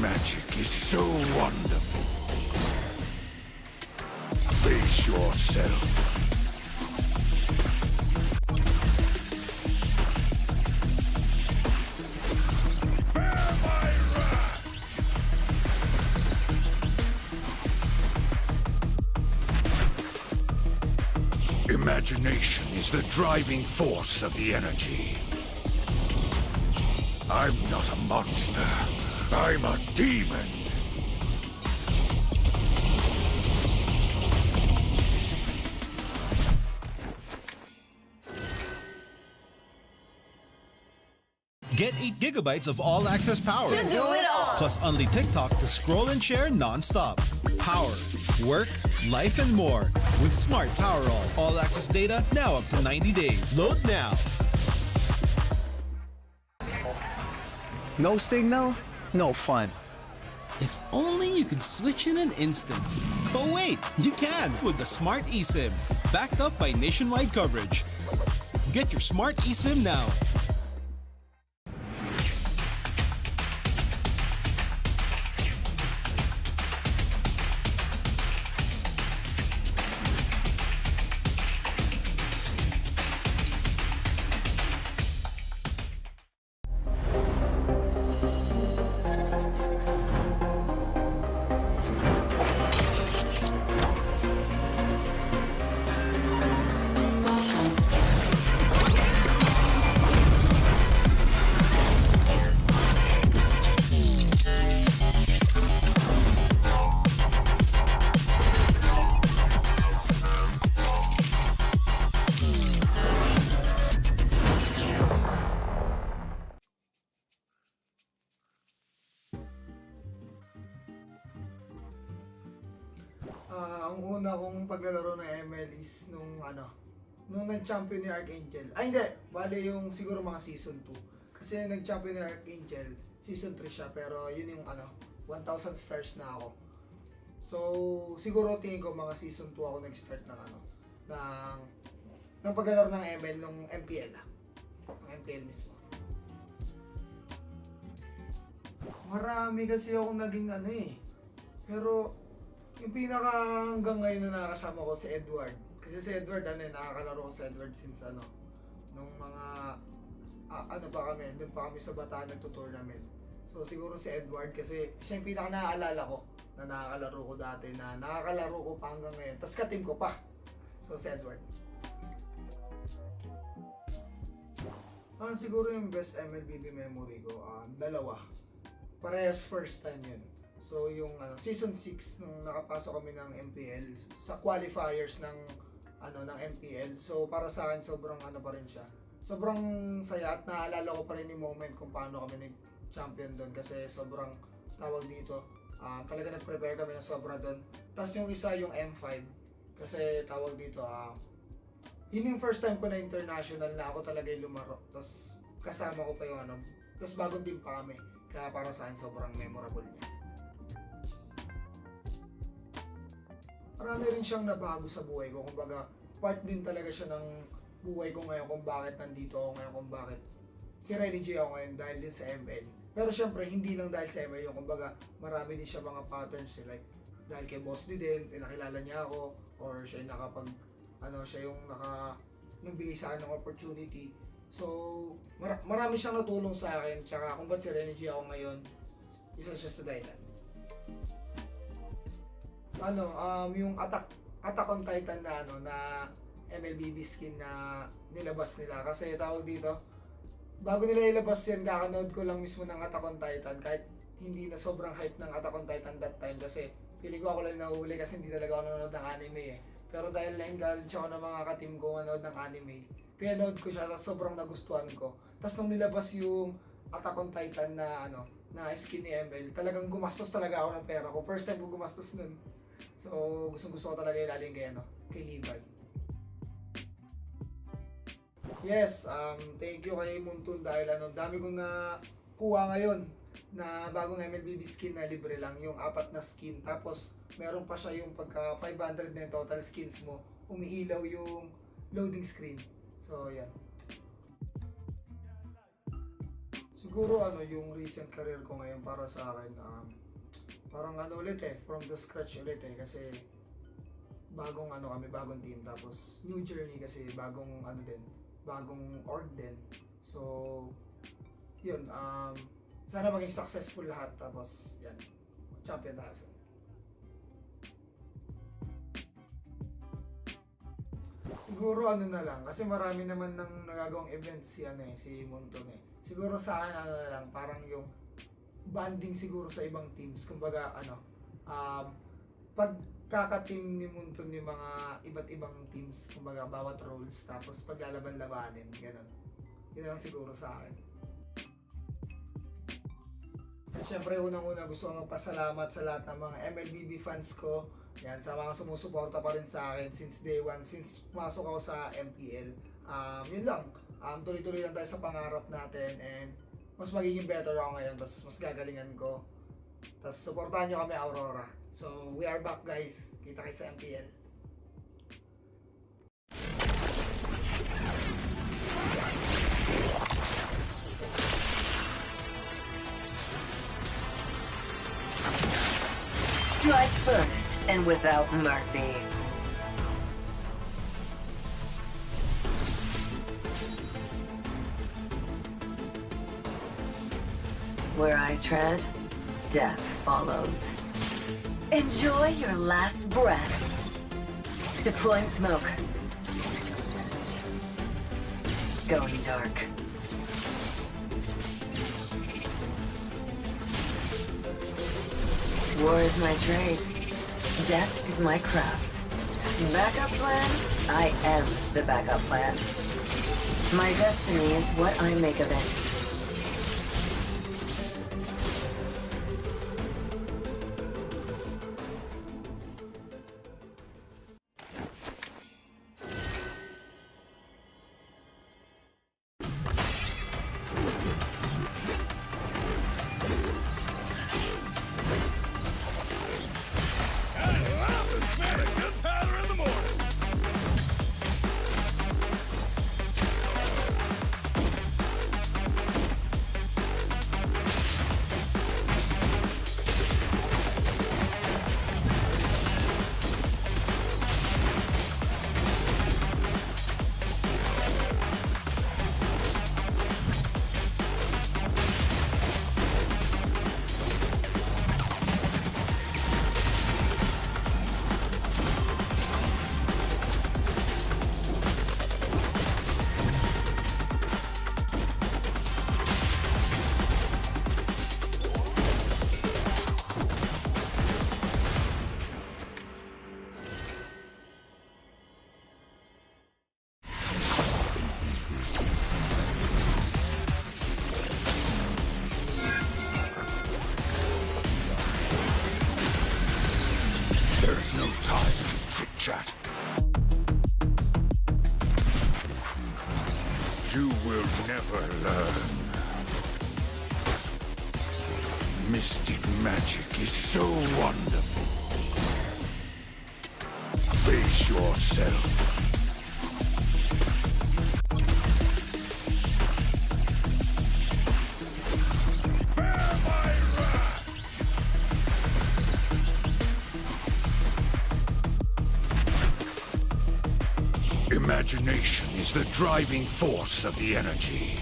magic is so wonderful. Face yourself. Bear my wrath. Imagination is the driving force of the energy. I'm not a monster. I'm a demon. Get 8 gigabytes of all-access power. To do it all. Plus only TikTok to scroll and share non-stop. Power, work, life, and more. With Smart Power all-access data now up to 90 days. Load now. No signal, no fun. If only you could switch in an instant. But wait, you can with the Smart eSIM. Backed up by nationwide coverage. Get your Smart eSIM now. Ang una kong paglalaro ng ML is nung nag-champion ni Archangel. Ay hindi, bale yung siguro mga season 2. Kasi nag-champion ni Archangel, season 3 siya, pero yun yung 1,000 stars na ako. So, siguro tingin ko mga season 2 ako nag-start ng paglalaro ng ML nung MPL. Ng MPL mismo. Marami kasi ako naging pero yung pinaka hanggang ngayon na nakakasama ko si Edward. Kasi si Edward, nakakalaro ko si Edward since nung mga, pa kami, doon pa kami sa Bataan nagto-tournament. So siguro si Edward kasi siya yung pinaka naaalala ko na nakakalaro ko dati, na nakakalaro ko pa hanggang ngayon. Tapos ka-team ko pa. So si Edward. Siguro yung best MLBB memory ko, dalawa. Parehas first time yun. So yung season 6 nung nakapasok kami ng MPL sa qualifiers ng MPL. So para sa akin sobrang pa rin siya. Sobrang saya at naalala ko pa rin yung moment kung paano kami nag-champion doon kasi sobrang tawag dito. Talaga nag-prepare kami ng sobra doon. Tapos yung isa yung M5 kasi tawag dito yun yung first time ko na international na ako talaga yung lumaro. Tapos kasama ko pa yung tapos bagong team pa kami. Kaya para sa akin sobrang memorable niya. Marami rin siyang nabago sa buhay ko. Kumbaga, part din talaga siya ng buhay ko ngayon kung bakit nandito ako ngayon, kung bakit si Renejay ako ngayon dahil din sa ML. Pero syempre, hindi lang dahil sa ML yung kumbaga, marami din siya mga patterns like dahil kay Boss D din, pinakilala niya ako or siya yung siya yung nagbigay sa akin ng opportunity. So, marami siyang natulong sa akin. Tsaka kung ba't si Renejay ako ngayon, isa siya sa dahilan. Yung Attack on Titan na MLBB skin na nilabas nila. Kasi tawag dito, bago nila ilabas yan, kakanood ko lang mismo ng Attack on Titan. Kahit hindi na sobrang hype ng Attack on Titan that time. Kasi pili ko ako lang nahuli kasi hindi talaga ako nanonood ng anime Pero dahil na-encourage ako ng mga ka-team ko manood ng anime, pinanood ko siya at sobrang nagustuhan ko. Tapos nung nilabas yung Attack on Titan na skin ni ML, talagang gumastos talaga ako ng pera ko. First time ko gumastos nun. So, gusto ko talaga ilalim kay Levi. Yes, thank you kay Muntun dahil dami kong nakuha ngayon na bagong MLBB skin na libre lang, yung 4 na skin. Tapos, meron pa siya yung pagka 500 na total skins mo, umiilaw yung loading screen. So, yan. Siguro yung recent career ko ngayon para sa akin, parang ulit from the scratch ulit kasi bagong bagong team, tapos new journey kasi bagong bagong org din. So, yun, sana maging successful lahat, tapos yan, champion tayo. Siguro na lang, kasi marami naman nang nagagawang events si Munton Siguro sa akin na lang, parang yung banding siguro sa ibang teams. Kumbaga pagkaka-team ni Munton yung mga iba't ibang teams, kumbaga bawat roles, tapos paglalaban-labanin, ganun. Yun lang siguro sa akin. Siyempre, unang-una gusto ko magpasalamat sa lahat ng mga MLBB fans ko. Yan, sa mga sumusuporta pa rin sa akin since day one, since pumasok ako sa MPL. Yun lang, tuloy-tuloy lang tayo sa pangarap natin, and mas magiging better ako ngayon, tapos mas gagalingan ko. Tapos supportahan nyo kami, Aurora. So, we are back guys. Kita-kits sa MPL. Strike first and without mercy. Where I tread, death follows. Enjoy your last breath. Deploying smoke. Going dark. War is my trade. Death is my craft. Backup plan? I am the backup plan. My destiny is what I make of it. Chat. You will never learn. Mystic magic is so wonderful. Face yourself. Imagination is the driving force of the energy.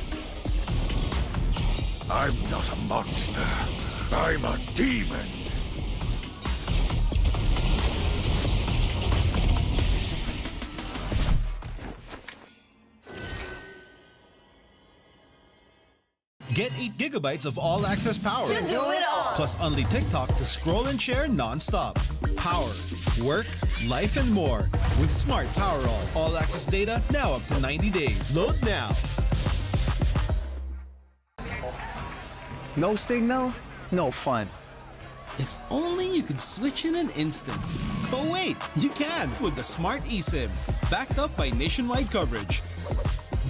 I'm not a monster. I'm a demon. Get 8 gigabytes of all-access power. To do it all. Plus only TikTok to scroll and share non-stop. Power, work, life, and more. With Smart Power all-access data now up to 90 days. Load now. No signal, no fun. If only you could switch in an instant. But wait, you can with the Smart eSIM. Backed up by nationwide coverage.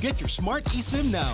Get your Smart eSIM now.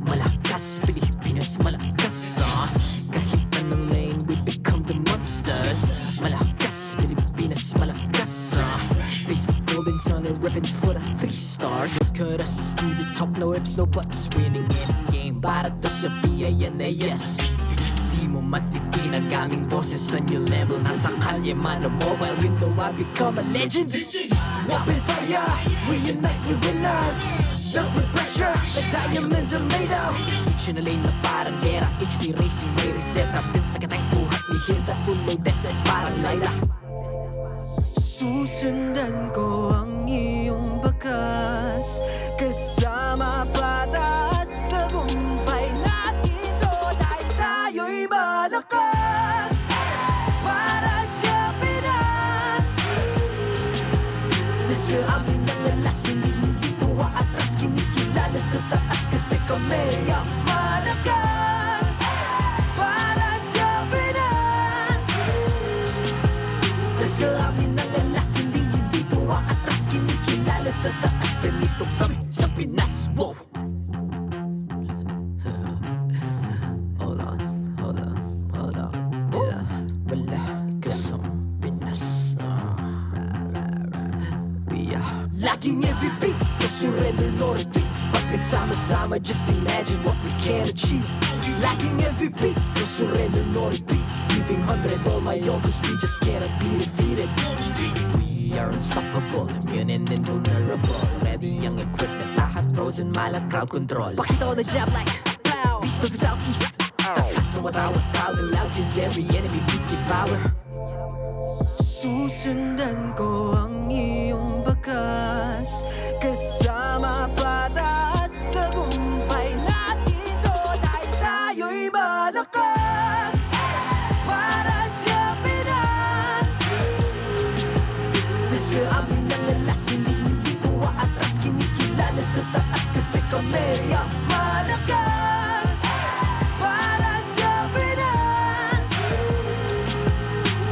Malakas, Pilipinas malakas kahit anong lane we become the monsters. Malakas, Pilipinas malakas face the golden sun and reppin' for the 3 stars. Cut us to the top, no ifs, no buts. Winning any game para to sa PINAS. Di mo matitin ang aming boses sa new level. Nasa kalye man o mobile, you know I become a legend. Open fire, we unite, we winners. Built with pressure, the diamonds are made of. Switch na lane na parang gera, HP racing, may reset up. Built agad ang buhat ni Hilda, full load SS parang Laila. Susundan ko ang iyong bakas, kasama patas, tagumpay natin to dahil tayo'y malakas. Para sa Pinas, nasa amin ang alas, hindi tuwa atras, kinikilala sa taas kasi kami ang malakas. Para sa Pinas, nasa amin ang alas, hindi tuwa atras, kinikilala sa taas, ganito kami sa Pinas. Wow! Hold on. Yeah, malakas ang Pinas. We are lacking every beat, no surrender, no retreat. Pag nagsama-sama, just imagine what we can achieve. Lacking every beat, no surrender, no retreat. Giving 100 all my all, cause we just cannot be defeated. We are unstoppable, immune and invulnerable. Ready ang equipment, lahat frozen, malak crowd control. Pakita ko na jab like pow, beast of the southeast. So matawag proud and loud, cause every enemy we devour. Susundan ko ang iyong bakas, kasama patas, tagumpay natin to dahil tayo'y malakas. Para sa Pinas, nasa amin ang alas, hindi tuwa atras, kinikilala sa taas kasi kami ang malakas. Para sa Pinas,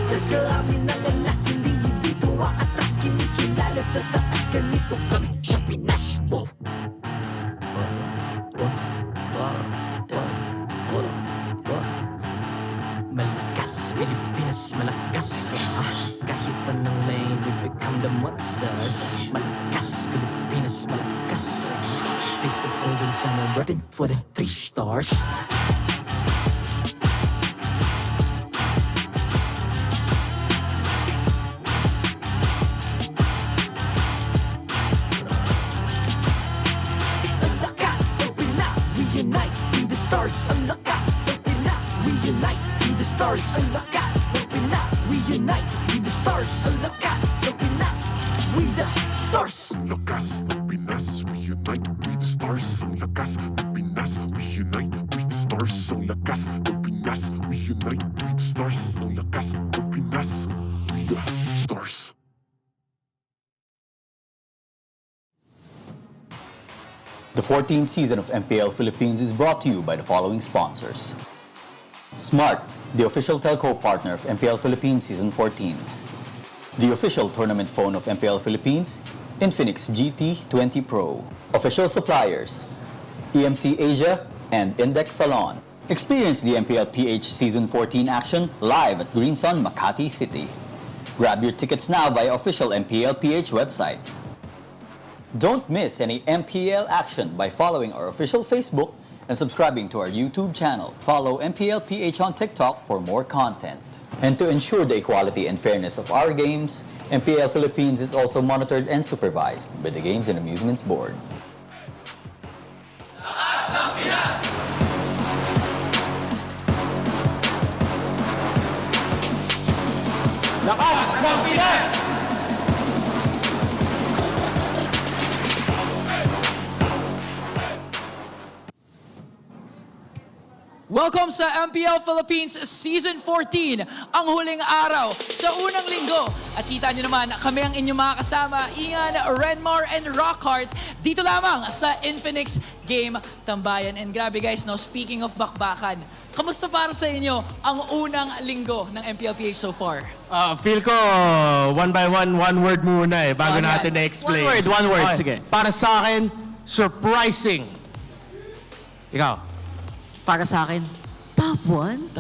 nasa amin ang alas, hindi tuwa atras, kinikilala sa taas, ganito kami sa Pinas. Wow! Malakas, Pilipinas malakas kahit anong lane we become the monsters. Malakas, Pilipinas malakas face the golden sun and reppin' for the 3 stars. Ang lakas ng Pinas, we unite, be the stars. Ang lakas ng Pinas, we unite, be the stars. Ang lakas ng Pinas, we unite, be the stars. Ang lakas ng Pinas, we the stars. Ang lakas ng Pinas, we unite, we the stars. Ang lakas ng Pinas, we unite, we the stars. Ang lakas ng Pinas, we unite, we the stars. Ang lakas ng Pinas, we the stars. The 14th season of MPL Philippines is brought to you by the following sponsors. Smart, the official telco partner of MPL Philippines Season 14. The official tournament phone of MPL Philippines, Infinix GT20 Pro. Official suppliers, EMC Asia and Index Salon. Experience the MPLPH Season 14 action live at Green Sun, Makati City. Grab your tickets now via official MPLPH website. Don't miss any MPL action by following our official Facebook and subscribing to our YouTube channel. Follow MPLPH on TikTok for more content. And to ensure the equality and fairness of our games, MPL Philippines is also monitored and supervised by the Games and Amusements Board. Lakas ng Pinas! Welcome sa MPL Philippines Season 14, ang huling araw sa unang linggo. At kita nyo naman, kami ang inyong mga kasama, Ian, Renmar, and Rockhart, dito lamang sa Infinix Game Tambayan. And grabe guys, no, speaking of bakbakan, kamusta para sa inyo ang unang linggo ng MPLPH so far? Feel ko, one by one word muna bago natin na-explain. One word, Okay. sige. Para sa akin, surprising. Ikaw? Para sa akin, top 1?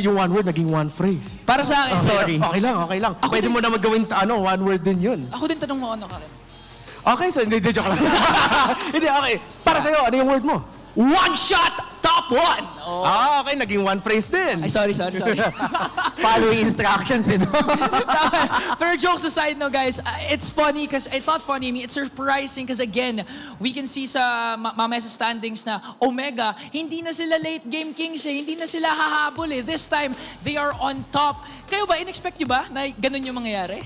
Yung one word, naging one phrase. Para sa akin, Sorry. Okay lang. Pwede mo na magawin, one word din yun. Ako din tanong mo ano ka rin. Okay, so hindi, joke lang. Hindi, okay. Para sa'yo, ano yung word mo? One shot, top 1! Okay, naging one phrase din. Ay, sorry. Following instructions, you know? Pero jokes aside, no, guys, it's funny because it's not funny. I mean, it's surprising because again, we can see sa mamaya sa standings na Omega, hindi na sila late game kings eh. Hindi na sila hahabol eh. This time, they are on top. Kayo ba, in-expect nyo ba na ganun yung mangyayari?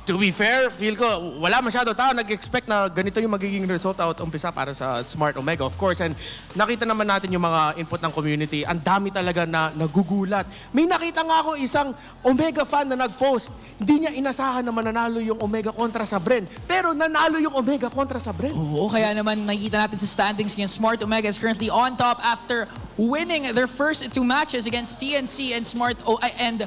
To be fair, feel ko, wala masyado tao nag-expect na ganito yung magiging result out umpisa para sa Smart Omega, of course. And nakita naman natin yung mga input ng community. Ang dami talaga na nagugulat. May nakita nga ako isang Omega fan na nag-post. Hindi niya inasahan na mananalo yung Omega kontra sa Bren. Pero nanalo yung Omega kontra sa Bren. Oo, kaya naman nakikita natin sa standings ngayon, Smart Omega is currently on top after winning their first 2 matches against TNC and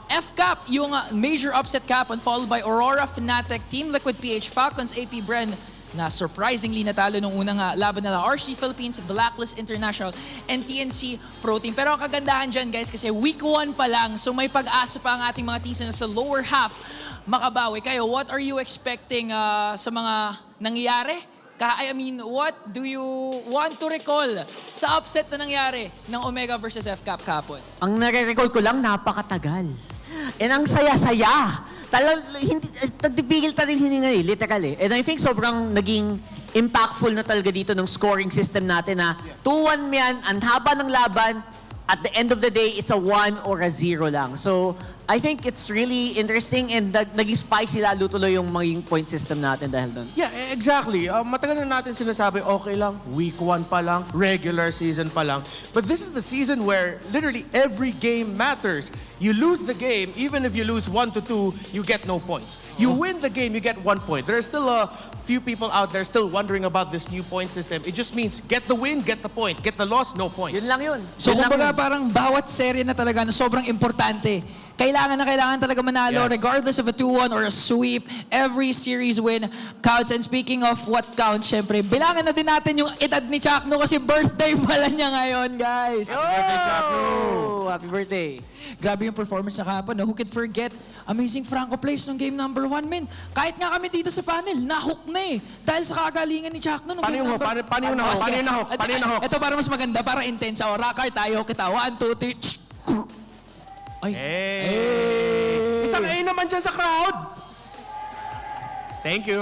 FCAP, yung major upset cap, followed by Aurora, Fnatic, Team Liquid PH, Falcons, AP Bren, na surprisingly natalo nung unang laban nila, RSG Philippines, Blacklist International, and TNC Pro Team. Pero ang kagandahan dyan, guys, kasi week 1 pa lang, so may pag-asa pa ang ating mga teams na nasa lower half makabawi. Kayo, what are you expecting sa mga nangyayari? I mean, what do you want to recall sa upset na nangyari ng Omega versus FCAP kapon? Ang nare-recall ko lang, napakatagal. And ang saya-saya. Hindi, nagpipigil ta rin hininga eh, literal eh. And I think sobrang naging impactful na talaga dito ng scoring system natin na 2-1 yan, ang haba ng laban, at the end of the day, it's a 1 or a 0 lang. So, I think it's really interesting and naging spicy lalo tuloy yung maging point system natin dahil doon. Yeah, exactly. Matagal na natin sinasabi, okay lang, week 1 pa lang, regular season pa lang. But this is the season where literally every game matters. You lose the game, even if you lose 1-2, you get no points. You win the game, you get 1 point. There's still a few people out there still wondering about this new point system. It just means get the win, get the point. Get the loss, no points. Yun lang yun. So, Yun lang kumbaga yun. parang bawat serye na talaga na sobrang importante. Kailangan talaga manalo, Yes. regardless of a 2-1 or a sweep. Every series win counts. And speaking of what counts, syempre, bilangan na din natin yung edad ni Chakno kasi birthday pala niya ngayon, guys. Oh, happy birthday. Grabe yung performance sa kahapon. No? Who could forget? Amazing Franco plays ng game number 1, men. Kahit nga kami dito sa panel, nahook na eh. Dahil sa kagalingan ni Chakno. Paano yung hook? Paano yung nahook? Paano yung nahook? Paano yung nahook? Ito para mas maganda, para intense. Rocker tayo, kita. 1, 2, 3. Ay. Hey! Isang A naman dyan sa crowd! Thank you!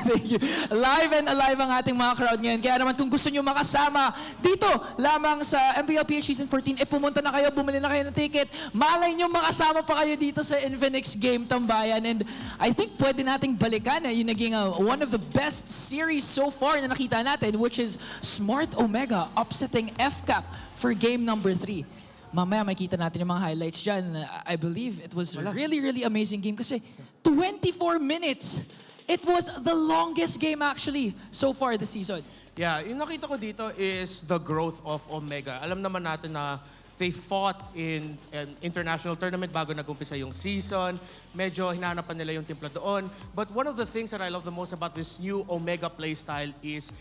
Thank you. Live and alive ang ating mga crowd ngayon. Kaya naman kung gusto nyo makasama dito lamang sa MPLPH Season 14, pumunta na kayo, bumili na kayo ng ticket. Malay nyo makasama pa kayo dito sa Infinix Game Tambayan. And I think pwede nating balikan yung naging one of the best series so far na nakita natin, which is Smart Omega upsetting FCAP for game number 3. Mamaya makita natin yung mga highlights dyan. I believe it was really, really amazing game kasi 24 minutes. It was the longest game actually so far this season. Yeah, yung nakita ko dito is the growth of Omega. Alam naman natin na they fought in an international tournament bago nag-umpisa yung season. Medyo hinahanapan nila yung timpla doon. But one of the things that I love the most about this new Omega playstyle is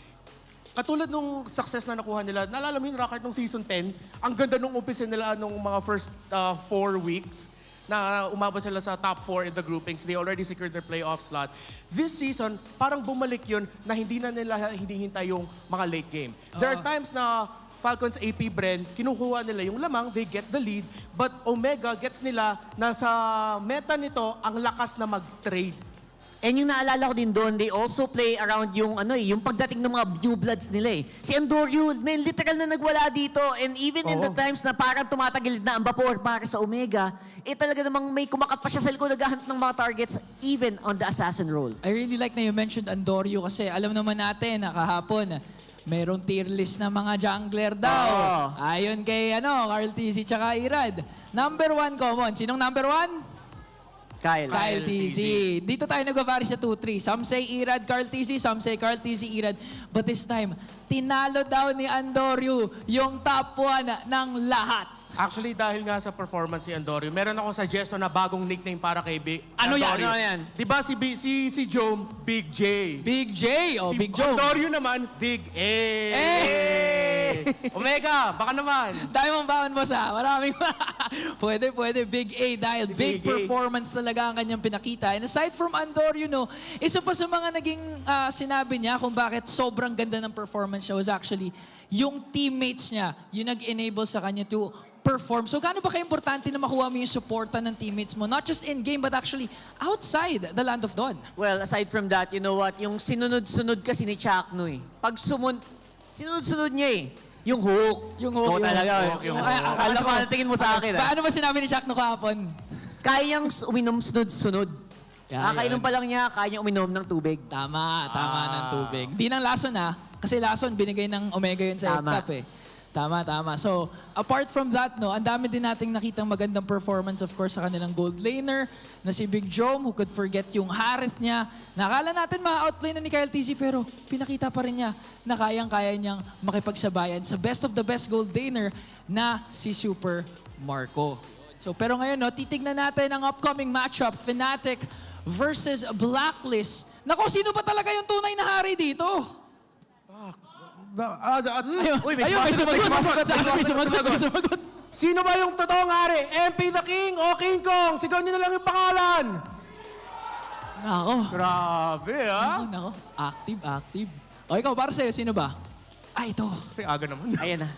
katulad nung success na nakuha nila, naalala mo yung Rocket nung season 10, ang ganda nung umpisa nila nung mga first 4 weeks na umabot sila sa top 4 in the groupings. They already secured their playoff slot. This season, parang bumalik yun na hindi na nila hinihintay yung mga late game. There are times na Falcons, AP, Bren, kinukuha nila yung lamang, they get the lead, but Omega gets nila na sa meta nito, ang lakas na mag-trade. And yung naalala ko din doon, they also play around yung yung pagdating ng mga new bloods nila eh. Si Andorio, may literal na nagwala dito. And even in the times na parang tumatagilid na ang vapor para sa Omega, talaga namang may kumakat pa siya sa likod, naghahanap ng mga targets even on the assassin role. I really like na you mentioned Andorio kasi alam naman natin na kahapon, merong tier list na mga jungler daw. Ayon kay Carl TZ tsaka Irad. Number 1 common. Sinong number 1? Kyle TZ. Dito tayo nag-vary sa 2-3. Some say Irad, Carl TZ. Some say Carl TZ, Irad. But this time, tinalo daw ni Andorio yung top 1 ng lahat. Actually, dahil nga sa performance ni Andorio, meron ako suggestion na bagong nickname para kay Ano yan? Andorio. Ano yan? Diba si Jome, Big J. Big J! Oh, Si Big Joe. Andorio naman, Big A. Omega, baka naman. Dahil mong baon, boss, ha? Maraming pwede. Big A dahil big Big A. performance talaga ang kanyang pinakita. And aside from Andorio, no, isa pa sa mga naging sinabi niya kung bakit sobrang ganda ng performance niya was actually yung teammates niya, yung nag-enable sa kanya to perform. So, gaano ba ka-importante na makuha mo yung supportan ng teammates mo? Not just in-game, but actually outside the Land of Dawn. Well, aside from that, you know what? Yung sinunod-sunod kasi ni Chakno eh. Pag sinunod-sunod niya eh. Yung hook. Yung hook. Oo, talaga. Yung hook. Alam mo, tingin mo sa akin. Paano ba sinabi ni Shaq no kahapon? Kayang uminom sunod-sunod. Yeah, Kakainom pa lang niya, kaya niya uminom ng tubig. Tama ng tubig. Di ng lason, ha? Kasi lason, binigay ng Omega yun sa Tama. FNOP, eh. Tama. So, apart from that, no, ang dami din nating nakitang magandang performance, of course, sa kanilang gold laner na si Big Jome, who could forget yung Harith niya. Nakala natin ma-outplay na ni Kyle TZ, pero pinakita pa rin niya na kayang-kaya niyang makipagsabayan sa best of the best gold laner na si Super Marco. So, pero ngayon, no, titignan natin ang upcoming matchup, Fnatic versus Blacklist. Nako, sino ba talaga yung tunay na hari dito? Uy, may sumagot. Sino ba yung totoong hari? MP the King o King Kong? Sigaw niyo na lang yung pangalan. Nako. Grabe, ha? Nako. Active. O ikaw, para sa'yo, sino ba? Ito. Aga naman. Ayan na.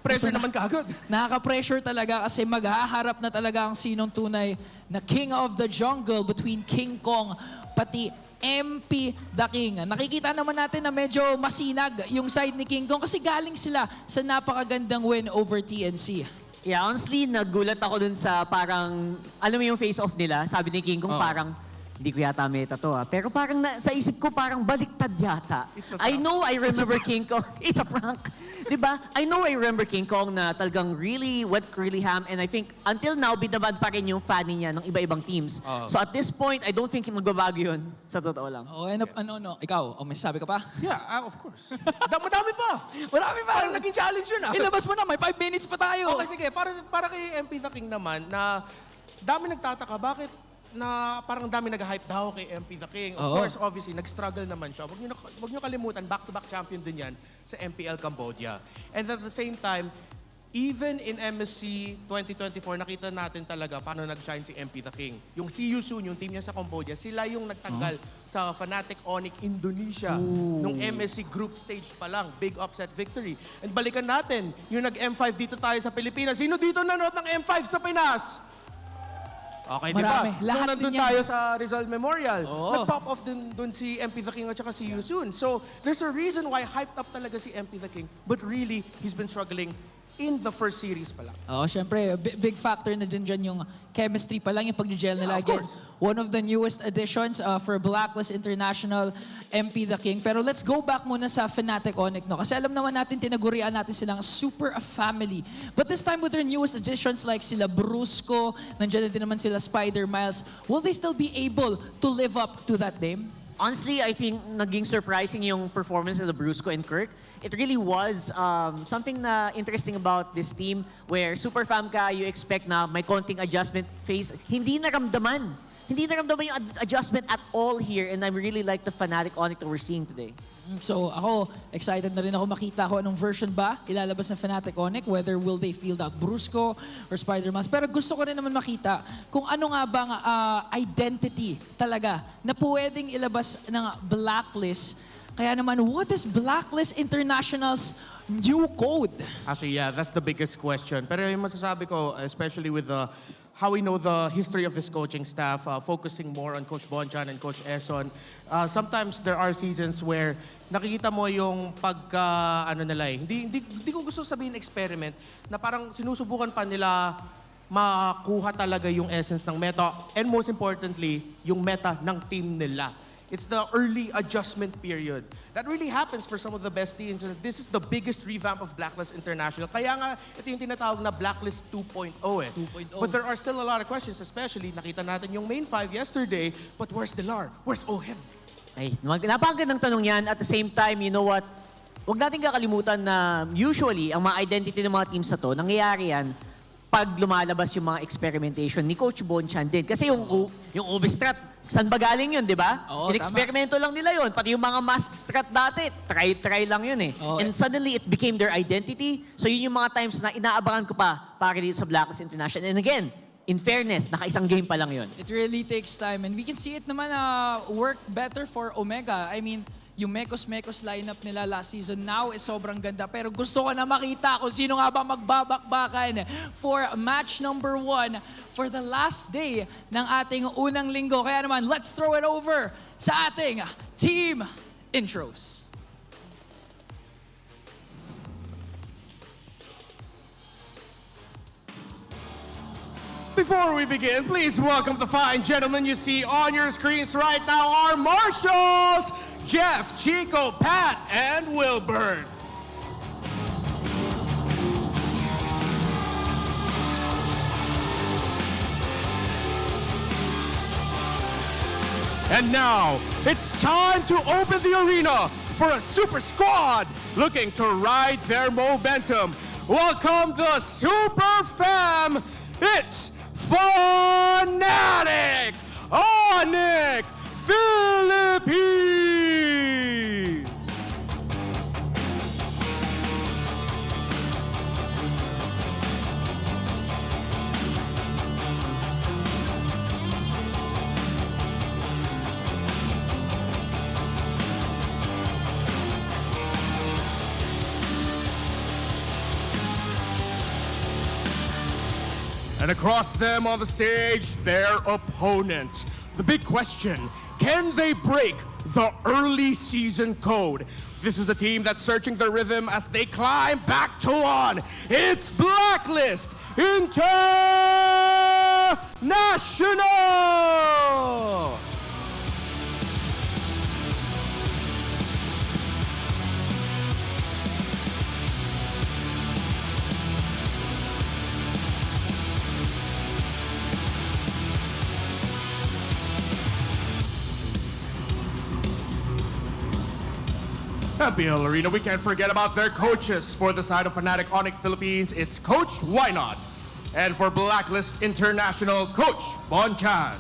Pressure naman kaagad. Nakaka-pressure talaga kasi maghaharap na talaga ang sinong tunay na King of the Jungle between King Kong pati MP the King. Nakikita naman natin na medyo masinag yung side ni King Kong kasi galing sila sa napakagandang win over TNC. Yeah, honestly, nagulat ako dun sa parang, alam mo yung face-off nila, sabi ni King Kong parang, hindi ko yata meta to pero parang sa isip ko parang baliktad yata. I know I remember King Kong. It's a prank. Diba? I know I remember King Kong na talagang went really ham and I think until now, binaban pa rin yung fan niya ng iba-ibang teams. So at this point, I don't think magbabago yun. Sa totoo lang. Ikaw, may sabi ka pa? Yeah, of course. Madami pa. Marami pa. Parang naging challenge yun, ah. Ilabas mo na, may 5 minutes pa tayo. Okay, sige. Para kay MP the King naman, na dami nagtataka, bakit na parang dami nag-hype daw kay MP the King. Of course, obviously, nag-struggle naman siya. Huwag niyo kalimutan, back-to-back champion din yan sa MPL Cambodia. And at the same time, even in MSC 2024, nakita natin talaga paano nag-shine si MP the King. Yung See You Soon, yung team niya sa Cambodia, sila yung nagtanggal sa Fnatic Onic Indonesia. Nung MSC group stage pa lang, big upset victory. And balikan natin, yung nag-M5 dito tayo sa Pilipinas. Sino dito nanood ng M5 sa Pinas? Okay, di ba? Marami. Lahat Nung nandun din yan. tayo sa Rizal Memorial, Oo. nag-pop off dun si MP the King at saka si You Soon. So, there's a reason why hyped up talaga si MP the King. But really, he's been struggling in the first series pa lang. Syempre, big factor na dyan yung chemistry pa lang, yung pag-gel nila. Yeah, of Again, course. one of the newest additions for Blacklist International, MP the King. Pero let's go back muna sa Fnatic Onic, no? Kasi alam naman natin, tinagurian natin silang super family. But this time with their newest additions like sila Brusco, nandiyan na din naman sila Spider Miles, will they still be able to live up to that name? Honestly, I think naging surprising yung performance of the Brusco and Kirk. It really was something na interesting about this team where super fam ka, you expect na may konting adjustment phase. Hindi naramdaman yung adjustment at all here and I really like the Fnatic Onic that we're seeing today. So ako, excited na rin ako makita ko anong version ba ilalabas ng Fnatic Onic, whether will they field out Brusco or Spider-Man. Pero gusto ko rin naman makita kung ano nga bang identity talaga na pwedeng ilabas ng Blacklist. Kaya naman, what is Blacklist International's new code? Actually, yeah, that's the biggest question. Pero yung masasabi ko, especially with how we know the history of this coaching staff, focusing more on Coach Bonchan and Coach Eson. Sometimes there are seasons where nakikita mo yung hindi ko gusto sabihin experiment, na parang sinusubukan pa nila makuha talaga yung essence ng meta and most importantly, yung meta ng team nila. It's the early adjustment period. That really happens for some of the best teams. This is the biggest revamp of Blacklist International. Kaya nga, ito yung tinatawag na Blacklist 2.0 eh. 2.0. But there are still a lot of questions, especially nakita natin yung main 5 yesterday, but where's Delar? Where's Ohem? Ay, napakagandang tanong yan. At the same time, you know what? Huwag natin kakalimutan na usually, ang mga identity ng mga teams na to, nangyayari yan pag lumalabas yung mga experimentation ni Coach Bonchan din. Kasi yung Ubistrat, saan ba galing yun, di ba? Oo, In-experimento lang nila yun. Pati yung mga mask strat dati, try lang yun eh. Oo. And suddenly, it became their identity. So yun yung mga times na inaabangan ko pa para dito sa Blacklist International. And again, in fairness, naka-isang game pa lang yun. It really takes time. And we can see it naman work better for Omega. I mean, yung Mekos lineup nila last season now is sobrang ganda. Pero gusto ko na makita kung sino nga ba magbabakbakan for match number 1 for the last day ng ating unang linggo. Kaya naman, let's throw it over sa ating team intros. Before we begin, please welcome the fine gentlemen you see on your screens right now, our marshals, Jeff, Chico, Pat, and Wilburn. And now, it's time to open the arena for a super squad looking to ride their momentum. Welcome the Super Fam. It's Fanatic Onic Philippines! And across them on the stage, their opponent. The big question, can they break the early season code? This is a team that's searching their rhythm as they climb back to one. It's Blacklist International! MPL Arena, we can't forget about their coaches. For the side of Fanatic Onic Philippines, it's Coach Why Not? And for Blacklist International, Coach Bonchan.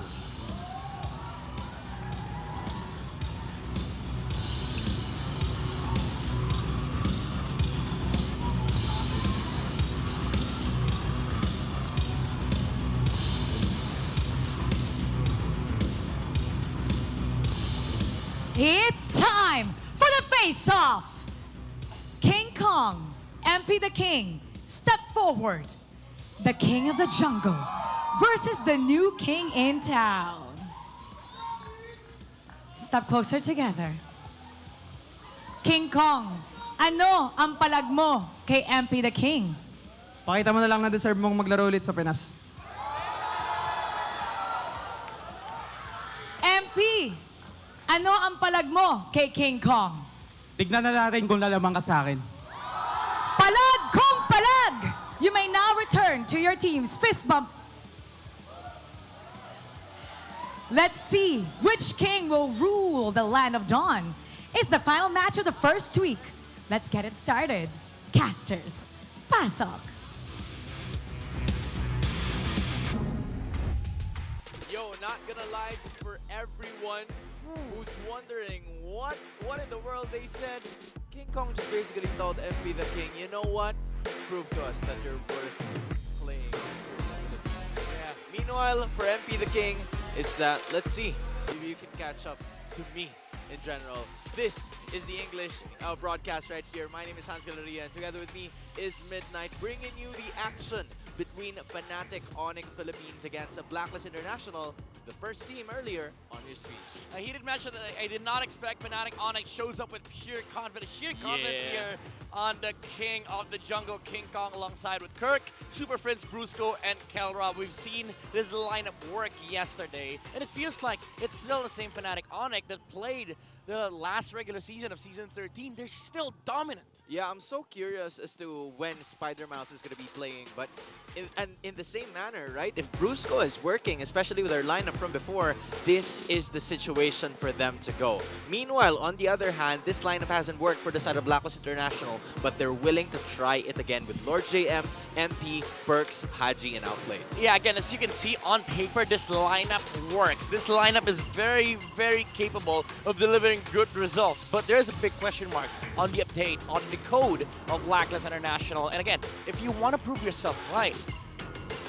It's time for the face-off! King Kong, MP the King, step forward. The King of the Jungle versus the new King in town. Step closer together. King Kong, ano ang palag mo kay MP the King? Pakita mo na lang na deserve mong maglaro ulit sa Pinas. MP, ano ang palag mo kay King Kong? Tignan na natin kung lalaman ka sa akin. Palag kung palag! You may now return to your team's fist bump. Let's see which king will rule the land of dawn. It's the final match of the first week. Let's get it started. Casters, pasok. Yo, not gonna lie, just for everyone who's wondering what in the world they said, King Kong just basically told MP the King, you know what? Prove to us that you're worth playing for the Philippines. Yeah. Meanwhile, for MP the King, it's that, let's see if you can catch up to me in general. This is the English broadcast right here. My name is Hans Galeria, and together with me is Midnight, bringing you the action between Fnatic Onic Philippines against Blacklist International, the first team earlier on your streams. A heated match that I did not expect. Fnatic Onic shows up with sheer confidence here on the King of the Jungle, King Kong, alongside with Kirk, Super Prince, Brusco, and Kelra. We've seen this lineup work yesterday, and it feels like it's still the same Fnatic Onic that played the last regular season of Season 13, they're still dominant. Yeah, I'm so curious as to when Spider Mouse is going to be playing. But in the same manner, right? If Brusco is working, especially with their lineup from before, this is the situation for them to go. Meanwhile, on the other hand, this lineup hasn't worked for the side of Blacklist International, but they're willing to try it again with Lord JM, MP, Perks, Haji, and Outplay. Yeah, again, as you can see on paper, this lineup works. This lineup is very, very capable of delivering good results. But there's a big question mark on the update, on the code of Blacklist International. And again, if you want to prove yourself right,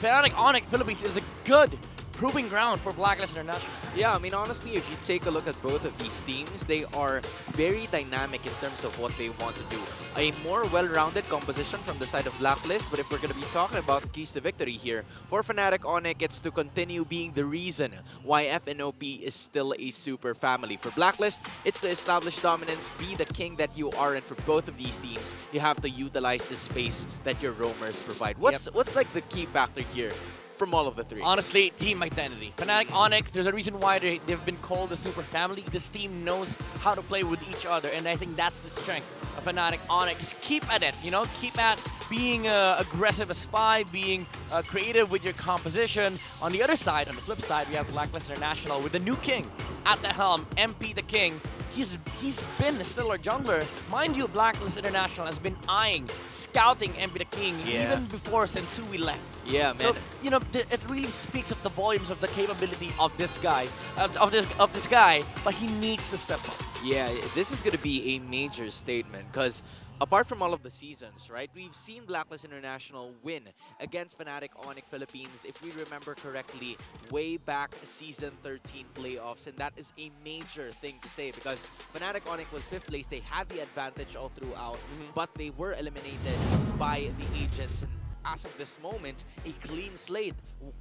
Onic Philippines is a good proving ground for Blacklist International. Yeah, I mean, honestly, if you take a look at both of these teams, they are very dynamic in terms of what they want to do. A more well-rounded composition from the side of Blacklist, but if we're going to be talking about the keys to victory here, for Fnatic Onic, it's to continue being the reason why FNOP is still a super family. For Blacklist, it's to establish dominance, be the king that you are, and for both of these teams, you have to utilize the space that your roamers provide. What's like the key factor here from all of the three? Honestly, team identity. Fnatic Onic, there's a reason why they've been called a super family. This team knows how to play with each other, and I think that's the strength of Fnatic Onic. Just keep at it, you know? Keep at being aggressive as spy, being creative with your composition. On the other side, on the flip side, we have Blacklist International with the new king at the helm, MP the King. He's been a stellar jungler. Mind you, Blacklist International has been eyeing, scouting MP the King even before Sensui left. Yeah, man. So, you know, it really speaks of the volumes of the capability of this guy, of this guy, but he needs to step up. Yeah, this is going to be a major statement because apart from all of the seasons, right, we've seen Blacklist International win against Fnatic Onic Philippines, if we remember correctly, way back Season 13 playoffs. And that is a major thing to say because Fnatic Onic was 5th place. They had the advantage all throughout, but they were eliminated by the agents. And as of this moment, a clean slate,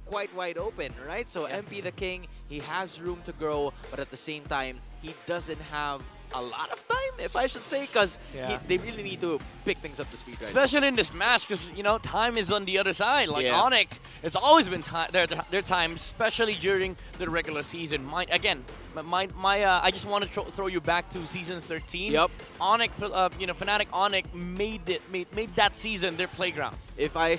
quite wide open, right? So MP the King, he has room to grow, but at the same time, he doesn't have a lot of time, if I should say, because they really need to pick things up to speed right Especially now. in this match, because, you know, time is on the other side. Like, Onic, it's always been their time, especially during the regular season. I just want to throw you back to Season 13. Yep. Onic, Fnatic Onic made that season their playground. If I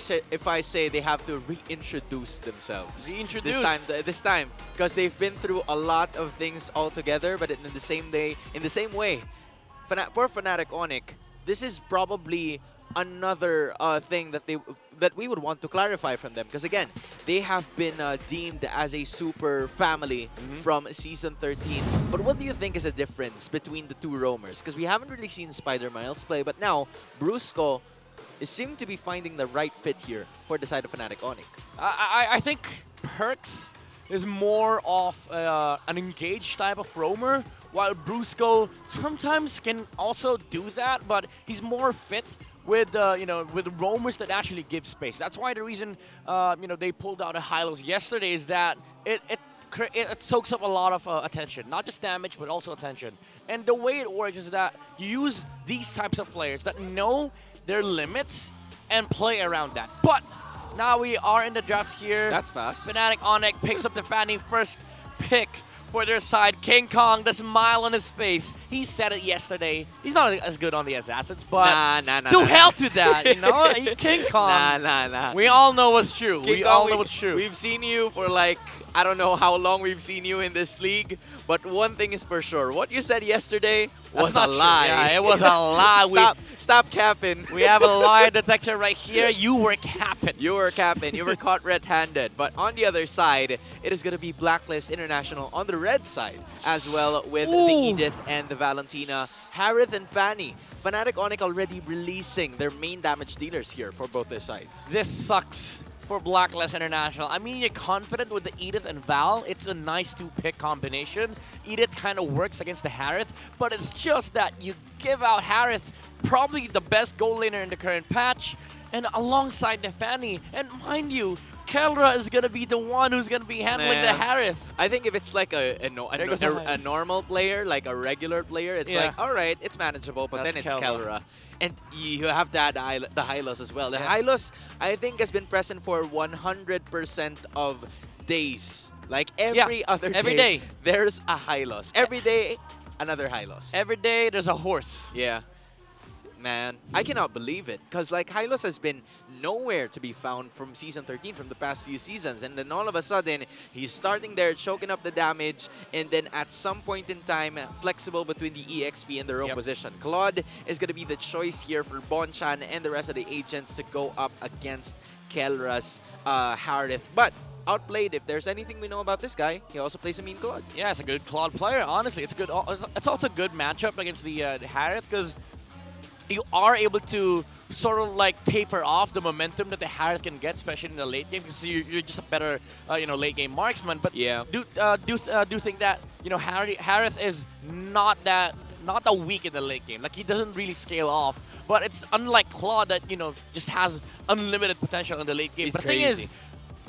say they have to reintroduce themselves. This time, because they've been through a lot of things all together, but in the same way, for Fnatic Onic, this is probably another thing that we would want to clarify from them, because again, they have been deemed as a super family from Season 13. But what do you think is the difference between the two roamers? Because we haven't really seen Spider Miles play, but now Brusco seem to be finding the right fit here for the side of Fnatic Onic. I think Perks is more of an engaged type of roamer, while Brusco sometimes can also do that, but he's more fit with with roamers that actually give space. That's why the reason they pulled out a Hylos yesterday is that it soaks up a lot of attention, not just damage but also attention. And the way it works is that you use these types of players that know their limits and play around that. But now we are in the draft here. That's fast. Fnatic Onic picks up the Fanny first pick for their side. King Kong, the smile on his face. He said it yesterday. He's not as good on the assassins, but hell to that, you know? King Kong. We all know what's true. We've seen you for like, I don't know how long we've seen you in this league, but one thing is for sure. What you said yesterday was a lie. Yeah, it was a lie. Stop capping. We have a lie detector right here. You were capping. You were capping. You were caught red-handed. But on the other side, it is going to be Blacklist International on the red side as well, with the Edith and the Valentina, Harith and Fanny. Fnatic Onic already releasing their main damage dealers here for both their sides. This sucks for Blacklist International. I mean, you're confident with the Edith and Val. It's a nice two-pick combination. Edith kind of works against the Harith, but it's just that you give out Harith, probably the best goal laner in the current patch, and alongside the Fanny. And mind you, Kelra is going to be the one who's going to be handling the Harith. I think if it's like a normal player, like a regular player, it's like, all right, it's manageable, but then it's Kelra. And you have to add the Hylos as well. The Hylos, I think, has been present for 100% of days. Like every other day, there's a Hylos. Every day, another Hylos. Every day there's a horse. Yeah. Man, I cannot believe it. Because, like, Hylos has been nowhere to be found from Season 13, from the past few seasons. And then all of a sudden, he's starting there, choking up the damage. And then at some point in time, flexible between the EXP and their own position. Claude is going to be the choice here for Bonchan and the rest of the agents to go up against Kelra's Harith. But outplayed, if there's anything we know about this guy, he also plays a mean Claude. Yeah, it's a good Claude player. Honestly, it's a good. It's also a good matchup against the Harith because you are able to sort of like taper off the momentum that the Harith can get, especially in the late game, because you're just a better, late game marksman. But do think that Harith is not that weak in the late game. Like, he doesn't really scale off. But it's unlike Claude that just has unlimited potential in the late game. He's but the crazy. thing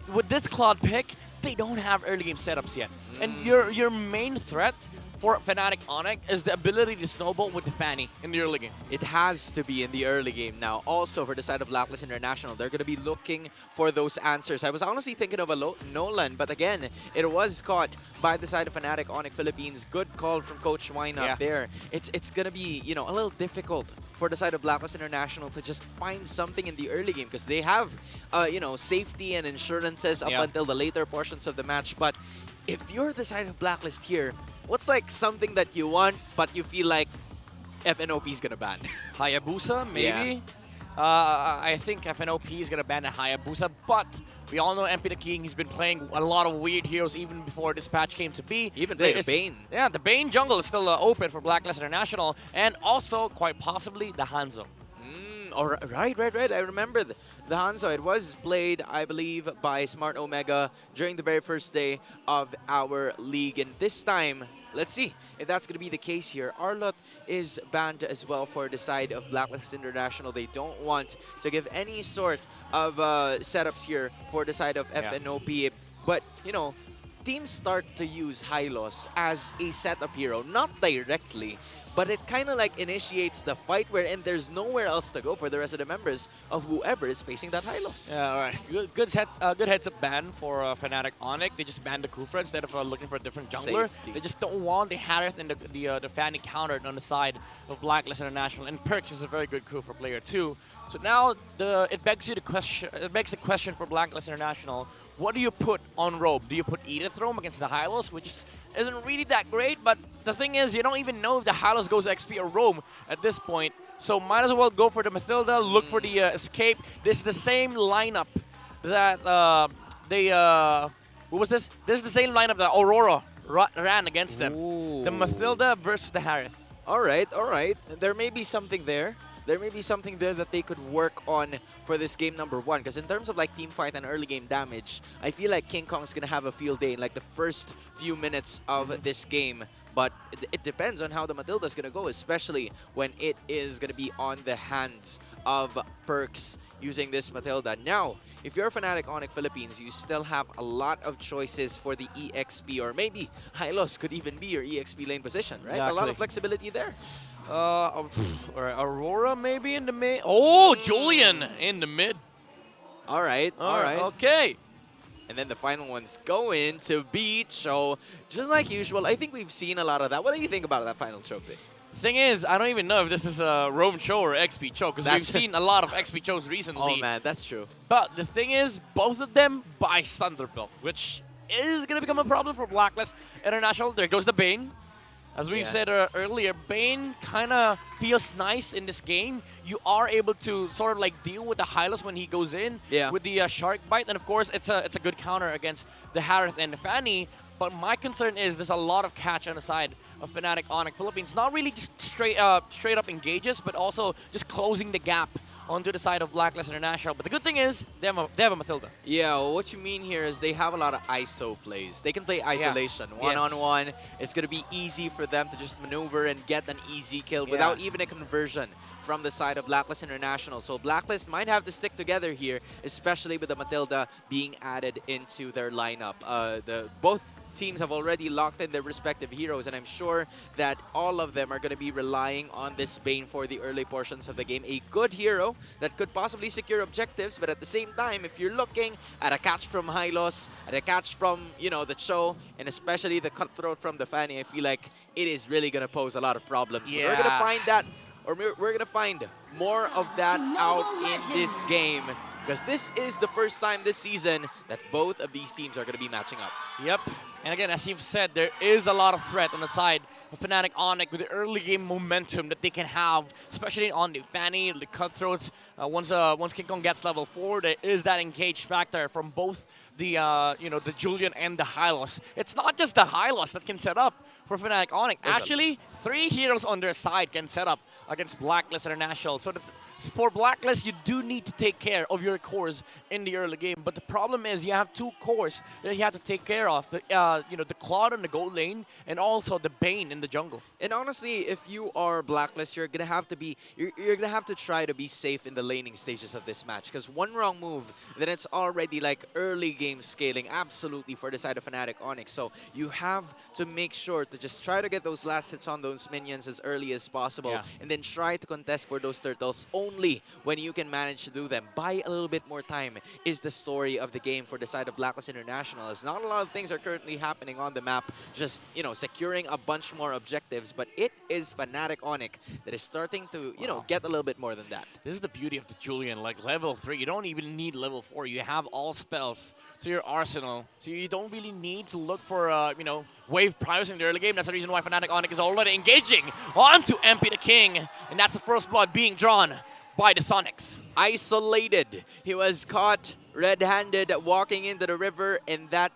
is, with this Claude pick, they don't have early game setups yet, and your main threat for Fnatic Onic is the ability to snowball with the Fanny in the early game. It has to be in the early game now. Also, for the side of Blacklist International, they're going to be looking for those answers. I was honestly thinking of a Nolan, but again, it was caught by the side of Fnatic Onic Philippines. Good call from Coach Wine up there. It's going to be, a little difficult for the side of Blacklist International to just find something in the early game because they have, safety and insurances up until the later portions of the match. But if you're the side of Blacklist here, what's like something that you want, but you feel like FNOP is gonna ban? Hayabusa, maybe? I think FNOP is gonna ban a Hayabusa, but we all know MP the King, he's been playing a lot of weird heroes even before this patch came to be. Even played Bane. Yeah, the Bane jungle is still open for Blacklist International, and also, quite possibly, the Hanzo. Right. I remember the Hanzo. It was played, I believe, by Smart Omega during the very first day of our league. And this time, let's see if that's going to be the case here. Arlott is banned as well for the side of Blacklist International. They don't want to give any sort of setups here for the side of FNOP. But, teams start to use Hylos as a setup hero, not directly, but it kind of like initiates the fight wherein there's nowhere else to go for the rest of the members of whoever is facing that Hylos. Yeah, all right. Good heads-up ban for Fnatic Onic. They just banned the Kufra instead of looking for a different jungler. Safety. They just don't want the Harith and the Fanny countered on the side of Blacklist International. And Perks is a very good Kufra player too. So now it begs the question for Blacklist International. What do you put on Robe? Do you put Edith Rome against the Hylos, which isn't really that great, but the thing is, you don't even know if the Hylos goes XP or Rome at this point, so might as well go for the Mathilda, look for the escape. This is the same lineup that who was this? This is the same lineup that Aurora ran against them. The Mathilda versus the Harith. All right. There may be something there. There may be something there that they could work on for this game number 1. Because in terms of like team fight and early game damage, I feel like King Kong's going to have a field day in like the first few minutes of this game. But it depends on how the Matilda is going to go, especially when it is going to be on the hands of Perks using this Matilda. Now, if you're a Fnatic Onic Philippines, you still have a lot of choices for the EXP, or maybe Hylos could even be your EXP lane position, right? Exactly. A lot of flexibility there. Or Aurora maybe in the mid. Oh, Julian in the mid. All right. Okay. And then the final one's going to be Cho. Just like usual, I think we've seen a lot of that. What do you think about that final Cho pick? Thing is, I don't even know if this is a Rome Cho or XP Cho, because we've seen a lot of XP Chos recently. Oh man, that's true. But the thing is, both of them buy Thunderbolt, which is going to become a problem for Blacklist International. There goes the Bane. As we've said earlier, Bane kind of feels nice in this game. You are able to sort of like deal with the Hylos when he goes in with the Shark Bite. And of course, it's a good counter against the Harith and the Fanny. But my concern is there's a lot of catch on the side of Fnatic Onic Philippines. Not really just straight up engages, but also just closing the gap onto the side of Blacklist International. But the good thing is, they have a Mathilda. Yeah, well, what you mean here is they have a lot of ISO plays. They can play isolation, one-on-one. It's going to be easy for them to just maneuver and get an easy kill without even a conversion from the side of Blacklist International. So Blacklist might have to stick together here, especially with the Matilda being added into their lineup. Both teams have already locked in their respective heroes, and I'm sure that all of them are going to be relying on this Bane for the early portions of the game. A good hero that could possibly secure objectives, but at the same time, if you're looking at a catch from Hylos, at a catch from, the Cho, and especially the cutthroat from the Fanny, I feel like it is really going to pose a lot of problems. But we're Yeah. going to find that, or we're going to find more of that out in this game. Because this is the first time this season that both of these teams are going to be matching up. Yep. And again, as you've said, there is a lot of threat on the side of Fnatic Onic with the early game momentum that they can have, especially on the Fanny, the Cutthroats. Once King Kong gets level 4, there is that engaged factor from both the the Julian and the Hylos. It's not just the Hylos that can set up for Fnatic Onic. Actually, 3 heroes on their side can set up against Blacklist International. So for Blacklist, you do need to take care of your cores in the early game. But the problem is you have 2 cores that you have to take care of. The the Claude in the gold lane and also the Bane in the jungle. And honestly, if you are Blacklist, you're gonna have to try to be safe in the laning stages of this match. Because one wrong move, then it's already like early game scaling absolutely for the side of Fnatic Onic. So you have to make sure to just try to get those last hits on those minions as early as possible. Yeah. And then try to contest for those turtles only when you can manage to do them. Buy a little bit more time is the story of the game for the side of Blacklist International. As not a lot of things are currently happening on the map, just securing a bunch more objectives, but it is Fnatic Onic that is starting to get a little bit more than that. This is the beauty of the Julian, like level 3. You don't even need level 4. You have all spells to your arsenal, so you don't really need to look for wave prowess in the early game. That's the reason why Fnatic Onic is already engaging onto MP the King, and that's the first blood being drawn by the Sonics. Isolated. He was caught red-handed walking into the river, and that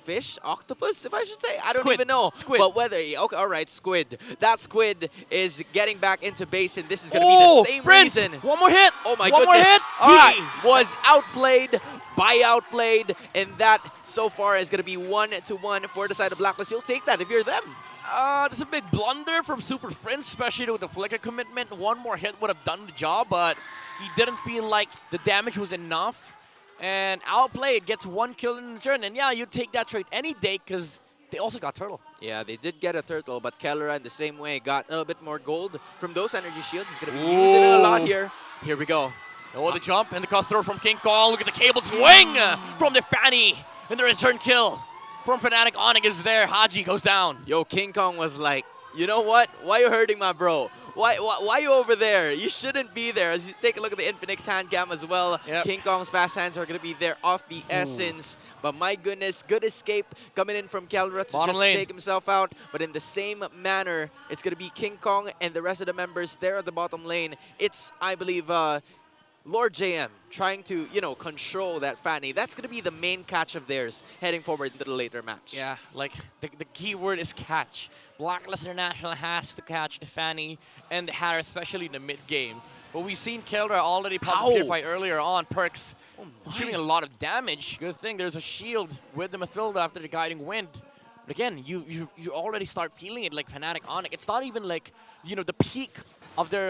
fish, octopus, if I should say, I don't even know. Squid. But whether, okay, all right, squid. That squid is getting back into base, and this is going to be the same Prince. reason. One more hit. Oh my One goodness. more hit. All He right. was outplayed by outplayed, and that so far is going to be 1-1 for the side of Blacklist. You'll take that if you're them. There's a big blunder from Super Prince, especially with the flicker commitment. One more hit would have done the job, but he didn't feel like the damage was enough. And outplayed, gets 1 kill in return. And yeah, you take that trade any day because they also got Turtle. Yeah, they did get a turtle, but Kellera in the same way got a little bit more gold from those energy shields. He's going to be using it a lot here. Here we go. Oh, the jump and the cutthroat from King Kong. Look at the cable swing from the Fanny. And the return kill from Fnatic Onic is there. Haji goes down. Yo, King Kong was like, you know what? Why you hurting my bro? Why you over there? You shouldn't be there. As you take a look at the Infinix hand cam as well, Yep. King Kong's fast hands are going to be there off the essence. But my goodness, good escape coming in from Kellera to Bottom just lane. take himself out. But in the same manner, it's going to be King Kong and the rest of the members there at the bottom lane. It's, I believe, Lord JM trying to, control that Fanny. That's going to be the main catch of theirs heading forward into the later match. Yeah, like the key word is catch. Blacklist International has to catch the Fanny and the heir, especially in the mid game. But we've seen Kellera already pop Purify earlier on. Perks shooting a lot of damage. Good thing there's a shield with the Mathilda after the Guiding Wind. But again, you already start feeling it like Fnatic Onic. It's not even like the peak of their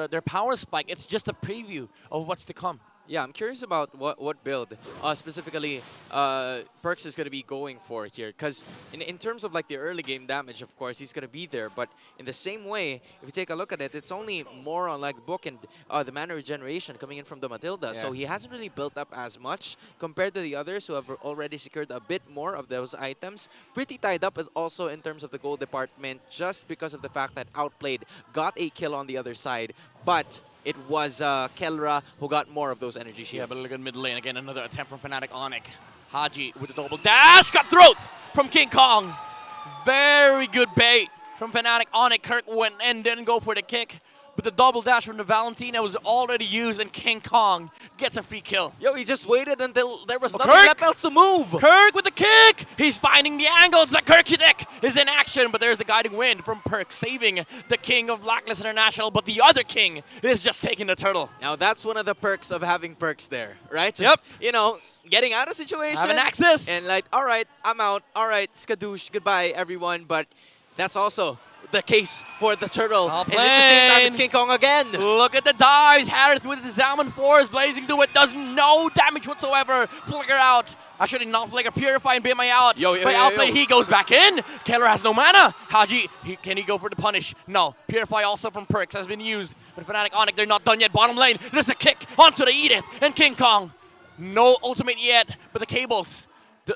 their power spike. It's just a preview of what's to come. Yeah, I'm curious about what build specifically Perks is going to be going for here. Because in terms of like the early game damage, of course, he's going to be there. But in the same way, if you take a look at it, it's only more on like book and the mana regeneration coming in from the Matilda. Yeah. So he hasn't really built up as much compared to the others who have already secured a bit more of those items. Pretty tied up also in terms of the gold department just because of the fact that Outplayed got a kill on the other side. But it was Kellera who got more of those energy shields. Yeah, but look at mid lane. Again, another attempt from Fnatic Onic. Haji with the double dash. Cutthroat from King Kong. Very good bait from Fnatic Onic. Kirk went and didn't go for the kick. But the double dash from the Valentina was already used, and King Kong gets a free kill. Yo, he just waited until there was nothing Kirk! left else to move. Kirk with the kick! He's finding the angles. The Kirk is in action, but there's the Guiding Wind from Perk, saving the king of Blacklist International, but the other king is just taking the turtle. Now, that's one of the perks of having perks there, right? Just, getting out of situations. Have an access. And like, all right, I'm out. All right, skadoosh, goodbye, everyone. But that's also the case for the turtle. And at the same time, it's King Kong again. Look at the dives. Harris with the Salmon Force blazing through it. Does no damage whatsoever. Flicker out. Actually, not Flicker. Purify and beat my out. By outplay, he goes back in. Kellera has no mana. Haji, can he go for the punish? No. Purify also from Perks has been used. But Fnatic Onic, they're not done yet. Bottom lane, there's a kick onto the Edith. And King Kong, no ultimate yet. But the cables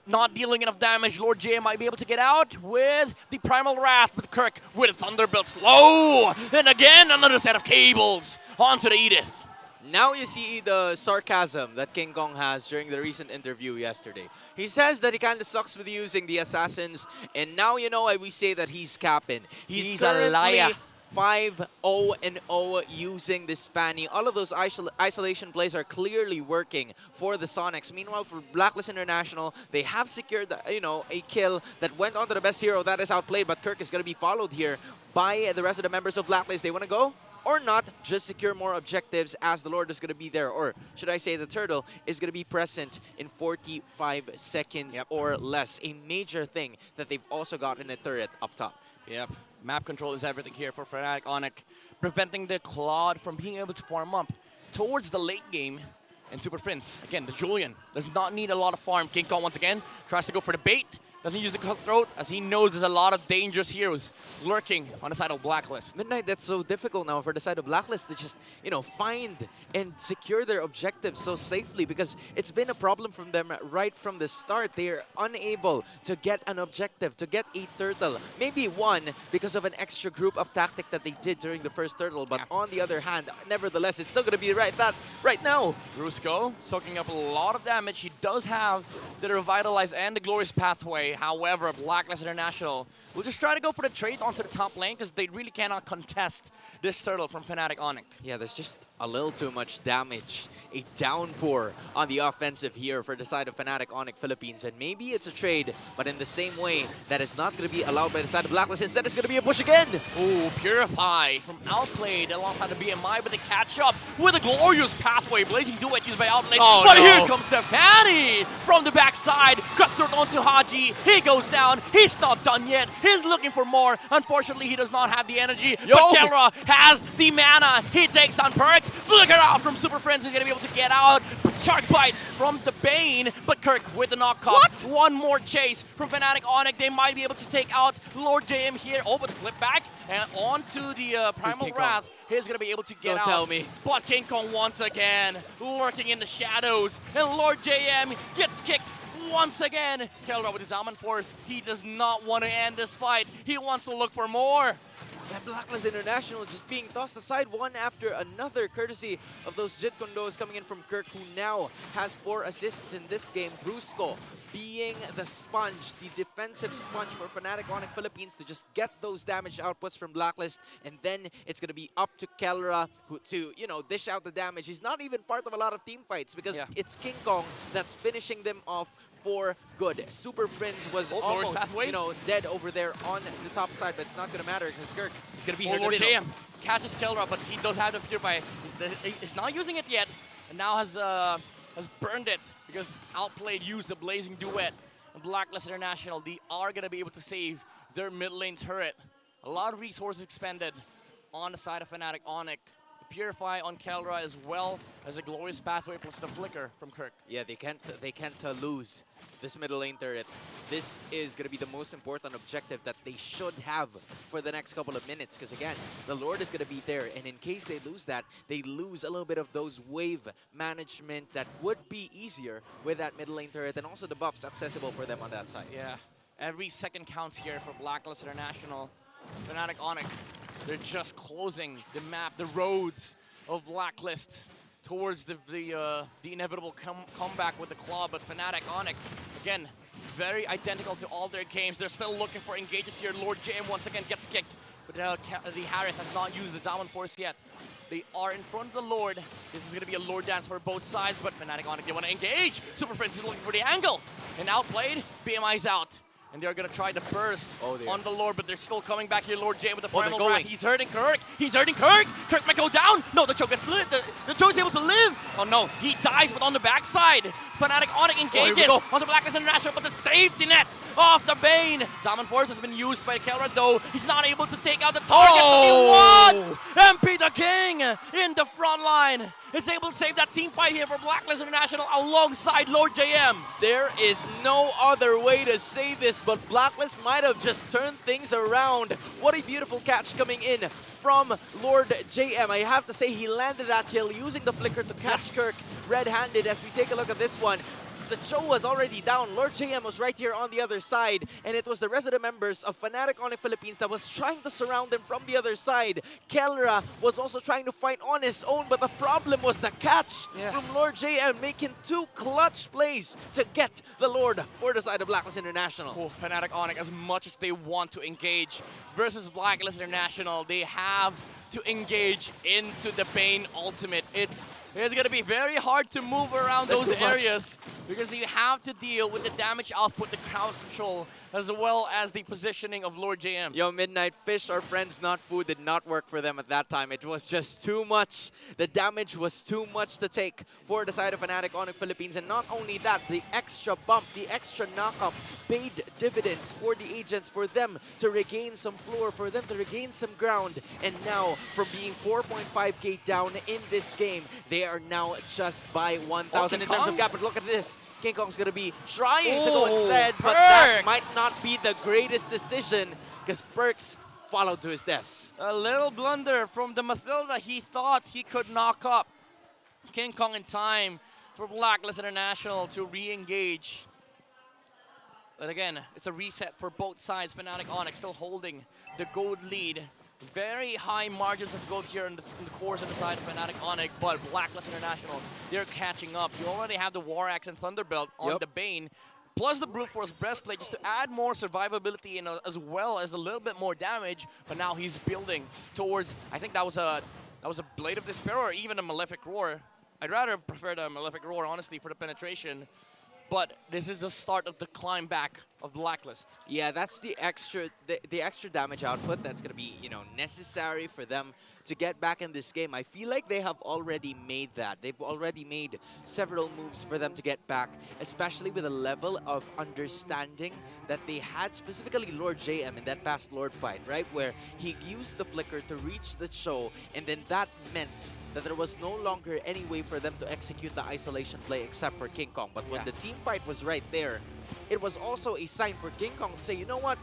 not dealing enough damage. Lord JM might be able to get out with the Primal Wrath, but Kirk with a Thunderbolt slow. And again, another set of cables onto the Edith. Now you see the sarcasm that King Kong has during the recent interview yesterday. He says that he kind of sucks with using the assassins, and now you know why we say that he's capping. He's a liar. 5-0-0 using this Fanny. All of those isolation plays are clearly working for the Sonics. Meanwhile, for Blacklist International, they have secured, a kill that went on to the best hero. That is outplayed, but Kirk is going to be followed here by the rest of the members of Blacklist. They want to go or not, just secure more objectives as the Lord is going to be there. Or should I say the Turtle is going to be present in 45 seconds or less. A major thing that they've also got in a turret up top. Yep. Map control is everything here for Fnatic Onic, preventing the Claude from being able to farm up towards the late game. And Super Prince, again, the Julian, does not need a lot of farm. King Kong once again tries to go for the bait. Doesn't use the cutthroat, as he knows there's a lot of dangerous heroes lurking on the side of Blacklist. Midnight, that's so difficult now for the side of Blacklist to just, find and secure their objectives so safely, because it's been a problem from them right from the start. They're unable to get an objective, to get a turtle. Maybe one because of an extra group up tactic that they did during the first turtle, but on the other hand, nevertheless, it's still going to be right now. Brusco soaking up a lot of damage. He does have the Revitalize and the Glorious Pathway. However, Blacklist International will just try to go for the trade onto the top lane because they really cannot contest this turtle from Fnatic Onic. Yeah, there's just a little too much damage. A downpour on the offensive here for the side of Fnatic Onic Philippines. And maybe it's a trade, but in the same way, that is not going to be allowed by the side of Blacklist. Instead, it's going to be a push again. Ooh, Purify from Outplayed alongside the BMI, but they catch up with a Glorious Pathway. Blazing Duet used by Outplayed. Oh, but no. Here comes Stefani from the backside. Cutthroat onto Haji. He goes down. He's not done yet. He's looking for more. Unfortunately, he does not have the energy. But Kelra has the mana. He takes down Perks. Flicker out from Super Friends. He's going to be able to get out. Shark Bite from the Bane. But Kirk with the knockup. One more chase from Fnatic Onic. They might be able to take out Lord JM here. Oh, but flip back and onto the Primal Wrath. He's going to be able to get out. Don't tell me. But King Kong once again lurking in the shadows. And Lord JM gets kicked once again. Kelra with his Almond Force. He does not want to end this fight. He wants to look for more. That Blacklist International just being tossed aside one after another, courtesy of those Jit Condos coming in from Kirk, who now has 4 assists in this game. Brusco being the sponge, the defensive sponge for Fnatic Onic Philippines to just get those damage outputs from Blacklist, and then it's going to be up to Kelra to, dish out the damage. He's not even part of a lot of team fights because it's King Kong that's finishing them off for good. Super Prince was almost, dead over there on the top side, but it's not going to matter because Kirk is going to be here in the middle. JM catches Kelra, but he does have the Purify. He's not using it yet, and now has burned it because Outplayed used the Blazing Duet. And Blacklist International, they are going to be able to save their mid lane turret. A lot of resources expended on the side of Fnatic Onic. Purify on Kelra as well as a Glorious Pathway plus the Flicker from Kirk. Yeah, they can't lose this middle lane turret. This is going to be the most important objective that they should have for the next couple of minutes, because again, the Lord is going to be there, and in case they lose that, they lose a little bit of those wave management that would be easier with that middle lane turret, and also the buffs accessible for them on that side. Yeah, every second counts here for Blacklist International. Fnatic Onic, they're just closing the map, the roads of Blacklist towards the inevitable comeback with the claw. But Fnatic Onic, again, very identical to all their games. They're still looking for engages here. Lord JM once again gets kicked, but the Harris has not used the Diamond Force yet. They are in front of the Lord. This is going to be a Lord dance for both sides, but Fnatic Onic, they want to engage. Super Prince is looking for the angle, and Outplayed, BMI's out. And they're going to try to burst on the Lord, but they're still coming back here. Lord J with the Primal Wrath. He's hurting Kirk. He's hurting Kirk. Kirk might go down. No, the Choke gets lit. The Choke's able to live. Oh no, he dies, but on the backside. Fnatic Onic engages on the Blacklist International, but the safety net off the Bane. Diamond Force has been used by Kelra, though. He's not able to take out the target, but he wants! MP the King in the front line is able to save that team fight here for Blacklist International alongside Lord JM. There is no other way to say this, but Blacklist might have just turned things around. What a beautiful catch coming in from Lord JM. I have to say, he landed that kill using the flicker to catch Kirk red-handed. As we take a look at this one, the show was already down. Lord JM was right here on the other side, and it was the resident members of Fnatic Onic Philippines that was trying to surround him from the other side. Kelra was also trying to fight on his own, but the problem was the catch from Lord JM, making 2 clutch plays to get the Lord for the side of Blacklist International. Oh, Fnatic Onic, as much as they want to engage versus Blacklist International, they have to engage into the Bane ultimate. It's going to be very hard to move around those areas because you have to deal with the damage output, the crowd control, as well as the positioning of Lord JM. Yo, Midnight Fish, our friends, not food, did not work for them at that time. It was just too much. The damage was too much to take for the side of Fnatic Onic Philippines. And not only that, the extra bump, the extra knockup paid dividends for the agents, for them to regain some floor, for them to regain some ground. And now, from being 4.5k down in this game, they are now just by 1,000 in terms of gap. But look at this. King Kong's going to be trying to go instead, but that might not be the greatest decision because Perks followed to his death. A little blunder from the Mathilda. He thought he could knock up King Kong in time for Blacklist International to re-engage. But again, it's a reset for both sides. Fnatic Onic still holding the gold lead. Very high margins of gold here in the course on the side of Fnatic Onic, but Blacklist International, they're catching up. You already have the War Axe and Thunderbelt on the Bane, plus the Brute Force Breastplate just to add more survivability and as well as a little bit more damage. But now he's building towards, I think that was a Blade of Despair or even a Malefic Roar. I'd rather prefer the Malefic Roar, honestly, for the penetration. But this is the start of the climb back of Blacklist. Yeah, that's the extra damage output that's going to be, necessary for them to get back in this game. I feel like they have already made that. They've already made several moves for them to get back, especially with the level of understanding that they had, specifically Lord JM in that past Lord fight, right? Where he used the flicker to reach the show, and then that meant that there was no longer any way for them to execute the isolation play except for King Kong. But when the team fight was right there, it was also a sign for King Kong to say, you know what?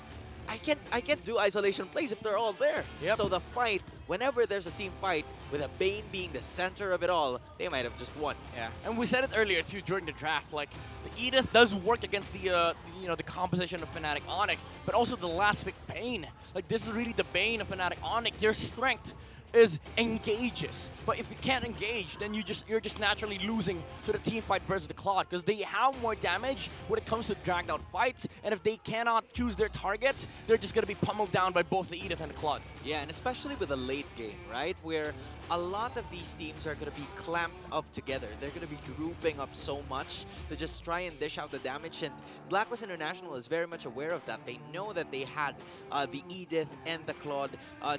I can't do isolation plays if they're all there. So the fight, whenever there's a team fight, with a Bane being the center of it all, they might have just won. Yeah, and we said it earlier too during the draft. Like the Edith does work against the the composition of Fnatic Onic, but also the last pick Bane. Like this is really the Bane of Fnatic Onic. Their strength is engages, but if you can't engage, then you're just naturally losing to the team fight versus the Claude because they have more damage when it comes to dragged out fights, and if they cannot choose their targets, they're just gonna be pummeled down by both the Edith and the Claude. Yeah, and especially with the late game, right, where a lot of these teams are gonna be clamped up together. They're gonna be grouping up so much to just try and dish out the damage, and Blacklist International is very much aware of that. They know that they had the Edith and the Claude,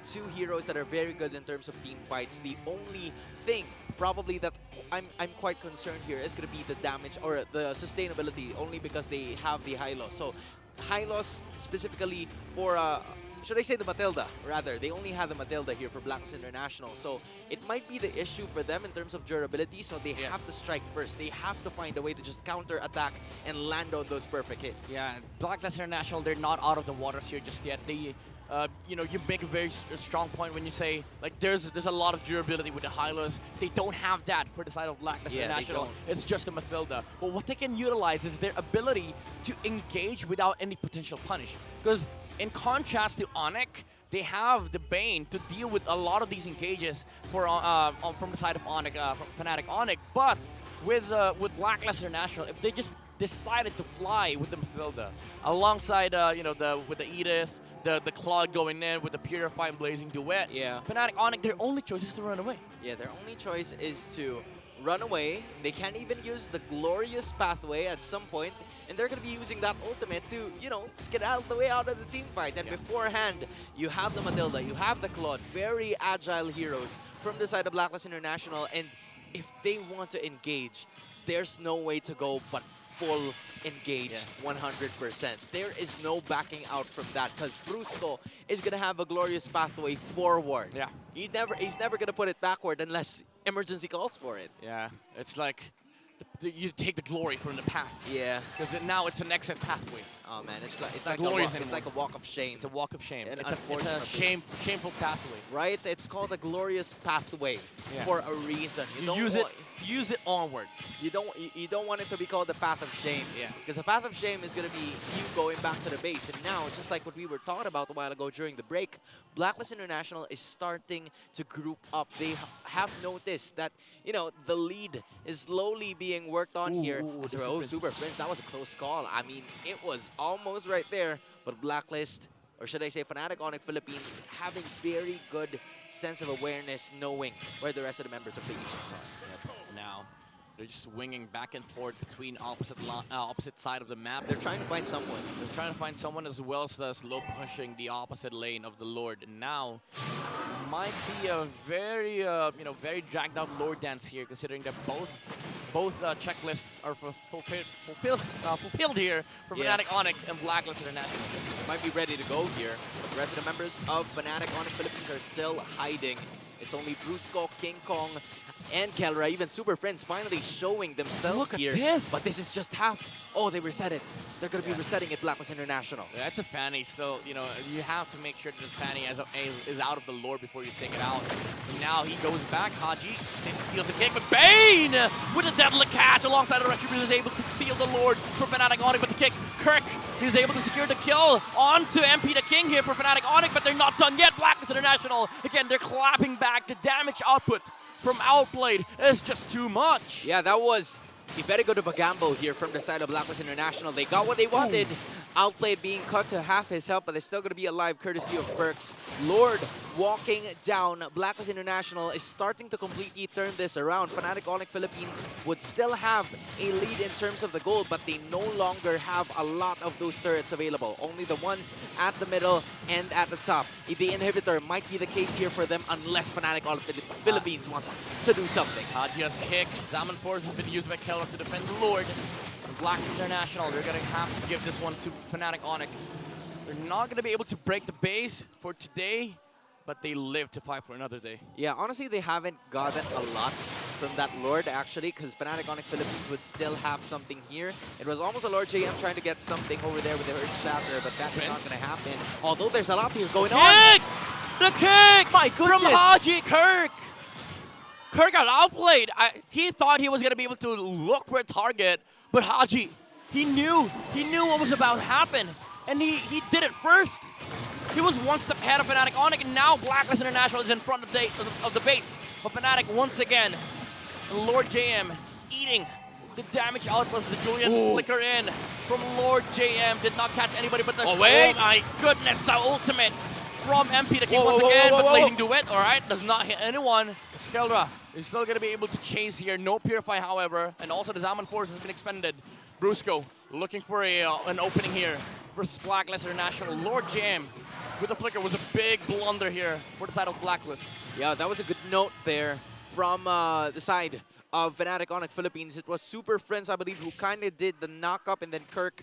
2 heroes that are very good in terms of team fights. The only thing probably that I'm quite concerned here is going to be the damage or the sustainability, only because they have the high loss. So high loss specifically for should I say the Matilda rather, they only have the Matilda here for Blacklist International, so it might be the issue for them in terms of durability. So they have to strike first. They have to find a way to just counter attack and land on those perfect hits. Yeah, Blacklist International, they're not out of the waters here just yet. They you make a very strong point when you say like there's a lot of durability with the Hylos. They don't have that for the side of Blacklist International. It's just a Mathilda. But what they can utilize is their ability to engage without any potential punish. Because in contrast to Onic, they have the Bane to deal with a lot of these engages for from the side of Onic, from Fnatic Onic. But with Blacklist International, if they just decided to fly with the Mathilda alongside with the Edith, the Claude going in with the Purify and Blazing Duet. Fnatic Onic, their only choice is to run away. Yeah, their only choice is to run away. They can't even use the Glorious Pathway at some point, and they're going to be using that ultimate to, get out of the way out of the team fight. And beforehand, you have the Matilda, you have the Claude, very agile heroes from the side of Blacklist International, and if they want to engage, there's no way to go but full engage 100%. There is no backing out from that because Brusco is going to have a Glorious Pathway forward. Yeah. He's never going to put it backward unless emergency calls for it. Yeah, it's like you take the glory from the path. Yeah. Because now it's an exit pathway. Oh man, it's like a walk of shame. It's a walk of shame. And it's a shameful pathway. Right? It's called a Glorious Pathway for a reason. You use it use it onward. You don't want it to be called the path of shame. Yeah. Because the path of shame is going to be you going back to the base. And now, just like what we were talking about a while ago during the break, Blacklist International is starting to group up. They have noticed that, you know, the lead is slowly being worked on here. Super Prince, that was a close call. I mean, it was almost right there. But Blacklist, or should I say Fnatic Onic Philippines, having very good sense of awareness, knowing where the rest of the members of the agents are. Now, they're just swinging back and forth between opposite side of the map. They're trying to find someone. They're trying to find someone as well as slow pushing the opposite lane of the Lord. And now, might see a very, very dragged out Lord dance here, considering that both checklists are fulfilled here for Fnatic Onic and Blacklist International. Might be ready to go here. The rest of the members of Fnatic Onic Philippines are still hiding. It's only Brusco, King Kong, and Kelra, even Super Friends, finally showing themselves here. Look at this! But this is just half. Oh, they reset it. They're going to be resetting it, Blacklist International. Yeah, that's a Fanny still. You know, you have to make sure that the Fanny is out of the lore before you take it out. And now he goes back. Haji steals the kick, but Bane with a deadly catch alongside the Retribution is able to steal the Lord for Fnatic Onic, but the kick. Kirk is able to secure the kill onto MP the King here for Fnatic Onic, but they're not done yet. Blacklist International, again, they're clapping back. The damage output from Outplayed is just too much. Yeah, that was a very good of a gamble here from the side of Blacklist International. They got what they wanted. Outplayed being cut to half his health, but it's still going to be alive courtesy of Perks. Lord walking down. Blacklist International is starting to completely turn this around. Fnatic Onic Philippines would still have a lead in terms of the gold, but they no longer have a lot of those turrets available. Only the ones at the middle and at the top. The inhibitor might be the case here for them unless Fnatic Onic Philippines wants to do something. Just kick. Zaman Force has been used by Keller to defend the Lord. Blacklist International, they're going to have to give this one to Fnatic Onic. They're not going to be able to break the base for today, but they live to fight for another day. Yeah, honestly, they haven't gotten a lot from that Lord, actually, because Fnatic Onic Philippines would still have something here. It was almost a Lord JM trying to get something over there with the Earth Chapter, but that's not going to happen. Although there's a lot here going on. The kick! My goodness! From Haji Kirk! Kirk got outplayed. He thought he was going to be able to look for a target, but Haji, he knew what was about to happen, and he did it first. He was one step ahead of Fnatic Onic, and now Blacklist International is in front of the base. But Fnatic once again, Lord JM eating the damage output of the Julian flicker in from Lord JM. Did not catch anybody, but oh my goodness, the ultimate from MP the King once again, but Blazing Duet, alright, does not hit anyone. Keldra is still going to be able to chase here. No Purify, however, and also the Zaman Force has been expended. Brusco looking for an opening here versus Blacklist International. Lord Jam with the flicker was a big blunder here for the side of Blacklist. Yeah, that was a good note there from the side of Fnatic Onic Philippines. It was Super Friends, I believe, who kind of did the knock-up, and then Kirk,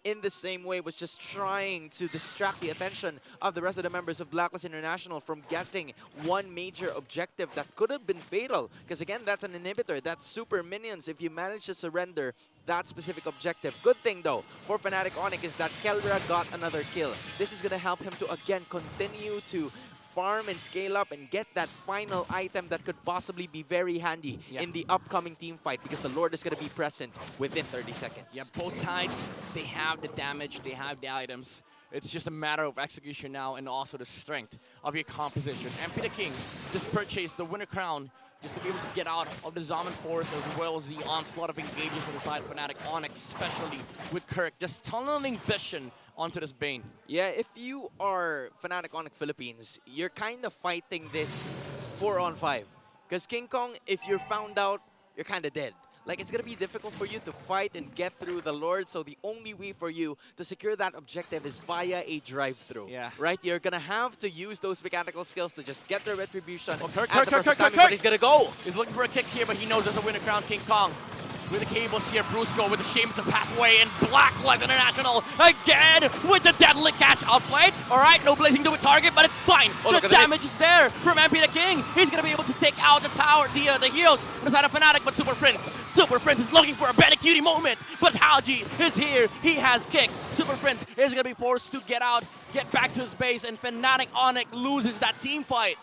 in the same way, was just trying to distract the attention of the rest of the members of Blacklist International from getting one major objective that could have been fatal. Because again, that's an inhibitor. That's super minions. If you manage to surrender that specific objective. Good thing, though, for Fnatic Onic is that Kelra got another kill. This is going to help him to, again, continue to farm and scale up and get that final item that could possibly be very handy in the upcoming team fight, because the Lord is going to be present within 30 seconds. Yeah, both sides, they have the damage, they have the items. It's just a matter of execution now and also the strength of your composition. MP the King just purchased the Winter Crown just to be able to get out of the Zaman Force, as well as the onslaught of engages from the side of Fnatic Onic, especially with Kirk just tunneling vision onto this Bane. Yeah, if you are Fnatic Onic Philippines, you're kind of fighting this 4-on-5. Because King Kong, if you're found out, you're kind of dead. Like, it's going to be difficult for you to fight and get through the Lord, so the only way for you to secure that objective is via a drive-through. Yeah. Right? You're going to have to use those mechanical skills to just get the retribution. Oh, Kirk, but he's going to go. He's looking for a kick here, but he knows there's a Winter Crown. King Kong with the cables here. Brusco with the shame of the pathway, and Blacklist International again with the deadly catch outplayed. Alright, no Blazing Duet target, but it's fine. The damage is there from MP the King. He's going to be able to take out the tower, the heroes on the side of Fnatic, but Super Prince is looking for a Benny Cutie moment, but Haji is here. He has kicked. Super Prince is going to be forced to get out, get back to his base, and Fnatic Onic loses that team fight.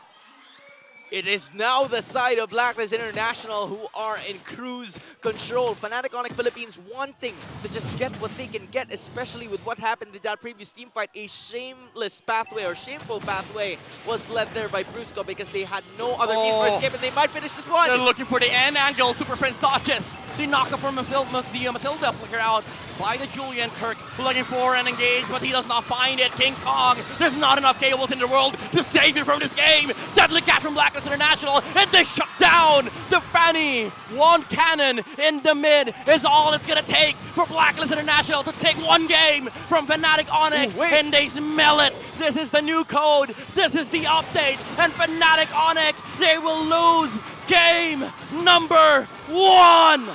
It is now the side of Blacklist International who are in cruise control. Fnatic Onic Philippines wanting to just get what they can get, especially with what happened in that previous team fight. A shameless pathway or shameful pathway was led there by Brusco because they had no other means for escape, and they might finish this one. They're looking for the end angle. Super Prince dodges. The knockup from Matilda flicker out by the Julian. Kirk looking for an engage, but he does not find it. King Kong, there's not enough cables in the world to save you from this game. Deadly catch from Blacklist International, and they shut down the Fanny. One cannon in the mid is all it's gonna take for Blacklist International to take one game from Fnatic Onic, and they smell it. This is the new code. This is the update, and Fnatic Onic, they will lose game number 1.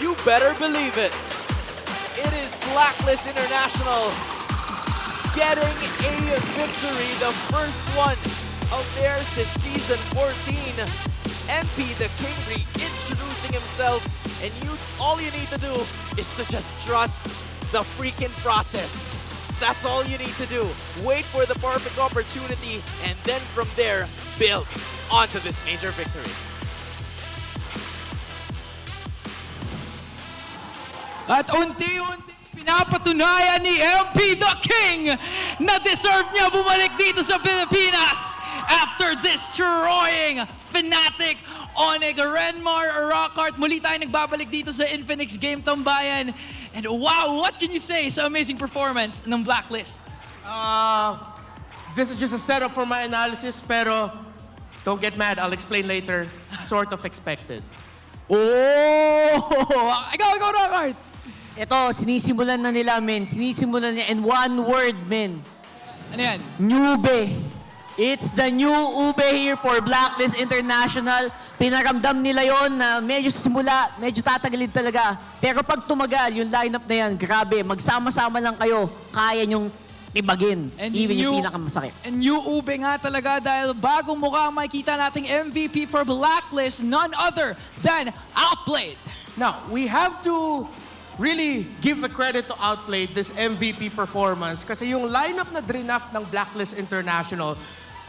You better believe it. It is Blacklist International getting a victory, the first one of theirs this season 14. MP the King reintroducing himself, and all you need to do is to just trust the freaking process. That's all you need to do. Wait for the perfect opportunity, and then from there, build onto this major victory. At unti-unti pinapatunayan ni MP the King na deserve niya bumalik dito sa Pilipinas after destroying Fnatic Onic. Renmar, Rockart, muli tayo nagbabalik dito sa Infinix Game Tambayan. And wow, what can you say sa amazing performance ng Blacklist? This is just a setup for my analysis, pero don't get mad, I'll explain later. Sort of expected. Oh! Ikaw, Rockart! Ito, sinisimulan na nila, men. Sinisimulan niya in one word, men. Ano yan? Newbe. It's the new ube here for Blacklist International. Pinaramdam nila yon na medyo simula, medyo tatagalin talaga. Pero pag tumagal, yung lineup na yan, grabe, magsama-sama lang kayo, kaya nyong tibagin. Even yung pinakamasakit. And new ube nga talaga dahil bagong mukha ang makikita nating MVP for Blacklist, none other than Outplayed. Now, we have to really give the credit to Outplayed, this MVP performance. Kasi yung lineup na draft ng Blacklist International,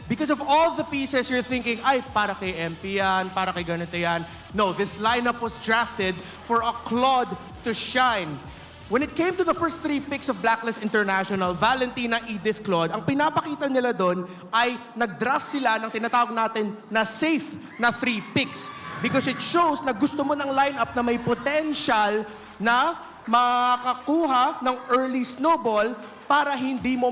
because of all the pieces you're thinking, ay, para kay MP yan, para kay ganito yan. No, this lineup was drafted for a Claude to shine. When it came to the first 3 picks of Blacklist International, Valentina, Edith, Claude, ang pinapakita nila doon ay nag-draft sila ng tinatawag natin na safe na 3 picks. Because it shows na gusto mo ng lineup na may potential na makakuha ng early snowball para hindi mo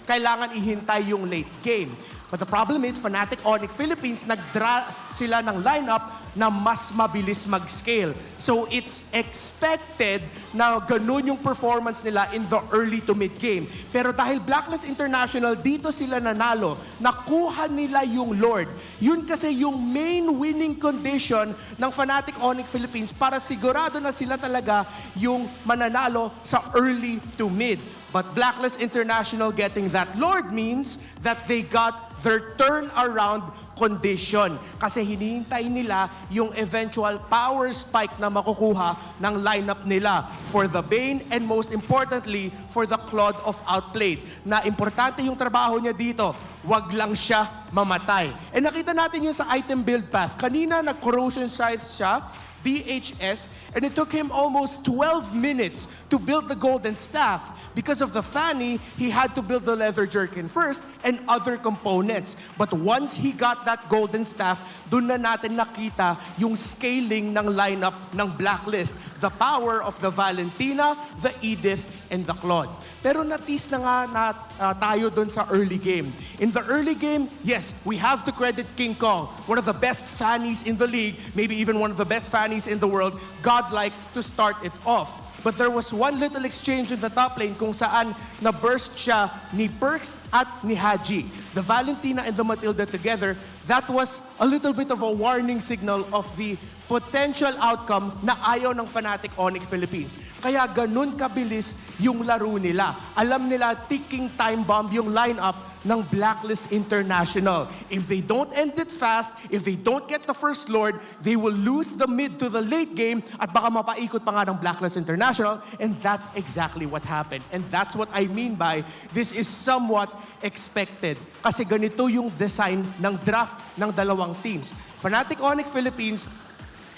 kailangan ihintay yung late game. But the problem is, Fnatic Onic Philippines, nag-draft sila ng lineup na mas mabilis mag-scale. So it's expected na ganun yung performance nila in the early to mid game. Pero dahil Blacklist International, dito sila nanalo, nakuha nila yung Lord. Yun kasi yung main winning condition ng Fnatic Onic Philippines para sigurado na sila talaga yung mananalo sa early to mid. But Blacklist International getting that Lord means that they got their turnaround condition. Kasi hinihintay nila yung eventual power spike na makukuha ng lineup nila for the Bane and most importantly, for the Claude of Outplayed. Na importante yung trabaho niya dito, wag lang siya mamatay. And nakita natin yun sa item build path. Kanina nag-corrosion scythe siya, DHS, and it took him almost 12 minutes to build the golden staff. Because of the Fanny, he had to build the leather jerkin first and other components. But once he got that golden staff, dun na natin nakita yung scaling ng lineup ng Blacklist. The power of the Valentina, the Edith, and the Claude. Pero natis na nga tayo dun sa early game. In the early game, yes, we have to credit King Kong, one of the best Fannies in the league, maybe even one of the best Fannies in the world, godlike to start it off. But there was one little exchange in the top lane kung saan na-burst siya ni Perks at ni Haji. The Valentina and the Matilda together, that was a little bit of a warning signal of the potential outcome na ayaw ng Fnatic Onic Philippines. Kaya ganun kabilis yung laro nila. Alam nila, ticking time bomb yung lineup ng Blacklist International. If they don't end it fast, if they don't get the First Lord, they will lose the mid to the late game at baka mapaikot pa nga ng Blacklist International, and that's exactly what happened. And that's what I mean by this is somewhat expected. Kasi ganito yung design ng draft ng dalawang teams. Fnatic Onic Philippines,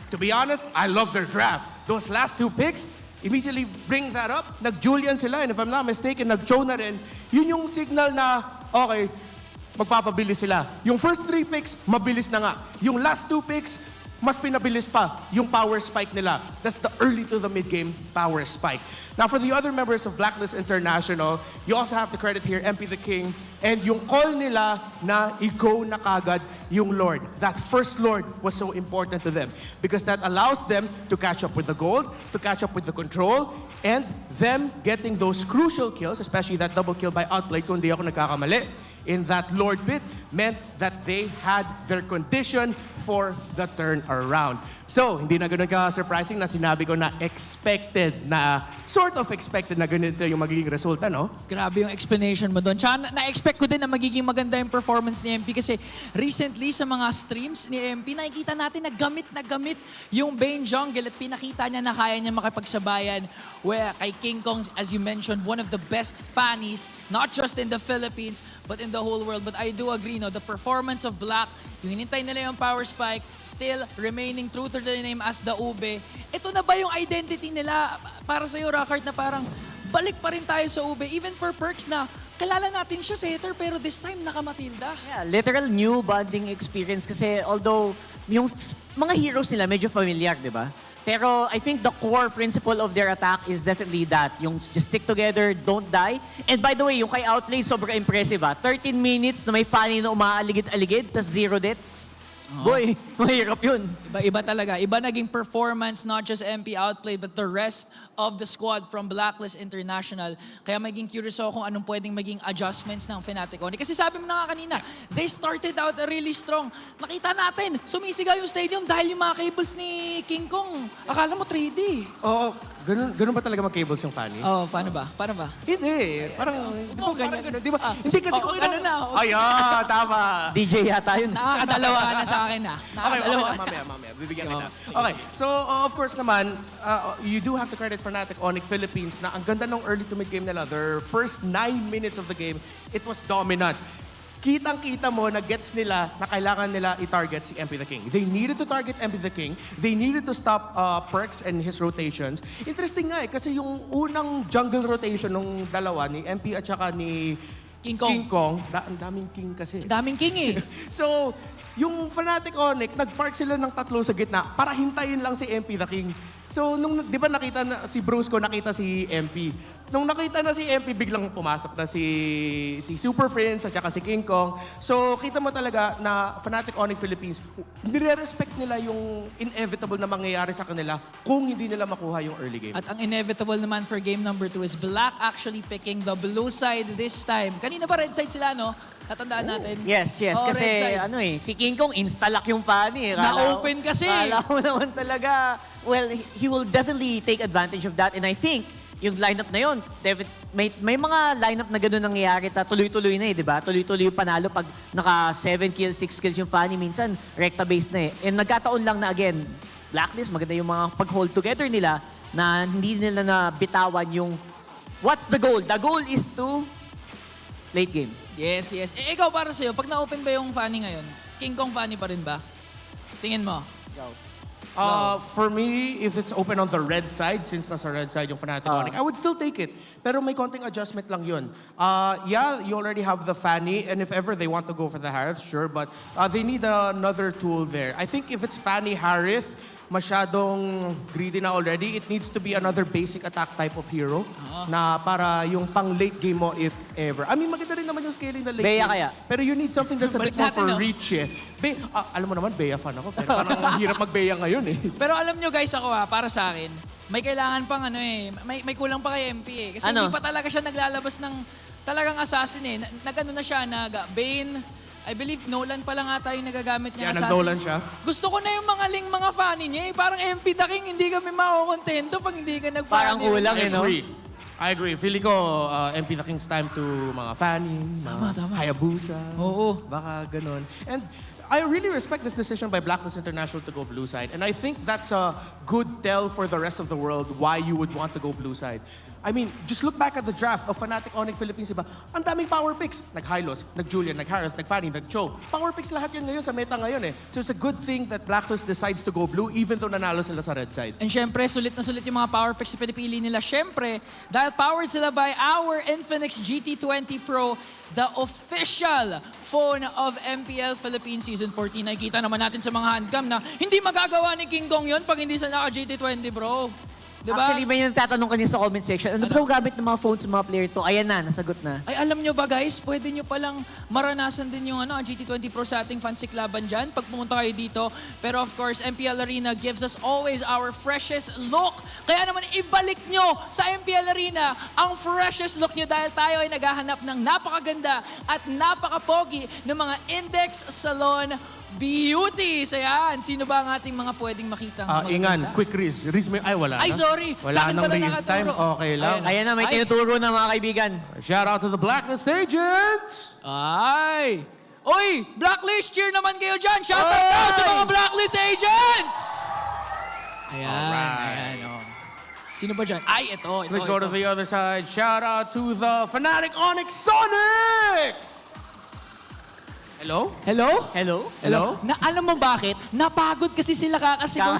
to be honest, I love their draft. Those last 2 picks, immediately bring that up. Nag-Julian sila, and if I'm not mistaken, nag-Cho na rin. Yun yung signal na, okay, magpapabilis sila. Yung first 3 picks, mabilis na nga. Yung last 2 picks, mas pinabilis pa yung power spike nila. That's the early to the mid-game power spike. Now, for the other members of Blacklist International, you also have to credit here MP the King and yung call nila na i-go na kagad yung Lord. That first Lord was so important to them because that allows them to catch up with the gold, to catch up with the control, and them getting those crucial kills, especially that double kill by Outplay, kung di ako nagkakamali, in that Lord pit, meant that they had their condition for the turnaround. So, hindi na ganun ka-surprising na sinabi ko na expected na, sort of expected na ganito yung magiging resulta, no? Grabe yung explanation mo doon. Tsaka na-expect ko din na magiging maganda yung performance ni MP kasi recently sa mga streams ni MP, nakikita natin na gamit yung Bane Jungle at pinakita niya na kaya niya makipagsabayan where kay King Kong, as you mentioned, one of the best fannies, not just in the Philippines, but in the whole world. But I do agree, no, the performance of Black, yung hinintay nila yung power spike, still remaining true to the name as the Ube. Ito na ba yung identity nila para sa'yo, Rockart, na parang balik pa rin tayo sa Ube, even for Perks na kilala natin siya sa Hater, pero this time naka-Matilda. Yeah, literal new bonding experience kasi although yung mga heroes nila medyo familiar, di ba? Pero I think the core principle of their attack is definitely that. Yung just stick together, don't die. And by the way, yung kay Outplay, sobrang impressive 13 minutes na may funny na umaaligid-aligid, tas 0 deaths. Boy, mahirap yun. Iba talaga. Iba naging performance, not just MP Outplayed, but the rest of the squad from Blacklist International. Kaya maging curious ako kung anong pwedeng maging adjustments ng Fnatic Onic. Kasi sabi mo na nga kanina, they started out really strong. Nakita natin, sumisigaw yung stadium dahil yung mga cables ni King Kong. Akala mo 3D. Oo, ganun ba talaga mag-cables yung funny? Oh, paano ba? Hindi. Parang ganyan. Di ba? Hindi kasi kung ano na. Ayan, tama. DJ yata yun. Nakakadalawa ka na sa akin na. Okay, mamaya. Bibigyan kita. Okay, so of course naman, you do have to credit Fnatic Onic Philippines na ang ganda ng early to mid game nila. Their first 9 minutes of the game, it was dominant. Kitang-kita mo na gets nila na kailangan nila i-target si MP the King. They needed to target MP the King. They needed to stop Perks and his rotations. Interesting nga kasi yung unang jungle rotation ng dalawa, ni MP at saka ni King Kong. Ang daming King kasi. Daming King eh. So, yung Fnatic Onic, nag-park sila ng 3 sa gitna para hintayin lang si MP the King. So, di ba nakita na si Brusco, nakita si MP. Nung nakita na si MP, biglang pumasok na si Super Friends at saka si King Kong. So, kita mo talaga na Fnatic Onic Philippines, nire-respect nila yung inevitable na mangyayari sa kanila kung hindi nila makuha yung early game. At ang inevitable naman for game number 2 is Black actually picking the blue side this time. Kanina pa red side sila, no? Natandaan natin. Yes. Oo, Kasi si King Kong insta-lock yung funny. Na-open kasi. Kala mo naman talaga. Well, he will definitely take advantage of that. And I think, yung lineup na yun, may mga lineup na gano'n nangyayari ta tuloy-tuloy na di ba? Tuloy-tuloy yung panalo pag naka 7 kills, 6 kills yung funny. Minsan, recta-based na And nagkataon lang na again, Blacklist, maganda yung mga pag-hold together nila na hindi nila na bitawan yung what's the goal? The goal is to late game. Yes. Ikaw para sa'yo, pag na-open ba yung funny ngayon, King Kong funny pa rin ba? Tingin mo? For me, if it's open on the red side, since nasa red side yung Fnatic Onic, I would still take it. Pero may konting adjustment lang yun. Yeah, you already have the Fanny, and if ever they want to go for the Harith, sure, but they need another tool there. I think if it's Fanny Harith, masyadong greedy na already. It needs to be another basic attack type of hero na para yung pang late game mo if ever. I mean, maganda rin naman yung scaling na late Bea game. kaya? Pero you need something that's a bit more for reach eh. Alam mo naman, Bea fan ako. Pero parang hirap mag-Bea ngayon eh. Pero alam nyo guys, ako para sa akin, may kailangan pang may kulang pa kay MP eh. Kasi hindi pa talaga siya naglalabas ng talagang assassin eh. Nag-ano na siya, Bane, I believe Nolan pa lang ata yung nagagamit niya. Yeah, nag-Nolan siya. Gusto ko na yung mga funny niya eh. Parang MP the King, hindi kami makukontento pag hindi ka nag-funny. Parang kulang I agree. I agree. Feeling ko, MP the King's time to mga Fanning, mga Hayabusa. Oo. Baka ganun. And I really respect this decision by Blacklist International to go blue side. And I think that's a good tell for the rest of the world why you would want to go blue side. I mean, just look back at the draft of Fnatic Onic Philippines, diba? Ang daming power picks. Nag-Hylos, nag-Julian, nag-Harith, nag-Fanny, nag-Cho. Power picks lahat yan ngayon sa meta ngayon eh. So it's a good thing that Blacklist decides to go blue even though nanalo sila sa red side. And syempre, sulit na sulit yung mga power picks na pinipili nila. Syempre, dahil powered sila by our Infinix GT20 Pro, the official phone of MPL Philippines Season 14. Nakikita naman natin sa mga handcam na hindi magagawa ni King Kong yun pag hindi sa naka GT20 Bro. Diba? Actually, may yung tatanong kanina sa comment section, ano daw gamit ng mga phones ng mga player to? Ayan na, nasagot na. Ay, alam nyo ba guys, pwede nyo palang maranasan din yung GT20 Pro sa ating fancy laban dyan pag pumunta kayo dito. Pero of course, MPL Arena gives us always our freshest look. Kaya naman ibalik nyo sa MPL Arena ang freshest look nyo dahil tayo ay naghahanap ng napakaganda at napakapogi ng mga Index Salon Beauties. Ayan, sino ba ang ating mga pwedeng makita? Ingan, quick Riz. Riz may, ay wala Ay, na. sorry. Wala Sa akin nang pala Riz time. nakaturo. Okay lang. Ayan na, may tinuturo na mga kaibigan. Shout out to the Blacklist agents! Ay! Oy! Blacklist, cheer naman kayo dyan! Shout out daw sa mga Blacklist agents! Ayan, ayan. Oh. Sino ba dyan? Ay, ito. Let's go to the other side. Shout out to the Fnatic Onic Sonics! Hello? Hello? Hello? Hello? Na, alam mo bakit? Napagod kasi sila kakasigaw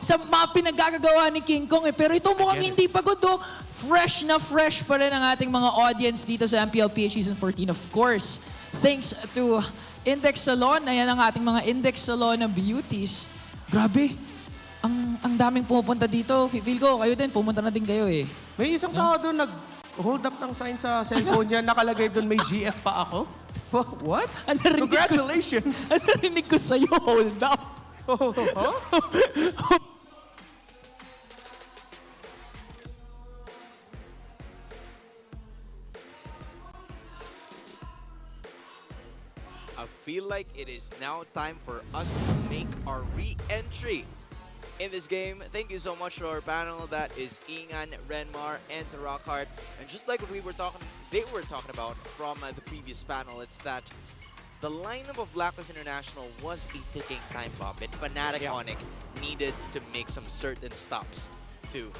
sa mga pinagagagawa ni King Kong eh. Pero ito mukhang hindi pagod oh. Fresh na fresh pa rin ang ating mga audience dito sa MPLPH Season 14. Of course, thanks to Index Salon. Ayan ang ating mga Index Salon na beauties. Grabe. Ang daming pumupunta dito. Feel ko, kayo din, pumunta na din kayo eh. May isang tao doon nag-hold up ng sign sa cellphone niya. Nakalagay doon may GF pa ako. What? Congratulations! Ang narinig ko sa'yo, hold up. I feel like it is now time for us to make our re-entry in this game. Thank you so much to our panel. That is Ingan, Renmar, and Rockhart. And just like they were talking about from the previous panel, it's that the lineup of Blacklist International was a ticking time bomb, and Fnatic Onic needed to make some certain stops to,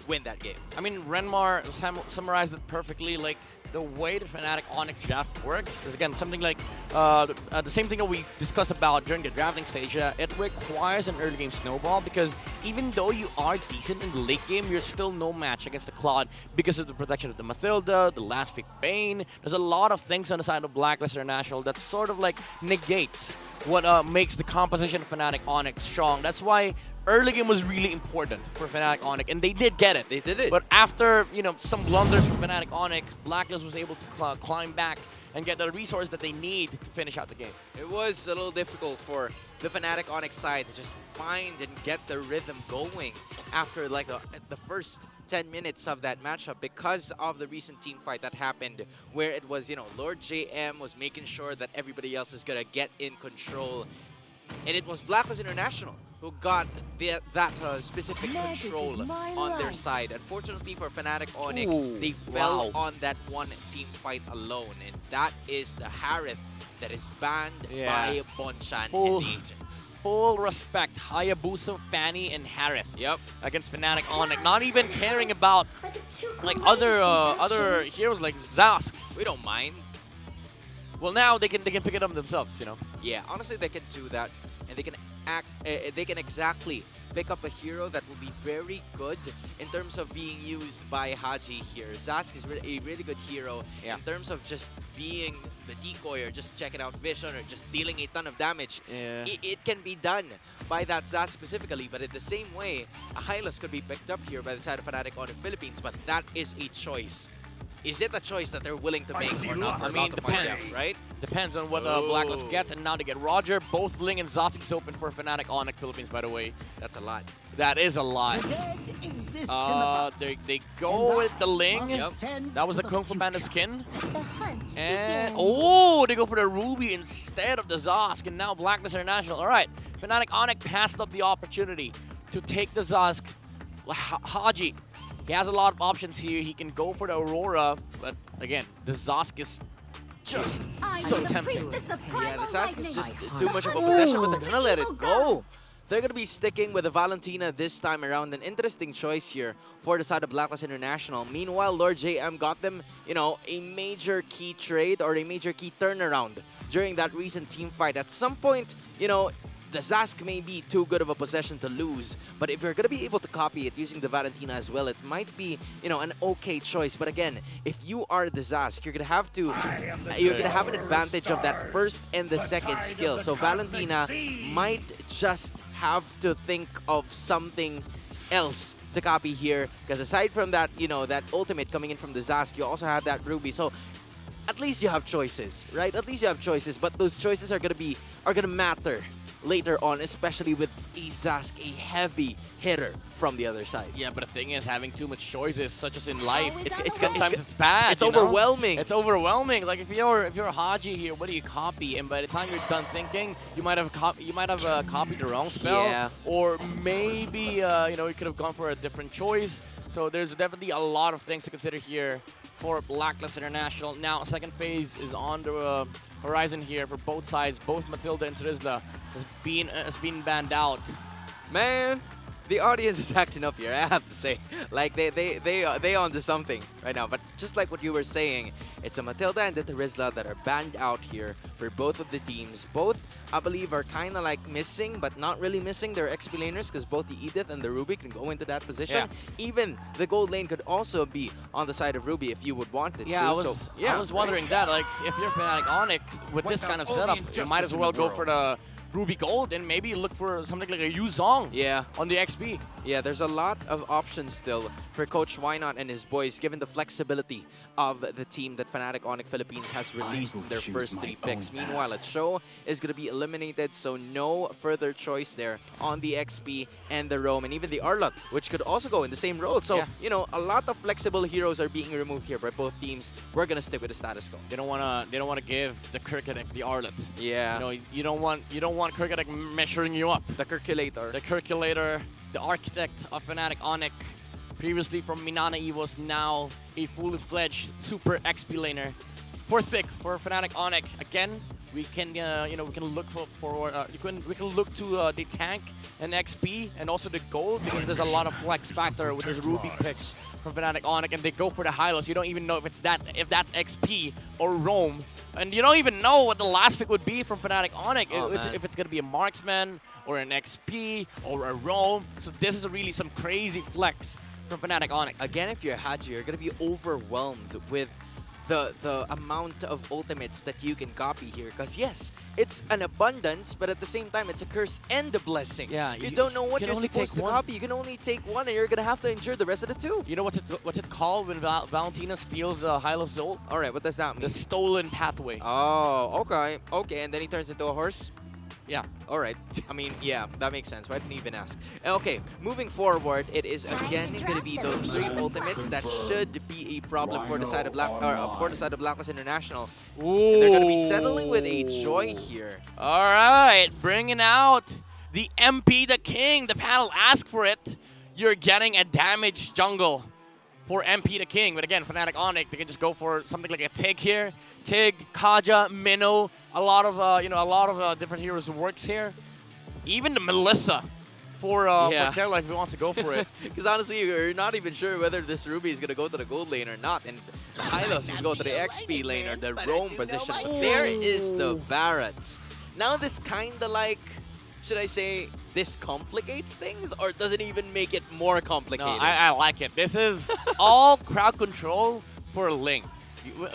win that game. I mean, Renmar summarized it perfectly. Like, the way the Fnatic Onic draft works is, again, something like the same thing that we discussed about during the drafting stage. It requires an early game snowball because even though you are decent in the late game, you're still no match against the Claude because of the protection of the Mathilda, the last pick Bane. There's a lot of things on the side of Blacklist International that sort of like negates what makes the composition of Fnatic Onic strong. That's why early game was really important for Fnatic Onic, and they did get it. They did it. But after, some blunders from Fnatic Onic, Blacklist was able to climb back and get the resource that they need to finish out the game. It was a little difficult for the Fnatic Onic side to just find and get the rhythm going after like the first 10 minutes of that matchup because of the recent team fight that happened where it was, Lord JM was making sure that everybody else is going to get in control. And it was Blacklist International who got that specific control on their side. Unfortunately for Fnatic Onic, they fell on that one team fight alone. And that is the Harith that is banned by Bonchan and the agents. Full respect, Hayabusa, Fanny, and Harith. Yep. Against Fnatic Onic, not even caring about like other heroes like Zask. We don't mind. Well, now they can pick it up themselves, Yeah, honestly, they can do that, and they can they can exactly pick up a hero that will be very good in terms of being used by Haji here. Zask is a really good hero in terms of just being the decoy or just checking out vision or just dealing a ton of damage. Yeah. It can be done by that Zask specifically, but in the same way, a Hylos could be picked up here by the side of Fnatic Onic Philippines, but that is a choice. Is it a choice that they're willing to make or not? I mean, depends, right? Depends on what Blacklist gets, and now they get Roger. Both Ling and Zotski's open for Fnatic Onic Philippines, by the way. That's a lot. That is a lot. They go with the Ling. That was the Kung Fu Panda skin. And they go for the Ruby instead of the Zosk, and now Blacklist International. All right, Fnatic Onic passed up the opportunity to take the Zosk. Haji He has a lot of options here. He can go for the Aurora, but again, the Zosk is just so tempting. Yeah, the Sask is just too much of a possession, but they're gonna let it go. They're gonna be sticking with the Valentina this time around. An interesting choice here for the side of Blacklist International. Meanwhile, Lord JM got them, you know, a major key trade or a major key turnaround during that recent team fight. At some point, you know, the Zask may be too good of a possession to lose, but if you're going to be able to copy it using the Valentina as well, it might be, you know, an okay choice. But again, if you are the Zask, you're going to have to, you're going to have an advantage of that first and the second skill. So Valentina might just have to think of something else to copy here, because aside from that, you know, that ultimate coming in from the Zask, you also have that Ruby. So at least you have choices, right? At least you have choices, but those choices are going to matter later on, especially with a Zask, a heavy hitter from the other side. Yeah, but the thing is, having too much choices, such as in life, sometimes it's bad. It's overwhelming. It's overwhelming. Like if you're Haji here, what do you copy? And by the time you're done thinking, you might have copied the wrong spell, Yeah. or maybe you know, you could have gone for a different choice. So there's definitely a lot of things to consider here for Blacklist International. Now, second phase is on the horizon here for both sides. Both Matilda and Trizla has been banned out. Man, the audience is acting up here, I have to say. Like, they onto something right now. But just like what you were saying, it's a Matilda and the Trizla that are banned out here for both of the teams. Both, I believe, are kind of like missing, but not really missing their XP laners, because both the Edith and the Ruby can go into that position. Yeah. Even the gold lane could also be on the side of Ruby if you would want it Yeah, to. I was wondering that. Like, if you're Fnatic Onic with this kind of setup, you might as well go for the Ruby Gold and maybe look for something like a Yuzong on the XP. Yeah, there's a lot of options still for Coach Wynot and his boys, given the flexibility of the team that Fnatic Onic Philippines has released in their first 3 picks. Meanwhile, a Cho is going to be eliminated, so no further choice there on the XP and the Roam, and even the Arlot, which could also go in the same role. So, you know, a lot of flexible heroes are being removed here by both teams. We're going to stick with the status quo. They don't want to give the Kirkadek the Arlot. Yeah. You know, you don't want Kirkadek measuring you up. The Kirkulator. The Kirkulator, the architect of Fnatic Onic, previously from Minana Evos, now a fully fledged super XP laner. Fourth pick for Fnatic Onic. Again, we can you know, we can look we can look to the tank and XP and also the gold, because there's a lot of flex factor with this Ruby picks from Fnatic Onic, and they go for the Hylos. You don't even know if that's XP or Roam, and you don't even know what the last pick would be from Fnatic Onic. If it's gonna be a marksman or an XP or a Roam. So this is really some crazy flex from Fnatic Onic. Again, if you're Haji, you're gonna be overwhelmed with the amount of ultimates that you can copy here, because yes, it's an abundance, but at the same time it's a curse and a blessing. Yeah, you don't know what you're supposed to copy. You can only take one, and you're gonna have to endure the rest of the 2. You know what's it called when Valentina steals Hylos ult? All right, what does that mean? The stolen pathway. Oh, okay, and then he turns into a horse. Yeah. All right. I mean, yeah, that makes sense. Why didn't you even ask? Okay, moving forward, it is again going to be those 3 ultimates that should be a problem for the side of Blacklist International. Ooh. They're going to be settling with a Joy here. All right, bringing out the MP the King. The panel asked for it. You're getting a damaged jungle for MP the King. But again, Fnatic Onic, they can just go for something like a Tig here. Tig, Kaja, Minnow, a lot of different heroes works here. Even the Melissa for Kerala if he wants to go for it. Because honestly, you're not even sure whether this Ruby is going to go to the gold lane or not. And Hylos will go to the XP lane or the Roam position. But there is the Barretts. Now this kind of like, should I say, this complicates things, or does it even make it more complicated? No, I like it. This is all crowd control for Ling.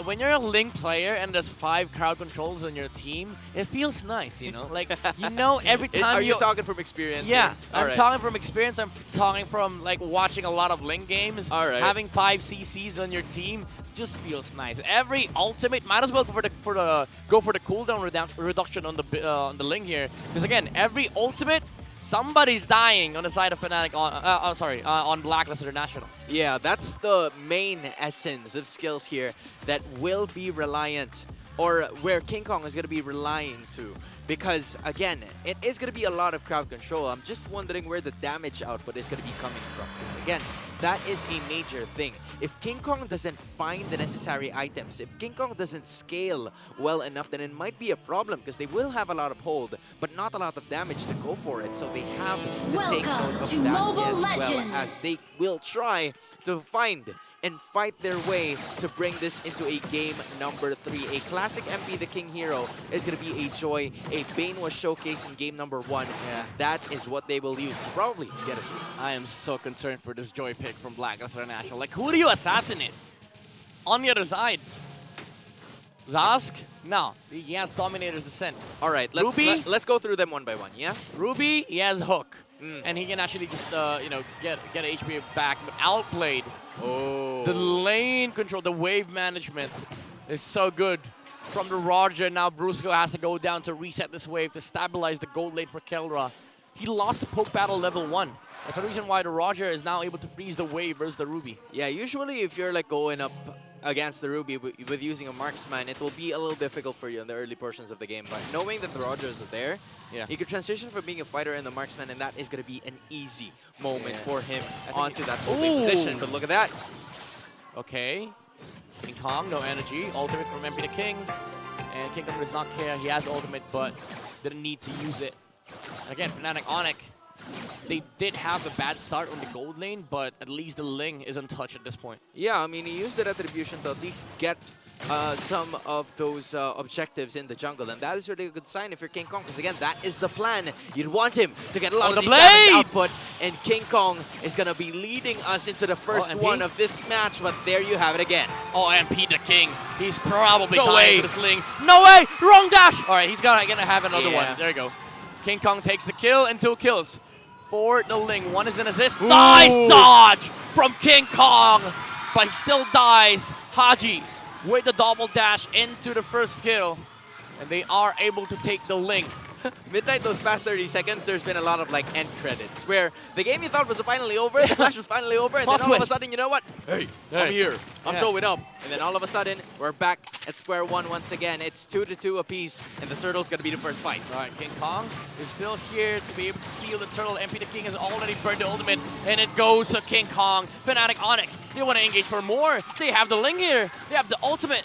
When you're a Ling player and there's 5 crowd controls on your team, it feels nice, you know? Like, you know, every time Are you talking from experience? Yeah, All I'm right. talking from experience. I'm talking from, like, watching a lot of Ling games. All right. Having 5 CCs on your team just feels nice. Every ultimate, might as well go for the cooldown reduction on the Ling here. Because, again, every ultimate, somebody's dying on the side of Fnatic on Blacklist International. Yeah, that's the main essence of skills here that will be reliant or where King Kong is going to be relying to. Because, again, it is going to be a lot of crowd control. I'm just wondering where the damage output is going to be coming from. Because, again, that is a major thing. If King Kong doesn't find the necessary items, if King Kong doesn't scale well enough, then it might be a problem. Because they will have a lot of hold, but not a lot of damage to go for it. So they have to take note of that as well, as they will try to find and fight their way to bring this into a game number 3. A classic MP the King hero is going to be a joy. A Bane was showcased in game number 1. Yeah. That is what they will use to probably get a sweep. I am so concerned for this joy pick from Blacklist International. Like, who do you assassinate? On the other side, Zask? No, he has Dominator's Descent. All right, let's go through them one by one, yeah? Ruby, he has Hook. And he can actually just, you know, get HP back, but outplayed. Oh. The lane control, the wave management is so good from the Roger. Now Brusco has to go down to reset this wave to stabilize the gold lane for Kelra. He lost the poke battle level 1. That's the reason why the Roger is now able to freeze the wave versus the Ruby. Yeah, usually if you're like going up against the Ruby with using a marksman, it will be a little difficult for you in the early portions of the game. But knowing that the Rogers are there, you could transition from being a fighter and the marksman, and that is going to be an easy moment for him onto that opening position. But look at that. Okay. King Kong, no energy. Ultimate from MP the King. And King Kong does not care. He has ultimate, but didn't need to use it. And again, Fnatic Onic, they did have a bad start on the gold lane, but at least the Ling is untouched at this point. Yeah, I mean, he used the retribution to at least get some of those objectives in the jungle, and that is really a good sign if you're King Kong, because again, that is the plan. You'd want him to get a lot of these damage output, and King Kong is going to be leading us into the first one of this match, but there you have it again. Oh, MP the King, he's probably dying for this Ling. No way! Wrong dash! All right, he's gonna have another one. There you go. King Kong takes the kill and 2 kills for the Ling. 1 is an assist. Ooh. Nice dodge from King Kong, but he still dies. Haji with the double dash into the first kill, and they are able to take the Ling. Midnight, those past 30 seconds, there's been a lot of like end credits where the game you thought was finally over, the match was finally over, and then all of a sudden, you know what? Hey, I'm here. I'm showing up. And then all of a sudden, we're back at square one once again. It's 2-2 apiece, and the Turtle's gonna be the first fight. All right, King Kong is still here to be able to steal the Turtle. MP the King has already burned the ultimate, and it goes to King Kong. Fnatic Onic, they want to engage for more. They have the Ling here. They have the ultimate,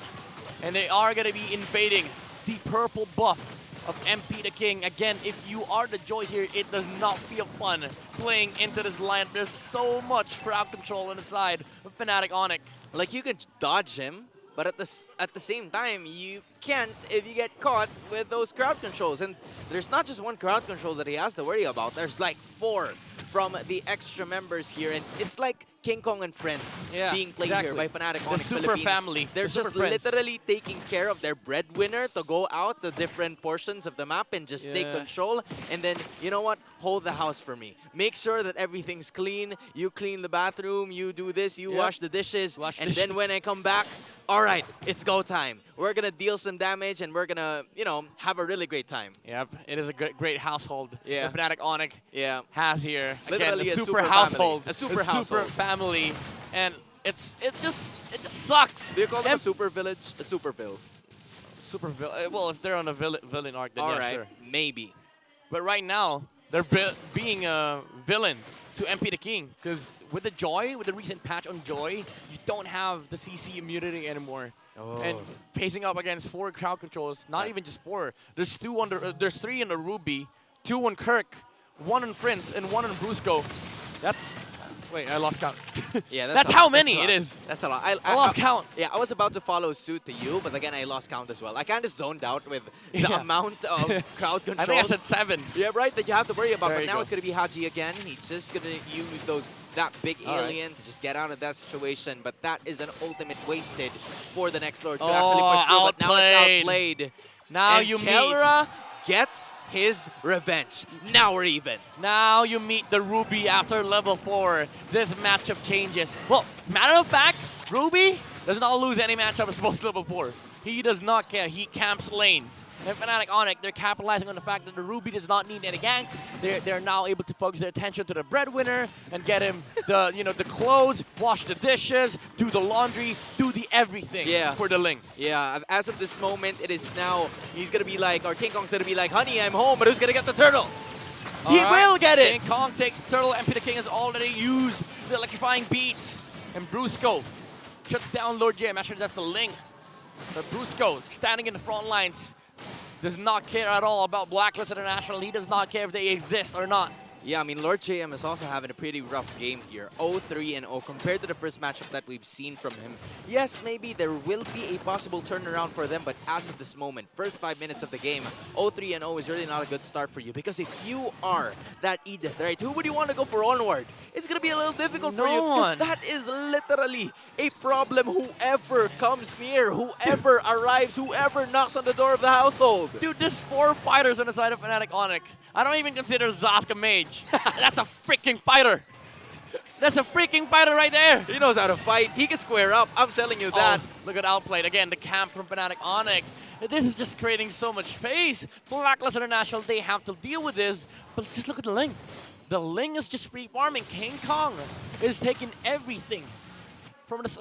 and they are gonna be invading the purple buff of MP the King. Again, if you are the Joy here, it does not feel fun playing into this line. There's so much crowd control on the side of Fnatic Onic. Like, you can dodge him, but at the same time, you can't if you get caught with those crowd controls. And there's not just one crowd control that he has to worry about. There's like 4 from the extra members here, and it's like King Kong and Friends being played here by Fnatic Onic Super Philippines. family. They're just literally taking care of their breadwinner to go out to different portions of the map and just take control. And then, you know what? Hold the house for me. Make sure that everything's clean. You clean the bathroom. You do this. You wash the dishes. Then when I come back, all right, it's go time. We're going to deal some damage, and we're going to, you know, have a really great time. Yep, it is a great household that Fnatic Onic has here. Literally Again, a super household. Family. A super household. Super family. And it just sucks. Do you call them a super village? A super ville. Super villain. Well, if they're on a villain arc, then sure. Maybe. But right now, they're being a villain to MP the King, because with the Joy, with the recent patch on Joy, you don't have the CC immunity anymore. And facing up against 4 crowd controls, not even just 4. There's 3 on the Ruby, 2 on Kirk, 1 on Prince, and 1 on Brusco. That's... Wait, I lost count. Yeah, that's how many it is. That's a lot. I lost count. Yeah, I was about to follow suit to you, but again, I lost count as well. I kind of zoned out with the amount of crowd control. I think I said 7. Yeah, right, that you have to worry about. There but now go. it's going to be Haji again. He's just going to use that big alien to just get out of that situation. But that is an ultimate wasted for the next Lord to actually push through. But now it's outplayed. Now and you Kelra gets his revenge. Now we're even. Now you meet the Ruby after level 4. This matchup changes. Well, matter of fact, Ruby does not lose any matchup as post level 4. He does not care. He camps lanes. And Fnatic Onic, they're capitalizing on the fact that the Ruby does not need any ganks. They're now able to focus their attention to the breadwinner and get him the the clothes, wash the dishes, do the laundry, do the everything for the Ling. Yeah, as of this moment, it is now, he's gonna be like, or King Kong's gonna be like, honey, I'm home, but who's gonna get the turtle? He will get it! King Kong takes turtle. MP the King has already used the electrifying beats. And Brusco shuts down Lord J. I'm not sure that's the Ling. But Brusco, standing in the front lines, does not care at all about Blacklist International. He does not care if they exist or not. Yeah, I mean, Lord JM is also having a pretty rough game here. 0-3-0 compared to the first matchup that we've seen from him. Yes, maybe there will be a possible turnaround for them, but as of this moment, first 5 minutes of the game, 0-3-0 is really not a good start for you. Because if you are that Edith, right, who would you want to go for onward? It's going to be a little difficult for you because that is literally a problem. Whoever comes near, whoever arrives, whoever knocks on the door of the household. Dude, there's 4 fighters on the side of Fnatic Onic. I don't even consider Zaska mage. That's a freaking fighter. That's a freaking fighter right there. He knows how to fight. He can square up. I'm telling you that. Look at outplayed. Again, the camp from Fnatic Onic. This is just creating so much space. Blacklist International, they have to deal with this. But just look at the Ling. The Ling is just free farming. King Kong is taking everything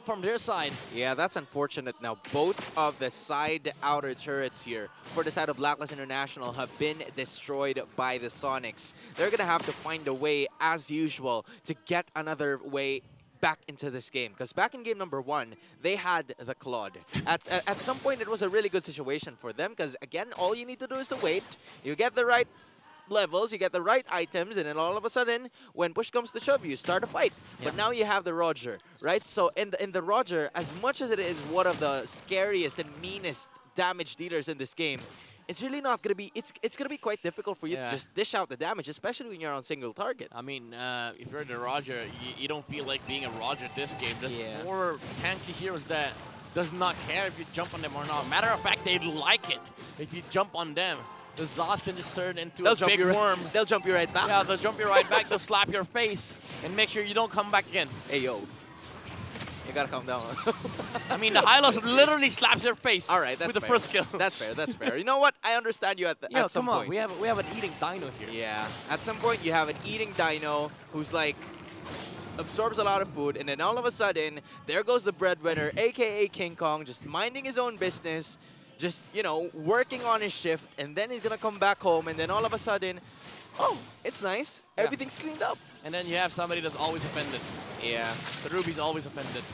from their side. Yeah, that's unfortunate. Now, both of the side outer turrets here for the side of Blacklist International have been destroyed by the Sonics. They're going to have to find a way, as usual, to get another way back into this game. Because back in game number 1, they had the Claude. At some point, it was a really good situation for them because, again, all you need to do is to wait. You get the right levels, you get the right items, and then all of a sudden, when push comes to shove, you start a fight. But now you have the Roger, right? So in the Roger, as much as it is one of the scariest and meanest damage dealers in this game, it's really not gonna be. It's gonna be quite difficult for you to just dish out the damage, especially when you're on single target. I mean, if you're the Roger, you don't feel like being a Roger this game. There's 4 tanky heroes that does not care if you jump on them or not. Matter of fact, they like it if you jump on them. The Zos can just turn into a big worm. They'll jump you right back. Yeah, they'll jump you right back. They'll slap your face and make sure you don't come back again. Hey, yo. You gotta calm down. I mean, the Hylos literally slaps your face that's with the fair. first kill. That's fair, that's fair. You know what? I understand you at some point. We have an eating dino here. Yeah, at some point you have an eating dino who's like, absorbs a lot of food, and then all of a sudden, there goes the breadwinner, aka King Kong, just minding his own business, just, working on his shift, and then he's gonna come back home, and then all of a sudden, oh, it's nice. Everything's cleaned up. And then you have somebody that's always offended. Yeah. The Ruby's always offended.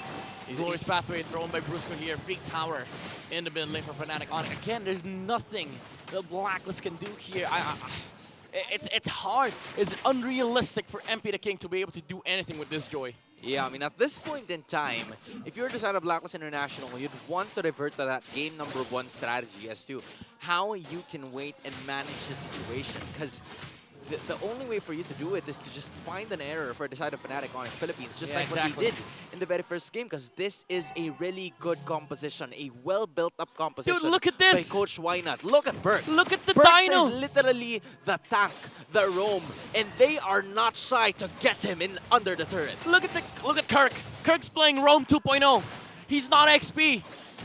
Glorious Pathway thrown by Brusco here. Big tower in the mid lane for Fnatic Onic. Again, there's nothing the Blacklist can do here. It's hard. It's unrealistic for MP the King to be able to do anything with this Joy. Yeah, I mean, at this point in time, if you're the side of Blacklist International, you'd want to revert to that game number 1 strategy as to how you can wait and manage the situation. Because the only way for you to do it is to just find an error for the side of Fnatic Onic Philippines, just like what we did in the very first game, because this is a really good composition, a well-built-up composition. Dude, look at this! By Coach Wynot. Look at Burks. Look at the Burks dino! is literally the tank, the roam, and they are not shy to get him in under the turret. Look at Kirk. Kirk's playing Roam 2.0. He's not XP.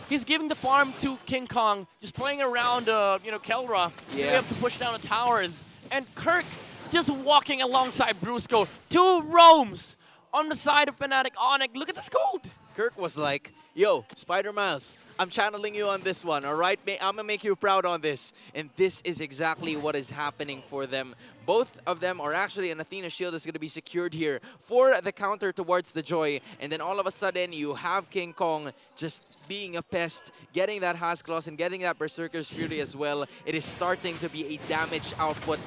He's giving the farm to King Kong, just playing around, Kelra to be able to push down the towers. And Kirk just walking alongside Brusco. 2 roams on the side of Fnatic Onic. Look at this gold. Kirk was like, yo, Spider Miles, I'm channeling you on this one, all right? I'm going to make you proud on this. And this is exactly what is happening for them. Both of them are actually, an Athena shield is going to be secured here for the counter towards the Joy. And then all of a sudden, you have King Kong just being a pest, getting that Hasclaws and getting that Berserker's Fury as well. It is starting to be a damage output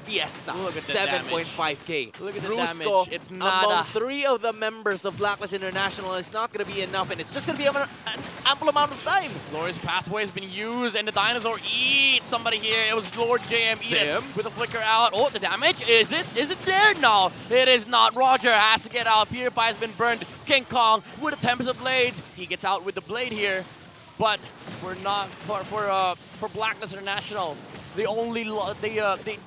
fiesta. Look at the 7.5k. Look at the Brusco, damage. It's among nada. 3 of the members of Blacklist International is not going to be enough, and it's just going to be an ample amount of time. Glorious Pathway has been used, and the Dinosaur eats somebody here. It was Lord JM eat it with a flicker out. Oh, the damage, is it there? No, it is not. Roger has to get out. PewDiePie has been burned. King Kong with a Tempest of Blades. He gets out with the blade here, but we're not for Blacklist International. They only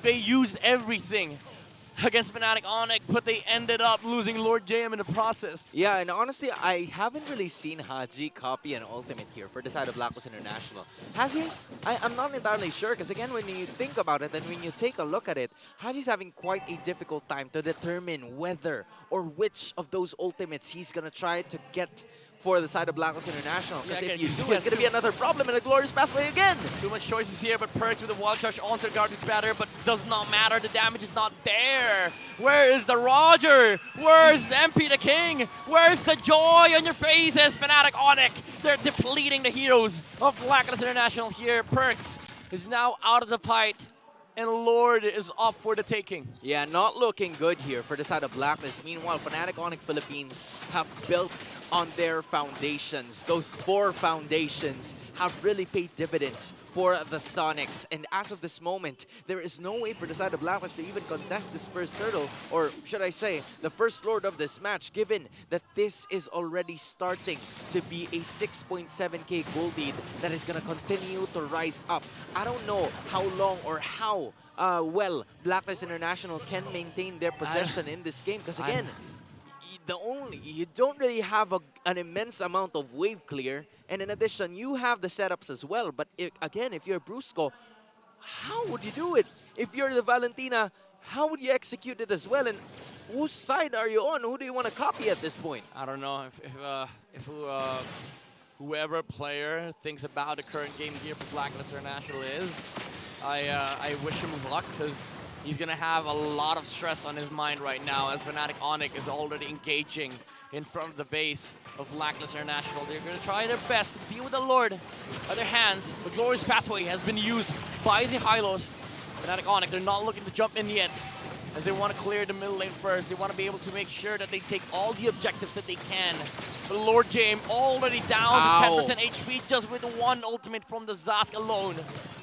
they used everything against Fnatic Onic, but they ended up losing Lord JM in the process. Yeah, and honestly, I haven't really seen Haji copy an ultimate here for the side of Blacklist International. Has he? I'm not entirely sure, because again, when you think about it and when you take a look at it, Haji's having quite a difficult time to determine whether or which of those ultimates he's going to try to get for the side of Blacklist International. Because if you do, it's going to be another problem in a glorious pathway again. Too much choices here, but Perks with the wall charge onto the garbage batter, but does not matter. The damage is not there. Where is the Roger? Where's MP the King? Where's the joy on your faces, Fnatic Onic? They're depleting the heroes of Blacklist International here. Perks is now out of the fight, and Lord is up for the taking. Yeah, not looking good here for the side of Blacklist. Meanwhile, Fnatic Onic Philippines have built on their foundations. Those 4 foundations have really paid dividends for the Sonics. And as of this moment, there is no way for the side of Blacklist to even contest this first hurdle, or should I say, the first Lord of this match, given that this is already starting to be a 6.7k gold lead that is going to continue to rise up. I don't know how long or how well Blacklist International can maintain their possession in this game, because again, you don't really have an immense amount of wave clear, and in addition, you have the setups as well. But again, if you're Brusco, how would you do it? If you're the Valentina, how would you execute it as well? And whose side are you on? Who do you want to copy at this point? I don't know if whoever player thinks about the current game here for Blacklist International is, I wish him luck, because he's going to have a lot of stress on his mind right now, as Fnatic Onic is already engaging in front of the base of Blacklist International. They're going to try their best to deal with the Lord. Other hands, the glorious pathway has been used by the Hylos. Fnatic Onic, they're not looking to jump in yet, as they want to clear the middle lane first. They want to be able to make sure that they take all the objectives that they can. The Lord James already down to 10% HP just with one ultimate from the Zask alone.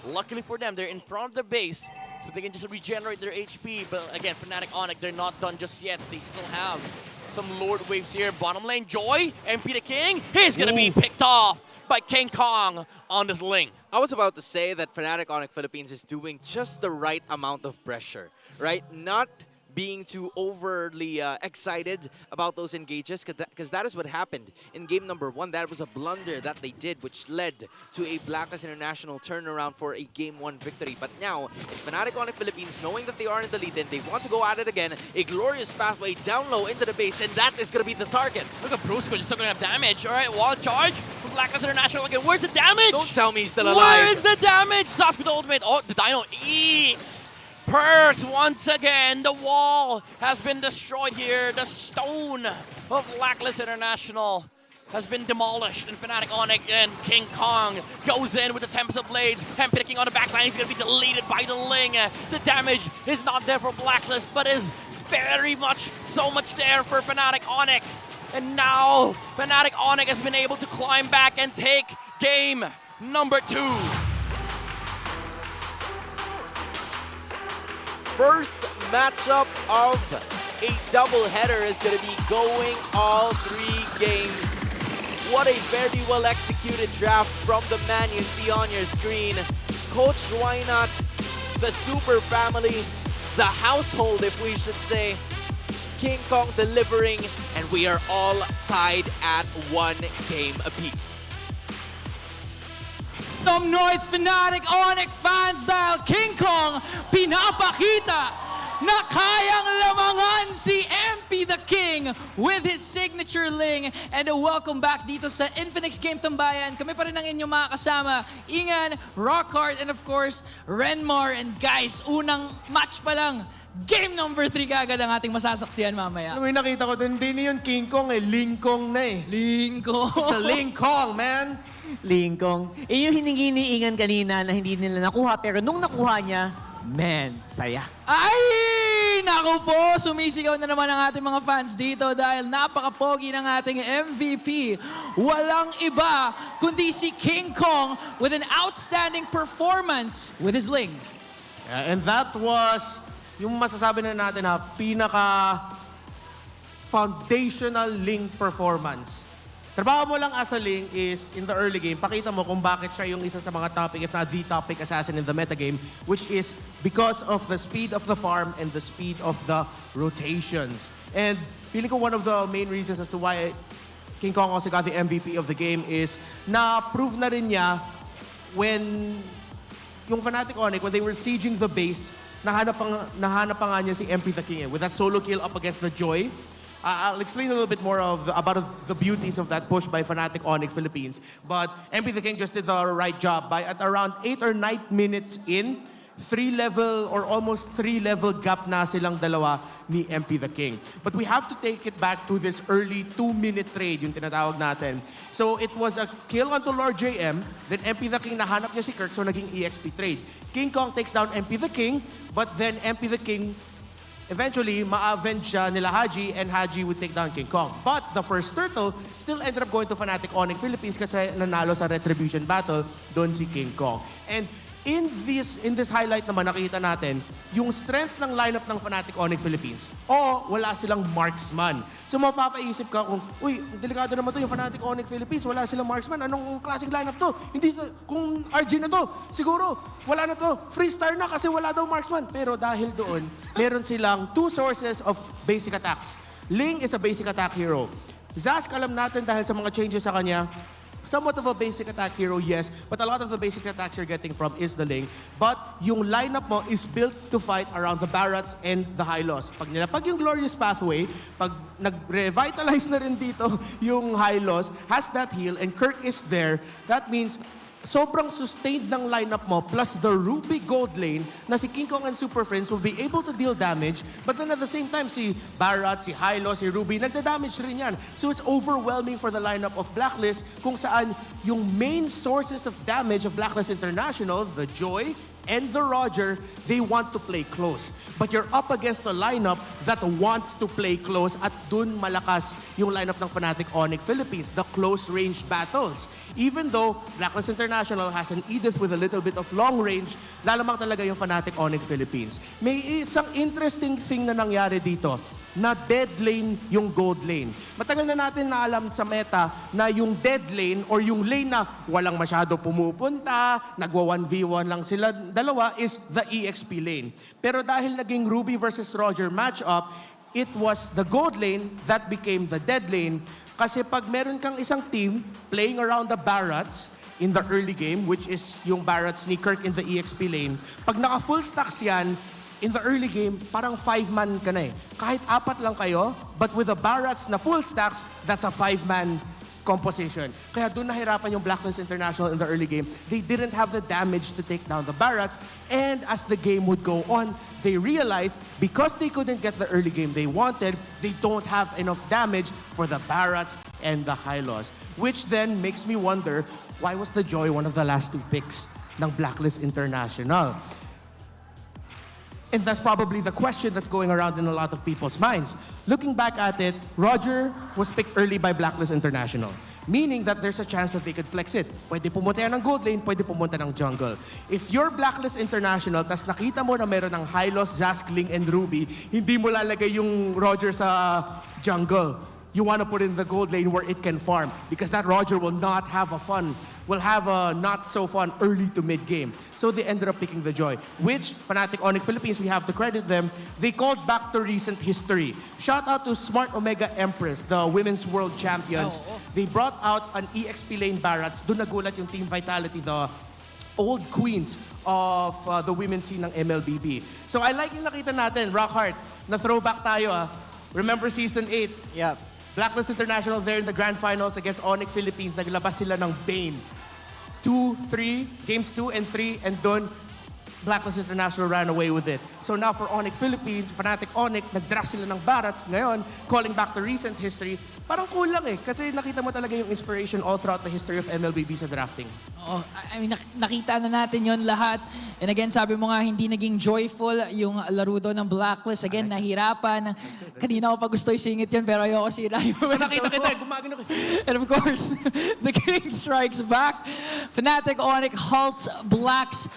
Luckily for them, they're in front of the base, so they can just regenerate their HP. But again, Fnatic Onic, they're not done just yet. They still have some Lord waves here. Bottom lane, Joy, MP the King, he's going to be picked off by King Kong on this link. I was about to say that Fnatic Onic Philippines is doing just the right amount of pressure, right? Not being too overly excited about those engages, because that is what happened in game number 1. That was a blunder that they did, which led to a Blacklist International turnaround for a game 1 victory. But now, it's Fnatic Onic Philippines knowing that they are in the lead, and they want to go at it again. A glorious pathway down low into the base, and that is going to be the target. Look at Brusco, just still going to have damage. All right, wall charge from Blacklist International again. Where's the damage? Don't tell me he's still alive. Where is the damage? Zask with the ultimate. Oh, the Dino eats. Perks once again. The wall has been destroyed here. The stone of Blacklist International has been demolished, and Fnatic Onic and King Kong goes in with the Tempest of Blades. Hemp picking on the backline. He's going to be deleted by the Ling. The damage is not there for Blacklist, but is very much, so much there for Fnatic Onic. And now Fnatic Onic has been able to climb back and take game number 2. First matchup of a doubleheader is going to be going all 3 games. What a very well executed draft from the man you see on your screen. Coach Wynot, the super family, the household if we should say. King Kong delivering, and we are all tied at 1 game apiece. Some noise, Fnatic Onic fans, dahil King Kong pinapakita na kayang lamangan si MP the King with his signature Ling. And welcome back dito sa Infinix Game Tambayan. Kami pa rin ang inyong mga kasama, Ingan, Rockhart, and of course, Renmar. And guys, unang match pa lang, game number 3 kagad ang ating masasaksihan mamaya. May nakita ko dun, hindi na yun King Kong eh, Ling Kong na eh. Ling Kong. The Ling Kong, man. Ling Kong. Yung hiningi ni Ingan kanina na hindi nila nakuha, pero nung nakuha niya, man, saya. Ay! Naku po, sumisigaw na naman ang ating mga fans dito dahil napaka-pogi ng ating MVP. Walang iba kundi si King Kong with an outstanding performance with his Ling. Yeah, and that was yung masasabi na natin na pinaka foundational Ling performance Trabaho mo lang as a Ling is, in the early game, pakita mo kung bakit siya yung isa sa mga topic, if not the topic assassin in the metagame, which is because of the speed of the farm and the speed of the rotations. And feeling ko one of the main reasons as to why King Kong also got the MVP of the game is na-prove na rin niya when yung Fnatic Onic, when they were sieging the base, nahanap pa nga niya si MP the King with that solo kill up against the Joy. I'll explain a little bit more about the beauties of that push by Fnatic Onic Philippines. But MP the King just did the right job by at around 8 or 9 minutes in, 3-level or almost 3-level gap na silang dalawa ni MP the King. But we have to take it back to this early 2-minute trade, yung tinatawag natin. So it was a kill onto Lord JM, then MP the King nahanap niya si Kirk, so naging EXP trade. King Kong takes down MP the King, but then MP the King eventually, ma-avenge siya nila Haji, and Haji would take down King Kong. But the first turtle still ended up going to Fnatic Onic Philippines kasi nanalo sa Retribution Battle doon si King Kong. And in this highlight naman, nakita natin yung strength ng lineup ng Fnatic Onic Philippines o wala silang marksman. So mapapaisip ka kung, uy, delikado naman to yung Fnatic Onic Philippines, wala silang marksman. Anong klaseng lineup to? Hindi to, kung RG na to, siguro wala na to. Freestar na kasi wala daw marksman. Pero dahil doon, meron silang 2 sources of basic attacks. Ling is a basic attack hero. Zask, alam natin dahil sa mga changes sa kanya, somewhat of a basic attack hero, yes, but a lot of the basic attacks you're getting from is the Ling. But yung lineup mo is built to fight around the Barats and the Hylos. Pag nilapag yung Glorious Pathway, pag nag-revitalize na rin dito yung Hylos, has that heal, and Kirk is there, that means sobrang sustained ng lineup mo plus the Ruby Gold lane na si King Kong and Super Friends will be able to deal damage, but then at the same time, si Barat, si Hylo, si Ruby, nagda-damage rin yan. So it's overwhelming for the lineup of Blacklist kung saan yung main sources of damage of Blacklist International, the Joy and the Roger, they want to play close. But you're up against a lineup that wants to play close at dun malakas yung lineup ng Fnatic Onic Philippines, the close-range battles. Even though Blacklist International has an Edith with a little bit of long range, lalamang talaga yung Fnatic Onic Philippines. May isang interesting thing na nangyari dito, na dead lane yung gold lane. Matagal na natin na alam sa meta na yung dead lane or yung lane na walang masyado pumupunta, nagwa 1v1 lang sila dalawa is the EXP lane. Pero dahil naging Ruby versus Roger matchup, it was the gold lane that became the dead lane. Kasi pag meron kang isang team playing around the Barats in the early game, which is yung Barats ni Kirk in the EXP lane, pag naka-full stacks yan, in the early game, parang 5-man ka na eh. Kahit 4 lang kayo, but with the Barats na full stacks, that's a 5-man composition. Kaya doon nahirapan yung Blacklist International in the early game. They didn't have the damage to take down the Barats, and as the game would go on, they realized because they couldn't get the early game they wanted, they don't have enough damage for the Barats and the Hylos. Which then makes me wonder, why was the Joy one of the last 2 picks ng Blacklist International? And that's probably the question that's going around in a lot of people's minds. Looking back at it, Roger was picked early by Blacklist International, meaning that there's a chance that they could flex it. Pwede pumunta yan ng gold lane, pwede pumunta ng jungle. If you're Blacklist International, tas nakita mo na meron ng Hylos, Zask, Ling, and Ruby, hindi mo lalagay yung Roger sa jungle. You want to put in the gold lane where it can farm, because that Roger will not have a not so fun early to mid game. So they ended up picking the Joy, which Fnatic Onic Philippines, we have to credit them, they called back to recent history. Shout out to Smart Omega Empress, the women's world champions. They brought out an EXP lane Barats. Doon nagulat yung Team Vitality, the old queens of the women's scene ng MLBB. So I like yung nakita natin, Rockhart, na throwback tayo ah. Remember season 8? Yeah. Blacklist International there in the grand finals against Onic Philippines. Naglabas sila ng Bane. 2-3, games 2 and 3, and doon, Blacklist International ran away with it. So now for Onic Philippines, Fnatic Onic, nag-draft sila ng Barats. Ngayon, calling back to recent history, parang kulang eh. Kasi nakita mo talaga yung inspiration all throughout the history of MLBB sa drafting. Oh, I mean, nakita na natin yon lahat. And again, sabi mo nga, hindi naging joyful yung laro doon ng Blacklist. Again, nahirapan. Kanina ko pa gusto isingit yun, pero ayoko sirahin mo. Nakita kita, gumagano ko. And of course, the King strikes back. Fnatic Onic halts Blacks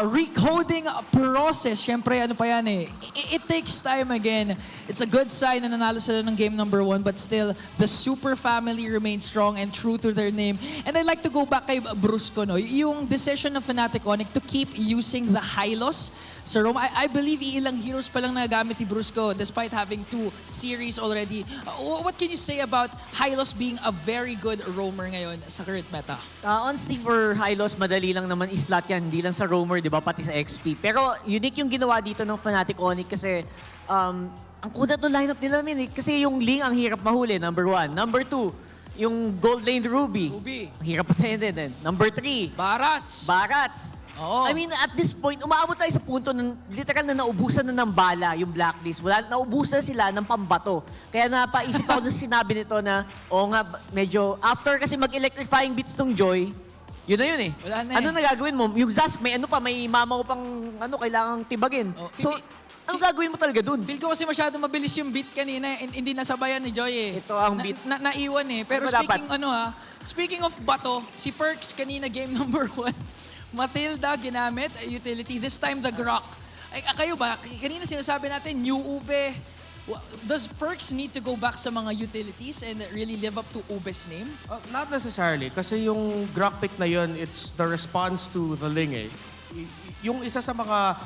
recoding process. Siyempre, ano pa yan eh. It takes time again. It's a good sign na nanalo sila ng game number 1, but still, the Super Family remains strong and true to their name. And I'd like to go back kay Brusco, no? Yung decision ng Fnatic Onic to keep using the Hylos sa Roma. I believe ilang heroes pa lang nagamit ni Brusco despite having 2 series already. What can you say about Hylos being a very good roamer ngayon sa current meta? Honestly, for Hylos, madali lang naman i-slot yan. Hindi lang sa roamer, di ba? Pati sa XP. Pero unique yung ginawa dito ng Fnatic Onic kasi ang kudat ng lineup nila, kasi yung Ling ang hirap mahuli, number 1. Number 2, yung Gold Lane Ruby. Ang hirap pa din. Number 3, Barats. Oo. I mean, at this point, umaabot tayo sa punto na literal na naubusan na ng bala yung Blacklist. Naubusan sila ng pambato. Kaya napaisip ako nung sinabi nito na, medyo, after kasi mag-electrifying beats tong Joy, yun na yun eh. Wala na Ano na gagawin mo? Yung Zask, may mamaw pang kailangang tibagin. So, anong gagawin mo talaga dun? Feel ko kasi masyado mabilis yung beat kanina. Hindi nasabayan ni Joy eh. Ito ang beat. Naiwan eh. Pero Ano speaking of bato, si Perks kanina game number 1. Matilda ginamit, utility. This time the Grok. Ay, kayo ba? Kanina sinasabi natin, new Ube. Does Perks need to go back sa mga utilities and really live up to Ube's name? Not necessarily. Kasi yung Grok pick na yun, it's the response to the Ling eh. Yung isa sa mga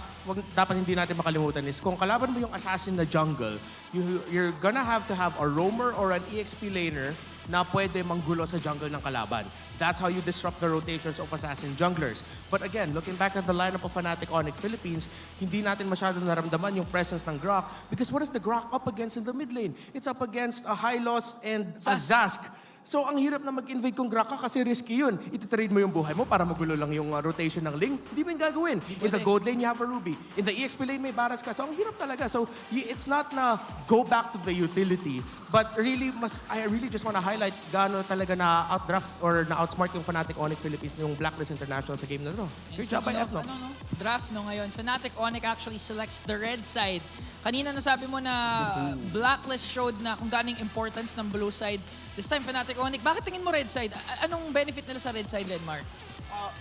dapat hindi natin makalimutan is kung kalaban mo yung assassin na jungle, you're gonna have to have a roamer or an EXP laner na pwede manggulo sa jungle ng kalaban. That's how you disrupt the rotations of assassin junglers. But again, looking back at the lineup of Fnatic Onic Philippines, hindi natin masyado naramdaman yung presence ng Grok because what is the Grok up against in the mid lane? It's up against a Hylos and a Zask. So, ang hirap na mag-invade kung Grok ka kasi risky yun. Ititrade mo yung buhay mo para magulo lang yung rotation ng Ling. Hindi mo yung gagawin. In the gold lane, you have a Ruby. In the EXP lane, may Baras ka. So, ang hirap talaga. So, it's not na go back to the utility. But really, I really just want to highlight gaano talaga na outdraft or na outsmart yung Fnatic Onic Philippines yung Blacklist International sa game na to. Great job by FNOP. Draft ngayon. Fnatic Onic actually selects the red side. Kanina nasabi mo na Blacklist showed na kung gaano yung importance ng blue side. This time, Fnatic Onic, bakit tingin mo red side? Anong benefit nila sa red side, Renmar?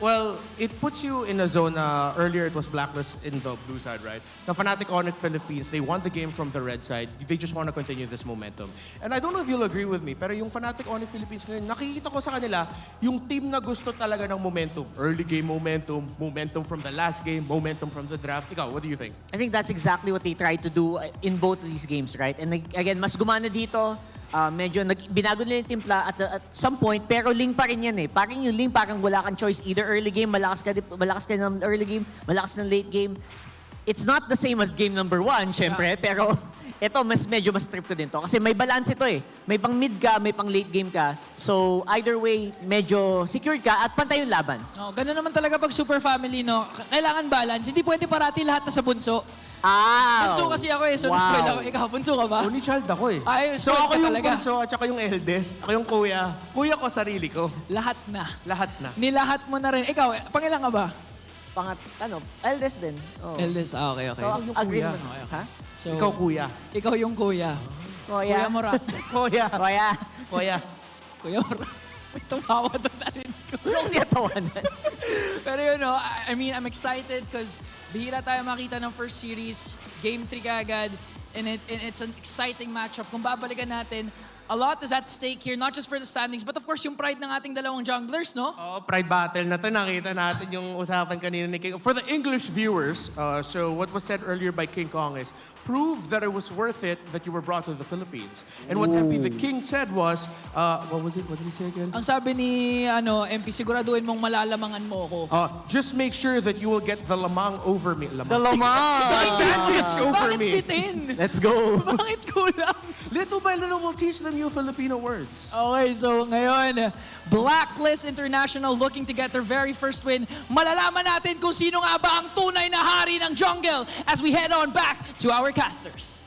Well, it puts you in a zone, earlier it was Blacklist in the blue side, right? The Fnatic Onic Philippines, they won the game from the red side. They just want to continue this momentum. And I don't know if you'll agree with me, pero yung Fnatic Onic Philippines ngayon, nakikita ko sa kanila, yung team na gusto talaga ng momentum. Early game momentum, momentum from the last game, momentum from the draft. Ikaw, what do you think? I think that's exactly what they tried to do in both of these games, right? And again, mas gumana dito. Medyo binago nila yung timpla at some point, pero Ling pa rin yan eh. Parang yung Ling, parang wala kang choice. Either early game, malakas ka ng early game, malakas ng late game. It's not the same as game number 1, syempre, pero ito, medyo mas trip ko din to. Kasi may balance ito eh. May pang mid ka, may pang late game ka. So, either way, medyo secured ka at pantay yung laban. Ganun naman talaga pag super family, no? Kailangan balance. Hindi pwede parati lahat na sa bunso. Bunso kasi ako eh, so na-spoil ako. Ikaw, bunso ka ba? Only child ako eh. So ako yung talaga. bunso at saka yung eldest. Ako yung kuya. Kuya ko, sarili ko. Lahat na. Lahat na. Nilahat mo na rin. Ikaw, pangilan ka ba? Eldest din. Oh. Eldest, okay. So, yung kuya. Ha? So, ikaw kuya. Ikaw yung kuya. Kuya. Kuya mo ra. Kuya. Kuya. Kuya. Kuya mo ra. May tumawa doon na rin ko. Yung tiyatawanan. Pero you know, I mean, I'm excited because bihira tayo makita ng first series, Game 3 kagad, and it's an exciting matchup. Kung babalikan natin, a lot is at stake here, not just for the standings, but of course yung pride ng ating dalawang junglers, no? Pride battle na to. Nakita natin yung usapan kanina ni King. For the English viewers, so what was said earlier by King Kong is, prove that it was worth it that you were brought to the Philippines. And what MP the King said was, what was it? What did he say again? Ang sabi ni MP, siguraduhin mong malalamangan mo ako. Just make sure that you will get the lamang over me. The lamang! Advantage over me. Bakit bitin? Let's go! Bakit kulang? Little by little, we'll teach them new Filipino words. Okay, so ngayon, Blacklist International looking to get their very first win. Malalaman natin kung sino nga ba ang tunay na hari ng jungle as we head on back to our casters.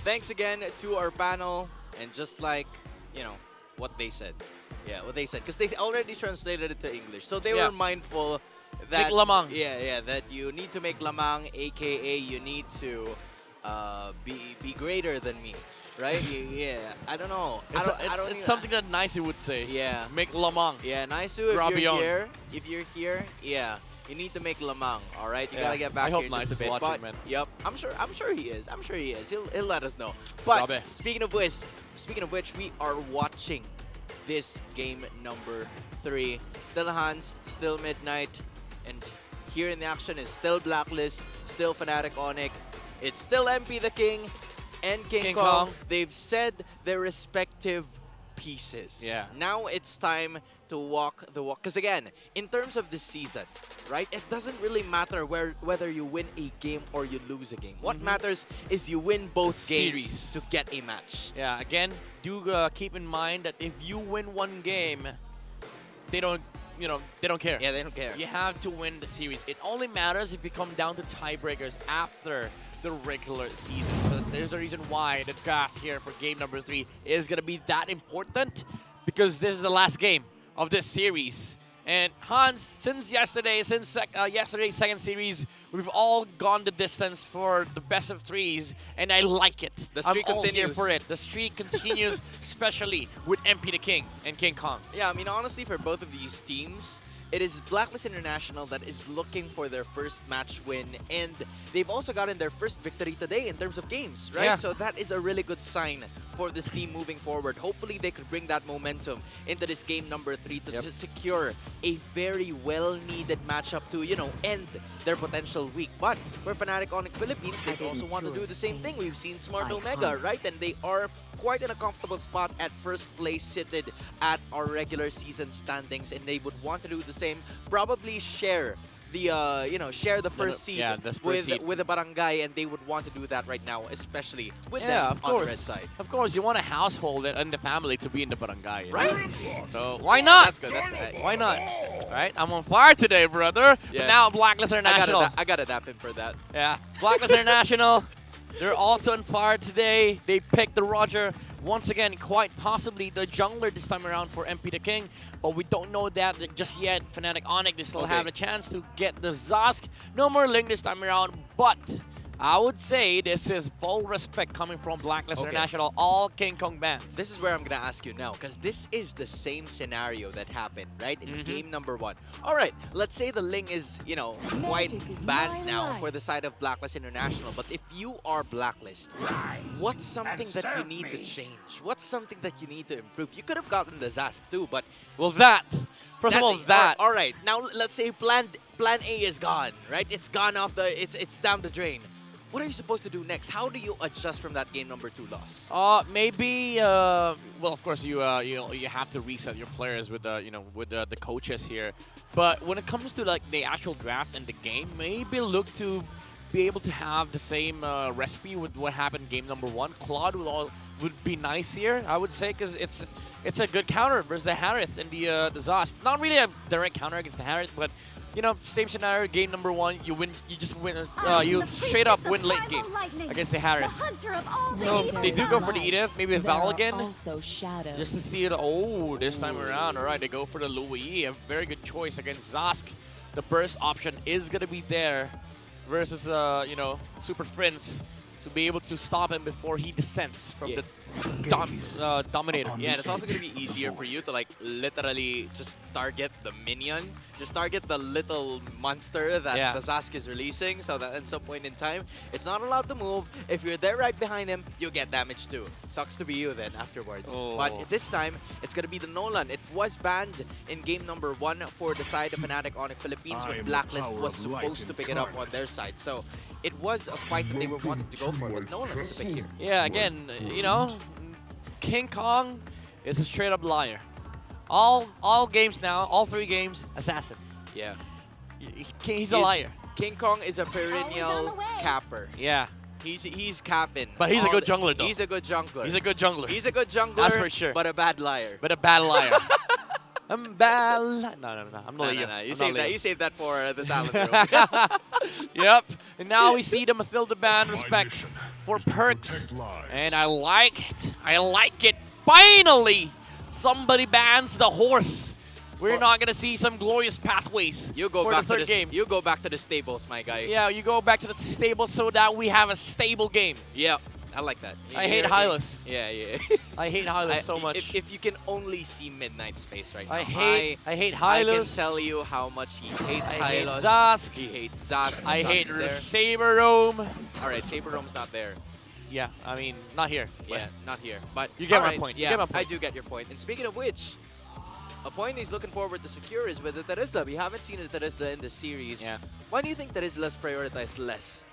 Thanks again to our panel, and just like, you know, what they said. Yeah, what they said. Because they already translated it to English. So they were mindful that... Make lamang. Yeah, that you need to make lamang, aka you need to be greater than me. right? Yeah, I don't know. It's something that Nice would say. Yeah. Make lamang. Yeah, nice to if Rabion. you're here, yeah, you need to make lamang. All right, you gotta get back I hope here Nice just a is bit. watching, But man. yep, I'm sure he is. He'll let us know. But Grabe. speaking of which, we are watching this game number 3. Still Hans, still Midnight, and here in the action is still Blacklist, still Fnatic Onic. It's still MP the King and King Kong. They've said their respective pieces. Yeah. Now it's time to walk the walk. Because again, in terms of this season, right, it doesn't really matter whether you win a game or you lose a game. What matters is you win both games to get a match. Yeah, again, do keep in mind that if you win one game, they don't care. Yeah, they don't care. You have to win the series. It only matters if you come down to tiebreakers after the regular season. So there's a reason why the draft here for game number 3 is going to be that important, because this is the last game of this series. And Hans, since yesterday's second series, we've all gone the distance for the best of 3s, and I like it. The streak I'm all here continues. for it. The streak continues, especially with MP the King and King Kong. Yeah, I mean, honestly, for both of these teams, it is Blacklist International that is looking for their first match win, and they've also gotten their first victory today in terms of games, right? Yeah. So that is a really good sign for this team moving forward. Hopefully, they could bring that momentum into this game number 3 to secure a very well-needed matchup to, end their potential week. But for Fnatic Onic Philippines, they also want to do the same thing. We've seen Smart Omega, right? And they are quite in a comfortable spot at first place, seated at our regular season standings, and they would want to do the same. Probably share the share the first seed with the barangay, and they would want to do that right now, especially with them on the red side. Of course, you want a household and the family to be in the barangay, right? So why not? That's good. That's good. Why not? Right? I'm on fire today, brother. Yeah. But now Blacklist International. I gotta dap him for that. Yeah, Blacklist International. They're also on fire today. They picked the Roger. Once again, quite possibly the jungler this time around for MP the King, but we don't know that just yet. Fnatic Onic, they still have a chance to get the Zosk. No more Ling this time around, but I would say this is full respect coming from Blacklist International, all King Kong bands. This is where I'm going to ask you now, because this is the same scenario that happened, right, in game number 1. All right, let's say the Ling is, quite banned now for the side of Blacklist International, but if you are Blacklist, what's something that you need to change? What's something that you need to improve? You could have gotten the Zask too, but... Well, first of all, that. All right, now let's say plan A is gone, right? It's gone off it's down the drain. What are you supposed to do next? How do you adjust from that game number 2 loss? Maybe. Well, of course, you have to reset your players with the coaches here. But when it comes to like the actual draft and the game, maybe look to be able to have the same recipe with what happened in game number 1. Claude would be nice here, I would say, because it's a good counter versus the Harith and the Zosk. Not really a direct counter against the Harith, but. Same scenario, game number 1, you win, you just win, you straight up win late game against the Harris. So they do go for the Edith, maybe Valgan, just to see it. Oh, this time around, all right, they go for the Louis, a very good choice against Zosk. The burst option is gonna be there versus, Super Prince to be able to stop him before he descends from the Dominator. Yeah, and it's also going to be easier for you to like literally just target the minion, just target the little monster that the Zask is releasing, so that at some point in time, it's not allowed to move. If you're there right behind him, you get damage too. Sucks to be you then afterwards. But this time, it's going to be the Nolan. It was banned in game number 1 for the side of Fnatic Onic Philippines, when Blacklist was supposed to pick it up on their side. So it was a fight that they were wanting to go for, but Nolan is a pick here. Yeah, again, King Kong is a straight up liar. All games now, all 3 games, assassins. Yeah. He's a liar. King Kong is a perennial capper. Yeah. He's capping. But he's a good jungler though. He's a good jungler. He's a good jungler. He's a good jungler. That's for sure. But a bad liar. But a bad liar. I'm bad. No. I'm not no. You save that for the talent room. Yep. And now we see the Mathilda ban respect for perks. And I like it. I like it. Finally, somebody bans the horse. We're not gonna see some glorious pathways you go for back the third to game. You go back to the stables, my guy. Yeah, you go back to the stables so that we have a stable game. Yep. I like that. I hate Hylos. Yeah. I hate Hylos so much. If you can only see Midnight's face right now. I hate Hylos. I can tell you how much he hates I hate Hylos. Zask. He hates Zask. I Zask hate is there. Saber Roam. All right, Saber Roam's not there. Yeah, I mean, not here. Yeah, not here. But you get all my right, point. Yeah, you get my point. I do get your point. And speaking of which, a point he's looking forward to secure is with the Terizla. We haven't seen a Terizla in the series. Yeah. Why do you think Terizla's prioritized less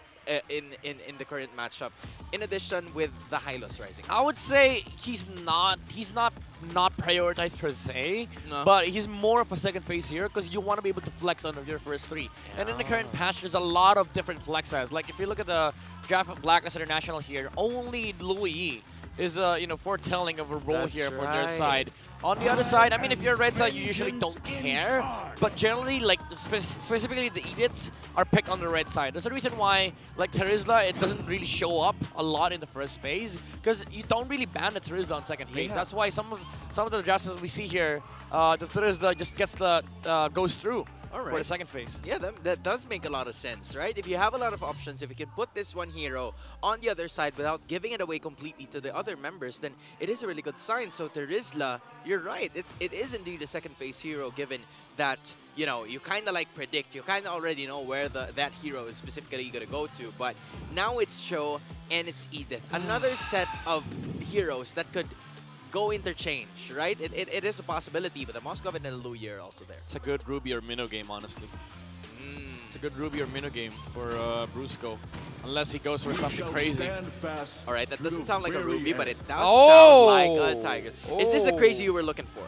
in the current matchup, in addition with the Hylos rising? I would say he's not prioritized per se, No. but he's more of a second phase here because you want to be able to flex on your first three. And in the current patch, there's a lot of different flexes. Like if you look at the draft of Blacklist International here, only Louis is foretelling of a role That's here for their right. side. On the other side, I mean, if you're red side, you usually don't care. But generally, like specifically the Ediths are picked on the red side. There's a reason why, like Terizla, it doesn't really show up a lot in the first phase because you don't really ban the Terizla on second phase. Yeah. That's why some of the drafts that we see here, the Terizla just gets goes through. All right. For the second phase. Yeah, that does make a lot of sense, right? If you have a lot of options, if you can put this one hero on the other side without giving it away completely to the other members, then it is a really good sign. So Terizla, you're right. It is indeed a second phase hero, given that, you know, you kind of like predict, you kind of already know where that hero is specifically going to go to. But now it's Cho and it's Edith. Another set of heroes that could go interchange, right? It is a possibility, but the Moskov and the Louis are also there. It's a good Ruby or Minnow game, honestly. It's a good Ruby or Minnow game for Brusco, unless he goes for something crazy. All right, that doesn't sound like a Ruby, but it does Oh! sound like a Tiger. Is this the crazy you were looking for?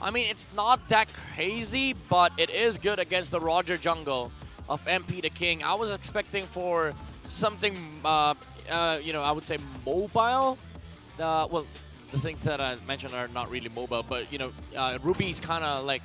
I mean, it's not that crazy, but it is good against the Roger jungle of MP the King. I was expecting for something, I would say mobile. Well, the things that I mentioned are not really mobile, but Ruby's kind of like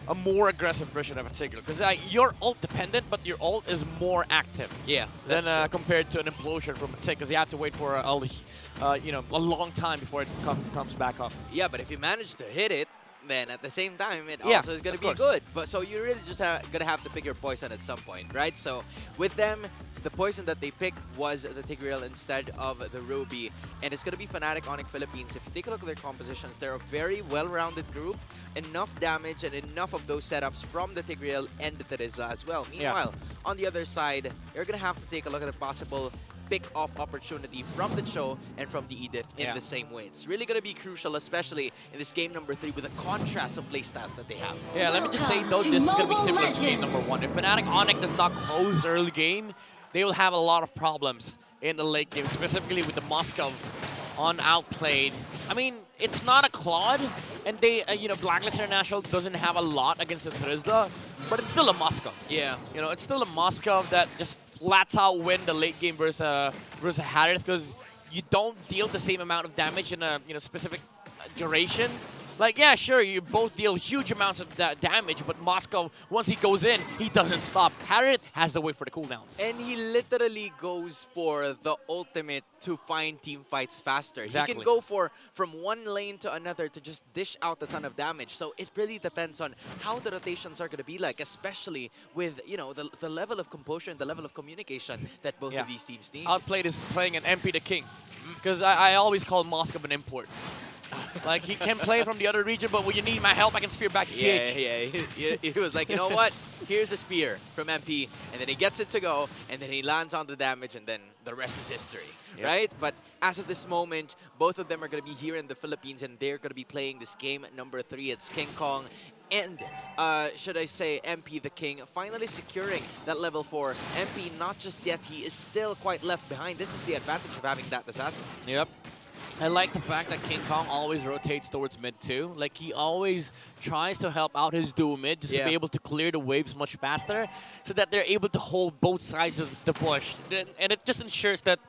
a more aggressive version of a Tigger because you're ult dependent, but your ult is more active. Yeah, than compared to an implosion from a Tig because you have to wait for a long time before it comes back up. Yeah, but if you manage to hit it, then at the same time, it also is going to be good. But so you're really just going to have to pick your poison at some point, right? So with them, the poison that they picked was the Tigreal instead of the Ruby. And it's going to be Fnatic Onic Philippines. If you take a look at their compositions, they're a very well-rounded group. Enough damage and enough of those setups from the Tigreal and the Terizla as well. Meanwhile, on the other side, you're going to have to take a look at the possible pick-off opportunity from the Cho and from the Edith in the same way. It's really going to be crucial, especially in this game number 3 with the contrast of playstyles that they have. Yeah, let me just say, though, this is going to be similar to game number 1. If Fnatic Onic does not close the early game, they will have a lot of problems in the late game, specifically with the Moskov on outplayed. I mean, it's not a Claude, and they, Blacklist International doesn't have a lot against the Terizla, but it's still a Moskov. Yeah. It's still a Moskov that just flats out win the late game versus Harith because you don't deal the same amount of damage in a specific duration. Like, yeah, sure, you both deal huge amounts of damage, but Moskov, once he goes in, he doesn't stop. Harith has to wait for the cooldowns. And he literally goes for the ultimate to find team fights faster. Exactly. He can go from one lane to another to just dish out a ton of damage. So it really depends on how the rotations are going to be like, especially with, the level of composure and the level of communication that both of these teams need. Outplayed is playing an MP the King, because I always call Moskov an import. Like, he can play from the other region, but when you need my help, I can spear back to PH. Yeah. He was like, you know what? Here's a spear from MP, and then he gets it to go, and then he lands on the damage, and then the rest is history, right? But as of this moment, both of them are going to be here in the Philippines, and they're going to be playing this game number 3. It's King Kong and, should I say, MP the King, finally securing that level 4. MP, not just yet, he is still quite left behind. This is the advantage of having that assassin. Yep. I like the fact that King Kong always rotates towards mid too. Like, he always tries to help out his duo mid just to be able to clear the waves much faster so that they're able to hold both sides of the push. And it just ensures that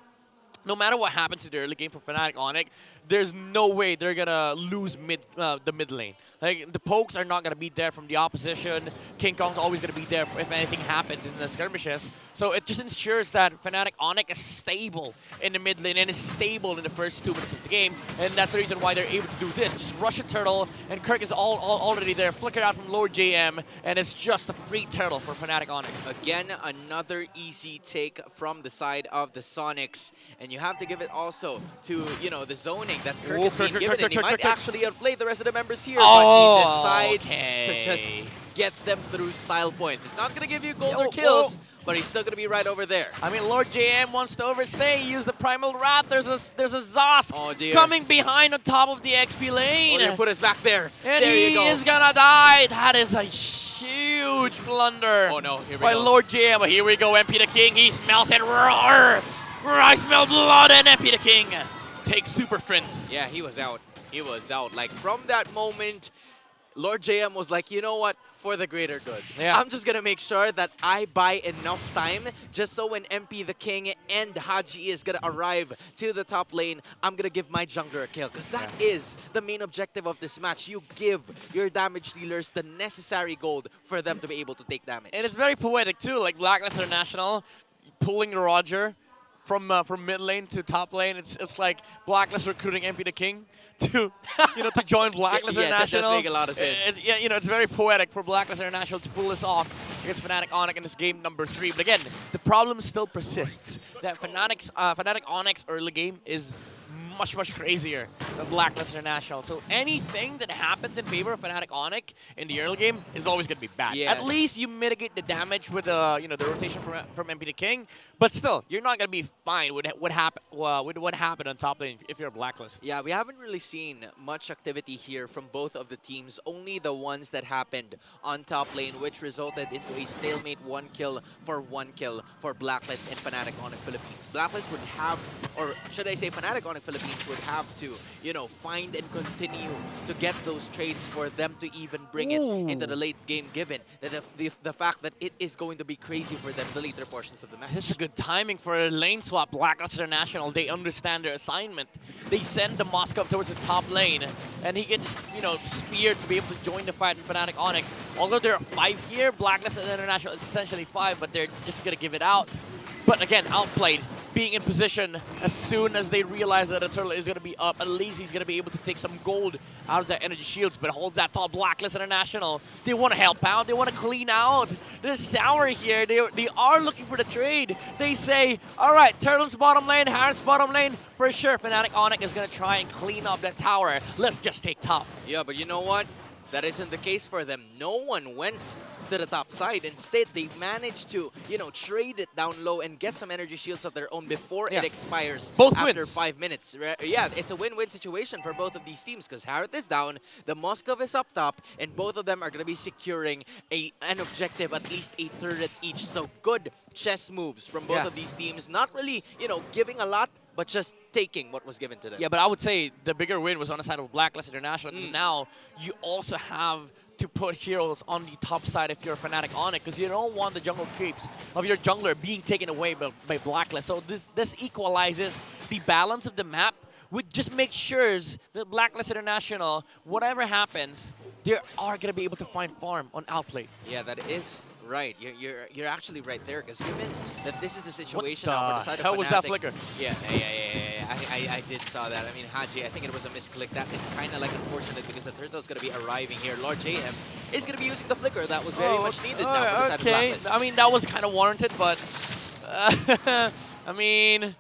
no matter what happens in the early game for Fnatic Onic, there's no way they're going to lose the mid lane. Like, the pokes are not going to be there from the opposition. King Kong's always going to be there if anything happens in the skirmishes. So it just ensures that Fnatic Onic is stable in the mid lane and is stable in the first 2 minutes of the game. And that's the reason why they're able to do this. Just rush a turtle, and Kirk is already there. Flicker out from Lord JM, and it's just a free turtle for Fnatic Onic. Again, another easy take from the side of the Sonics. And and you have to give it also to, you know, the zoning that Kirk is being given, and he might actually outplay the rest of the members here, but he decides to just get them through style points. It's not going to give you gold or kills, but he's still going to be right over there. I mean, Lord JM wants to overstay. He used the Primal Wrath. There's a Zosk coming behind on top of the XP lane. Oh, they put us back there. And there you go. he is gonna die. That is a huge blunder. Oh no, here we by go. Lord JM. Here we go, MP the King. He smells it. Roar! I smell blood, and MP the King takes Super Friends. Yeah, he was out. He was out. Like, from that moment, Lord JM was like, you know what? For the greater good. Yeah. I'm just gonna make sure that I buy enough time just so when MP the King and Haji is gonna arrive to the top lane, I'm gonna give my jungler a kill. Because that is the main objective of this match. You give your damage dealers the necessary gold for them to be able to take damage. And it's very poetic too, like Blacklist International pulling Roger from mid lane to top lane. It's like Blacklist recruiting MP the King to to join Blacklist Yeah, that International. does make a lot of sense. It's very poetic for Blacklist International to pull this off against Fnatic Onic in this game number 3. But again, the problem still persists. That Fnatic Onic's early game is much crazier than Blacklist International. So anything that happens in favor of Fnatic Onic in the early game is always going to be bad. Yeah. At least you mitigate the damage with the rotation from MP the King, but still you're not going to be fine with what happened on top lane if you're a Blacklist. Yeah, we haven't really seen much activity here from both of the teams. Only the ones that happened on top lane, which resulted into a stalemate 1 kill for Blacklist and Fnatic Onic Philippines. Blacklist would have, or should I say Fnatic Onic Philippines would have to, find and continue to get those trades for them to even bring it into the late game, given that the fact that it is going to be crazy for them the later portions of the match. This is good timing for a lane swap. Blacklist International, they understand their assignment. They send the Moskov towards the top lane, and he gets, speared to be able to join the fight with Fnatic Onic. Although there are 5 here, Blacklist International is essentially 5, but they're just going to give it out. But again, outplayed. Being in position as soon as they realize that a turtle is going to be up, at least he's going to be able to take some gold out of the energy shields. But hold that thought, Blacklist International. They want to help out. They want to clean out this tower here. They are looking for the trade. They say, all right, Turtle's bottom lane, Harris bottom lane. For sure, Fnatic Onic is going to try and clean up that tower. Let's just take top. Yeah, but you know what? That isn't the case for them. No one went to the top side. Instead, they managed to, trade it down low and get some energy shields of their own before it expires after 5 minutes. Yeah, it's a win-win situation for both of these teams because Harith is down, the Moskov is up top, and both of them are going to be securing an objective, at least a turret each. So good chess moves from both of these teams. Not really, giving a lot, but just taking what was given to them. Yeah, but I would say the bigger win was on the side of Blacklist International because now you also have to put heroes on the top side if you're a Fnatic Onic, because you don't want the jungle creeps of your jungler being taken away by Blacklist. So this equalizes the balance of the map, which just makes sure that Blacklist International, whatever happens, they are going to be able to find farm on outplay. Yeah, that is right. You're actually right there, because given that this is the situation now for the side of Fnatic. What the hell was that flicker? Yeah. I did saw that. I mean, Haji, I think it was a misclick. That is kind of like unfortunate because the turtle's going to be arriving here. Lord JM is going to be using the flicker. That was very much needed now for the side of Blacklist. I mean, that was kind of warranted, but I mean,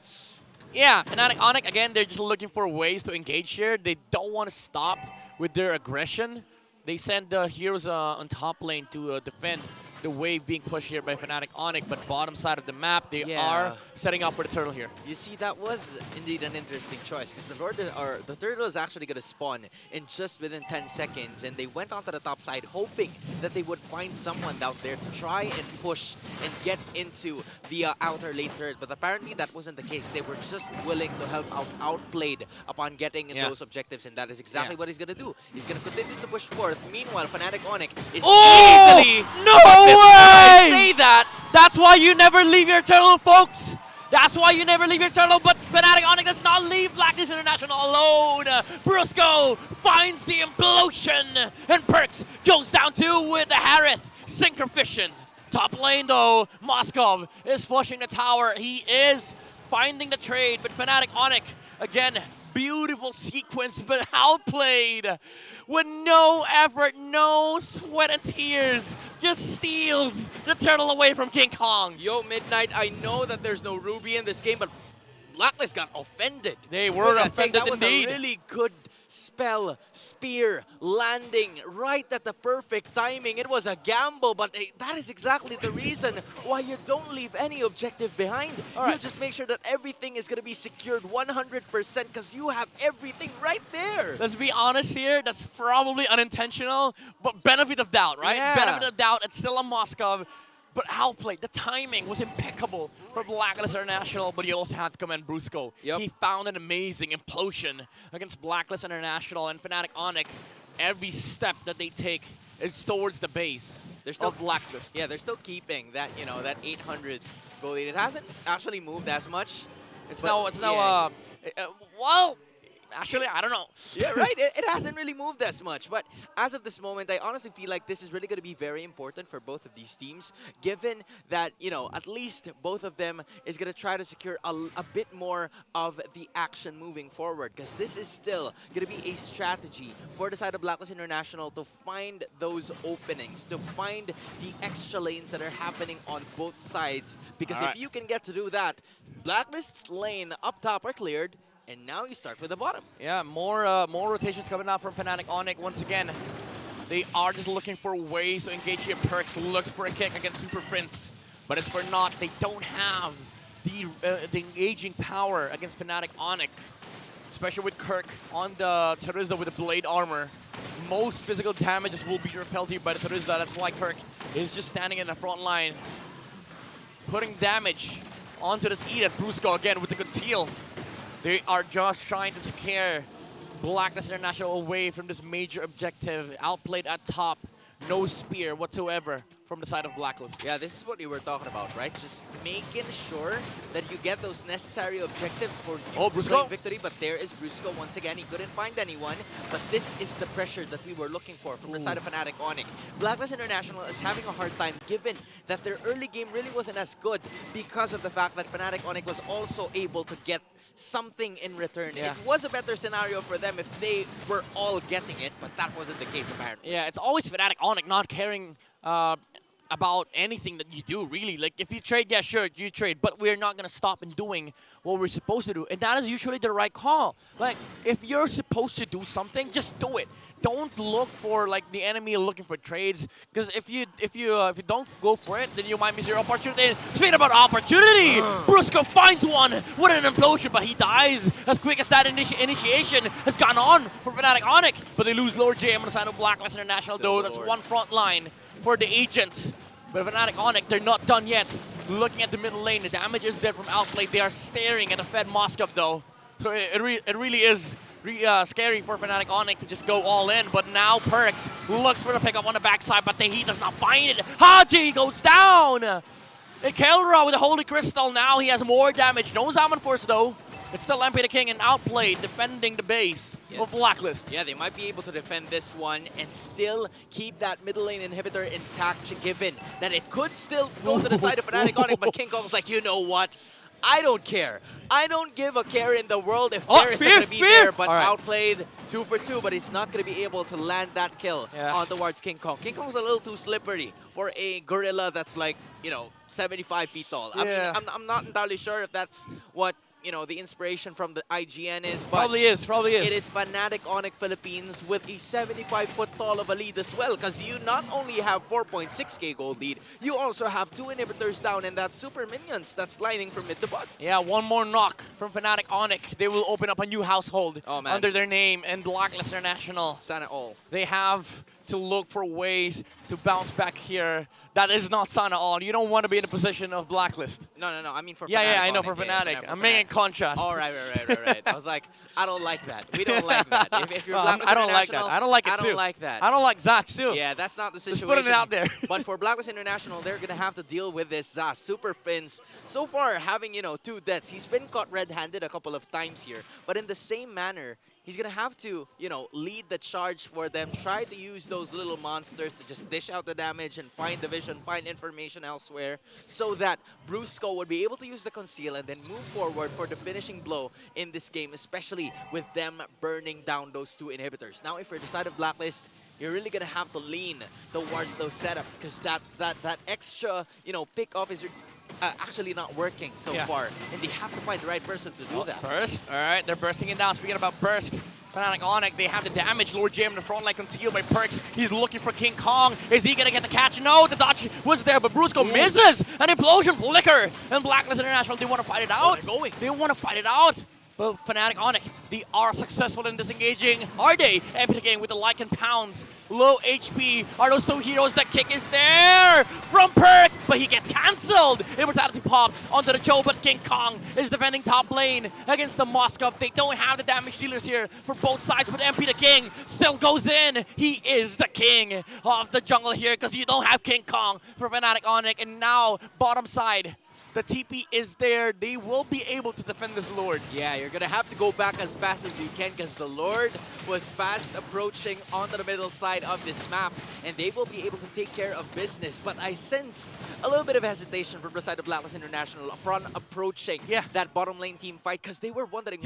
yeah, Fnatic Onic, again, they're just looking for ways to engage here. They don't want to stop with their aggression. They send the heroes on top lane to defend the wave being pushed here by Fnatic Onic, but bottom side of the map, they are setting up for the turtle here. You see, that was indeed an interesting choice, because the turtle is actually going to spawn in just within 10 seconds, and they went onto the top side hoping that they would find someone out there to try and push and get into the outer lane turret, but apparently that wasn't the case. They were just willing to help out, outplayed upon getting in those objectives, and that is exactly what he's going to do. He's going to continue to push forth. Meanwhile, Fnatic Onic is easily... No way! I say that! That's why you never leave your turtle, folks! That's why you never leave your turtle, but Fnatic Onic does not leave Blacklist International alone! Brusco finds the implosion, and Perks goes down too with the Harith Synchrovision. Top lane though, Moskov is pushing the tower. He is finding the trade, but Fnatic Onic, again, beautiful sequence, but outplayed. With no effort, no sweat and tears, just steals the turtle away from King Kong. Yo, Midnight, I know that there's no Ruby in this game, but Blacklist got offended. They were With that take. offended That was indeed. a really good spell, spear, landing right at the perfect timing. It was a gamble, but that is exactly the reason why you don't leave any objective behind. You just make sure that everything is going to be secured 100% because you have everything right there. Let's be honest here, that's probably unintentional, but benefit of doubt, right? Yeah. Benefit of doubt, it's still a Moscow, but outplayed. The timing was impeccable for Blacklist International, but you also have to commend Brusco. He found an amazing implosion against Blacklist International and Fnatic Onic. Every step that they take is towards the base of Blacklist. Yeah, they're still keeping that, you know, that 800 goal lead. It hasn't actually moved as much. Well, actually, I don't know. Yeah, right. It hasn't really moved as much. But as of this moment, I honestly feel like this is really going to be very important for both of these teams, given that, you know, at least both of them is going to try to secure a bit more of the action moving forward. Because this is still going to be a strategy for the side of Blacklist International to find those openings, to find the extra lanes that are happening on both sides. Because if you can get to do that, Blacklist's lane up top are cleared, and now you start with the bottom. Yeah, more rotations coming out from Fnatic Onic. Once again, they are just looking for ways to engage here. Perks looks for a kick against Super Prince, but it's for naught. They don't have the engaging power against Fnatic Onic, especially with Kirk on the Terizla with the blade armor. Most physical damages will be repelled here by the Terizla. That's why Kirk is just standing in the front line, putting damage onto this Edith. Brusco again with the conceal. They are just trying to scare Blacklist International away from this major objective. Outplayed at top. No spear whatsoever from the side of Blacklist. Yeah, this is what you were talking about, right? Just making sure that you get those necessary objectives for Brusco. victory. But there is Brusco once again. He couldn't find anyone. But this is the pressure that we were looking for from the side of Fnatic Onic. Blacklist International is having a hard time given that their early game really wasn't as good because of the fact that Fnatic Onic was also able to get something in return. Yeah. It was a better scenario for them if they were all getting it, but that wasn't the case apparently. Yeah, it's always Fnatic Onic not caring about anything that you do, really. Like, if you trade, yeah, sure, you trade, but we're not going to stop in doing what we're supposed to do. And that is usually the right call. Like, if you're supposed to do something, just do it. Don't look for, like, the enemy looking for trades, because if you don't go for it, then you might miss your opportunity. And speaking about opportunity, Brusco finds one with an implosion, but he dies as quick as that initiation has gone on for Fnatic Onic. But they lose Lord JM on the side of Blacklist International, though. That's one front line for the agents. But Fnatic Onic, they're not done yet. Looking at the middle lane, the damage is there from outplay. They are staring at the Fed Moscow, though. So it really is scary for Fnatic Onic to just go all in. But now Perks looks for the pickup on the backside, but he does not find it. Haji goes down! And Kelra with the Holy Crystal, now he has more damage. No Zaman Force, though. It's still MP the King and outplayed, defending the base of Blacklist. Yeah, they might be able to defend this one and still keep that middle lane inhibitor intact, given that it could still go to the side of Fnatic Onic, but King Kong's like, you know what? I don't care. I don't give a care in the world if there is not going to be there, but outplayed 2 for 2, but he's not going to be able to land that kill on towards King Kong. King Kong's a little too slippery for a gorilla that's like, you know, 75 feet tall. I mean, I'm not entirely sure if that's what, you know, the inspiration from the IGN is, but probably is. It is Fnatic Onic Philippines with a 75-foot tall of a lead as well, because you not only have 4.6k gold lead, you also have 2 inhibitors down and that super minions that's lining from mid to bot. Yeah, one more knock from Fnatic Onic. They will open up a new household under their name and Blacklist International. Sana all. They have to look for ways to bounce back here. That is not Sana all. You don't want to be in the position of Blacklist. No. I mean for Fnatic. Yeah, I know, Onic, for Fnatic. I'm making contrast. Oh, right. I was like, I don't like that. We don't like that. If you're Blacklist I don't like that. I don't like it too. I don't like that. I don't like Zach too. Yeah, that's not the situation. Just putting it out there. But for Blacklist International, they're going to have to deal with this Zaz. Super Fins, so far having, you know, 2 deaths. He's been caught red-handed a couple of times here. But in the same manner, he's going to have to, you know, lead the charge for them, try to use those little monsters to just dish out the damage and find the vision, find information elsewhere, so that Brusco would be able to use the conceal and then move forward for the finishing blow in this game, especially with them burning down those 2 inhibitors. Now, if you're the side of Blacklist, you're really going to have to lean towards those setups, because that extra, you know, pick off is actually not working so far. And they have to find the right person to do that. Burst. All right, they're bursting it down. Speaking about burst, Fnatic Onic, they have the damage. Lord Jam in the front line concealed by Perks. He's looking for King Kong. Is he gonna get the catch? No, the dodge was there, but Brusco misses. An implosion flicker. And Blacklist International, they want to fight it out. They want to fight it out. Well, Fnatic Onic, they are successful in disengaging. Are they? Epic game with the Lycan Pounds. Low HP. Are those two heroes? The kick is there from Perks, but he gets cancelled. Immortality pop onto the Joe, but King Kong is defending top lane against the Moskov. They don't have the damage dealers here for both sides, but MP the King still goes in. He is the king of the jungle here because you don't have King Kong for Fnatic Onic. And now, bottom side, the TP is there. They will be able to defend this Lord. Yeah, you're going to have to go back as fast as you can because the Lord was fast approaching onto the middle side of this map, and they will be able to take care of business. But I sensed a little bit of hesitation from the side of Blacklist International upon approaching that bottom lane team fight because they were wondering,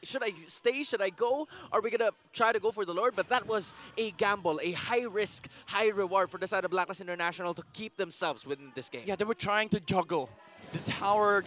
should I stay? Should I go? Are we going to try to go for the Lord? But that was a gamble, a high risk, high reward for the side of Blacklist International to keep themselves within this game. Yeah, they were trying to juggle the tower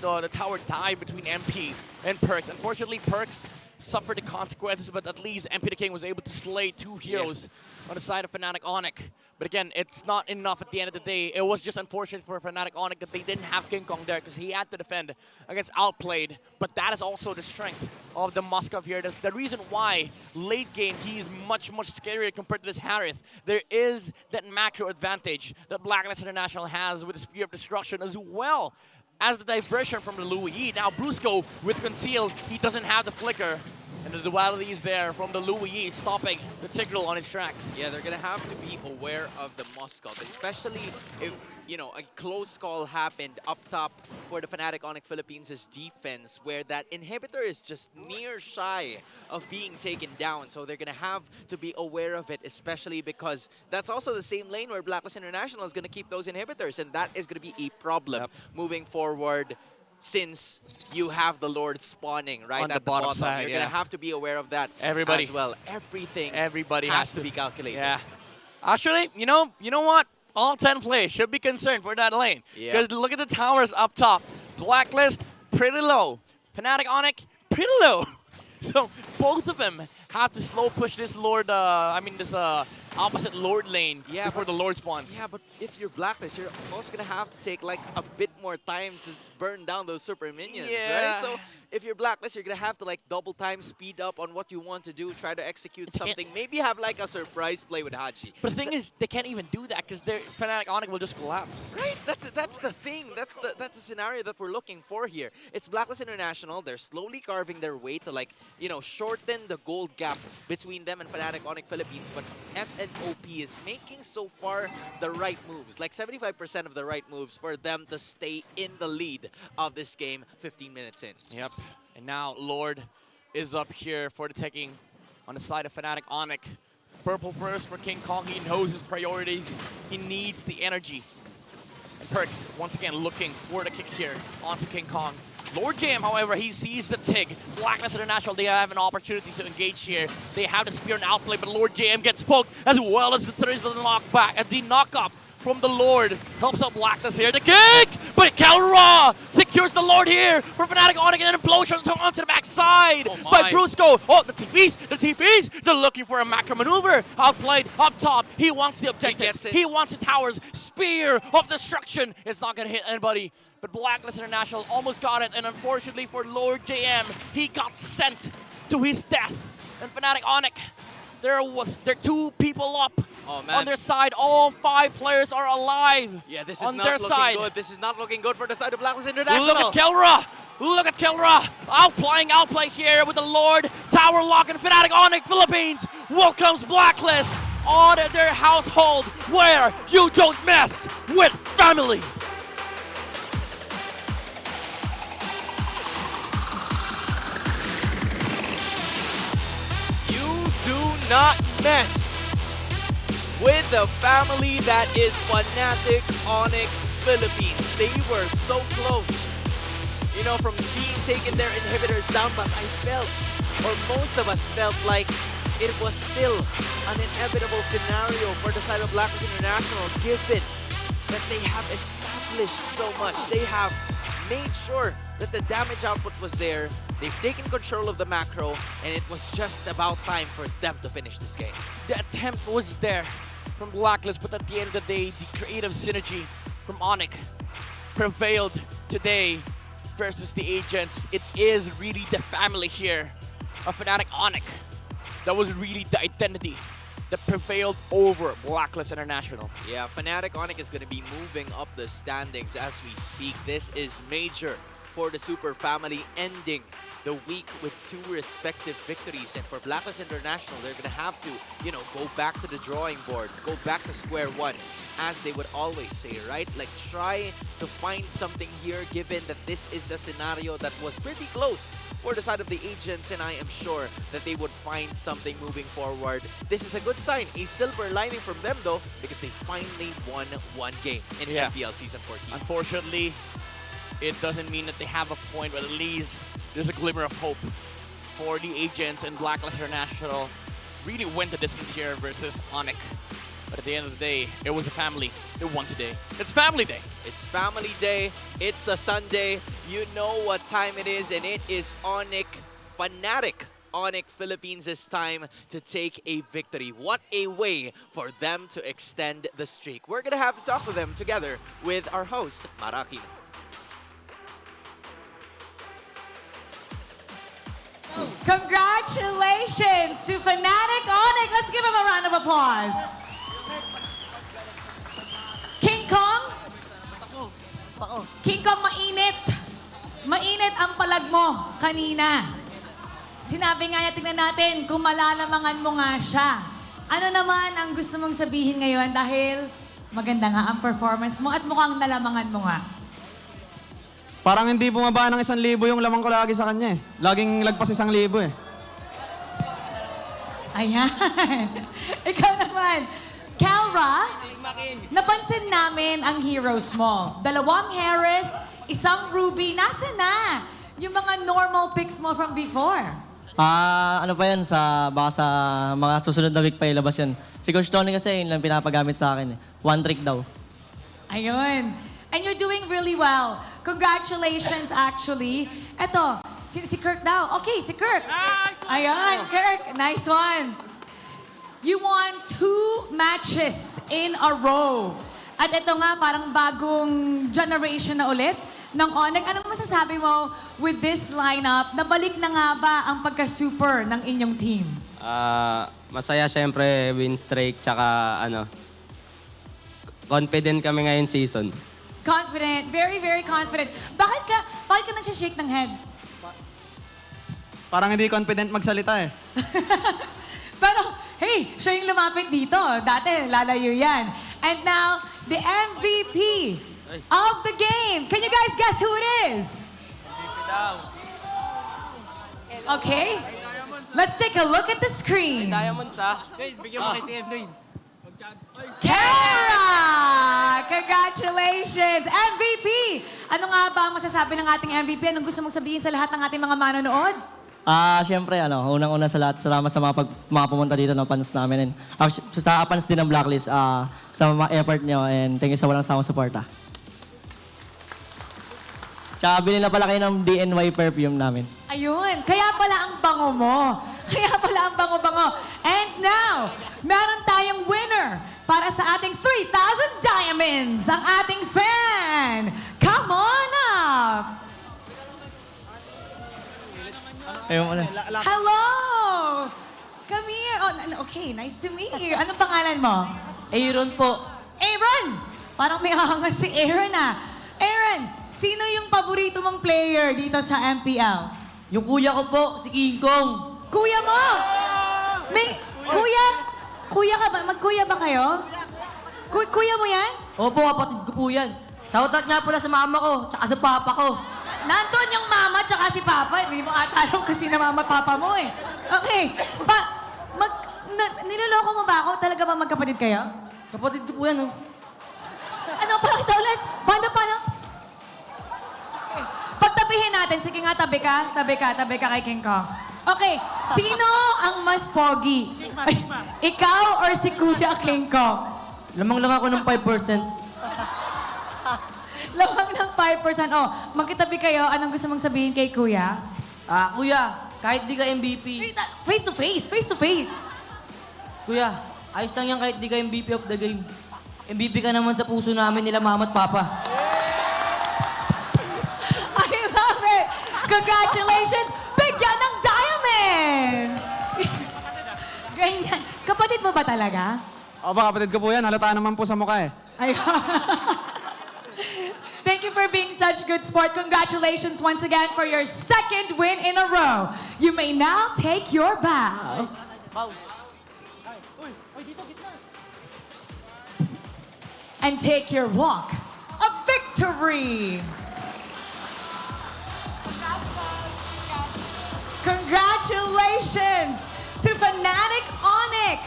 dive between MP and Perks. Unfortunately, Perks suffered the consequences, but at least MP the King was able to slay two heroes on the side of Fnatic Onic. But again, it's not enough at the end of the day. It was just unfortunate for Fnatic Onic that they didn't have King Kong there because he had to defend against Outplayed. But that is also the strength of the Moskov here. That's the reason why late game he's much, much scarier compared to this Harith. There is that macro advantage that Blacklist International has with the Spear of Destruction as well as the diversion from the Louis. Now Brusco with Conceal, he doesn't have the flicker. And the duality is there from the Louis, stopping the Tigreal on his tracks. Yeah, they're going to have to be aware of the Moskov, especially if, you know, a close call happened up top for the Fnatic Onic Philippines' defense, where that inhibitor is just near shy of being taken down. So they're going to have to be aware of it, especially because that's also the same lane where Blacklist International is going to keep those inhibitors, and that is going to be a problem moving forward. Since you have the Lord spawning right on at the bottom side, you're gonna have to be aware of that Everybody. as well. Everybody has to be calculated. Yeah. Actually, you know what? All 10 players should be concerned for that lane. Because look at the towers up top. Blacklist, pretty low. Fnatic Onic, pretty low. So both of them have to slow push this Lord, this opposite Lord lane before the Lord spawns. Yeah, but if you're Blacklist, you're also gonna have to take like a bit more time to burn down those super minions, right? So if you're Blacklist, you're gonna have to like double time, speed up on what you want to do, try to execute something. Maybe have like a surprise play with Haji. But the thing is, they can't even do that because their Fnatic Onic will just collapse. Right, that's the thing. That's the scenario that we're looking for here. It's Blacklist International. They're slowly carving their way to like, you know, shorten the gold gap between them and Fnatic Onic Philippines. But FNOP is making so far the right moves, like 75% of the right moves for them to stay in the lead of this game 15 minutes in. Yep. And now Lord is up here for the taking on the side of Fnatic Onic. Purple first for King Kong. He knows his priorities. He needs the energy. And Perks once again looking for the kick here onto King Kong. Lord Jam, however, he sees the Tig. Blacklist International, they have an opportunity to engage here. They have the Spear and outplay, but Lord Jam gets poked as well as there is the knockback and the knock-up from the Lord. Helps out Blacklist here. The kick! But Kelra secures the Lord here for Fnatic Onic and an implosion onto the backside by Brusco. Oh, the TPs! They're looking for a macro maneuver. Outplayed up top. He wants the objectives. He wants the towers. Spear of destruction. It's not going to hit anybody. But Blacklist International almost got it. And unfortunately for Lord JM, he got sent to his death. And Fnatic Onic, they're two people up on their side. All 5 players are alive. Yeah, this is on not their looking side. good. This is not looking good for the side of Blacklist International. Look at Kelra. Look at Kelra. Outplay here with the Lord. Tower lock and Fnatic Onic Philippines welcomes Blacklist on their household where you don't mess with family. Do not mess with the family that is Fnatic Onic Philippines. They were so close, you know, from being taken their inhibitors down, but I felt, or most of us felt like it was still an inevitable scenario for the side of Blacklist International, given that they have established accomplished so much. They have made sure that the damage output was there. They've taken control of the macro, and it was just about time for them to finish this game. The attempt was there from Blacklist, but at the end of the day, the creative synergy from Onic prevailed today versus the agents. It is really the family here of Fnatic Onic. That was really the identity that prevailed over Blacklist International. Yeah, Fnatic Onic is going to be moving up the standings as we speak. This is major for the Super Family, ending the week with 2 respective victories. And for Blacklist International, they're going to have to, you know, go back to the drawing board, go back to square one, as they would always say, right? Like, try to find something here, given that this is a scenario that was pretty close for the side of the agents, and I am sure that they would find something moving forward. This is a good sign, a silver lining from them though, because they finally won 1 game in MPL Season 14. Unfortunately, it doesn't mean that they have a point, but at least there's a glimmer of hope for the agents, and Blacklist International really went the distance here versus Onic. But at the end of the day, it was a family. They won today. It's family day. It's family day. It's a Sunday. You know what time it is, and it is Onic, Fnatic Onic Philippines' time to take a victory. What a way for them to extend the streak. We're going to have to talk to them together with our host, Maraki. Congratulations to Fnatic Onic. Let's give him a round of applause. King Kong? King Kong, mainit. Mainit ang palag mo kanina. Sinabi nga niya, tingnan natin kung malalamangan mo nga siya. Ano naman ang gusto mong sabihin ngayon dahil maganda nga ang performance mo at mukhang nalamangan mo nga? Parang hindi bumaba ng 1,000 yung lamang ko lagi sa kanya eh. Laging lagpas 1,000 eh. Ayan. Ikaw naman. Calra, napansin namin ang heroes mo. 2 heir, 1 ruby. Nasaan na yung mga normal picks mo from before? Ano pa yan, baka sa mga susunod na week pa ilabas yan. Si Coach Tony kasi yun lang pinapagamit sa akin. 1 trick daw. Ayun. And you're doing really well. Congratulations, actually. Eto, si Kirk daw. Okay, si Kirk. Ayun, Kirk. Nice one. You won 2 matches in a row. At ito nga, parang bagong generation na ulit ng Onic. Anong masasabi mo with this lineup? Nabalik na nga ba ang pagka-super ng inyong team? Masaya syempre, win streak, tsaka confident kami ngayon season. Confident, very, very confident. Bakit ka nagsishake ng head? Parang hindi confident magsalita eh. Pero, hey, siya yung lumapit dito. Dati, lalayo yan. And now, the MVP of the game. Can you guys guess who it is? Okay. Let's take a look at the screen. Diamonds bigyan mo kay TM doon. Kara! Congratulations! MVP! Ano nga ba ang masasabi ng ating MVP? Anong gusto mong sabihin sa lahat ng ating mga manonood? Siyempre, unang-una sa lahat, salamat sa mga pumunta dito ng fans namin. And, sa fans din ng Blacklist, sa mga effort nyo, and thank you sa walang sawang suporta. Tsaka bilhin na pala kayo ng DNY perfume namin. Ayun, kaya pala ang bango mo. Kaya pala ang bango-bango. And now, meron tayong winner para sa ating 3,000 diamonds, ang ating fan. Come on up! Hello! Come here. Oh, okay, nice to meet you. Anong pangalan mo? Aaron po. Aaron! Parang may angas si Aaron Aaron, sino yung paborito mong player dito sa MPL? Yung kuya ko po, si King Kong. Kuya mo? May kuya ka ba? Magkuya ba kayo? Kuya mo yan? Opo, kapatid ko po yan. Shoutout nga pala sa mama ko, tsaka sa papa ko. Nandun yung mama tsaka si papa. Hindi mo atanong kung sino mama at papa mo eh. Okay. Niloloko mo ba ako? Talaga ba magkapatid kayo? Kapatid ko po yan, Ano? Parang kita ulit. Paano? Okay. Pagtabihin natin. Sige nga, tabi ka kay King Kong. Okay. Sino ang mas pogi? Ikaw or si Kuya King Kong? Lamang lang ako ng 5%. 5%. Oh, magkitabi kayo. Anong gusto mong sabihin kay Kuya? Kuya, kahit di ka MVP. Face to face, face to face. Kuya, ayos lang yan kahit di ka MVP of the game. MVP ka naman sa puso namin nila mama at papa. I love it! Congratulations! Bigyan ng diamonds! Ganyan. Kapatid mo ba talaga? Opo, kapatid ko po yan. Halata naman po sa mukha eh. Ay. Thank you for being such good sport. Congratulations once again for your second win in a row. You may now take your bow. And take your walk of victory. Congratulations to Fnatic Onic!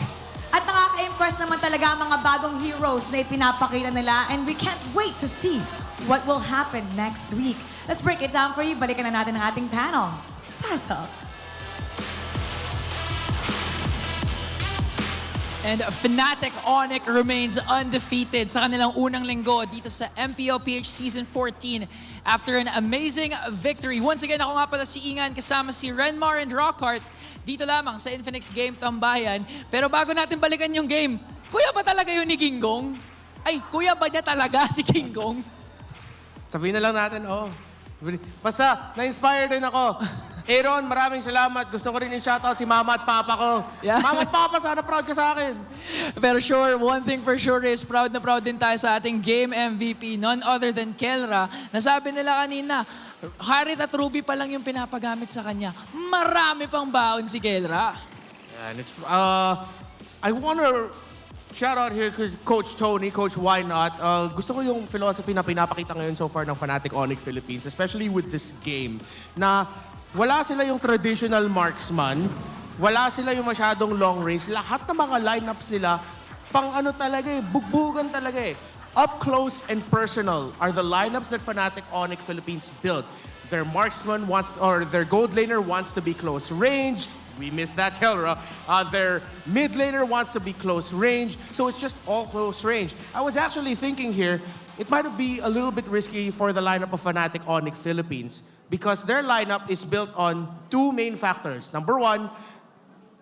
At nakaka-impress naman talaga ang mga bagong heroes na ipinapakita nila, and we can't wait to see what will happen next week. Let's break it down for you. Balikan na natin ang ating panel. Pass up. And Fnatic Onic remains undefeated sa kanilang unang linggo dito sa MPLPH Season 14 after an amazing victory. Once again, ako nga pala si Ingan kasama si Renmar and Rockhart dito lamang sa Infinix Game Tambayan. Pero bago natin balikan yung game, kuya ba talaga yun ni King Kong? Ay, kuya ba niya talaga si King Kong? Sabihin na lang natin, Basta, na-inspire din ako. Aaron, maraming salamat. Gusto ko rin i-shoutout si Mama at Papa ko. Yeah. Mama at Papa, sana proud ka sa akin. Pero sure, one thing for sure is proud na proud din tayo sa ating game MVP, none other than Kelra. Nasabi nila kanina, Harit at Ruby pa lang yung pinapagamit sa kanya. Marami pang baon si Kelra. And it's, I want to shout out here Coach Tony, Coach Why Not. Gusto ko yung philosophy na pinapakita ngayon so far ng Fnatic Onic Philippines, especially with this game, na wala sila yung traditional marksman, wala sila yung masyadong long range. Lahat ng mga lineups nila, pang ano talaga bugbugan talaga Up close and personal are the lineups that Fnatic Onic Philippines built. Their marksman wants, or their gold laner wants to be close range. We missed that, Kelra. Their mid laner wants to be close range. So it's just all close range. I was actually thinking here, it might be a little bit risky for the lineup of Fnatic Onic Philippines because their lineup is built on two main factors. Number one,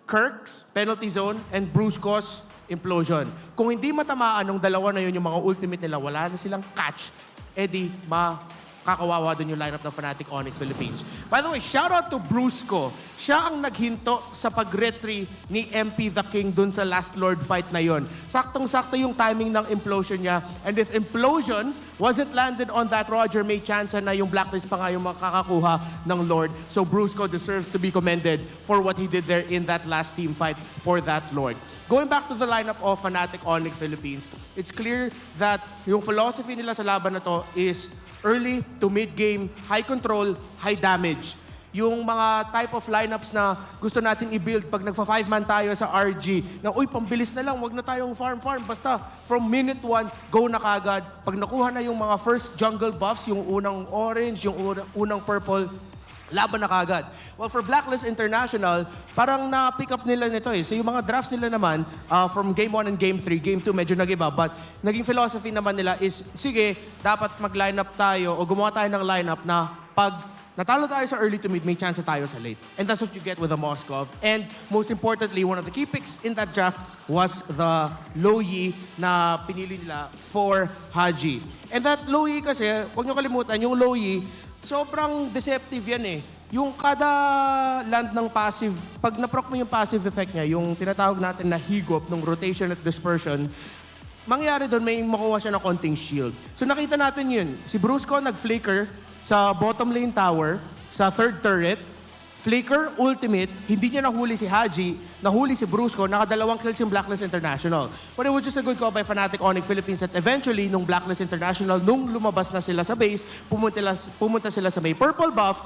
Kirk's penalty zone and Brusco's implosion. Kung hindi matamaan ng dalawa na yun yung mga ultimate nila, wala na silang catch, edi makakawawa dun yung lineup ng Fnatic Onic Philippines. By the way, shout out to Brusco. Siya ang naghinto sa pag-retry ni MP the King dun sa Last Lord fight na yon. Saktong-sakto yung timing ng implosion niya. And if implosion wasn't landed on that Roger, may chance na yung Blacklist pa nga yung makakakuha ng Lord. So Brusco deserves to be commended for what he did there in that last team fight for that Lord. Going back to the lineup of Fnatic Onic Philippines, it's clear that yung philosophy nila sa laban na to is early to mid-game, high control, high damage. Yung mga type of lineups na gusto natin i-build pag nagfa-5-man tayo sa RG, na pambilis na lang, wag na tayong farm. Basta from minute 1, go na kagad. Pag nakuha na yung mga first jungle buffs, yung unang orange, yung unang purple, laban na kagad. Well, for Blacklist International, parang na-pick up nila nito So yung mga drafts nila naman, from Game 1 and Game 3, Game 2 medyo nag-iba. But naging philosophy naman nila is, sige, dapat mag-line up tayo o gumawa tayo ng lineup na pag natalo tayo sa early to mid, may chance tayo sa late. And that's what you get with the Moskov. And most importantly, one of the key picks in that draft was the Loyi na pinili nila for Haji. And that Loyi kasi, huwag niyo kalimutan, yung Loyi, sobrang deceptive yan Yung kada land ng passive, pag naproc mo yung passive effect niya, yung tinatawag natin na higop, ng rotation at dispersion, mangyari doon, may makuha siya ng konting shield. So nakita natin yun. Si Brusco nag-flicker sa bottom lane tower, sa third turret, flicker, ultimate, hindi niya nahuli si Haji, nahuli si Brusco, nakadalawang kills yung Blacklist International. But it was just a good call by Fnatic Onic Philippines at eventually, nung Blacklist International, nung lumabas na sila sa base, pumunta sila sa may purple buff,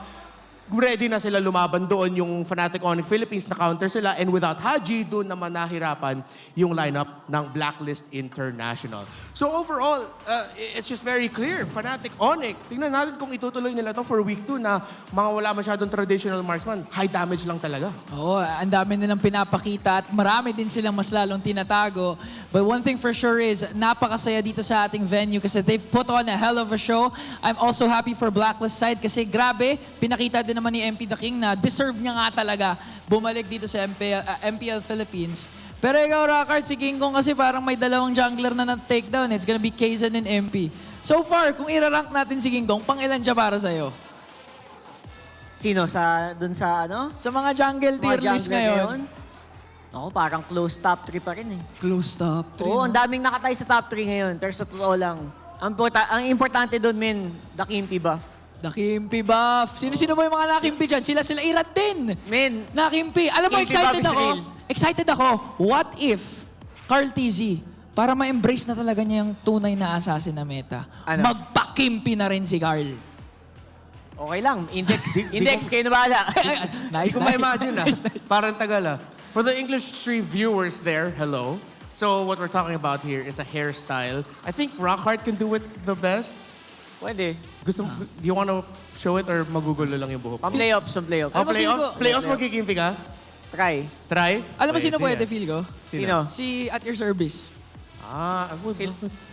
ready na sila lumaban doon yung Fnatic Onic Philippines na counter sila and without Haji, doon naman nahirapan yung lineup ng Blacklist International. So overall, it's just very clear. Fnatic Onic, tingnan natin kung itutuloy nila to for week 2 na mga wala masyadong traditional marksman. High damage lang talaga. Oo, ang dami nilang pinapakita at marami din silang mas lalong tinatago. But one thing for sure is, napakasaya dito sa ating venue kasi they put on a hell of a show. I'm also happy for Blacklist side kasi grabe, pinakita din naman ni MP the King na deserve niya nga talaga bumalik dito sa MPL Philippines. Pero ikaw, Rockard, si King Kong kasi parang may dalawang jungler na na-takedown. It's gonna be Kaizen and MP. So far, kung irarank natin si King Kong, pang ilan siya para sa'yo? Sino? Dun sa ano? Sa mga jungle tier list ngayon? Ako, parang close top 3 pa rin eh. Close top 3? Oo, ang daming nakatay sa top 3 ngayon. Pero sa totoo lang, ang importante doon, men, the Kimpi buff. The Kimpi buff. Sino-sino ba yung mga nakimpi dyan? Sila Irat din. Men. Nakimpi. Alam mo, Kimpi excited buff is ako. real. Excited ako. What if Carl TZ, para ma-embrace na talaga niya yung tunay na assassin na meta, magpa-Kimpi na rin si Carl? Okay lang. Index, kayo na bahala. Nice, nice. Imagine nice. Parang tagal For the English stream viewers there, hello. So what we're talking about here is a hairstyle. I think Rockhart can do it the best. Pwede. Do you want to show it or magugulo lang yung buhok? Playoffs. Playoffs magkikimpi ka? Try. Alam mo sino pwede, feel ko? Sino? Si At Your Service.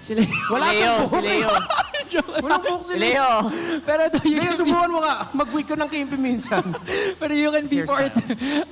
Si Leo. Wala sa buhok. Si Leo. Walang buhok si Leo. Pero Leo, subukan mo nga. Mag-week ka ng kimpi minsan. Pero you can be part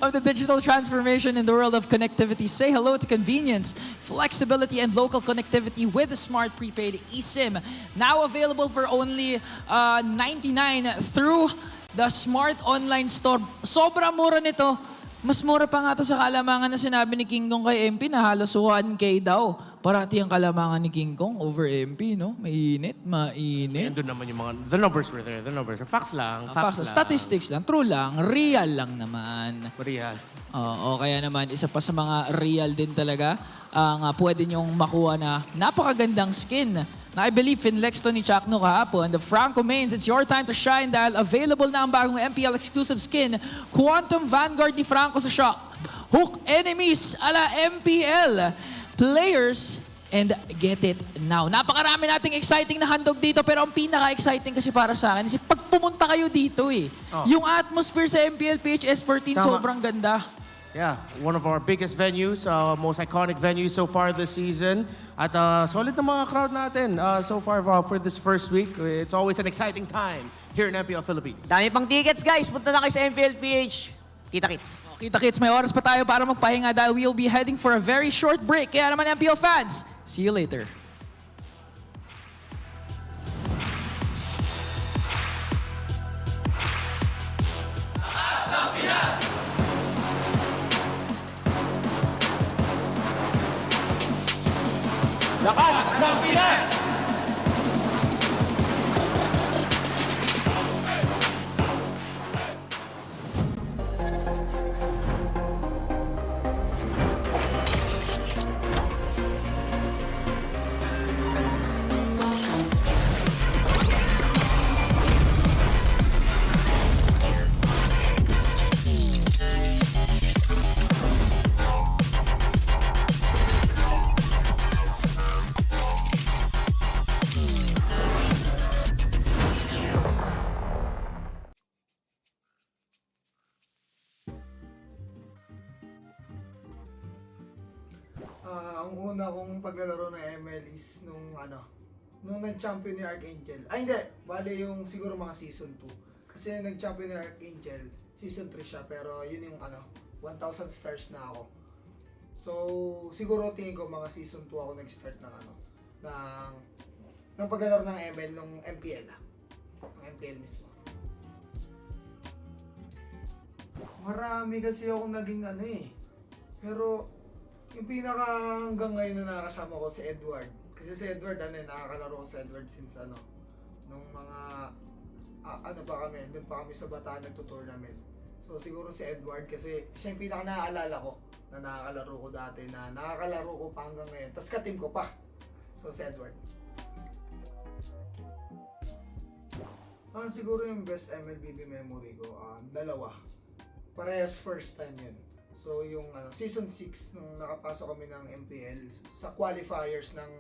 of the digital transformation in the world of connectivity. Say hello to convenience, flexibility, and local connectivity with the Smart Prepaid eSIM. Now available for only $99 through the Smart Online Store. Sobrang mura nito. Mas mura pa nga to sa kalamangan na sinabi ni King Kong kay MP na halos 1K daw. Parati ang kalamangan ni King Kong over MP, no? Mainit. Doon naman yung mga, the numbers were there. The numbers are facts lang. Facts lang. Statistics lang. True lang. Real lang naman. Real. Oo, kaya naman, isa pa sa mga real din talaga ang pwede nyong makuha na napakagandang skin na I believe Finlexton ni Chakno kahapon. The Franco Mains, it's your time to shine dahil available na ang bagong MPL exclusive skin, Quantum Vanguard ni Franco sa shop. Hook enemies ala MPL players and get it now. Napakarami nating exciting na handog dito pero ang pinaka-exciting kasi para sa akin is pag pumunta kayo dito yung atmosphere sa MPLPH S14 sobrang ganda. Yeah, one of our biggest venues, most iconic venues so far this season. At solid na mga crowd natin so far for this first week. It's always an exciting time here in MPL Philippines. Dami pang tickets, guys. Punta na kayo sa MPLPH. Kita-kits. Kita-kits, may oras pa tayo para magpahinga dahil we'll be heading for a very short break. Kaya naman MPL fans, see you later. Lakas ng Pinas! Ang una kong paglalaro ng ML is nung nag-champion ni Archangel. Ay hindi, bale yung siguro mga season 2. Kasi nag-champion ni Archangel, season 3 siya, pero yun yung 1,000 stars na ako. So, siguro tingin ko mga season 2 ako nag-start ng paglalaro ng ML nung MPL. Ng MPL mismo. Marami kasi ako naging pero yung pinaka hanggang ngayon na nakakasama ko si Edward. Kasi si Edward, nakakalaro ko si Edward since nung mga, pa kami, doon pa kami sa Bataan nagto-tournament. So siguro si Edward kasi siya yung pinaka naaalala ko na nakakalaro ko dati, na nakakalaro ko pa hanggang ngayon. Tapos ka-team ko pa. So si Edward. Siguro yung best MLBB memory ko, dalawa. Parehas first time yun. So yung season 6 nung nakapasok kami ng MPL sa qualifiers ng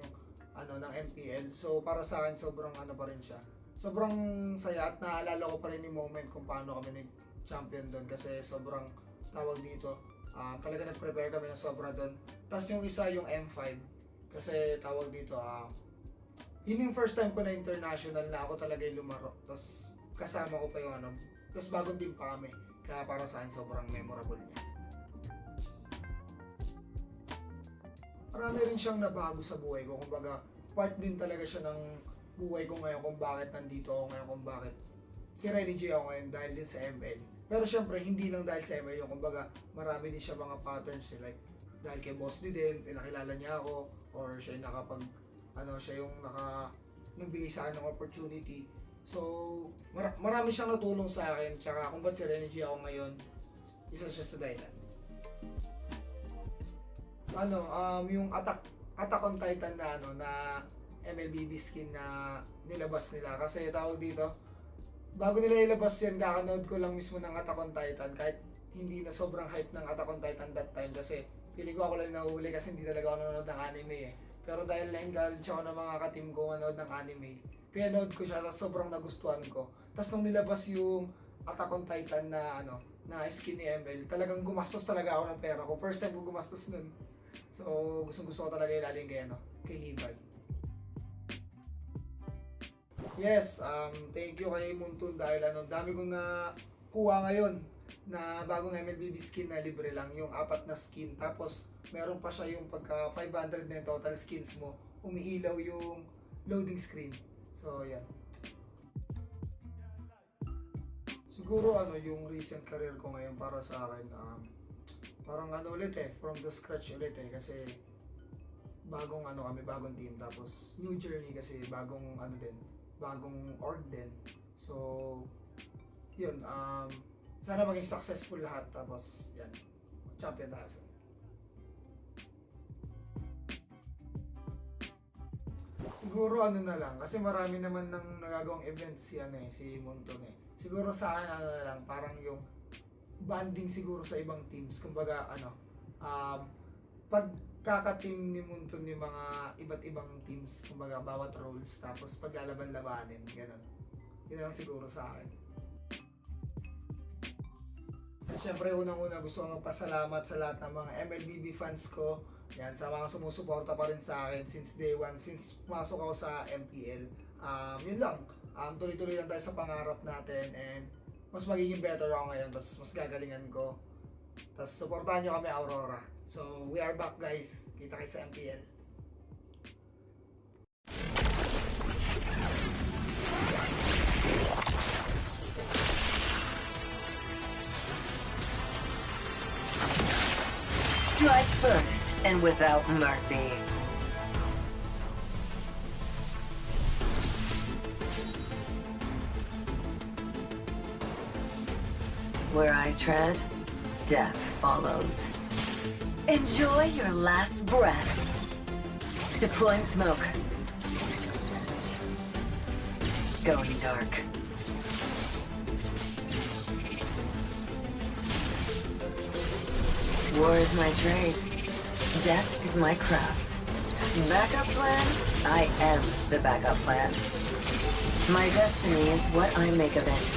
MPL. So para sa akin sobrang pa rin siya. Sobrang saya at naalala ko pa rin yung moment kung paano kami nag-champion doon kasi sobrang tawag dito. Talaga nag-prepare kami ng sobra doon. Tapos yung isa yung M5. Kasi tawag dito, yun yung first time ko na international na ako talaga yung lumaro. Tapos kasama ko pa yung ano, tapos bagong team pa kami. Kaya para sa akin sobrang memorable niya. Marami rin siyang nabago sa buhay ko. Kumbaga, part din talaga siya ng buhay ko ngayon kung bakit nandito ako ngayon, kung bakit si Renejay ako ngayon dahil din sa ML. Pero syempre, hindi lang dahil sa ML yung kumbaga, marami din siya mga patterns like dahil kay Boss D din, pinakilala niya ako or siya yung nakapag siya yung nagbigay sa akin ng opportunity. So, marami siyang natulong sa akin. Tsaka kung ba't si Renejay ako ngayon, isa siya sa dahilan. Yung Attack on Titan na na MLBB skin na nilabas nila. Kasi tawag dito, bago nila ilabas yan, kakanood ko lang mismo ng Attack on Titan. Kahit hindi na sobrang hype ng Attack on Titan that time kasi feeling ko ako lang nahuhuli kasi hindi talaga ako nanonood ng anime eh. Pero dahil na-encourage ako ng mga ka-team ko manood ng anime, pinanood ko siya at sobrang nagustuhan ko. Tapos nung nilabas yung Attack on Titan na na skin ni ML, talagang gumastos talaga ako ng pera ko. First time ko gumastos nun. So gusto ko talaga ilalim kay Levi. Yes, thank you kay Muntun dahil dami kong nakuha ngayon na bagong MLBB skin na libre lang, yung 4 na skin. Tapos meron pa siya yung pagka 500 na yung total skins mo, umiilaw yung loading screen. So yan. Siguro yung recent career ko ngayon para sa akin, parang ulit from the scratch ulit kasi bagong kami, bagong team, tapos new journey kasi bagong bagong org din. So yun, sana maging successful lahat, tapos yan, champion tayo. Siguro na lang, kasi marami naman nang nagagawang events si Munton Siguro sa akin na lang, parang yung banding siguro sa ibang teams. Kumbaga pagkaka-team ni Munton yung mga iba't ibang teams, kumbaga bawat roles, tapos paglalaban-labanin, ganun. Yun lang siguro sa akin. Siyempre, unang-una gusto kong magpasalamat sa lahat ng mga MLBB fans ko. Yan, sa mga sumusuporta pa rin sa akin since day one, since pumasok ako sa MPL. Yun lang. Tuloy-tuloy lang tayo sa pangarap natin and mas magiging better ako ngayon, tapos mas gagalingan ko. Tapos supportahan nyo kami, Aurora. So, we are back guys. Kita-kits sa MPL. Strike first and without mercy. Where I tread, death follows. Enjoy your last breath. Deploying smoke. Going dark. War is my trade. Death is my craft. Backup plan? I am the backup plan. My destiny is what I make of it.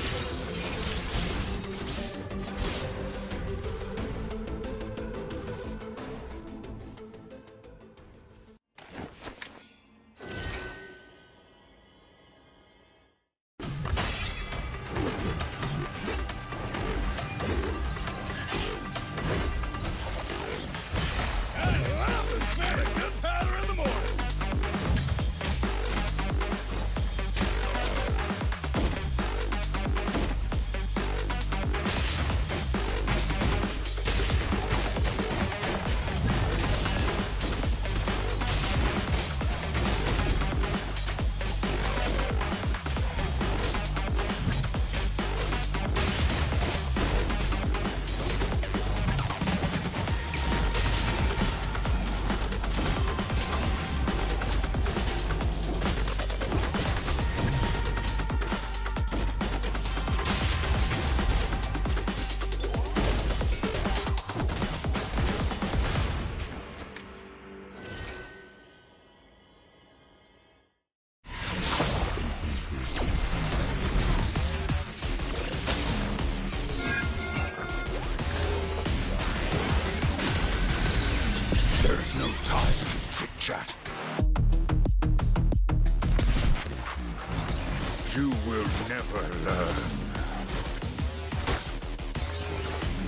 There's no time to chit-chat.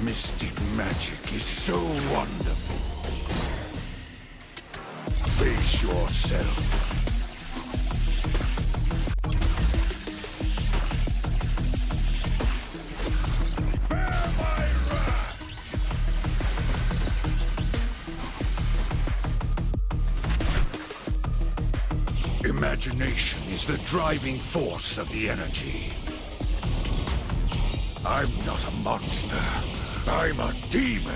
mystic magic is so wonderful. Face yourself. Imagination is the driving force of the energy. I'm not a monster. I'm a demon.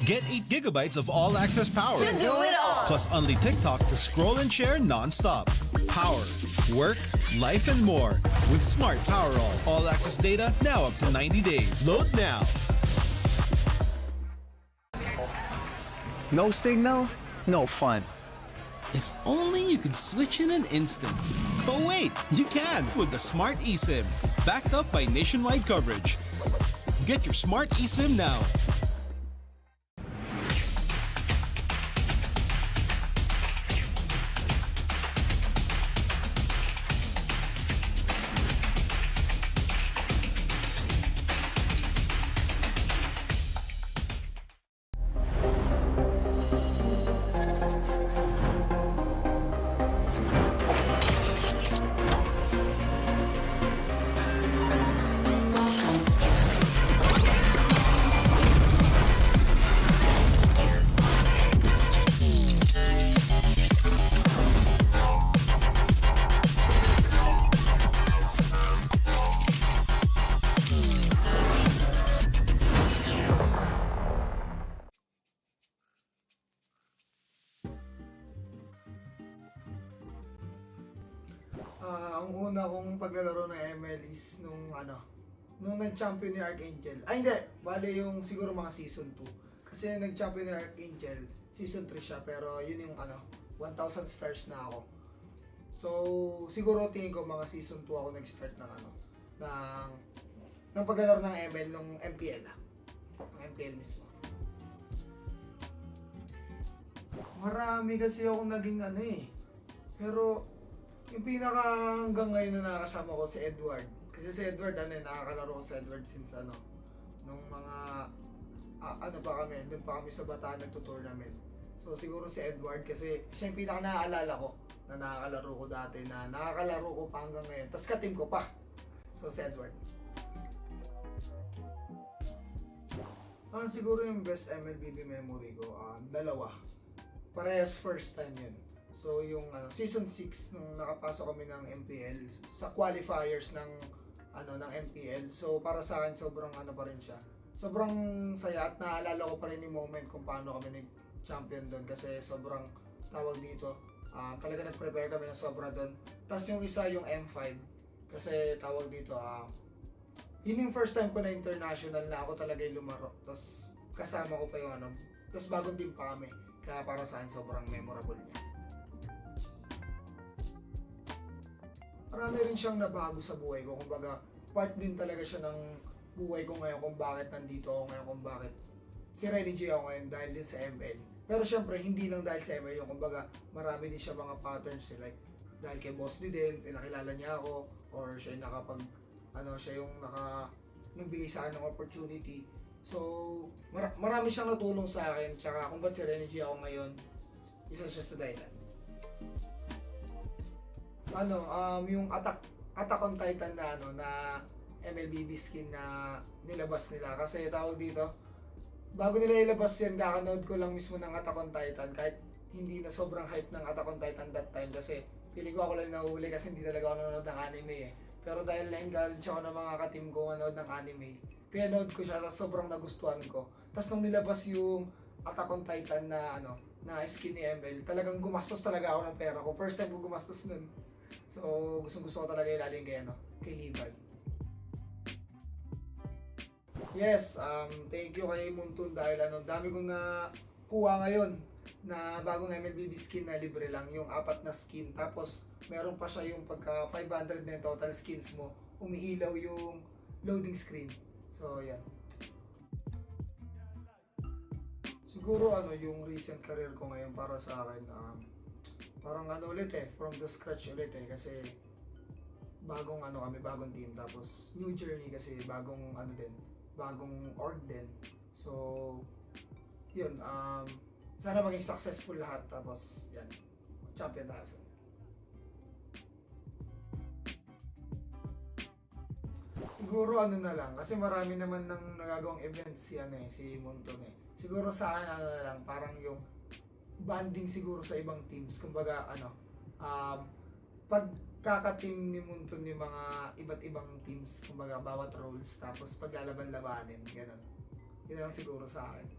Get 8 gigabytes of all-access power. To do it all. Plus only TikTok to scroll and share non-stop. Power, work, life, and more. With Smart Power all-access data now up to 90 days. Load now. No signal, no fun. If only you could switch in an instant. But wait, you can with the Smart eSIM. Backed up by nationwide coverage. Get your Smart eSIM now. Ang una kong paglalaro ng ML is nung nag-champion ni Archangel. Ay hindi, bale yung siguro mga season 2. Kasi nag-champion ni Archangel, season 3 siya, pero yun yung 1,000 stars na ako. So, siguro tingin ko mga season 2 ako nag-start ng paglalaro ng ML nung MPL. Ng MPL mismo. Marami kasi ako naging pero yung pinaka hanggang ngayon na nakakasama ko si Edward. Kasi si Edward, nakakalaro ko si Edward since nung mga, pa kami, doon pa kami sa Bataan nagto-tournament. So siguro si Edward kasi siya yung pinaka naaalala ko na nakakalaro ko dati, na nakakalaro ko pa hanggang ngayon. Tapos ka-team ko pa. So si Edward. Siguro yung best MLBB memory ko, dalawa. Parehas first time yun. So yung season 6 nung nakapasok kami ng MPL sa qualifiers ng MPL. So para sa akin sobrang pa rin siya. Sobrang saya at naalala ko pa rin yung moment kung paano kami nag-champion doon kasi sobrang tawag dito. Talaga nag-prepare kami ng sobra doon. Tapos yung isa yung M5 kasi tawag dito yun yung first time ko na international na ako talaga yung lumaro. Tapos kasama ko pa yung tapos bagong team pa kami. Kaya para sa akin sobrang memorable niya. Marami rin siyang nabago sa buhay ko. Kumbaga, part din talaga siya ng buhay ko ngayon kung bakit nandito ako ngayon, kung bakit si Renejay ako ngayon dahil din sa ML. Pero syempre, hindi lang dahil sa ML yung kumbaga, marami din siya mga patterns like dahil kay Boss din, pinakilala niya ako or siya yung siya yung nagbigay sa akin ng opportunity. So, marami siyang natulong sa akin. Tsaka kung ba't si Renejay ako ngayon, isa siya sa dahilan. Yung Attack on Titan na MLBB skin na nilabas nila. Kasi tawag dito, bago nila ilabas yan, kakanood ko lang mismo ng Attack on Titan. Kahit hindi na sobrang hype ng Attack on Titan that time. Kasi pili ko ako lang nahuli kasi hindi talaga ako nanonood ng anime Pero dahil na-encourage ako ng mga ka-team ko manood ng anime, pinanood ko siya at sobrang nagustuhan ko. Tapos nung nilabas yung Attack on Titan na skin ni ML, talagang gumastos talaga ako ng pera ko. First time ko gumastos nun. So, gusto ko talaga ilalim kay Levi. Yes, thank you kay Muntun dahil dami kong nakuha ngayon na bagong MLBB skin na libre lang, yung 4 na skin. Tapos, meron pa siya yung pagka 500 na yung total skins mo, umiilaw yung loading screen. So, yan. Siguro yung recent career ko ngayon para sa akin, parang ulit from the scratch ulit kasi bagong bagong team, tapos new journey kasi bagong bagong org din. So yun, sana maging successful lahat, tapos yan, champion tayo. Siguro na lang, kasi marami naman nang nagagawang events si Munton Siguro sa akin na lang, parang yung banding siguro sa ibang teams. Kumbaga pagkaka-team ni Munton yung mga iba't ibang teams, kumbaga bawat roles, tapos paglalaban-labanin, ganun. Yun lang siguro sa akin.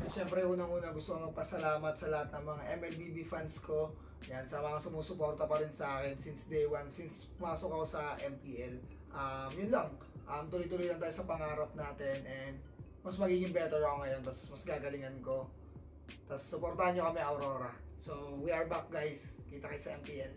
Siyempre, unang-una gusto kong magpasalamat sa lahat ng mga MLBB fans ko. Yan, sa mga sumusuporta pa rin sa akin since day one, since pumasok ako sa MPL. Yun lang. Tuloy-tuloy lang tayo sa pangarap natin, and mas magiging better ako ngayon, tapos mas gagalingan ko. Tapos supportahan nyo kami, Aurora. So, we are back, guys. Kita-kits sa MPL.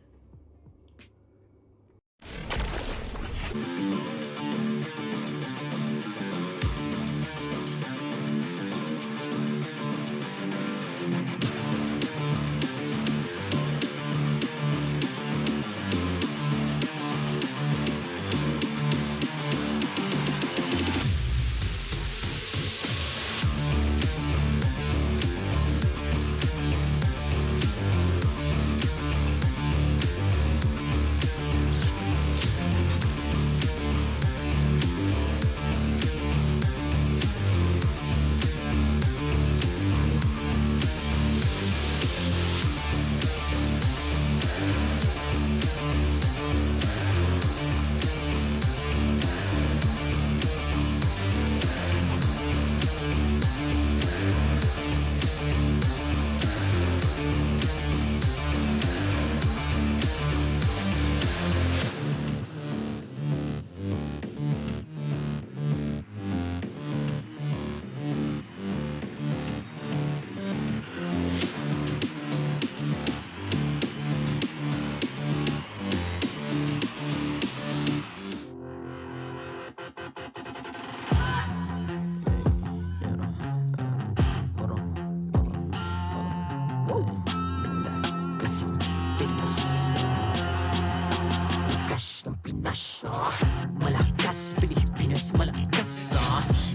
Malakas, Pilipinas, malakas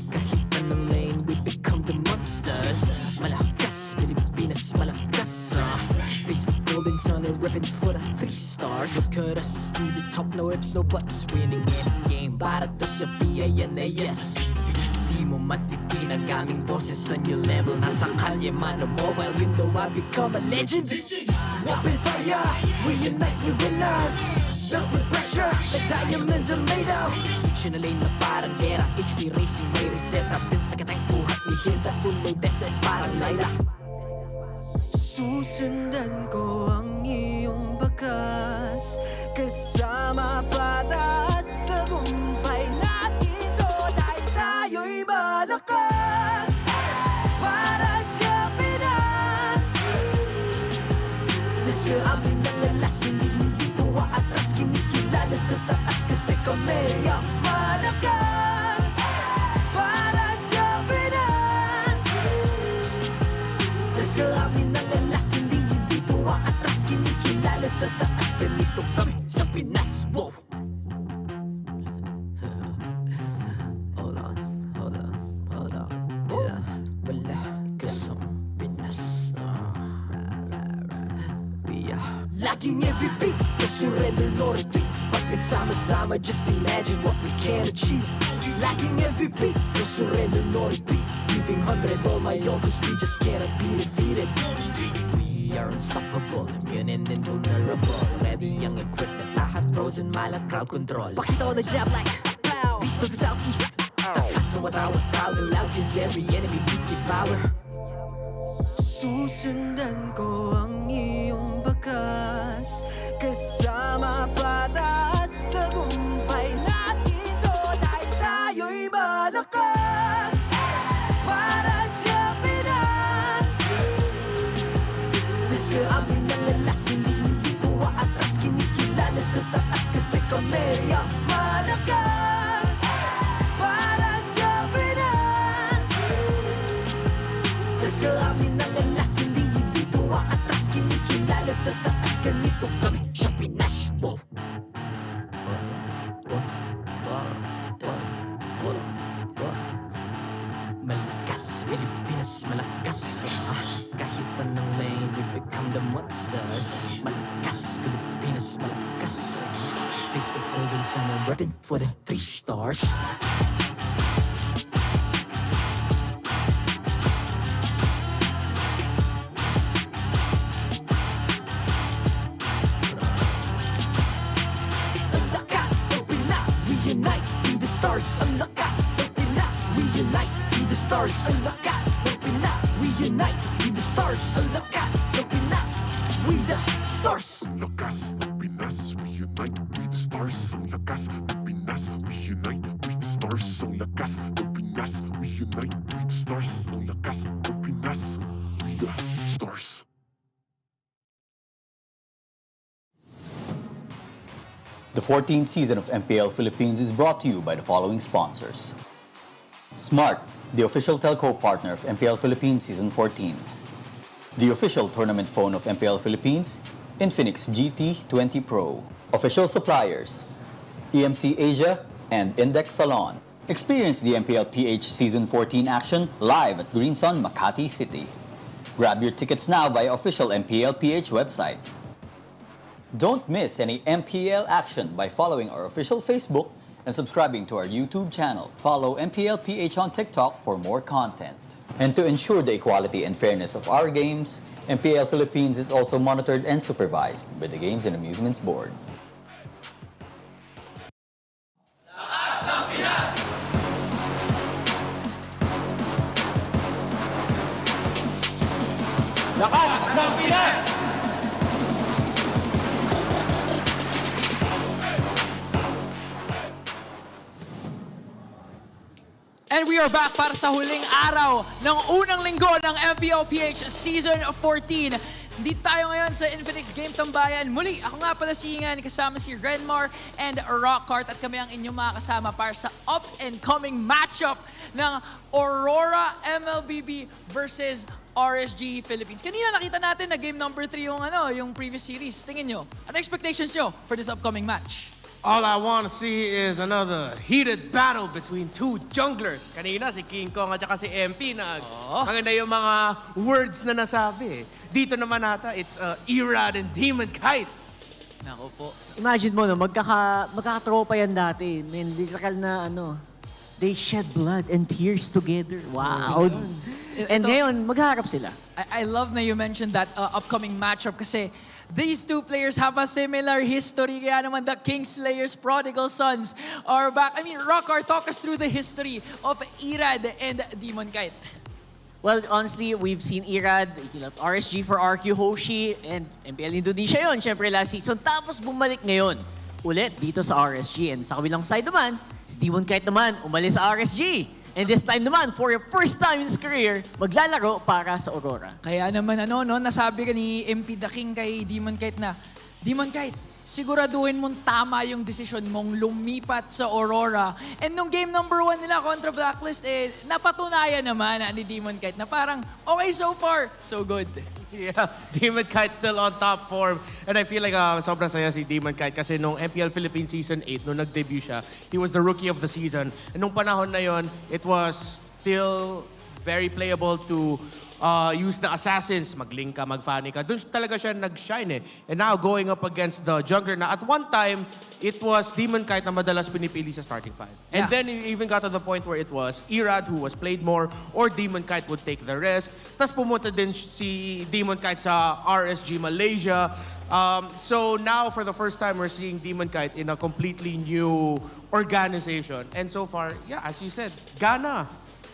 kahit anong lane, we become the monsters. Malakas, Pilipinas, malakas face the golden sun and repping for the 3 stars. Look at us to the top, no ifs, no buts, winning any game para to sa PINAS. Di mo matitin ang aming boses on your level. Nasa kalye man o mobile, you know I become a legend. Open fire, we unite, we winners. Built with pressure, the diamonds are made of. Switch in a lane na parang gera, HP racing, way to set up. Built agad ang buhat ni Hilda, full load SS parang Laila. Susundan ko ang iyong bakas, kasama patas, tagumpay natin ito dahil tayo'y malakas. Para sa Pinas, nasa amin ang alas, hindi tuwa atras, kinikilala sa taas kasi kami ang malakas. Para sa Pinas, nasa amin ang alas, hindi tuwa atras, kinikilala sa taas, ganito kami sa Pinas. Wow! Hold on, yeah, wala kasang Pinas. Laging MVP, no surrender, no retreat. Pag nagsama-sama, just imagine what we can achieve. Laging MVP, no surrender, no retreat. Giving 100 all my all, cause we just cannot be defeated. We are unstoppable, immune and invulnerable. Ready ang equipment, lahat frozen, malang crowd control. Pakita ko na jab like beast of the southeast. Takas sa watawat, proud and loud, cause every enemy we devour. Susundan ko ang iyong bakas, kasama patas, tagumpay natin ito dahil tayo'y malakas. Para sa Pinas, nasa amin ang alas, hindi tuwa atras, kinikilala sa taas kasi kami ang malakas. Para sa Pinas, Sa amin ang alas, hindi dito aatras. Kinikilala sa taas, ganito kami sa Pinas. Malakas, Pilipinas, malakas. Kahit anong lane, we become the monsters. Malakas, Pilipinas, malakas. Face the golden sun and repping for the 3 stars. Ang lakas ng Pinas, we unite, be the stars. Ang lakas ng Pinas, we unite, be the stars. Ang lakas ng Pinas, we unite, be the stars. Ang lakas ng Pinas, we the stars. Ang lakas ng Pinas, we unite, we the stars. Ang lakas ng Pinas, we unite, we the stars. Ang lakas ng Pinas, we unite, we the stars. Ang lakas ng Pinas, we the stars. The 14th season of MPL Philippines is brought to you by the following sponsors. Smart, the official telco partner of MPL Philippines Season 14. The official tournament phone of MPL Philippines, Infinix GT20 Pro. Official suppliers, EMC Asia and Index Salon. Experience the MPLPH Season 14 action live at Green Sun, Makati City. Grab your tickets now via official MPLPH website. Don't miss any MPL action by following our official Facebook and subscribing to our YouTube channel. Follow MPLPH on TikTok for more content. And to ensure the equality and fairness of our games, MPL Philippines is also monitored and supervised by the Games and Amusements Board. Lakas ng Pinas! And we are back para sa huling araw ng unang linggo ng MPLPH Season 14. Dito tayo ngayon sa Infinix Game Tambayan. Muli, ako nga pala si Ingan, kasama si Renmar and Rockart at kami ang inyong mga kasama para sa up-and-coming matchup ng Aurora MLBB versus RSG Philippines. Kanina nakita natin na game number 3 yung previous series. Tingin nyo, ano expectations nyo for this upcoming match? All I want to see is another heated battle between 2 junglers. Kanina si King Kong at saka si MP maganda yung mga words na nasabi. Dito naman nata, it's Irad and Demon Kite. Nako po. Imagine mo, no, magkakatropa yan dati. Man, literal na they shed blood and tears together. Wow. And ngayon, maghaharap sila. I love na you mentioned that upcoming matchup kasi these 2 players have a similar history. Kaya naman the Kingslayers prodigal sons are back. I mean, Rockart, talk us through the history of Irad and Demon Kite. Well, honestly, we've seen Irad, he left RSG for RQ Hoshi, and MPL Indonesia yon, syempre last season. Tapos bumalik ngayon, ulit dito sa RSG. And sa kabilang side naman, si Demon Kite naman, umalis sa RSG. And this time naman, for your first time in his career, maglalaro para sa Aurora. Kaya naman nasabi ka ni MP the King kay Demon Kite na, Demon Kite, siguraduhin mong tama yung desisyon mong lumipat sa Aurora. And nung game number 1 nila kontra Blacklist, napatunayan naman ni Demon Kite na parang, okay so far, so good. Yeah, Demon Kite still on top form. And I feel like sobrang saya si Demon Kite kasi nung MPL Philippines Season 8, nung nag-debut siya, he was the rookie of the season. And nung panahon na yon, it was still very playable to use the assassins, mag-link ka, mag-fanny ka. Doon talaga siya nag-shine And now, going up against the jungler na at one time, it was Demon Kite na madalas pinipili sa starting 5. And then it even got to the point where it was Irad who was played more or Demon Kite would take the rest. Tapos pumunta din si Demon Kite sa RSG Malaysia. So now, for the first time, we're seeing Demon Kite in a completely new organization. And so far, yeah, as you said, Ghana.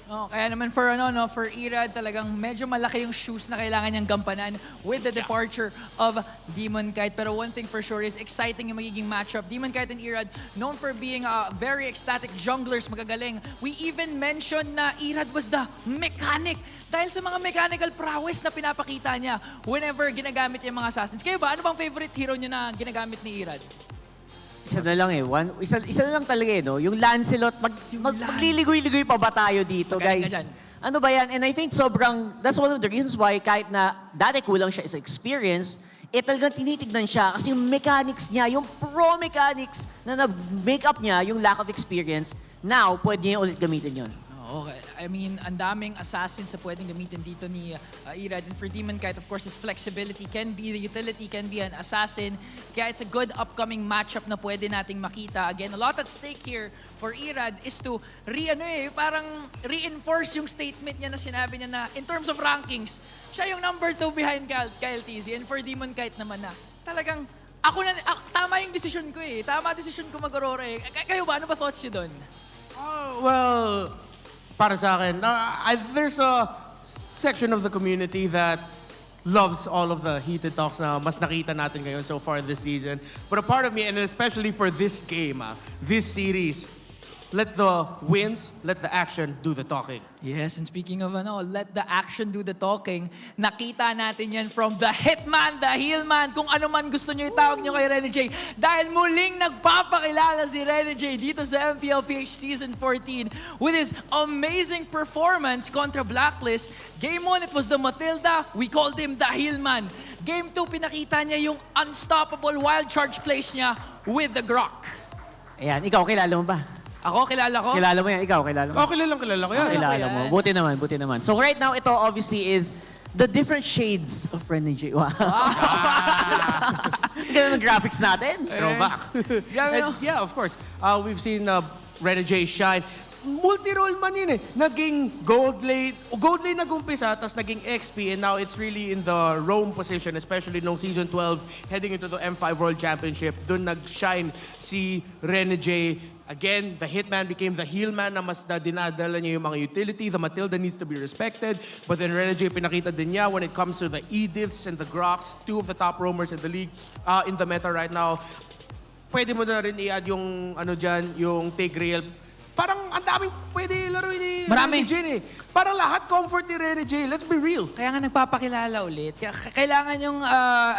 Kaya naman for Irad, talagang medyo malaki yung shoes na kailangan niyang gampanan with the departure of Demon Kite. Pero one thing for sure is exciting yung magiging matchup. Demon Kite and Irad, known for being very ecstatic junglers, magagaling. We even mentioned na Irad was the mechanic dahil sa mga mechanical prowess na pinapakita niya whenever ginagamit yung mga assassins. Kayo ba, ano bang favorite hero niyo na ginagamit ni Irad? Isa na lang isa na lang talaga no? Yung Lancelot, magliligoy-ligoy pa ba tayo dito, guys? ano ba yan? And I think that's one of the reasons why kahit na dati kulang siya sa experience, talagang tinitignan siya kasi yung mechanics niya, yung pro mechanics na na-make up niya, yung lack of experience, now, pwede niya ulit gamitin yun. Okay. I mean, ang daming assassins sa pwedeng gamitin dito ni Irad. And for Demon Kite, of course, his flexibility can be the utility, can be an assassin. Kaya it's a good upcoming matchup na pwede nating makita. Again, a lot at stake here for Irad is to parang reinforce yung statement niya na sinabi niya na in terms of rankings, siya yung number 2 behind Kyle TZ. And for Demon Kite naman na talagang tama yung decision ko eh. Tama decision ko mag-Aurora eh. Kayo ba? Ano ba thoughts niyo doon? Well, para sa akin, there's a section of the community that loves all of the heated talks na mas nakita natin ngayon so far this season. But a part of me, and especially for this game, this series, let the wins, let the action do the talking. Yes, and speaking of let the action do the talking, nakita natin yan from the hitman, the heelman, kung ano man gusto nyo itawag nyo kay Renejay. Dahil muling nagpapakilala si Renejay dito sa MPLPH Season 14 with his amazing performance kontra Blacklist. Game 1, it was the Matilda. We called him the heelman. Game 2, pinakita niya yung unstoppable wild charge plays niya with the Grok. Ayan, ikaw, kilala mo ba? Ako, kilala ko? Kilala mo yan, ikaw, kilala mo? Kilala ko yan. Kilala mo. Buti naman. So right now, ito obviously is the different shades of Renejay. Wow. Ganun ang graphics natin. Throwback. Yeah, of course. We've seen Renejay shine. Multi-role man yun eh. Naging gold lane nag-umpisa, tapos naging XP, and now it's really in the roam position, especially nung Season 12, heading into the M5 World Championship. Doon nag-shine si Renejay. Again, the hitman became the heelman na mas dinadala niya yung mga utility. The Matilda needs to be respected. But then Renejay, pinakita din niya when it comes to the Ediths and the Groks, 2 of the top roamers in the league, in the meta right now. Pwede mo na rin i-add yung yung Tigreal. Parang ang daming pwede laruin ni Renejay eh. Parang lahat comfort ni Renejay. Let's be real. Kaya nga nagpapakilala ulit. Kailangan yung,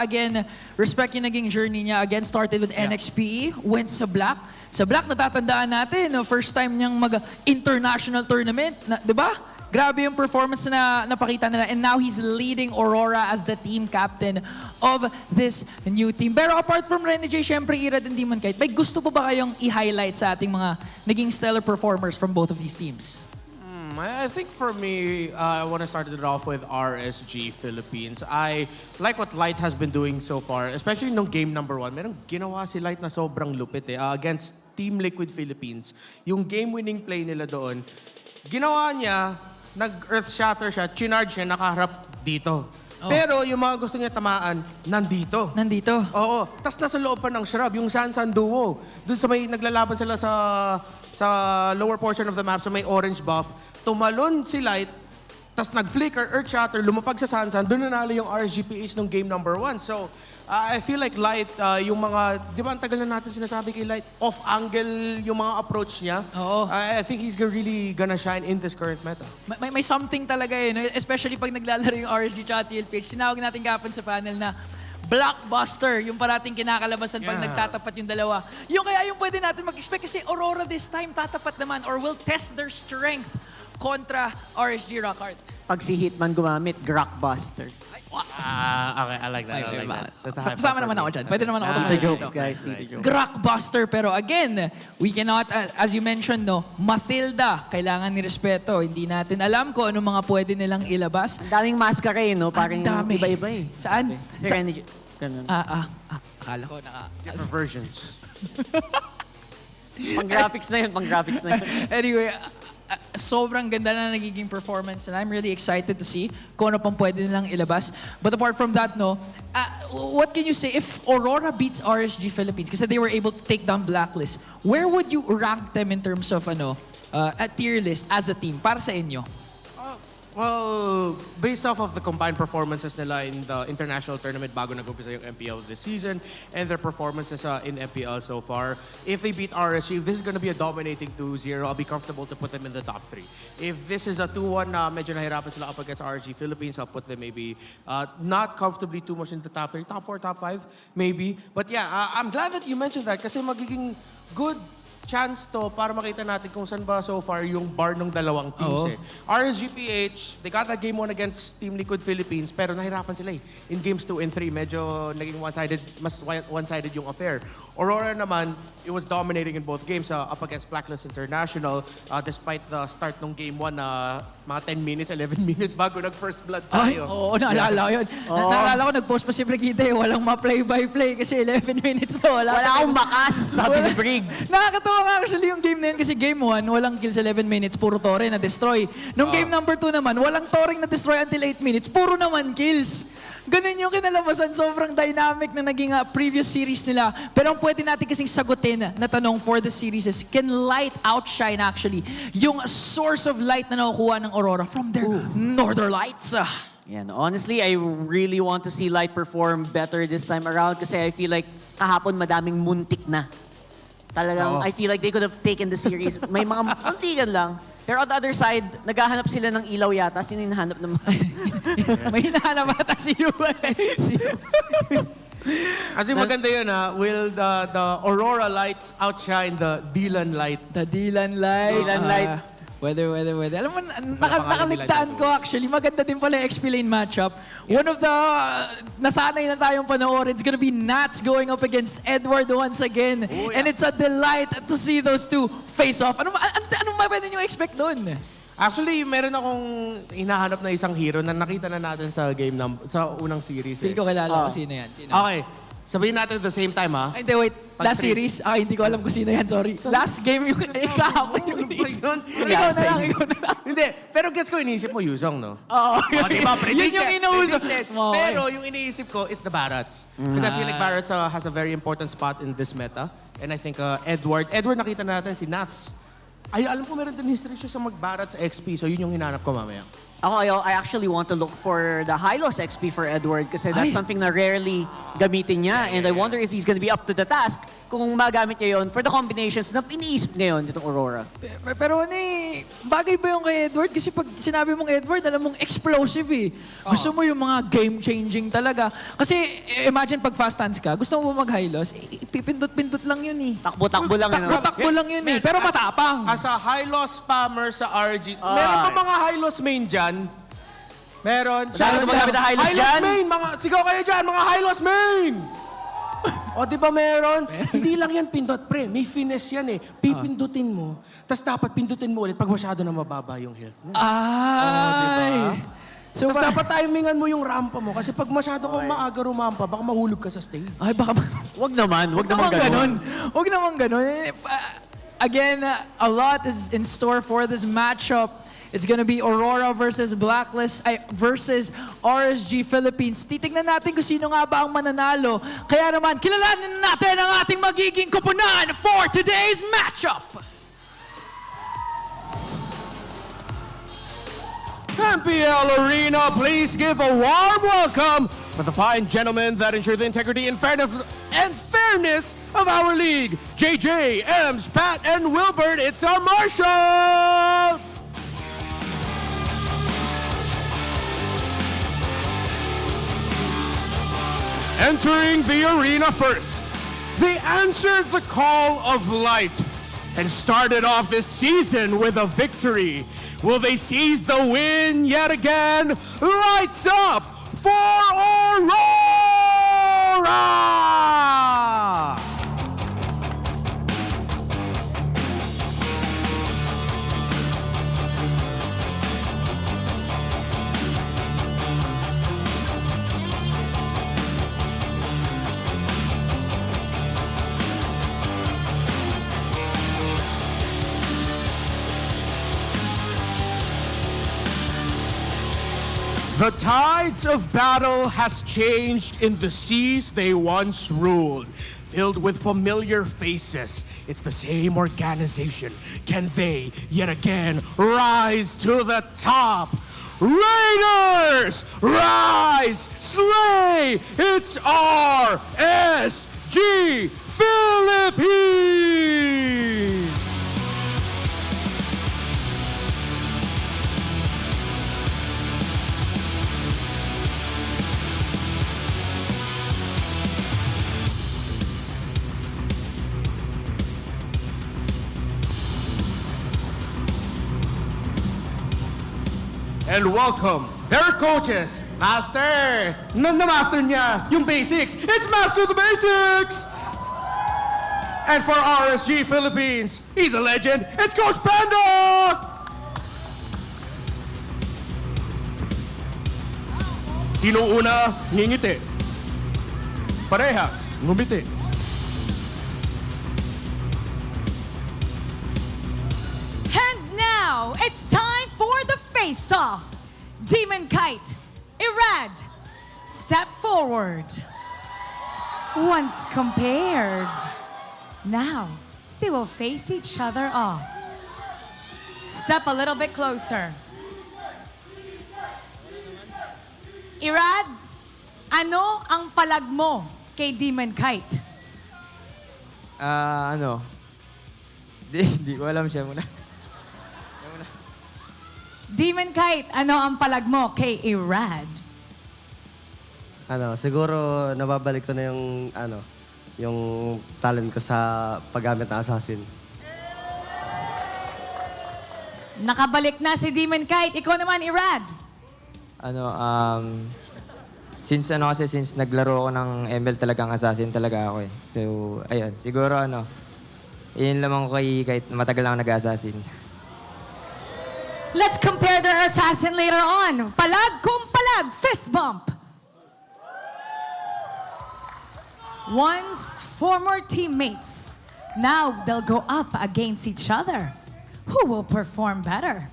again, respect yung naging journey niya. Again, started with NXPE, went sa Black. Sa Black, natatandaan natin, first time niyang mag-international tournament. Di ba? Grabe yung performance na napakita nila. And now he's leading Aurora as the team captain of this new team. Pero apart from Renejay, syempre, Irad and Demon Kite, may gusto pa ba kayong i-highlight sa ating mga naging stellar performers from both of these teams? I think for me, I want to start it off with RSG Philippines. I like what Light has been doing so far, especially nung game number 1. Merong ginawa si Light na sobrang lupit eh, against Team Liquid Philippines. Yung game-winning play nila doon, ginawa niya, nag-earth shatter siya, chinarge niya, nakaharap dito. Oh. Pero yung mga gusto niya tamaan, nandito. Nandito? Oo. Tapos nasa loob pa ng shrub, yung Sansan Duo. Doon sa may naglalaban sila sa lower portion of the map, sa may orange buff. Tumalon si Light, tas nag-flicker, earth shatter, lumapag sa Sansan, doon nanalo yung RSGPH nung game number 1. So, I feel like Light, yung mga, di ba ang tagal na natin sinasabi kay Light, off-angle yung mga approach niya. Oo. I think he's really gonna shine in this current meta. May something talaga eh, no? Especially pag naglalaro yung RSG at TLPH. Sinawag natin kapon sa panel na blockbuster, yung parating kinakalabasan pag nagtatapat yung dalawa. Yung kaya yung pwede natin mag-expect kasi Aurora this time tatapat naman or will test their strength kontra RSG Rockhart. Pag si Hitman gumamit, Grockbuster. Okay, I like that. Kasama naman ako dyan. Pwede naman ako Tito jokes, guys. Tito jokes. Grockbuster, pero again, we cannot, as you mentioned, no, Matilda, kailangan ni respeto. Hindi natin alam kung ano mga pwede nilang ilabas. Ang daming maskara eh, no? Parang iba-iba eh. Saan? Si Renejay. Ganun. Akala ko different versions. Pang-graphics na yun, pang-graphics na yun. Anyway, sobrang ganda na nagiging performance and I'm really excited to see kung ano pang pwede nilang ilabas. But apart from that, no, what can you say if Aurora beats RSG Philippines kasi they were able to take down Blacklist, where would you rank them in terms of a tier list as a team para sa inyo? Well, based off of the combined performances nila in the international tournament bago nag-umpisa yung MPL this season and their performances in MPL so far, if they beat RSG, if this is going to be a dominating 2-0, I'll be comfortable to put them in the top 3. If this is a 2-1 na medyo nahirapan sila up against RSG Philippines, I'll put them maybe not comfortably too much in the top 3, top 4, top 5, maybe. But yeah, I'm glad that you mentioned that kasi magiging good chance to para makita natin kung saan ba so far yung bar ng dalawang teams eh. RSGPH, they got that game 1 against Team Liquid Philippines, pero nahirapan sila eh. In games 2 and 3, medyo naging mas one-sided yung affair. Aurora naman, it was dominating in both games up against Blacklist International, despite the start ng game 1 na mga 10 minutes, 11 minutes bago nag-first blood tayo. Oo, naalala ko yun. Naalala ko, nag-post pa si Brigida walang ma-play-by-play kasi 11 minutes na wala. Wala akong bakas, sabi ni Brig. Nakakatawa nga actually yung game na yun kasi game 1, walang kills 11 minutes, puro tore na destroy. Nung game number 2 naman, walang toring na destroy until 8 minutes, puro naman kills. Ganun yung kinalabasan, sobrang dynamic na naging previous series nila. Pero ang pwede natin kasing sagutin na tanong for the series is, can light outshine actually yung source of light na nakukuha ng Aurora from their northern lights? Yan. Honestly, I really want to see Light perform better this time around kasi I feel like kahapon madaming muntik na. Talagang, I feel like they could have taken the series. May mga muntikan lang. Pero on the other side, naghahanap sila ng ilaw yata. Sino yung hinahanap naman? May hinahanap ata si Yuba. Kasi maganda yun will the Aurora lights outshine the Dylan light? The Dylan light. Dylan light. Pwede. Alam mo, nakaligtaan ko actually. Maganda din pala yung XP lane matchup. One of the nasanay na tayong panoorin, it's gonna be Nats going up against Edward once again. And it's a delight to see those two face off. Anong pwede nyo expect doon? Actually, meron akong hinahanap na isang hero na nakita na natin sa sa unang series. Feel ko kilala ko sino yan. Sino? Okay. Sabihin natin at the same time, ha? Ay, hindi, wait. Last series? Hindi ko alam kung sino yan, sorry. Last game yung kahapon yung iniisip. Ikaw na lang. Hindi, pero gets ko iniisip mo, Yuzong, no? Oo. Diba? Yun yung inuusap. Pero yung iniisip ko is the Barats. Because I feel like Barats has a very important spot in this meta. And I think Edward nakita natin si Naths. Ay, alam ko meron din history siya sa mag-Barats XP. So yun yung hinanap ko mamaya. I actually want to look for the high-loss XP for Edward kasi that's something na rarely gamitin niya. And I wonder if he's gonna be up to the task kung magamit niya yun for the combinations na iniisip ngayon itong Aurora. Pero bagay ba yung kay Edward? Kasi pag sinabi mong Edward, alam mong explosive eh. Gusto mo yung mga game-changing talaga. Kasi imagine pag fast hands ka, gusto mo mag-high loss, pipindot-pindot lang yun eh. Takbo-takbo lang yun. Takbo lang yun eh. Pero matapang. As a high-loss spammer sa RG, meron pa mga high-loss main dyan? Meron. Saan gumagamit na high-loss dyan? Main! Sigaw kayo dyan, mga high-loss main! O, di ba meron? Hindi lang yan pindot, pre. May finesse yan eh. Pipindutin mo, tapos dapat pindutin mo ulit pag masyado na mababa yung health niya. Ay! Diba? So, tapos dapat timingan mo yung rampa mo kasi pag masyado kang maaga rumampa, baka mahulog ka sa stage. Ay, baka... Wag naman ganun. Huwag naman ganun. Again, a lot is in store for this matchup. It's gonna be Aurora versus Blacklist versus RSG Philippines. Titignan natin kung sino nga ba ang mananalo. Kaya naman, kilalanin natin ang ating magiging koponan for today's matchup. MPL Arena, please give a warm welcome for the fine gentlemen that ensure the integrity and fairness of our league. JJ, Ems, Pat, and Wilbert, it's our marshals! Entering the arena first, they answered the call of light and started off this season with a victory. Will they seize the win yet again? Lights up for Aurora! The tides of battle has changed in the seas they once ruled. Filled with familiar faces, it's the same organization. Can they yet again rise to the top? Raiders, rise, slay! It's RSG Philippines! and welcome their coaches. Master! Na-master niya yung basics. It's Master of the Basics! And for RSG Philippines, he's a legend. It's Coach Panda! Sino una ngingiti? Parehas ngumiti. And now, it's time for the face-off. Demon Kite, Irad, step forward. Once compared, now they will face each other off. Step a little bit closer. Irad, ano ang palag mo kay Demon Kite? Ano? Di ko alam siya muna. Demon Kite, ano ang palag mo kay Irad? Siguro nababalik ko na yung talent ko sa paggamit ng assassin. Nakabalik na si Demon Kite. Ikaw naman, Irad. Since naglaro ako ng ML talagang assassin talaga ako eh. So, ayun. Siguro yun lamang ko kahit matagal lang ako nag-assassin. Let's compare their assassin later on. Palag kung palag, fist bump. Once former teammates, now they'll go up against each other. Who will perform better?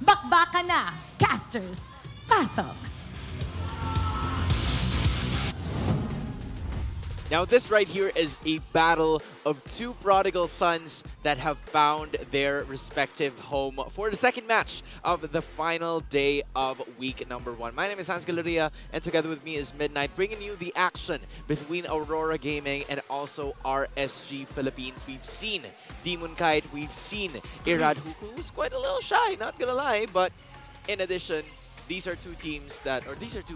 Bakbakan na, casters, pasok. Now this right here is a battle of two prodigal sons that have found their respective home for the second match of the final day of week number 1. My name is Hans Galeria, and together with me is Midnight, bringing you the action between Aurora Gaming and also RSG Philippines. We've seen Demon Kite, we've seen Irad, who's quite a little shy, not gonna lie, but in addition, these are two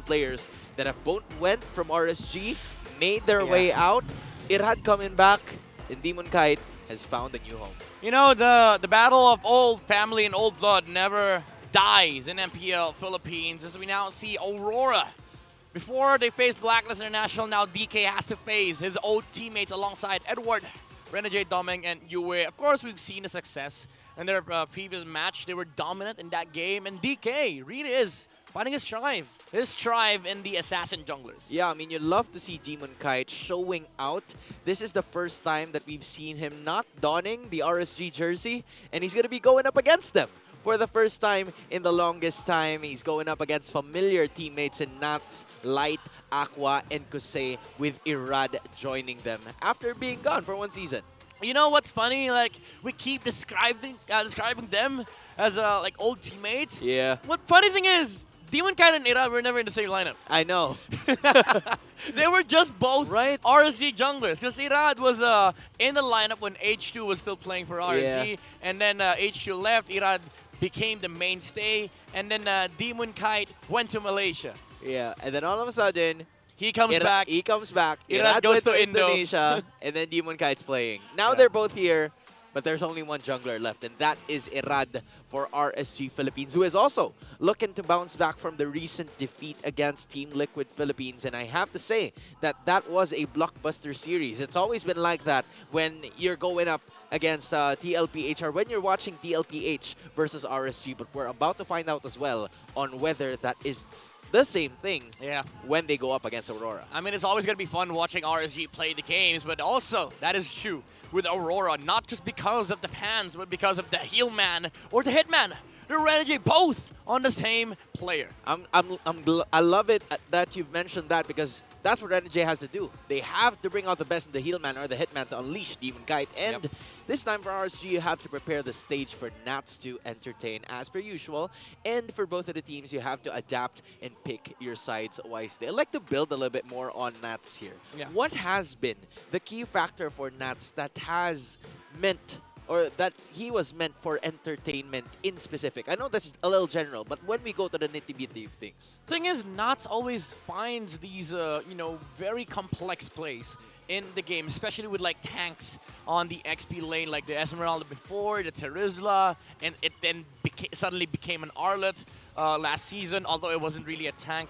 players that have both went from RSG, made their way out. Irad coming back, and Demon Kite has found a new home. You know, the battle of old family and old blood never dies in MPL Philippines, as we now see Aurora. Before they faced Blacklist International, now DK has to face his old teammates alongside Edward, Renejay, Doming, and Yue. Of course, we've seen the success in their previous match. They were dominant in that game, and DK really is finding his strive in the assassin junglers. Yeah, I mean, you love to see Demon Kite showing out. This is the first time that we've seen him not donning the RSG jersey, and he's going to be going up against them. For the first time in the longest time, he's going up against familiar teammates in Nats, Light, Aqua, and Kusei, with Irad joining them after being gone for one season. You know what's funny? Like, we keep describing them as like old teammates. Yeah. What funny thing is, Demon Kite and Irad were never in the same lineup. I know. They were just both RSG junglers. Because Irad was in the lineup when H2 was still playing for RSG. And then H2 left. Irad became the mainstay. And then Demon Kite went to Malaysia. Yeah, and then all of a sudden, he comes back. Irad goes went to Indonesia. And then Demon Kite's playing. Now they're both here. But there's only one jungler left, and that is Irad for RSG Philippines, who is also looking to bounce back from the recent defeat against Team Liquid Philippines. And I have to say that that was a blockbuster series. It's always been like that when you're going up against TLPH or when you're watching TLPH versus RSG. But we're about to find out as well on whether that is the same thing when they go up against Aurora. I mean, it's always going to be fun watching RSG play the games, but also, that is true with Aurora, not just because of the fans, but because of the heel man or the hitman. The Renejay, both on the same player. I love it that you've mentioned that, because that's what Renejay has to do. They have to bring out the best in the heel man or the hitman to unleash Demon Kite. And this time for RSG, you have to prepare the stage for Nats to entertain as per usual. And for both of the teams, you have to adapt and pick your sides wisely. I'd like to build a little bit more on Nats here. What has been the key factor for Nats that has meant, or that he was meant for entertainment in specific? I know that's a little general, but when we go to the nitty-gritty of things. Thing is, Nats always finds these, you know, very complex plays in the game, especially with like tanks on the XP lane, like the Esmeralda before, the Terizla, and it then suddenly became an Arlet last season, although it wasn't really a tank,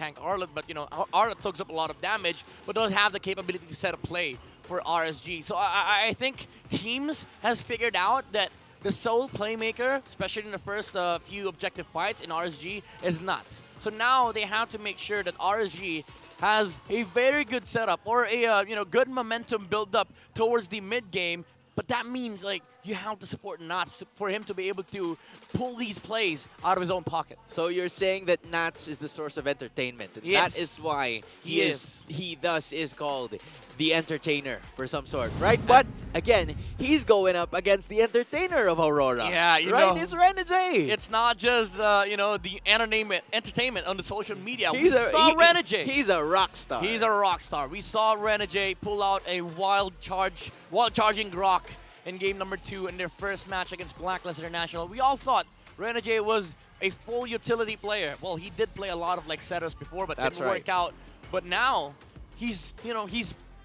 tank Arlet, but Arlet soaks up a lot of damage, but does have the capability to set a play for RSG. So I think Teams has figured out that the sole playmaker, especially in the first few objective fights in RSG, is nuts. So now they have to make sure that RSG has a very good setup or a good momentum build up towards the mid game. But that means like you have to support Nats for him to be able to pull these plays out of his own pocket. So you're saying that Nats is the source of entertainment. And Yes. that is why He he thus is called the entertainer for some sort, right? But again, he's going up against the entertainer of Aurora. Yeah, right? It's Renejay. It's not just the entertainment on the social media. He's we saw Renejay. He's a rock star. He's a rock star. We saw Renejay pull out a wild charging Grok in game number 2 in their first match against Blacklist International. We all thought Renejay was a full utility player. Well, he did play a lot of like setups before, but That's didn't work out. But now he's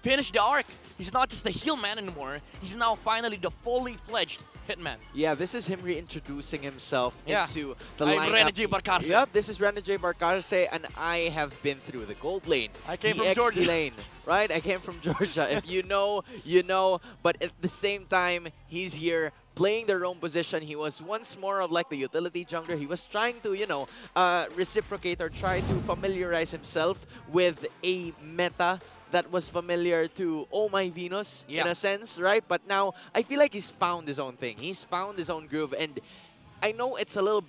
finished the arc. He's not just the heal man anymore. He's now finally the fully fledged hitman. Yeah, this is him reintroducing himself Yeah. into the I'm lineup. Renejay Barcarce. Yep, this is Renejay Barcarce, and I have been through the gold lane. I came the from XP Georgia. lane, right? I came from Georgia. If you know, you know. But at the same time, he's here playing the roam position. He was once more of like the utility jungler. He was trying to, reciprocate or try to familiarize himself with a meta that was familiar to Oh My Venus in a sense, right? But now I feel like he's found his own thing. He's found his own groove, and I know it's a little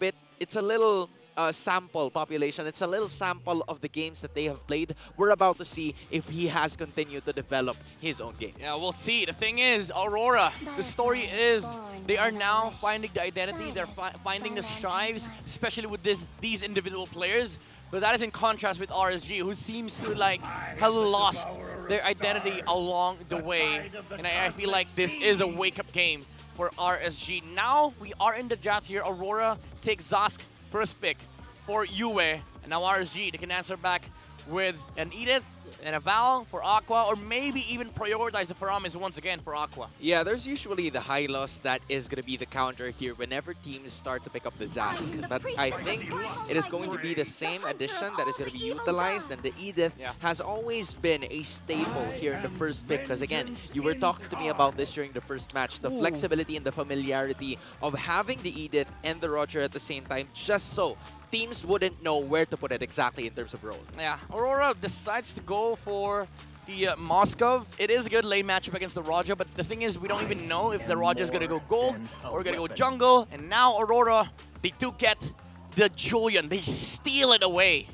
sample population. It's a little sample of the games that they have played. We're about to see if he has continued to develop his own game. Yeah, we'll see. The thing is, Aurora, the story is they are now finding the identity. They're finding the strives, especially with these individual players. But that is in contrast with RSG, who seems to have lost their identity along the way. And I feel like this is a wake-up game for RSG. Now we are in the draft here. Aurora takes Zask first pick for Yue. And now RSG, they can answer back with an Edith and a Val for Aqua, or maybe even prioritize the Paramis once again for Aqua. Yeah, there's usually the high loss that is going to be the counter here whenever teams start to pick up the Zask. But I think it is going to be the same addition that is going to be utilized, and the Edith has always been a staple here in the first pick. Because again, you were talking to me about this during the first match, the flexibility and the familiarity of having the Edith and the Roger at the same time, just so teams wouldn't know where to put it exactly in terms of role. Yeah, Aurora decides to go for the Moskov. It is a good lane matchup against the Roger, but the thing is, we don't even know if the Roger is going to go gold or going to go jungle. And now Aurora, they do get the Julian. They steal it away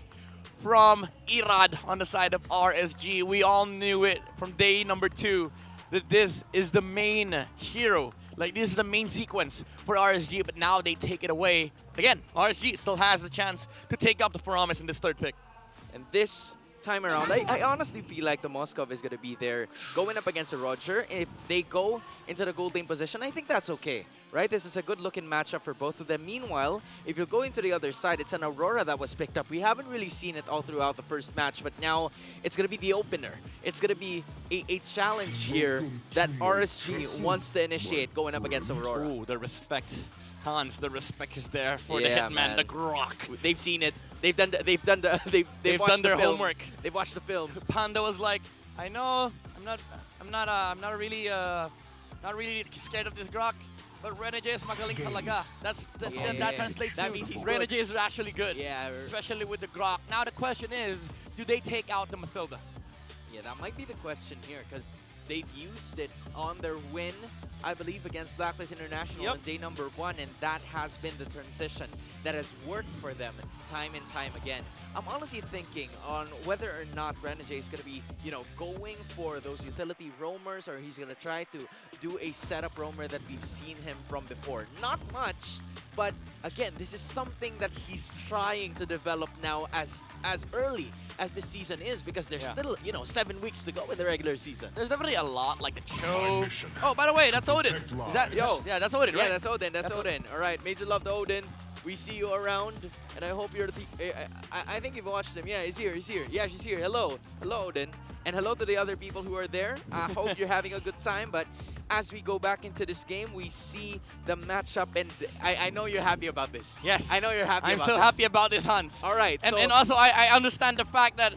from Irad on the side of RSG. We all knew it from day number 2 that this is the main hero. Like, this is the main sequence for RSG, but now they take it away. Again, RSG still has the chance to take up the Paramis in this third pick. And this time around, I honestly feel like the Moskov is going to be there going up against the Roger. If they go into the gold lane position, I think that's okay, right? This is a good-looking matchup for both of them. Meanwhile, if you're going to the other side, it's an Aurora that was picked up. We haven't really seen it all throughout the first match, but now it's going to be the opener. It's going to be a challenge here that RSG wants to initiate going up against Aurora. Ooh, the respect. Hans, the respect is there for the Yeah, Hitman, man. the Grok. They've seen it. They've done their homework. They've watched the film. Panda was like, I know, I'm not really scared of this Grok, but Renejay is magaling talaga. That translates That to means he's Renejay good. is actually good. Yeah, especially with the Grok. Now the question is, do they take out the Mathilda? Yeah, that might be the question here, because they've used it on their win, I believe, against Blacklist International on day number 1, and that has been the transition that has worked for them time and time again. I'm honestly thinking on whether or not Renejay is going to be, going for those utility roamers, or he's going to try to do a setup roamer that we've seen him from before. Not much, but again, this is something that he's trying to develop now as early as this season is, because there's still, 7 weeks to go in the regular season. There's definitely a lot, like the Cho. Oh, by the way, that's Odin. Is that, yeah, that's Odin, right? Yeah, that's Odin. That's Odin. All right, major love to Odin. We see you around, and I hope you're the. I think you've watched him. Yeah, he's here. He's here. Yeah, she's here. Hello, Odin. And hello to the other people who are there. I hope you're having a good time. But as we go back into this game, we see the matchup. And I know you're happy about this. Yes. I know you're happy I'm about so this. happy about this, Hans. All right. And also, I understand the fact that,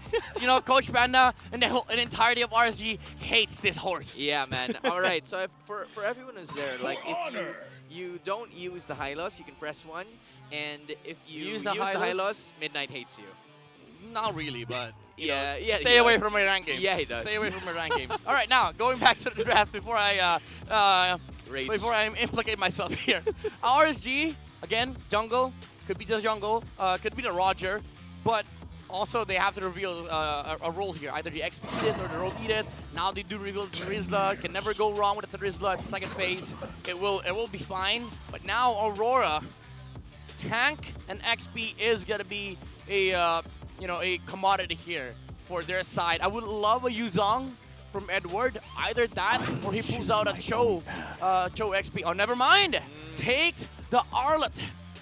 Coach Panda and the entirety of RSG hates this horse. Yeah, man. All right. So for everyone who's there, like if you don't use the high loss, you can press 1. And if you use the high loss, Midnight hates you. Not really, but yeah, stay away from my rank games. Yeah, he does. Stay away from my rank games. All right, now going back to the draft before I implicate myself here. RSG again, jungle could be the jungle, could be the Roger, but also they have to reveal a role here, either the XP Edith or the Rogue Edith. Now they do reveal the Rizla. Can never go wrong with the Rizla. It's second phase. It will be fine. But now Aurora, tank and XP is gonna be a a commodity here for their side. I would love a Yuzong from Edward. Either that or he pulls out a Cho XP. Oh, never mind. Take the Arlet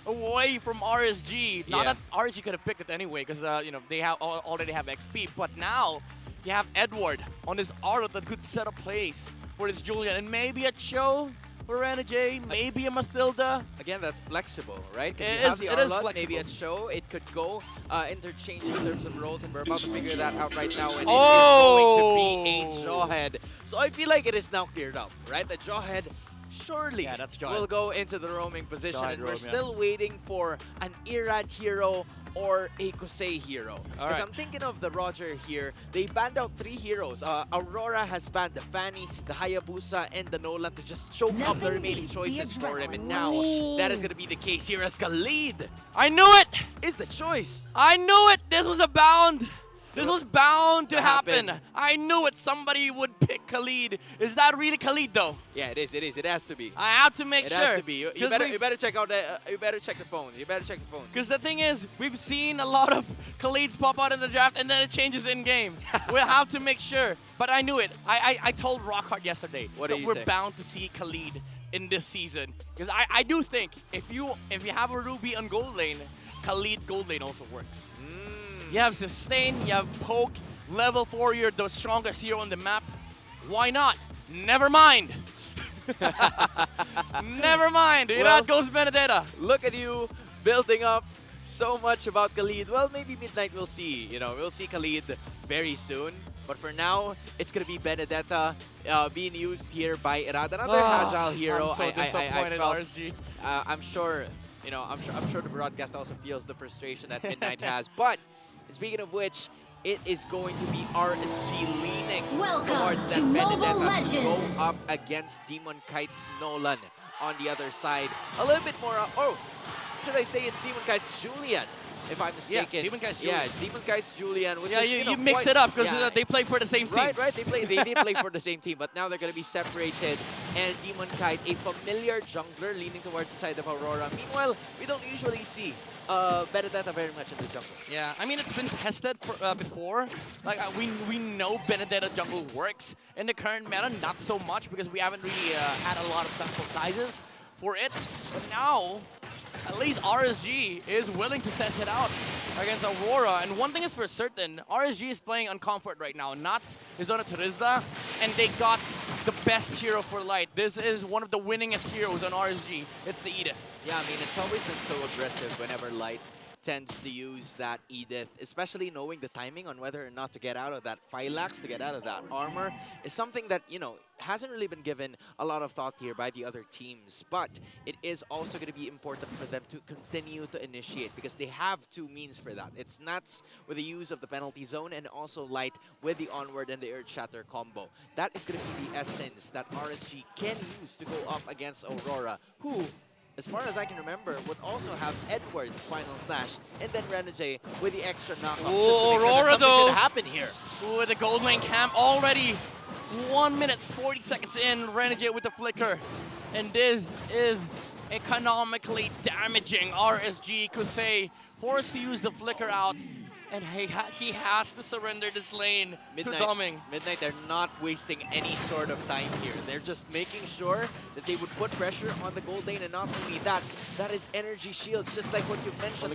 away from RSG. Not that RSG could have picked it anyway, because they already have XP. But now you have Edward on his Arlet that could set a place for this Julian, and maybe a Cho for Renejay, maybe a Mathilda. Again, that's flexible, right? It Because you have the is Arlot, flexible. maybe a Cho. It could go interchange in terms of roles, and we're about to figure that out right now. And it is going to be a Jawhead. So I feel like it is now cleared up, right? The Jawhead surely will go into the roaming position, and we're still waiting for an Irad hero or a Kosei hero. Because I'm thinking of the Roger here. They banned out 3 heroes. Aurora has banned the Fanny, the Hayabusa, and the Nolan to just choke up the remaining choices for him. And now that is going to be the case here as Khalid. I knew it! Is the choice. I knew it! This was a bound! This was bound to happen. I knew it. Somebody would pick Khalid. Is that really Khalid, though? Yeah, it is. It is. It has to be. I have to make sure. It has to be. You better check out the. You better check the phone. You better check the phone. Because the thing is, we've seen a lot of Khalids pop out in the draft, and then it changes in game. We'll have to make sure. But I knew it. I told Rockhart yesterday that we're bound to see Khalid in this season. Because I do think if you have a Ruby on gold lane, Khalid gold lane also works. You have Sustain, you have Poke, level 4, you're the strongest hero on the map. Why not? Never mind. Never mind. Here out goes Benedetta. Look at you building up so much about Khalid. Well, maybe Midnight we'll see. We'll see Khalid very soon. But for now, it's gonna be Benedetta being used here by Irad. Another agile hero. I'm so disappointed, RSG. I'm sure, I'm sure the broadcast also feels the frustration that Midnight has. But speaking of which, it is going to be RSG leaning towards that Benedetta to go up against Demon Kite's Nolan on the other side. A little bit more, should I say it's Demon Kite's Julian, if I'm mistaken. Yeah, Demon Kite's Julian. Yeah, Demon Kite's Julian, which yeah, is, you mix it up because they play for the same team. Right, they did play for the same team, but now they're going to be separated. And Demon Kite, a familiar jungler leaning towards the side of Aurora. Meanwhile, we don't usually see Benedetta very much in the jungle. Yeah, I mean, it's been tested before. Like, we know Benedetta jungle works. In the current meta, not so much because we haven't really had a lot of sample sizes for it. But now, at least RSG is willing to test it out against Aurora. And one thing is for certain, RSG is playing on comfort right now. Nuts is on a Terizla, and they got the best hero for Light. This is one of the winningest heroes on RSG. It's the Edith. Yeah, I mean, it's always been so aggressive whenever Light tends to use that Edith, especially knowing the timing on whether or not to get out of that Phylax, to get out of that armor, is something that, hasn't really been given a lot of thought here by the other teams. But it is also going to be important for them to continue to initiate because they have 2 means for that. It's Nuts with the use of the penalty zone and also Light with the onward and the Earth Shatter combo. That is going to be the essence that RSG can use to go up against Aurora, who, as far as I can remember, would also have Edward's Final Slash and then Renejay with the extra knockoff. Oh, Aurora though! Gonna happen here. Ooh, the gold lane camp already 1 minute 40 seconds in. Renegade with the flicker, and this is economically damaging RSG. Kosei forced to use the flicker out and he has to surrender this lane to Doming. Midnight, they're not wasting any sort of time here. They're just making sure that they would put pressure on the gold lane, and not only that, that is energy shields, just like what you mentioned.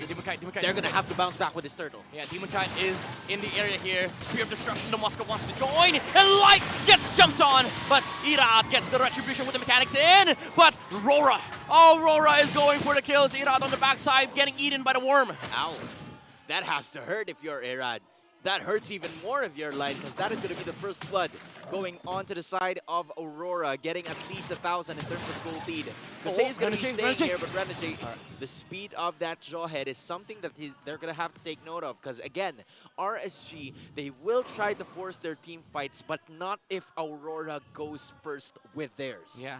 They're going to have to bounce back with this turtle. Yeah, Demon Kite is in the area here. Spear of Destruction, the Moscow wants to join, and Light gets jumped on, but Irad gets the retribution with the mechanics in, but Aurora is going for the kills. Irad on the backside, getting eaten by the worm. Ow. That has to hurt if you're Irad. That hurts even more if you're Light, because that is going to be the first blood going on to the side of Aurora, getting at least 1,000 in terms of gold lead. Kusei is going to be staying here, but Renejay, the speed of that Jawhead is something that they're going to have to take note of, because again, RSG, they will try to force their team fights, but not if Aurora goes first with theirs. Yeah.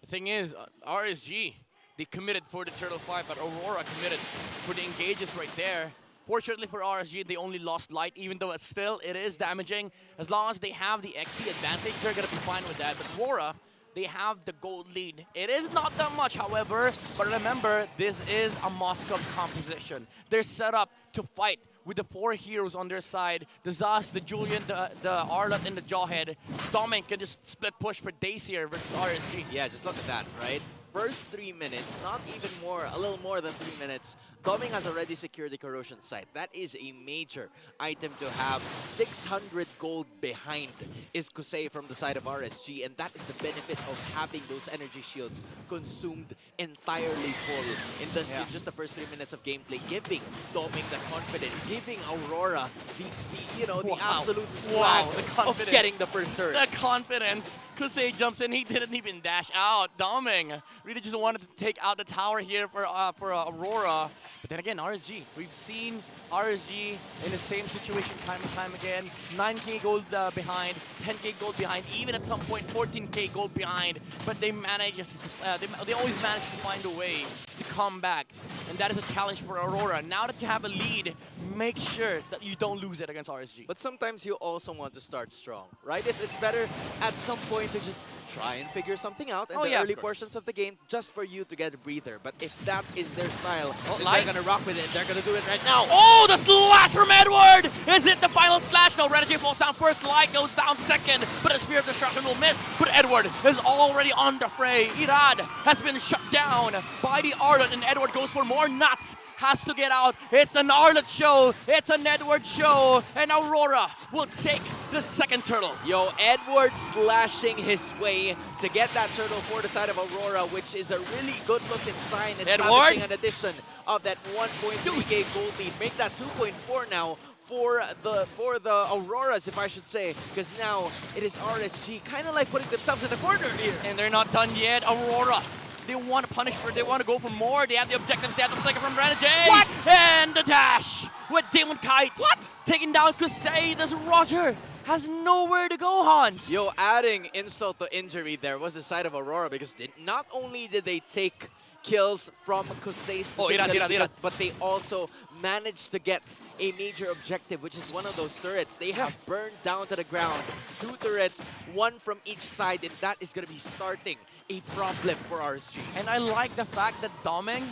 The thing is, RSG, they committed for the turtle fight, but Aurora committed for the engages right there. Fortunately for RSG, they only lost Light, even though it is damaging. As long as they have the XP advantage, they're going to be fine with that. But Aurora, they have the gold lead. It is not that much, however, but remember, this is a Moscow composition. They're set up to fight with the 4 heroes on their side. The Zaz, the Julian, the Arlott, and the Jawhead. Dominic can just split push for days here versus RSG. Yeah, just look at that, right? First 3 minutes, not even more, a little more than 3 minutes, Doming has already secured the corrosion site. That is a major item to have. 600 gold behind is Kusei from the side of RSG, and that is the benefit of having those energy shields consumed entirely full in just the first 3 minutes of gameplay, giving Doming the confidence, giving Aurora the absolute swag of getting the first turn. The confidence. Kusei jumps in, he didn't even dash out. Doming really just wanted to take out the tower here for Aurora. But then again, RSG. We've seen RSG in the same situation time and time again. 9k gold behind, 10k gold behind, even at some point 14k gold behind. But they manage, they always manage to find a way to come back. And that is a challenge for Aurora. Now that you have a lead, make sure that you don't lose it against RSG. But sometimes you also want to start strong, right? It's better at some point to just try and figure something out in the early portions of the game just for you to get a breather. But if that is their style, then they're going to rock with it. They're going to do it right now. Oh, the slash from Edward! Is it the final slash? No, Renejay falls down first. Light goes down second. But the Spear of Destruction will miss. But Edward is already on the fray. Irad has been shut down by the Arlott, and Edward goes for more nuts. Has to get out. It's an Arlott show. It's an Edward show. And Aurora will take the second turtle. Yo, Edward slashing his way to get that turtle for the side of Aurora, which is a really good looking sign. Establishing an addition of that 1.3k gold lead. Make that 2.4 now for the Auroras, if I should say, because now it is RSG kind of like putting themselves in the corner here. And they're not done yet. Aurora, they want to punish for, they want to go for more. They have the objectives, they have the flicker from Renejay. What? And the dash with Demon Kite. What? Taking down Kusei. This Roger has nowhere to go, Hans. Yo, adding insult to injury there was the side of Aurora, because not only did they take kills from Kusei specifically, but they also managed to get a major objective, which is one of those turrets. They have burned down to the ground. 2 turrets, 1 from each side, and that is going to be starting a problem for RSG. And I like the fact that Doming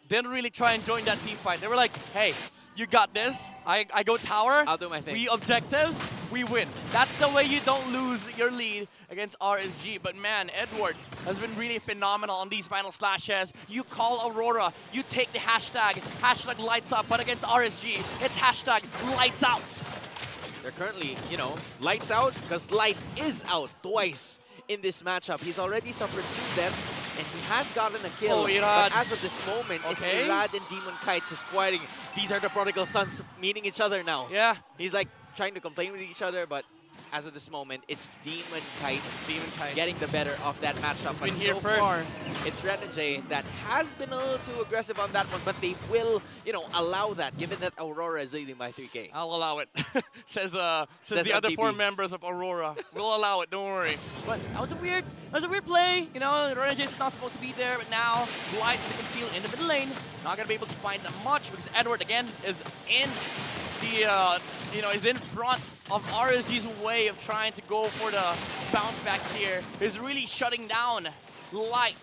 didn't really try and join that team fight. They were like, hey, you got this. I go tower. I'll do my thing. We objectives, we win. That's the way you don't lose your lead against RSG. But man, Edward has been really phenomenal on these final slashes. You call Aurora, you take the hashtag lights up, but against RSG, it's hashtag lights out. They're currently, lights out, because Light is out twice in this matchup. He's already suffered 2 deaths, and he has gotten a kill. Oh, Irad. But as of this moment, it's Irad and Demon Kite just fighting. These are the prodigal sons meeting each other now. Yeah. He's like trying to complain with each other, but as of this moment, it's Demon Kite getting the better of that matchup. But so far, it's Renejay that has been a little too aggressive on that one, but they will, allow that, given that Aurora is leading by 3k. I'll allow it, says the other 4 members of Aurora. We'll allow it, don't worry. But that was a weird play. Renejay's not supposed to be there, but now Light to conceal in the middle lane. Not gonna be able to find that much because Edward again is in the is in front of RSG's way of trying to go for the bounce back here. Is really shutting down Light.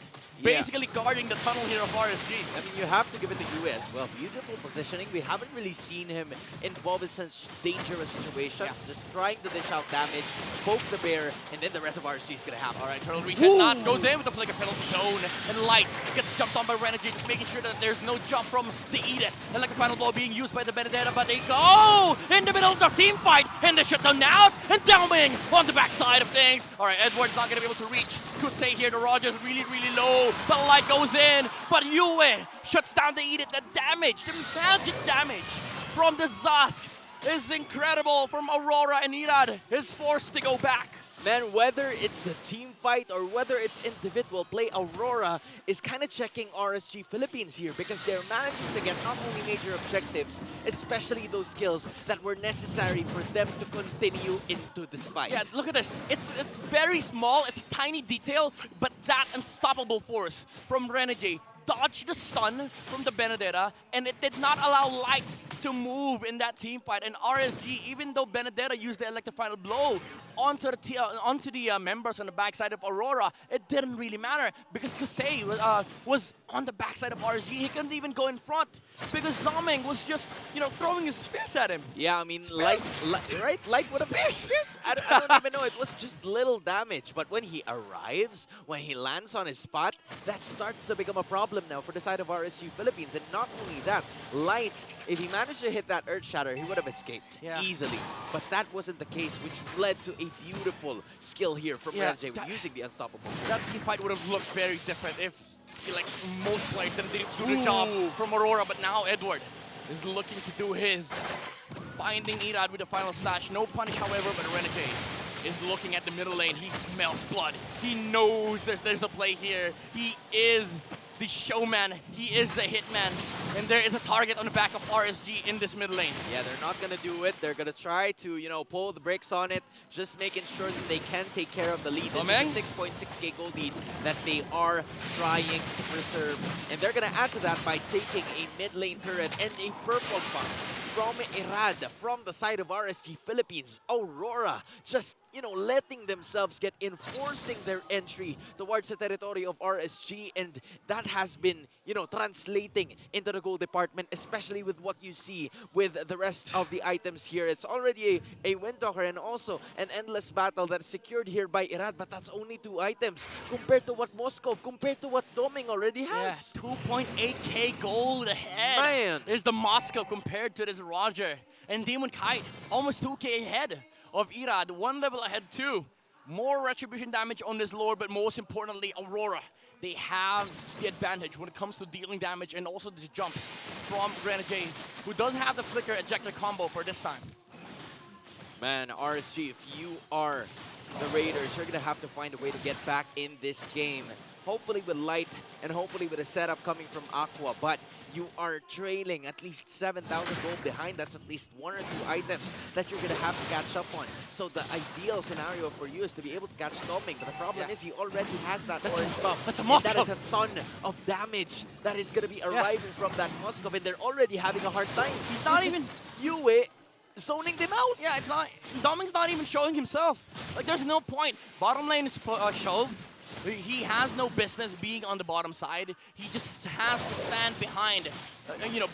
basically guarding the tunnel here of RSG. I mean, you have to give it to Yue as well. Beautiful positioning. We haven't really seen him involved in such dangerous situations. Just trying to dish out damage, poke the bear, and then the rest of RSG is going to happen. All right, turtle reset. Not goes in with the flicker penalty zone. And Light gets jumped on by Renejay, just making sure that there's no jump from the Edith. And like a final blow being used by the Benedetta, but they go in the middle of the team fight. And they shut down out and Dowming on the backside of things. All right, Edward's not going to be able to reach. Could say here the Rogers really, really low. The Light goes in, but Yue shuts down the Edith. The damage, the magic damage from the Zask is incredible from Aurora, and Irad is forced to go back. Man, whether it's a team fight or whether it's individual play, Aurora is kind of checking RSG Philippines here because they're managing to get not only major objectives, especially those skills that were necessary for them to continue into this fight. Yeah, look at this. It's very small, it's a tiny detail, but that unstoppable force from Renejay dodged the stun from the Benedetta, and it did not allow Light to move in that team fight. And RSG, even though Benedetta used the electric final blow onto the members on the backside of Aurora, it didn't really matter because Kusei was on the backside of RSG. He couldn't even go in front because Doming was just, throwing his spears at him. Yeah, I mean, Light would have spears. I don't even know. It was just little damage. But when he arrives, when he lands on his spot, that starts to become a problem now for the side of RSG Philippines. And not only that, Light, if he managed to hit that Earth Shatter, he would have escaped easily. But that wasn't the case, which led to a beautiful skill here from Renejay using the Unstoppable. That team fight would have looked very different if, like most players, didn't do the job from Aurora. But now Edward is looking to do his. Finding Irad with the final slash. No punish, however, but Renejay is looking at the middle lane. He smells blood. He knows there's a play here. He is the showman. He is the hitman. And there is a target on the back of RSG in this mid lane. Yeah, they're not going to do it. They're going to try to, pull the brakes on it, just making sure that they can take care of the lead. This is a 6.6k gold lead that they are trying to preserve. And they're going to add to that by taking a mid lane turret and a purple buff from Irad, from the side of RSG Philippines. Aurora just, letting themselves get in, forcing their entry towards the territory of RSG, and that has been, translating into the gold department, especially with what you see with the rest of the items here. It's already a Windtalker and also an endless battle that's secured here by Irad, but that's only 2 items compared to what Moscow, compared to what Doming already has. Yeah, 2.8k gold ahead. Man. Is the Moscow compared to this Roger. And Demon Kite, almost 2k ahead of Irad, 1 level ahead too. More retribution damage on this lord, but most importantly, Aurora. They have the advantage when it comes to dealing damage and also the jumps from Renejay, who doesn't have the flicker ejector combo for this time. Man, RSG, if you are the Raiders, you're going to have to find a way to get back in this game. Hopefully with Light and hopefully with a setup coming from Aqua, but you are trailing at least 7,000 gold behind. That's at least 1 or 2 items that you're going to have to catch up on. So the ideal scenario for you is to be able to catch Doming. But the problem is he already has that orange buff. That's a and that is a ton of damage that is going to be arriving from that Moskov. And they're already having a hard time. He's not even... Yue zoning them out. Yeah, it's not... Doming's not even showing himself. Like, there's no point. Bottom lane is shoved. He has no business being on the bottom side. He just has to stand behind,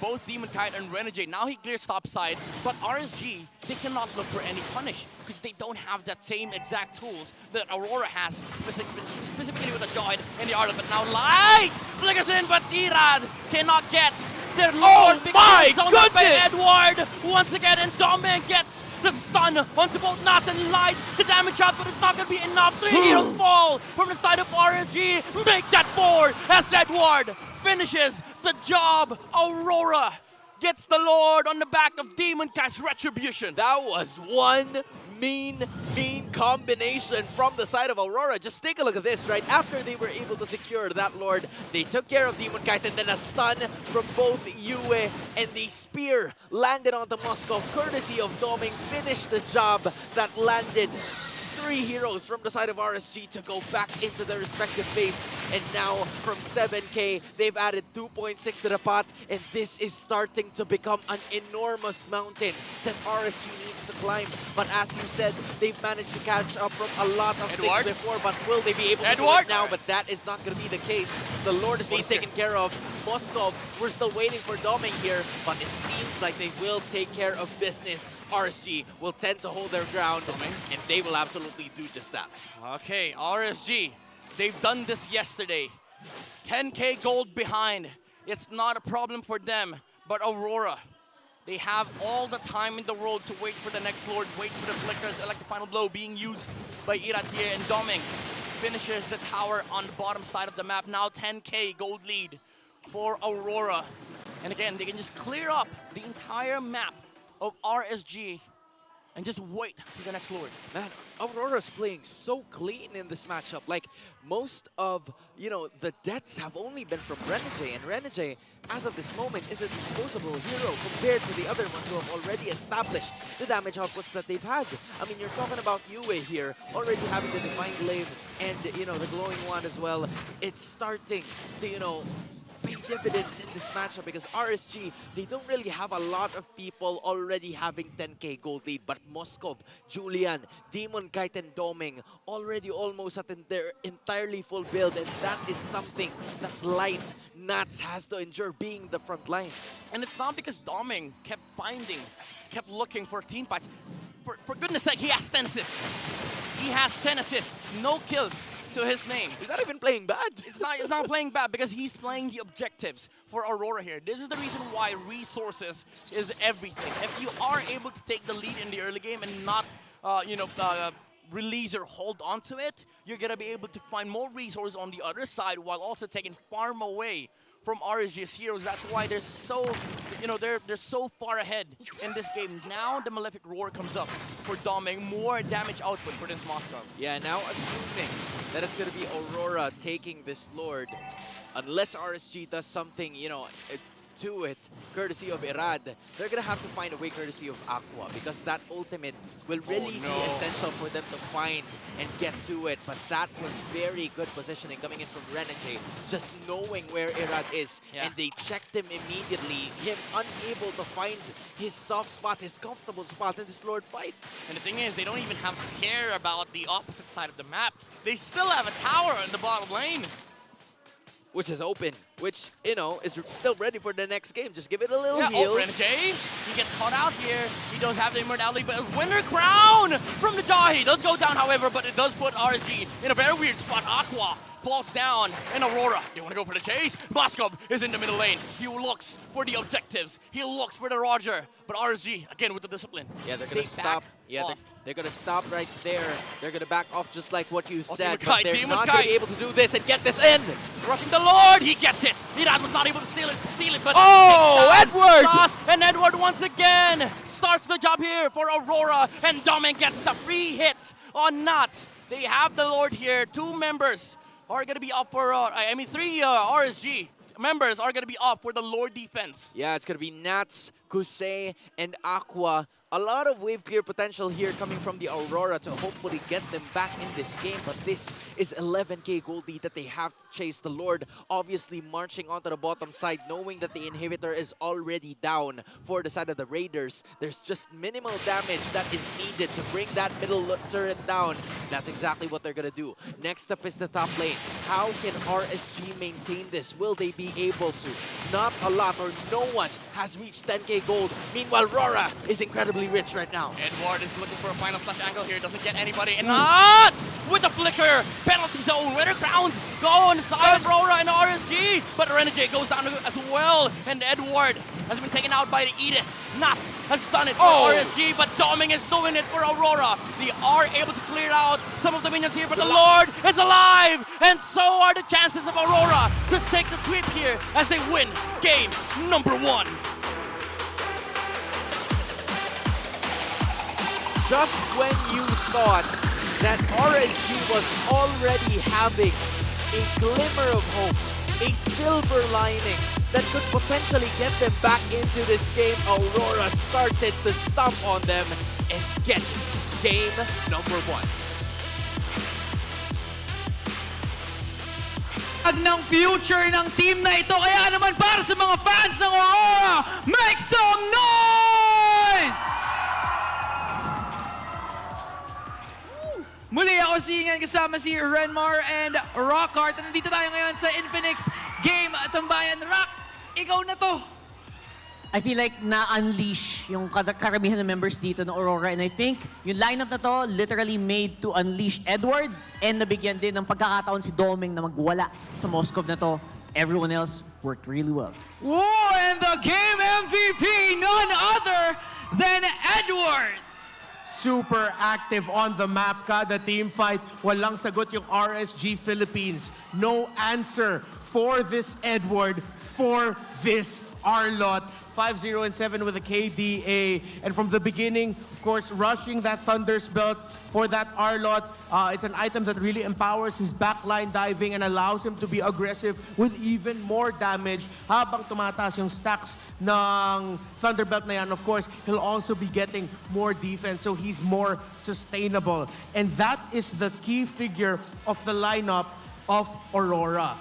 both Demon Kite and Renejay. Now he clears top side, but RSG, they cannot look for any punish because they don't have that same exact tools that Aurora has, specifically with the Joyd and the Arlet. But now Light flickers in, but Irad cannot get their Lord. Oh my goodness! By Edward once again, and Doming gets the stun onto both Knots and Light. The damage out, but it's not going to be enough. 3 heroes fall from the side of RSG. Make that 4 as Edward finishes the job. Aurora gets the Lord on the back of Demon Kite's Retribution. That was one mean combination from the side of Aurora. Just take a look at this, right? After they were able to secure that Lord, they took care of Demon Kite, and then a stun from both Yue, and the spear landed on the Moscow, courtesy of Doming, finished the job that landed 3 heroes from the side of RSG to go back into their respective base. And now from 7K, they've added 2.6 to the pot, and this is starting to become an enormous mountain that RSG needs to climb. But as you said, they've managed to catch up from a lot of things before, but will they be able to do it now? But that is not going to be the case. The Lord is being taken care of. Moskov, we're still waiting for Doming here, but it seems like they will take care of business. RSG will tend to hold their ground, and they will absolutely do just that. Okay, RSG, they've done this yesterday. 10K gold behind. It's not a problem for them, but Aurora, they have all the time in the world to wait for the next Lord, wait for the flickers, like the final blow being used by Irat here, and Doming finishes the tower on the bottom side of the map. Now 10K gold lead for Aurora. And again, they can just clear up the entire map of RSG and just wait for the next Lord. Man, Aurora's playing so clean in this matchup. Like, most of, the deaths have only been from Renejay, and Renejay, as of this moment, is a disposable hero compared to the other ones who have already established the damage outputs that they've had. I mean, you're talking about Yue here, already having the Divine Glaive and, the Glowing Wand as well. It's starting to, pay dividends in this matchup because RSG, they don't really have a lot of people already having 10K gold lead, but Moskov, Julian, Demon Kite, and Doming already almost at their entirely full build, and that is something that Light Nats has to endure being the front lines. And it's not because Doming kept looking for team fights. For goodness sake, he has 10 assists. He has 10 assists, no kills to his name. He's not even playing bad. It's not playing bad because he's playing the objectives for Aurora here. This is the reason why resources is everything. If you are able to take the lead in the early game and not, release or hold on to it, you're gonna be able to find more resources on the other side while also taking farm away from RSG's heroes. That's why they're so, they're so far ahead in this game. Now the Malefic Roar comes up for Doming, more damage output for this Moscow. Yeah, now assuming that it's going to be Aurora taking this Lord, unless RSG does something, to it, courtesy of Irad, they're going to have to find a way courtesy of Aqua, because that ultimate will really be essential for them to find and get to it. But that was very good positioning coming in from Renejay, just knowing where Irad is. Yeah. And they checked him immediately, him unable to find his soft spot, his comfortable spot in this Lord fight. And the thing is, they don't even have to care about the opposite side of the map. They still have a tower in the bottom lane, which is open, which, is still ready for the next game. Just give it a little heal. Renejay, he gets caught out here. He does have the immortality, but a winner crown from the Dahi does go down, however, but it does put RSG in a very weird spot. Aqua falls down, and Aurora, they want to go for the chase. Moskov is in the middle lane. He looks for the objectives. He looks for the Roger, but RSG, again, with the discipline. Yeah, they're going to stop. Yeah, they're going to stop right there. They're going to back off just like what you said, but they're not going to be able to do this and get this in. Rushing the Lord, he gets it. Irad was not able to steal it, but Edward! And Edward once again starts the job here for Aurora, and Doming gets the free hits on Nat. They have the Lord here. 2 members are going to be up for, 3 RSG members are going to be up for the Lord defense. Yeah, it's going to be Nats, Kusei, and Aqua. A lot of wave clear potential here coming from the Aurora to hopefully get them back in this game. But this is 11K gold lead that they have to chase. The Lord obviously marching onto the bottom side, knowing that the inhibitor is already down for the side of the Raiders. There's just minimal damage that is needed to bring that middle turret down. That's exactly what they're going to do. Next up is the top lane. How can RSG maintain this? Will they be able to? Not a lot, or no one has reached 10K gold. Meanwhile, RORA is incredibly rich right now. Edward is looking for a final slash angle here. Doesn't get anybody. And Nuts with the flicker. Penalty zone. Winner crowns go on the side of RORA and RSG. But Renejay goes down as well. And Edward has been taken out by the Edith. Nuts has done it for RSG, but Doming is doing it for Aurora. They are able to clear out some of the minions here, but the Lord is alive. And so are the chances of Aurora to take the sweep here as they win game number 1. Just when you thought that RSG was already having a glimmer of hope, a silver lining that could potentially get them back into this game, Aurora started to stomp on them and get game number 1. paliwanag ng future ng team na ito. Kaya naman para sa mga fans ng Aurora, make some noise! Muli ako si Ingan kasama si Renmar and Rockhart. Nandito tayo ngayon sa Infinix Game Tambayan. Rock, ikaw na to. I feel like na-unleash yung karamihan ng members dito ng Aurora. And I think yung lineup na to literally made to unleash Edward and nabigyan din ng pagkakataon si Doming na magwala sa Moscow na to. Everyone else worked really well. Whoa, and the game MVP, none other than Edward. Super active on the map. Kada team fight, walang sagot yung RSG Philippines. No answer for this Edward, for this Arlot. 5-0 and 7 with a KDA. And from the beginning, of course, rushing that Thunder's Belt for that Arlot. It's an item that really empowers his backline diving and allows him to be aggressive with even more damage. Habang tumataas yung stacks ng Thunderbelt na yan, of course, he'll also be getting more defense, so he's more sustainable. And that is the key figure of the lineup of Aurora.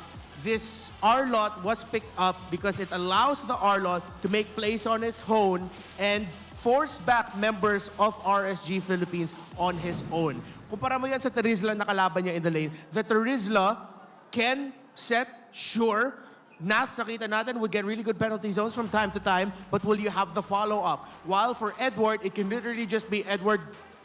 This Arlot was picked up because it allows the Arlot to make plays on his own and force back members of RSG Philippines on his own. Kumpara mo yan sa Terizla na kalaban niya in the lane. The Terizla can set, sure, Nath, nakita natin, would get really good penalty zones from time to time, but will you have the follow-up? While for Edward, it can literally just be Edward,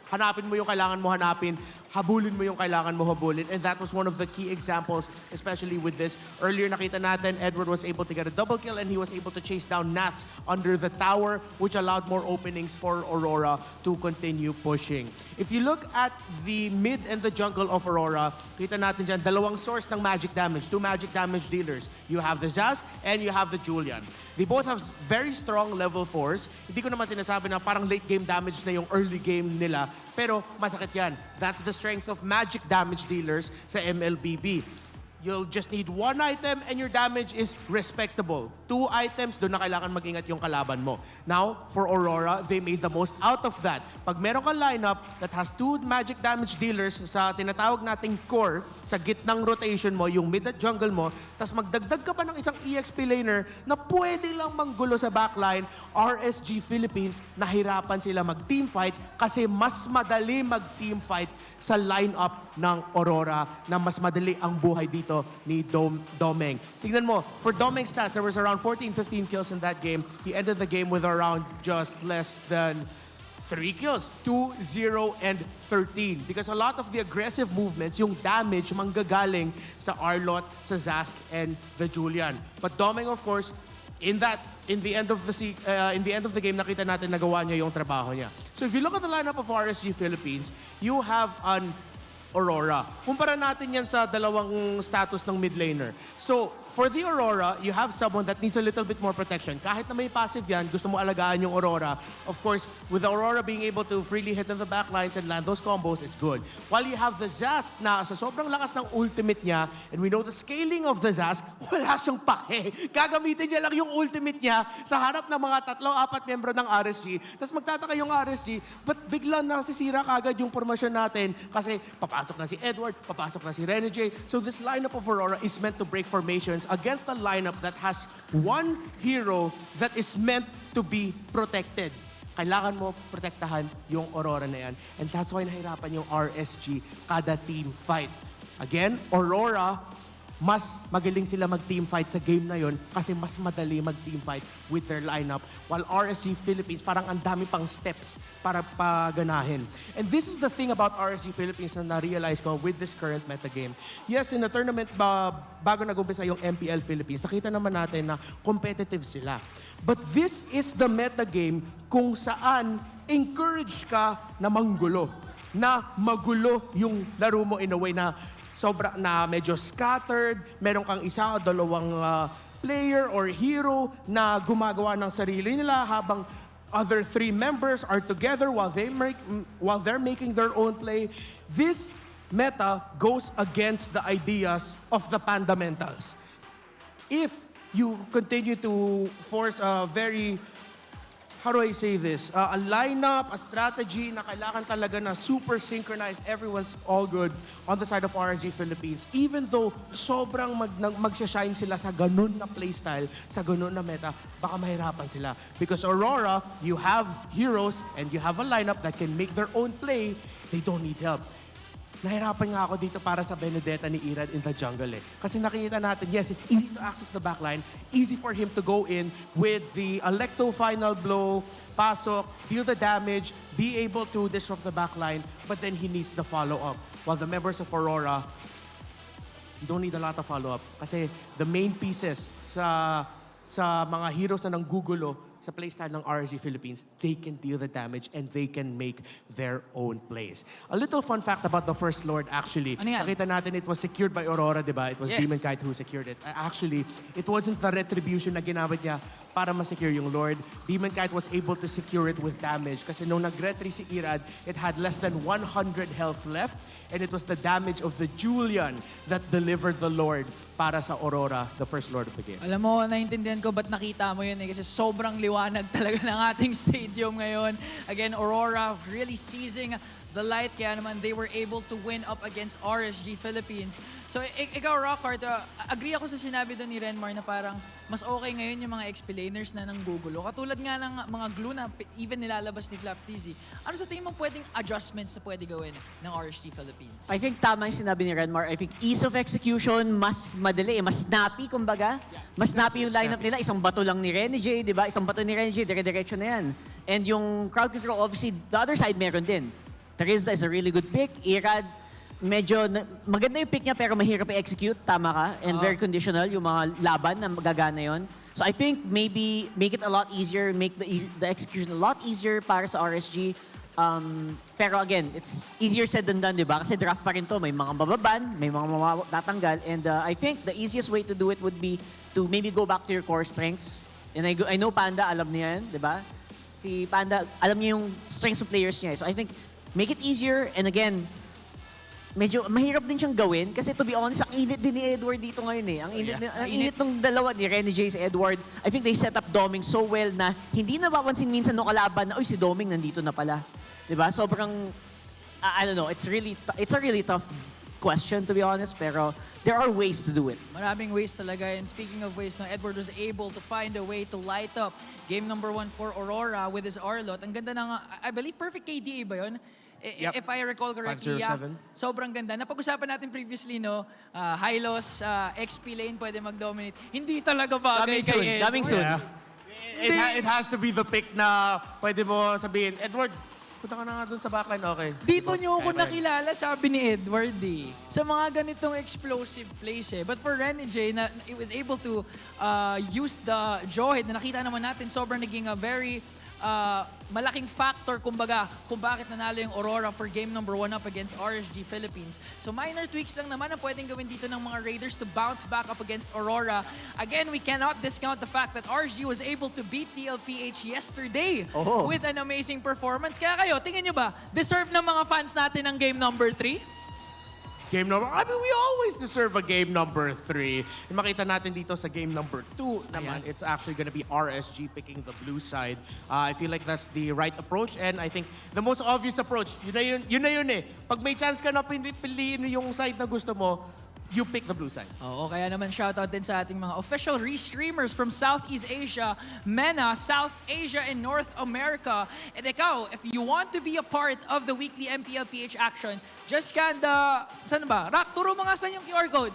hanapin mo yung kailangan mo hanapin, habulin mo yung kailangan mo habulin. And that was one of the key examples, especially with this. Earlier nakita natin, Edward was able to get a double kill and he was able to chase down Nats under the tower, which allowed more openings for Aurora to continue pushing. If you look at the mid and the jungle of Aurora, kita natin dyan, dalawang source ng magic damage, 2 magic damage dealers. You have the Zask and you have the Julian. They both have very strong level 4s. Hindi ko naman sinasabi na parang late game damage na yung early game nila, pero masakit yan. That's the strength of magic damage dealers sa MLBB. You'll just need 1 item and your damage is respectable. 2 items, doon na kailangan mag-ingat yung kalaban mo. Now, for Aurora, they made the most out of that. Pag meron kang lineup that has 2 magic damage dealers sa tinatawag nating core, sa gitnang rotation mo, yung mid at jungle mo, tas magdagdag ka pa ng isang EXP laner na pwede lang manggulo sa backline, RSG Philippines, nahirapan sila mag-teamfight kasi mas madali mag-teamfight sa lineup ng Aurora na mas madali ang buhay dito ni Domeng. Tingnan mo, for Domeng's stats, there was around 14-15 kills in that game. He ended the game with around just less than 3 kills, 2, 0, and 13. Because a lot of the aggressive movements, yung damage, manggagaling sa Arlot, sa Zask, and the Julian. But Domeng, of course, in the end of the game, nakita natin nagawa niya yung trabaho niya. So if you look at the lineup of RSG Philippines, you have an Aurora. Kumpara natin yan sa dalawang status ng mid laner. So, for the Aurora, you have someone that needs a little bit more protection. Kahit na may passive yan, gusto mo alagaan yung Aurora. Of course, with the Aurora being able to freely hit in the backlines and land those combos is good. While you have the Zask na sa sobrang lakas ng ultimate niya, and we know the scaling of the Zask, wala siyang pake. Gagamitin niya lang yung ultimate niya sa harap ng mga 3-4 miyembro ng RSG. Tapos magtataka yung RSG, but biglang nasisira kagad yung formasyon natin kasi papasok na si Edward, papasok na si Renejay. So this lineup of Aurora is meant to break formations against a lineup that has 1 hero that is meant to be protected. Kailangan mo protektahan yung Aurora na yan. And that's why nahirapan yung RSG kada team fight. Again, Aurora, mas magaling sila mag-team fight sa game na yon kasi mas madali mag-team fight with their lineup. While RSG Philippines, parang ang dami pang steps para paganahin. And this is the thing about RSG Philippines na na-realize ko with this current metagame. Yes, in the tournament, bago nag-umpisa yung MPL Philippines, nakita naman natin na competitive sila. But this is the metagame kung saan encourage ka na manggulo, na magulo yung laro mo in a way na sobra na medyo scattered, meron kang isa o dalawang player or hero na gumagawa ng sarili nila habang other 3 members are together while they're making their own play. This meta goes against the ideas of the fundamentals. If you continue to force a very how do I say this? A lineup, a strategy na kailangan talaga na super synchronized. Everyone's all good on the side of RSG Philippines. Even though sobrang magsha-shine sila sa ganun na playstyle, sa ganun na meta, baka mahirapan sila. Because Aurora, you have heroes and you have a lineup that can make their own play. They don't need help. Nahirapan nga ako dito para sa Benedetta ni Irad in the jungle eh. Kasi nakikita natin, yes, it's easy to access the backline. Easy for him to go in with the Electo final blow, pasok, deal the damage, be able to disrupt the backline, but then he needs the follow-up. While the members of Aurora, you don't need a lot of follow-up. Kasi the main pieces sa mga heroes na nanggugulo sa playstyle ng RSG Philippines, they can deal the damage and they can make their own plays. A little fun fact about the First Lord actually. Nakita natin it was secured by Aurora, di ba? It was Demon Kite who secured it. Actually, it wasn't the retribution na ginamit niya para ma-secure yung Lord. Demon Kite was able to secure it with damage kasi nung nag-retry si Irad, it had less than 100 health left and it was the damage of the Julian that delivered the Lord para sa Aurora, the First Lord of the game. Alam mo, naintindihan ko ba't nakita mo yun eh, kasi sobrang liwanag talaga ng ating stadium ngayon. Again, Aurora really seizing the light, kaya naman they were able to win up against RSG Philippines. So, ikaw, Rockhart, agree ako sa sinabi doon ni Renmar na parang mas okay ngayon yung mga explainers na nanggugulo. Katulad nga ng mga glue na even nilalabas ni Flap TZ. Ano sa tingin mo pwedeng adjustments na pwede gawin ng RSG Philippines? I think tama yung sinabi ni Renmar. I think ease of execution, mas madali, mas snappy, kumbaga. Mas snappy yung lineup nila. Isang bato lang ni Renejay, di ba? Isang bato ni Renejay, dire-diretso na yan. And yung crowd control, obviously, the other side meron din. Terizda is a really good pick. Irad, medyo maganda yung pick niya pero mahirap i-execute. Tama ka. And very conditional yung mga laban na magagana yun. So I think maybe make it a lot easier, make the execution a lot easier para sa RSG. Pero again, it's easier said than done, di ba? Kasi draft pa rin to. May mga bababan, may mga tatanggal. And I think the easiest way to do it would be to maybe go back to your core strengths. And I know Panda, alam niya yan, di ba? Si Panda, alam niya yung strengths of players niya. So I think make it easier, and again, medyo mahirap din siyang gawin kasi to be honest, ang init din ni Edward dito ngayon eh. Ang init ng dalawa ni Renejay sa Edward. I think they set up Doming so well na hindi napapansin minsan nung kalaban na, si Doming nandito na pala. Diba? Sobrang, I don't know, it's a really tough question to be honest, pero there are ways to do it. Maraming ways talaga. And speaking of ways, no, Edward was able to find a way to light up game number 1 for Aurora with his Arlot. Ang ganda ng, I believe, perfect KDA ba yun? Yep. If I recall correctly, 507. sobrang ganda. Napag-usapan natin previously, no, Hylos, XP lane, pwede mag-dominate. Hindi talaga bagay kay Edward. Daming soon. Yeah. It has to be the pick na pwede mo sabihin, Edward, punta ka na nga dun sa backline, okay. Dito nyo ako nakilala, sabi ni Edward eh. Sa mga ganitong explosive plays eh. But for Renejay, na it was able to use the jawhead na nakita naman natin, sobrang naging a very malaking factor, kumbaga, kung bakit nanalo yung Aurora for game number 1 up against RSG Philippines. So minor tweaks lang naman ang pwedeng gawin dito ng mga Raiders to bounce back up against Aurora. Again, we cannot discount the fact that RSG was able to beat TLPH yesterday with an amazing performance. Kaya kayo, tingin nyo ba, deserve ng mga fans natin ang game number 3? I mean, we always deserve a game number 3. And makita natin dito sa game number 2 naman, it's actually gonna be RSG picking the blue side. I feel like that's the right approach, and I think the most obvious approach, yun na yun eh. Pag may chance ka na piliin yung side na gusto mo, you pick the blue side. Oo, kaya naman shoutout din sa ating mga official restreamers from Southeast Asia, MENA, South Asia, and North America. And ikaw, if you want to be a part of the weekly MPLPH action, just scan the, saan ba? Rock, turo mo nga saan yung QR code.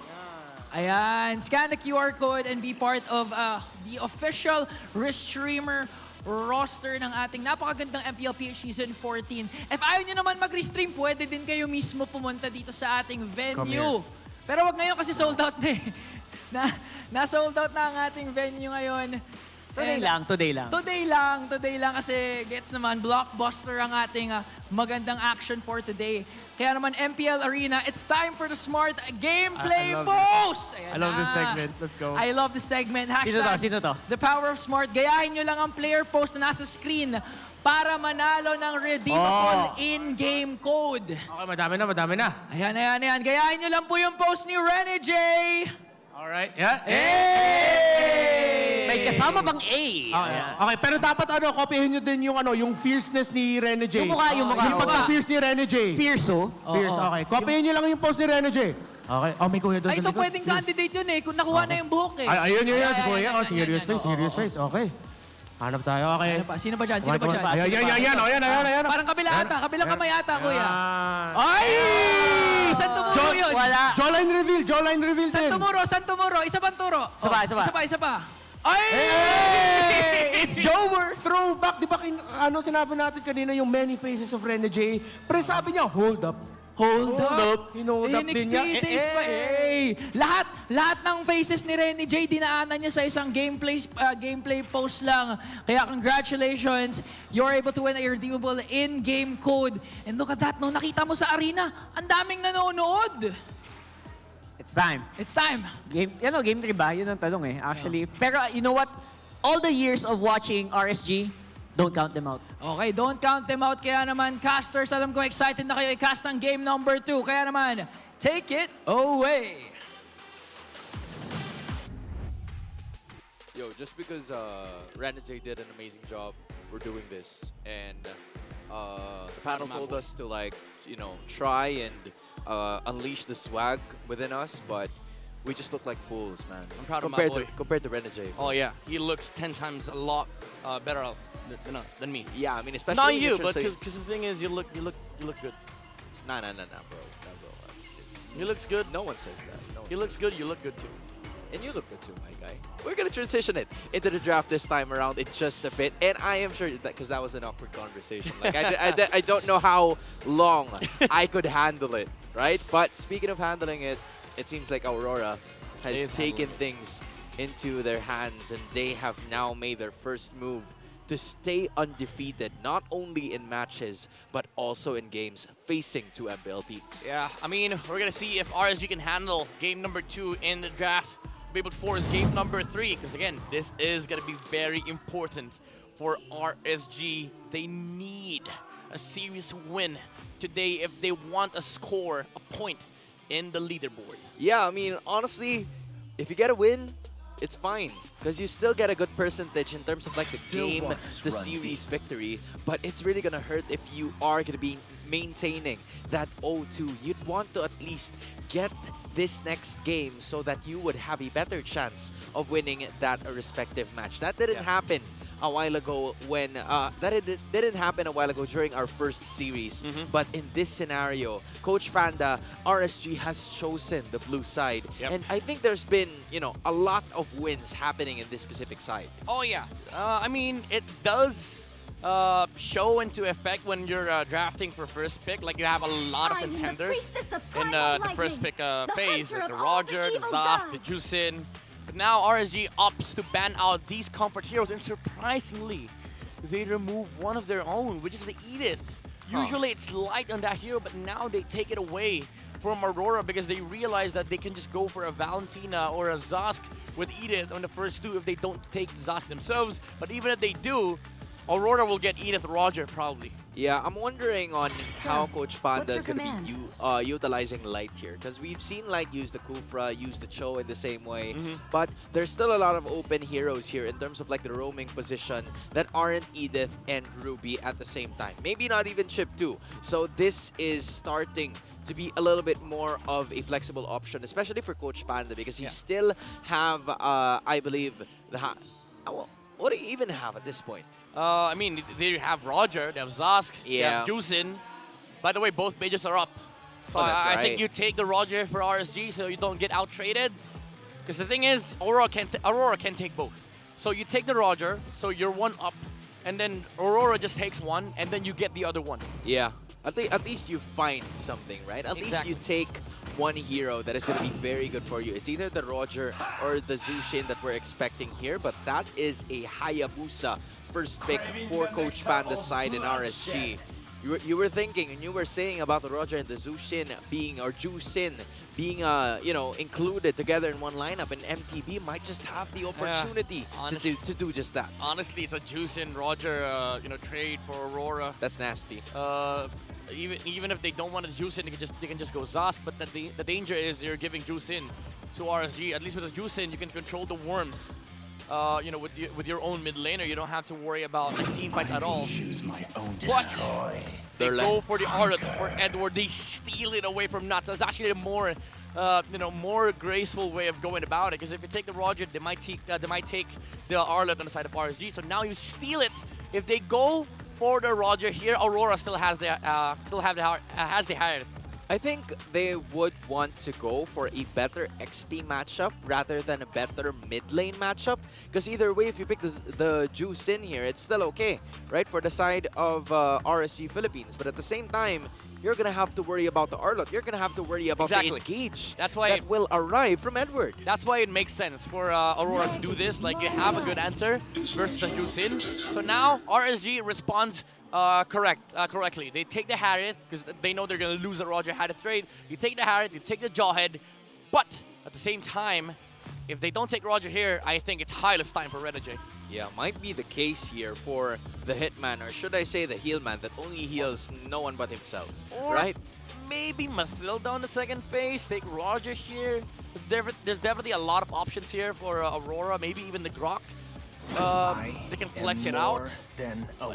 Ayan, scan the QR code and be part of the official restreamer roster ng ating napakagandang MPLPH Season 14. If ayaw nyo naman mag-restream, pwede din kayo mismo pumunta dito sa ating venue. Pero wag ngayon kasi sold out na eh. Na-sold out na ang ating venue ngayon. Today lang kasi gets naman, blockbuster ang ating magandang action for today. Kaya naman, MPL Arena, it's time for the smart gameplay post! I love this segment. Let's go. I love this segment. Hashtag Sino to? The power of smart. Gayahin nyo lang ang player post na nasa screen para manalo ng redeemable in-game code. Okay, madami na. Ayan. Gayahin nyo lang po yung post ni Renejay. Alright, yeah. Hey! May kasama bang A? Okay, pero dapat kopyahin nyo din yung fierceness ni Renejay. Yung mukha. Yung pagka-fierce ni Renejay. Fierce, oh. Fierce, okay. Kopyahin nyo lang yung post ni Renejay. Okay. Oh, may kuya doon Ay, ito pwedeng candidate yun eh. Kung nakuha na yung buhok eh. Ayun. Si kuya. Serious face. Okay. Hanap tayo. Okay. Sino ba dyan? Ayan. Parang kabila ata. Kabilang kamay ata, kuya. Ay! Saan tumuro yun? Wala. Jawline reveal Saan tumuro? Isa pang turo. Isa pa. Ay! It's Jower! Throwback. Di ba sinabi natin kanina yung many faces of Renejay? Pre, sabi niya, hold up. Hold up. Hinold up din niya. days pa eh. Lahat ng faces ni Renejay dinaanan niya sa isang gameplay post lang. Kaya congratulations. You're able to win a redeemable in-game code. And look at that, no? Nakita mo sa arena, ang daming nanonood. It's time. Game 3 ba? Yun ang tanong eh, actually. Pero you know what? All the years of watching RSG, don't count them out. Okay, don't count them out. Kaya naman, casters, alam ko excited na kayo i-cast ang game number 2. Kaya naman, take it away. Yo, just because Renejay did an amazing job, we're doing this. And the panel told us to try and unleash the swag within us, but we just look like fools, man. I'm proud of my boy. Compared to Renejay. Oh yeah, he looks 10 times a lot better than me. Yeah, I mean, especially not you, but because the thing is, you look good. Nah, bro. He looks good. No one says that. He looks good. You look good too. And you look good too, my guy. We're gonna transition it into the draft this time around in just a bit, and I am sure that because that was an awkward conversation. Like I don't know how long I could handle it, right? But speaking of handling it, it seems like Aurora has taken things into their hands, and they have now made their first move to stay undefeated, not only in matches, but also in games facing two MPL teams. Yeah, I mean, we're going to see if RSG can handle game number 2 in the draft, be able to force game number 3, because again, this is going to be very important for RSG. They need a serious win today if they want to score a point in the leaderboard. Yeah, I mean, honestly, if you get a win, it's fine, because you still get a good percentage in terms of the series victory, but it's really gonna hurt if you are gonna be maintaining that 0-2. You'd want to at least get this next game so that you would have a better chance of winning that respective match. That didn't happen a while ago when didn't happen a while ago during our first series. But in this scenario, Coach Panda, RSG has chosen the blue side. And I think there's been, a lot of wins happening in this specific side. Oh yeah. I mean, it does show into effect when you're drafting for first pick. Like, you have a lot of contenders in the first pick phase, like the Roger, the Zas, the Juicin. But now RSG opts to ban out these comfort heroes, and surprisingly, they remove one of their own, which is the Edith. Usually it's light on that hero, but now they take it away from Aurora because they realize that they can just go for a Valentina or a Zosk with Edith on the first 2 if they don't take Zosk themselves. But even if they do, Aurora will get Edith Roger probably. Yeah, I'm wondering on how Coach Panda is going to be utilizing Light here. Because we've seen Light use the Kufra, use the Cho in the same way. But there's still a lot of open heroes here in terms of the roaming position that aren't Edith and Ruby at the same time. Maybe not even Chip 2. So this is starting to be a little bit more of a flexible option, especially for Coach Panda, because he still have, I believe, what do you even have at this point? I mean, they have Roger, they have Zosk, they have Juicin. By the way, both mages are up. So I think you take the Roger for RSG so you don't get out-traded. Because the thing is, Aurora can take both. So you take the Roger, so you're 1 up, and then Aurora just takes 1, and then you get the other 1. Yeah, at least you find something, right? At least you take one hero that is going to be very good for you. It's either the Roger or the Zushin that we're expecting here, but that is a Hayabusa first pick for Coach Panda's side in RSG. You were thinking and you were saying about the Roger and the Zushin being, or Juicin being, included together in one lineup, and MTB might just have the opportunity to do just that. Honestly, it's a Juicin Roger, trade for Aurora. That's nasty. Even if they don't want to Juicin, they can just go Zosk. But the danger is you're giving Juicin to RSG. At least with the Juicin, you can control the worms you know, with your own mid laner, you don't have to worry about like, team fights at all. But they go for the Arlet for Edward. They steal it away from Nuts. That's actually a more, you know, more graceful way of going about it. Because if you take the Roger, they might take the Arlet on the side of RSG. So now you steal it. If they go for the Roger here, Aurora still has the heir. I think they would want to go for a better XP matchup rather than a better mid lane matchup. Because either way, if you pick the Juice in here, it's still okay, right? For the side of RSG Philippines. But at the same time, you're going to have to worry about the Arlot. You're going to have to worry about the engage that will arrive from Edward. That's why it makes sense for Aurora to do this. Like, you have a good answer versus the Juice in. So now, RSG responds correctly. They take the Harith because they know they're going to lose the Roger Harith trade. You take the Harith, you take the Jawhead, but at the same time, if they don't take Roger here, I think it's Hylos time for Renejay. Yeah, might be the case here for the Hitman, or should I say the Healman, that only heals no one but himself, Or right? maybe Mathilda on the second phase, take Roger here. There's definitely a lot of options here for Aurora, maybe even the Grok. They can flex it out.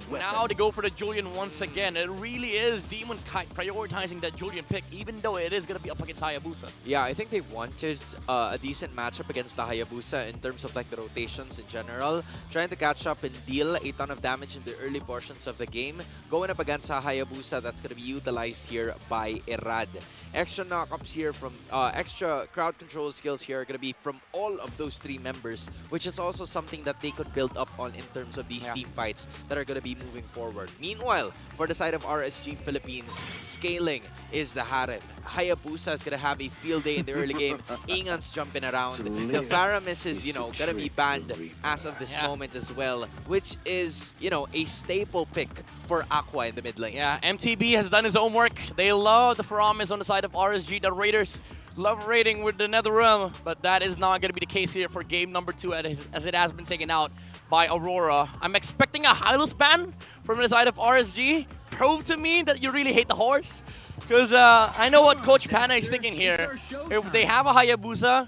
But now they go for the Julian once again. It really is Demon Kite prioritizing that Julian pick, even though it is going to be up against Hayabusa. Yeah, I think they wanted a decent matchup against the Hayabusa in terms of like the rotations in general. Trying to catch up and deal a ton of damage in the early portions of the game. Going up against a Hayabusa that's going to be utilized here by Erad. Extra knockups here from, extra crowd control skills here are going to be from all of those three members, which is also something that they could build up on in terms of these team fights that are going to be moving forward. Meanwhile, for the side of RSG Philippines, scaling is the Harith. Hayabusa is going to have a field day in the early game. Ingan's jumping around. The Faramis is, you know, going to be banned as of this moment as well, which is, you know, a staple pick for Aqua in the mid lane. Yeah, MTB has done his homework. They love the Faramis on the side of RSG. The Raiders love raiding with the Netherrealm, but that is not going to be the case here for game number 2 as it has been taken out by Aurora. I'm expecting a Hylos ban from the side of RSG. Prove to me that you really hate the horse. Because I know what Coach Pana is thinking here. If they have a Hayabusa,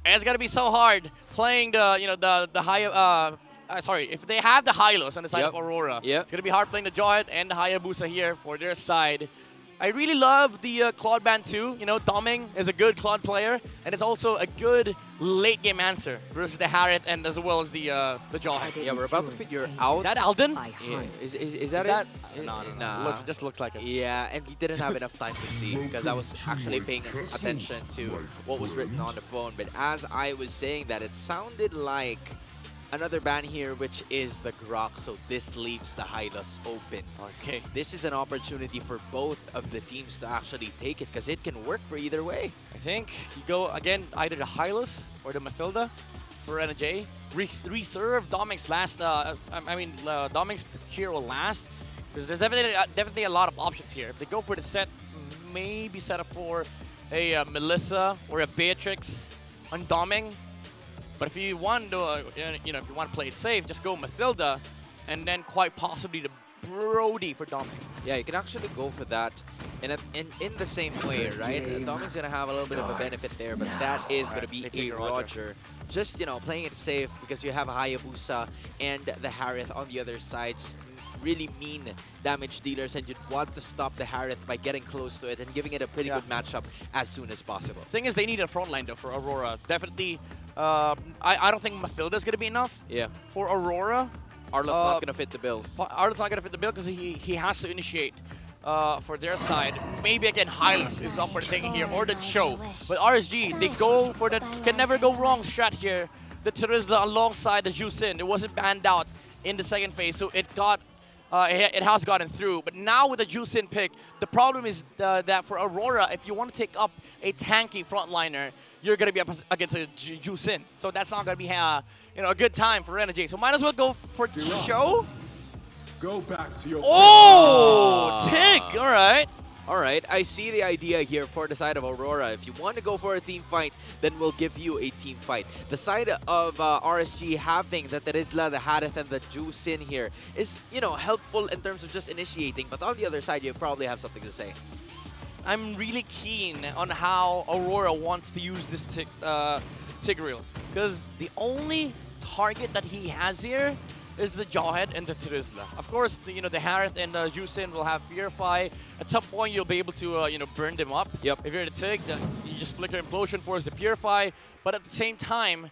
it's going to be so hard playing the, you know, the sorry, if they have the Hylos on the side of Aurora, it's going to be hard playing the Jawhead and the Hayabusa here for their side. I really love the Claude ban too. You know, Doming is a good Claude player, and it's also a good late game answer versus the Harith and as well as the Jawhead. Yeah, we're about to figure out. Is that Alden? Yeah. Is that it? No. Nah. Just looks like it. Yeah, and we didn't have enough time to see because I was actually paying attention to what was written on the phone. But as I was saying that, it sounded like another ban here, which is the Grok, so this leaves the Hylos open. Okay. This is an opportunity for both of the teams to actually take it, because it can work for either way. I think you go, again, either the Hylos or the Mathilda for Renejay. Reserve Doming's last, Doming's hero last, because there's definitely a lot of options here. If they go for the set, maybe set up for a Melissa or a Beatrix on Doming. But if you want to, if you want to play it safe, just go Mathilda, and then quite possibly the Brody for Doming. Yeah, you can actually go for that in the same way, right? Doming's gonna have a little bit of a benefit there, but that is gonna be a Roger. Just, you know, playing it safe because you have a Hayabusa and the Harith on the other side. Just really mean damage dealers, and you'd want to stop the Harith by getting close to it and giving it a pretty good matchup as soon as possible. Thing is, they need a front line though for Aurora. Definitely. I don't think Mathilda's going to be enough for Aurora. Arlot's not going to fit the bill. Arlot's not going to fit the bill because he has to initiate for their side. Maybe again Hylos is up for the taking here, or the Cho. But RSG, they go for the can never go wrong strat here. The Terizla alongside the Jusin. It wasn't banned out in the second phase, so it got it has gotten through. But now with the Jusin pick, the problem is that for Aurora, if you want to take up a tanky frontliner, you're going to be up against a Jusin. So that's not going to be a good time for Renejay. So might as well go for Cho. Go back to your Tig! All right. All right, I see the idea here for the side of Aurora. If you want to go for a team fight, then we'll give you a team fight. The side of RSG having the Terizla, the Harith, and the Jusin here is, helpful in terms of just initiating. But on the other side, you probably have something to say. I'm really keen on how Aurora wants to use this Tigreal, because the only target that he has here is the Jawhead and the Trizla. Of course, the Harith and Jusin will have Purify. At some point, you'll be able to burn them up. Yep. If you're the Tig, you just flicker Implosion Force the Purify. But at the same time,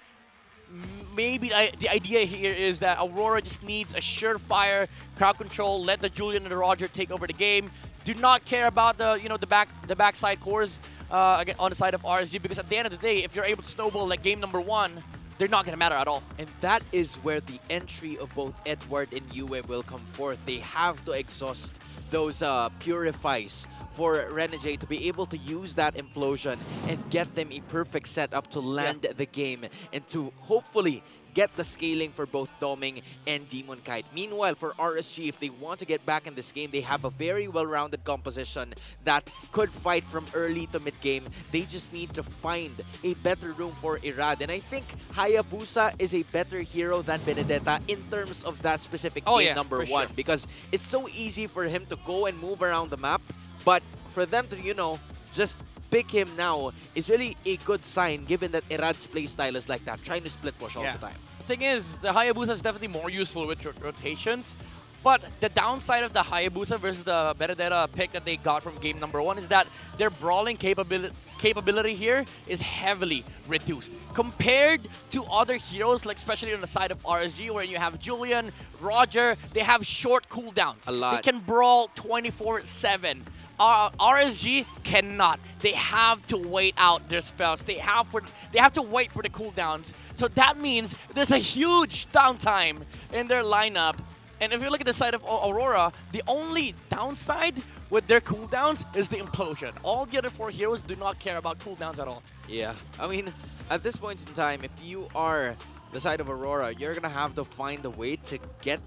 maybe the idea here is that Aurora just needs a surefire crowd control. Let the Julian and the Roger take over the game. Do not care about the backside cores again, on the side of RSG, because at the end of the day, if you're able to snowball like game number 1, they're not going to matter at all. And that is where the entry of both Edward and Yue will come forth. They have to exhaust those purifies for Renejay to be able to use that implosion and get them a perfect setup to land the game and to hopefully get the scaling for both Doming and Demon Kite. Meanwhile, for RSG, if they want to get back in this game, they have a very well-rounded composition that could fight from early to mid-game. They just need to find a better room for Irad. And I think Hayabusa is a better hero than Benedetta in terms of that specific game number 1. Sure. Because it's so easy for him to go and move around the map, but for them to, just pick him now is really a good sign, given that Irad's playstyle is like that, trying to split push all the time. The thing is, the Hayabusa is definitely more useful with rotations, but the downside of the Hayabusa versus the Benedetta pick that they got from game number 1 is that their brawling capability here is heavily reduced compared to other heroes, like especially on the side of RSG, where you have Julian, Roger. They have short cooldowns. A lot. They can brawl 24/7. RSG cannot. They have to wait out their spells. They have to wait for the cooldowns. So that means there's a huge downtime in their lineup. And if you look at the side of Aurora, the only downside with their cooldowns is the implosion. All the other 4 heroes do not care about cooldowns at all. Yeah, I mean, at this point in time, if you are the side of Aurora, you're gonna have to find a way to get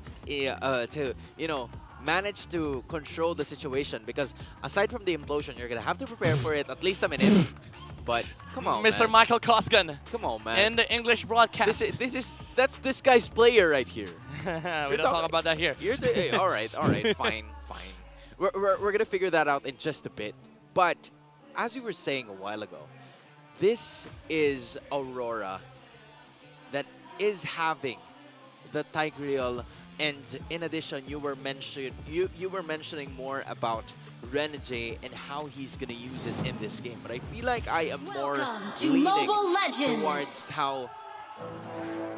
manage to control the situation, because aside from the implosion, you're gonna have to prepare for it at least a minute. But come on, Mr. man. Michael Koskan. Come on, man. And the English broadcast. That's this guy's player right here. We don't talk about that here. Hey, all right, fine. We're gonna figure that out in just a bit. But as we were saying a while ago, this is Aurora that is having the Tigreal. And in addition, you were mentioning more about Renejay and how he's gonna use it in this game. But I feel like I am more leaning towards how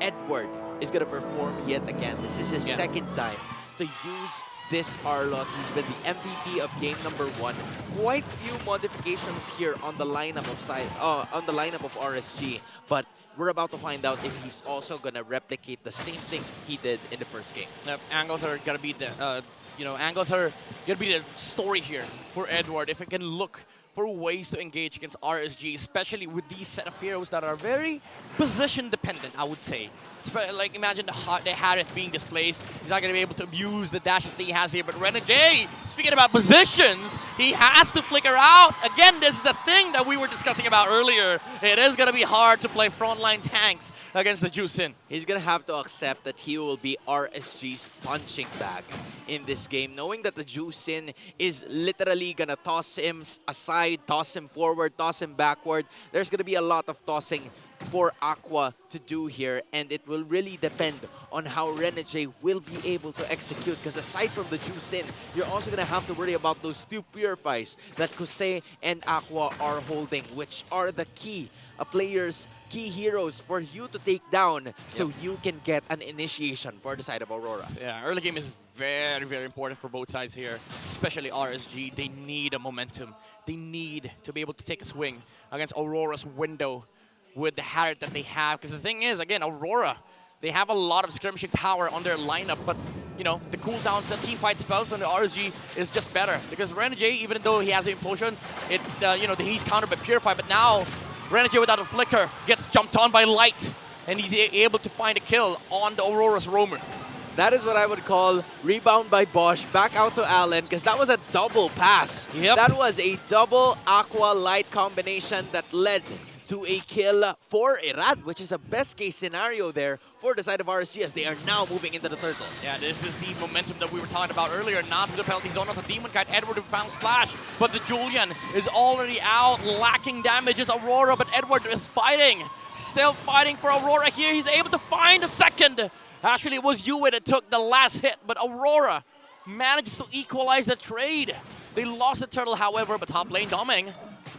Edward is gonna perform yet again. This is his second time to use this Arlott. He's been the MVP of game number 1. Quite few modifications here on the lineup of RSG, but we're about to find out if he's also gonna replicate the same thing he did in the first game. Yep, angles are gonna be the story here for Edward. If he can look for ways to engage against RSG, especially with these set of heroes that are very position dependent, I would say. Like, imagine the Harith being displaced. He's not going to be able to abuse the dashes that he has here. But Renejay, speaking about positions, he has to flicker out. Again, this is the thing that we were discussing about earlier. It is going to be hard to play frontline tanks against the Jusin. He's going to have to accept that he will be RSG's punching bag in this game, knowing that the Jusin is literally going to toss him aside, toss him forward, toss him backward. There's going to be a lot of tossing for Aqua to do here, and it will really depend on how Renejay will be able to execute, because aside from the Jusin, you're also going to have to worry about those 2 purifies that Kuse and Aqua are holding, which are the key players, key heroes for you to take down so you can get an initiation for the side of Aurora. Yeah, early game is very, very important for both sides here, especially RSG. They need a momentum. They need to be able to take a swing against Aurora's window with the Harith that they have. Because the thing is, again, Aurora, they have a lot of skirmishing power on their lineup, but, the cooldowns, the teamfight spells on the RSG is just better. Because Renejay, even though he has an implosion, he's countered by Purify, but now Renejay without a flicker gets jumped on by Light, and he's able to find a kill on the Aurora's roamer. That is what I would call rebound by Bosch, back out to Allen, because that was a double pass. Yep. That was a double Aqua Light combination that led to a kill for Irad, which is a best case scenario there for the side of RSG as they are now moving into the turtle. Yeah, this is the momentum that we were talking about earlier. Not to the penalty zone of the Demon Kite. Edward found Slash, but the Julian is already out, lacking damage. It's Aurora, but Edward is fighting Still fighting for Aurora here. He's able to find the second. Actually, it was Yue that took the last hit, but Aurora manages to equalize the trade. They lost the turtle, however, but top lane Domeng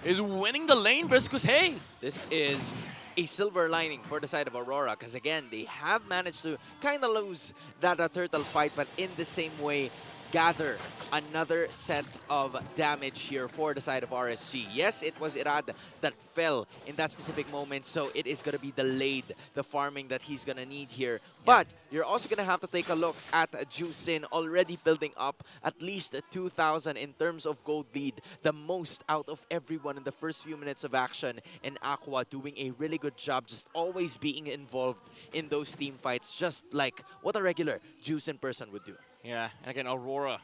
is winning the lane because, hey, This is a silver lining for the side of Aurora because, again, they have managed to kind of lose that turtle fight, but in the same way, gather another set of damage here for the side of RSG. Yes, it was Irad that fell in that specific moment, so it is going to be delayed, the farming that he's going to need here. But you're also going to have to take a look at Juicin already building up at least 2,000 in terms of gold lead, the most out of everyone in the first few minutes of action, and Aqua doing a really good job just always being involved in those team fights, just like what a regular Juicin person would do. Yeah, and again, Aurora,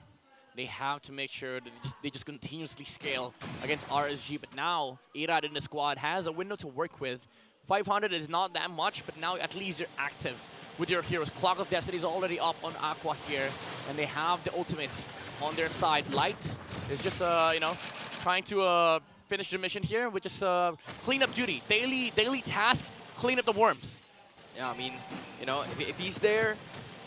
they have to make sure that they just continuously scale against RSG. But now, Irad in the squad has a window to work with. 500 is not that much, but now at least you're active with your heroes. Clock of Destiny is already up on Aqua here, and they have the ultimates on their side. Light is just, trying to finish the mission here with just cleanup duty. Daily task, clean up the worms. Yeah, I mean, if he's there,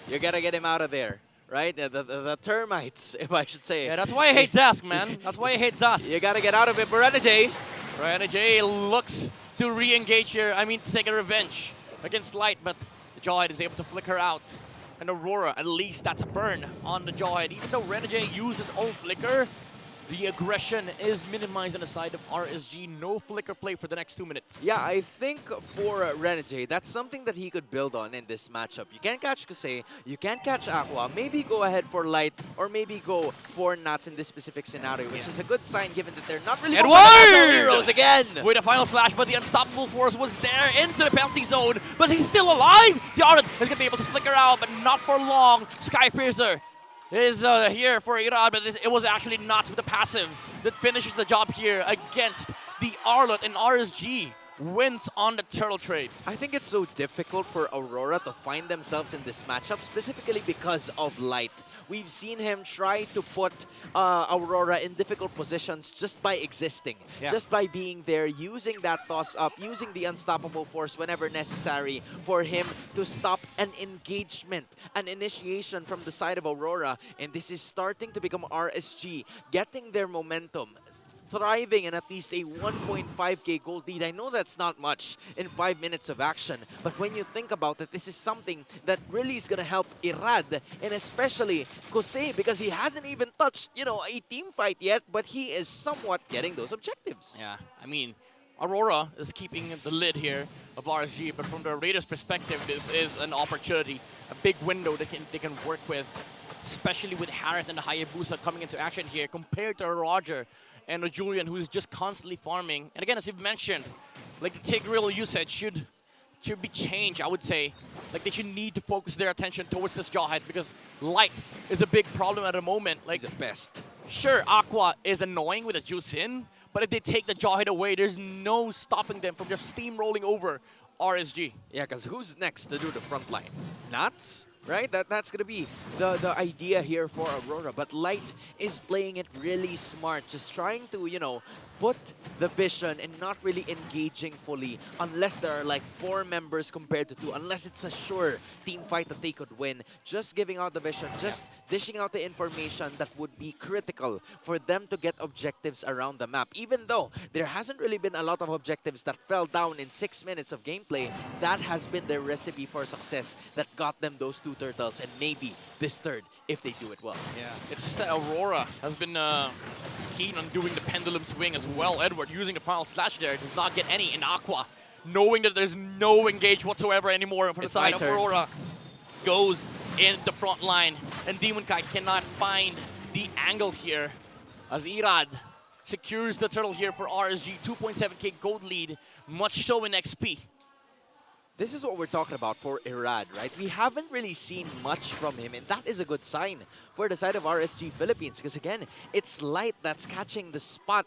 you gotta get him out of there. Right? The termites, if I should say. Yeah, that's why I hate Zask, man. That's why I hate Zask. You gotta get out of it for Renejay. Renejay looks to re-engage here. I mean, to take a revenge against Light, but the Jawhead is able to flicker out. And Aurora, at least that's a burn on the Jawhead. Even though Renejay used his own flicker, the aggression is minimized on the side of RSG. No flicker play for the next 2 minutes. Yeah, I think for Renejay, that's something that he could build on in this matchup. You can't catch Kusei, you can't catch Aqua. Maybe go ahead for Light, or maybe go for Nats in this specific scenario, which is a good sign given that they're not really heroes again. With a final slash, but the unstoppable force was there into the penalty zone, but he's still alive. The Aurora is going to be able to flicker out, but not for long. Skypiercer is here for Irad, but it was actually not with the passive that finishes the job here against the Arlot, and RSG wins on the turtle trade. I think it's so difficult for Aurora to find themselves in this matchup, specifically because of Light. We've seen him try to put Aurora in difficult positions just by existing, just by being there, using that toss-up, using the unstoppable force whenever necessary for him to stop an engagement, an initiation from the side of Aurora. And this is starting to become RSG, getting their momentum, thriving in at least a 1.5k gold lead. I know that's not much in 5 minutes of action, but when you think about it, this is something that really is going to help Irad, and especially Kusei, because he hasn't even touched, a team fight yet, but he is somewhat getting those objectives. Yeah, I mean, Aurora is keeping the lid here of RSG, but from the Raiders' perspective, this is an opportunity, a big window they can work with, especially with Harith and the Hayabusa coming into action here, compared to Roger and a Julian who's just constantly farming. And again, as you've mentioned, like the Tigreal usage should be changed, I would say. Like they should need to focus their attention towards this Jawhead because Light is a big problem at the moment. Like the best. Sure, Aqua is annoying with a Juicin, but if they take the Jawhead away, there's no stopping them from just steamrolling over RSG. Yeah, because who's next to do the front line? Nats? Right? That's going to be the idea here for Aurora. But Light is playing it really smart, just trying to, put the vision and not really engaging fully unless there are like 4 members compared to 2, unless it's a sure team fight that they could win. Just giving out the vision, just dishing out the information that would be critical for them to get objectives around the map. Even though there hasn't really been a lot of objectives that fell down in 6 minutes of gameplay, that has been their recipe for success that got them those 2 turtles, and maybe this third if they do it well. Yeah, it's just that Aurora has been keen on doing the pendulum swing as well. Edward using the final slash there does not get any in Aqua, knowing that there's no engage whatsoever anymore from the side of Aurora. Goes in the front line, and Demon Kite cannot find the angle here as Irad secures the turtle here for RSG. 2.7k gold lead, much so in XP. This is what we're talking about for Irad, right? We haven't really seen much from him, and that is a good sign for the side of RSG Philippines, because again, it's Light that's catching the spot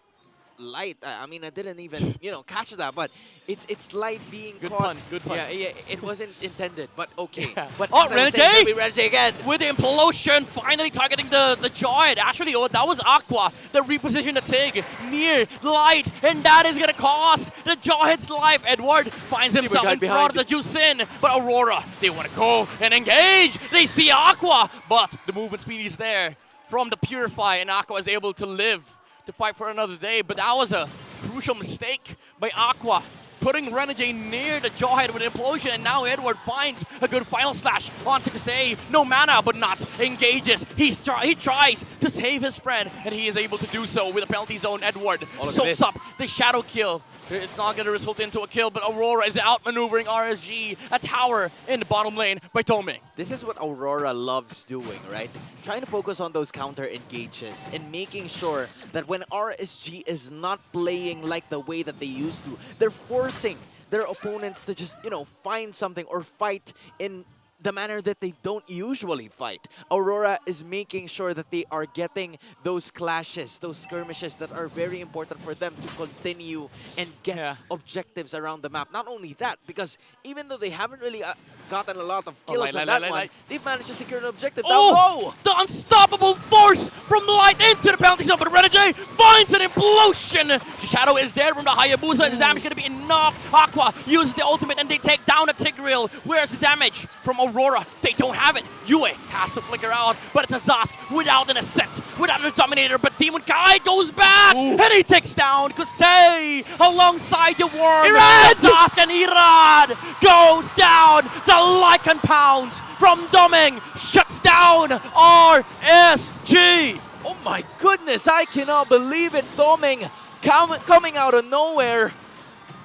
Light. I mean, I didn't even, catch that, but it's Light being Good caught. pun, good pun. Yeah, it wasn't intended, but okay. But Oh, as I was saying, Renejay! Renejay again. With the implosion, finally targeting the Joy. Actually, that was Aqua that repositioned the Tig near Light, and that is gonna cost the Jawhead's life. Edward finds himself in front of the Juicin, but Aurora, they wanna go and engage. They see Aqua, but the movement speed is there from the Purify, and Aqua is able to live to fight for another day, but that was a crucial mistake by Aqua, putting Renejay near the Jawhead with an implosion, and now Edward finds a good final slash onto Kasei. No mana, but not engages. He tries to save his friend, and he is able to do so with a penalty zone. Edward soaks up the shadow kill. It's not going to result into a kill, but Aurora is outmaneuvering RSG, a tower in the bottom lane by Toming. This is what Aurora loves doing, right? Trying to focus on those counter engages and making sure that when RSG is not playing like the way that they used to, they're forcing their opponents to just, find something or fight in the manner that they don't usually fight. Aurora is making sure that they are getting those clashes, those skirmishes that are very important for them to continue and get objectives around the map. Not only that, because even though they haven't really gotten a lot of kills on that one, they've managed to secure an objective. Oh, the unstoppable force from Light into the penalty zone, but Renejay finds an implosion. Shadow is there from the Hayabusa. His damage is going to be enough. Aqua uses the ultimate and they take down a Tigreal. Where's the damage from Aurora? They don't have it. Yue has to flicker out, but it's a Zask without an ascent, without a Dominator, but Demon Kai goes back, and he takes down Kusei alongside the Worm. Zask and Irad goes down. The Lycan Pound from Doming shuts down RSG. Oh my goodness, I cannot believe it. Doming coming out of nowhere,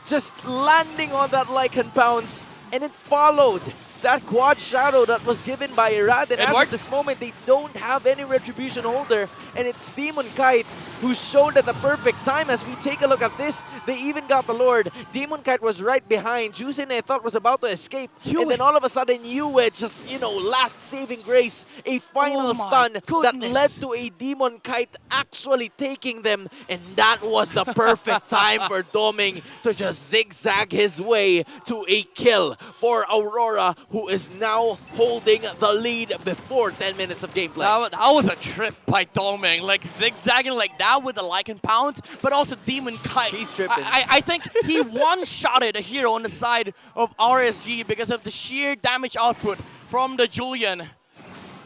just landing on that Lycan Pounce, and it followed that quad shadow that was given by Irad, and as of this moment, they don't have any retribution holder, and it's Demon Kite who showed at the perfect time. As we take a look at this, they even got the Lord. Demon Kite was right behind. Juicin, I thought, was about to escape, and then all of a sudden, Yue just, last saving grace, a final stun that led to a Demon Kite actually taking them, and that was the perfect time for Doming to just zigzag his way to a kill for Aurora, who is now holding the lead before 10 minutes of gameplay. That was a trip by Doming, like zigzagging like that with the Lycan Pound, but also Demon Kite. He's tripping. I think he one-shotted a hero on the side of RSG because of the sheer damage output from the Julian.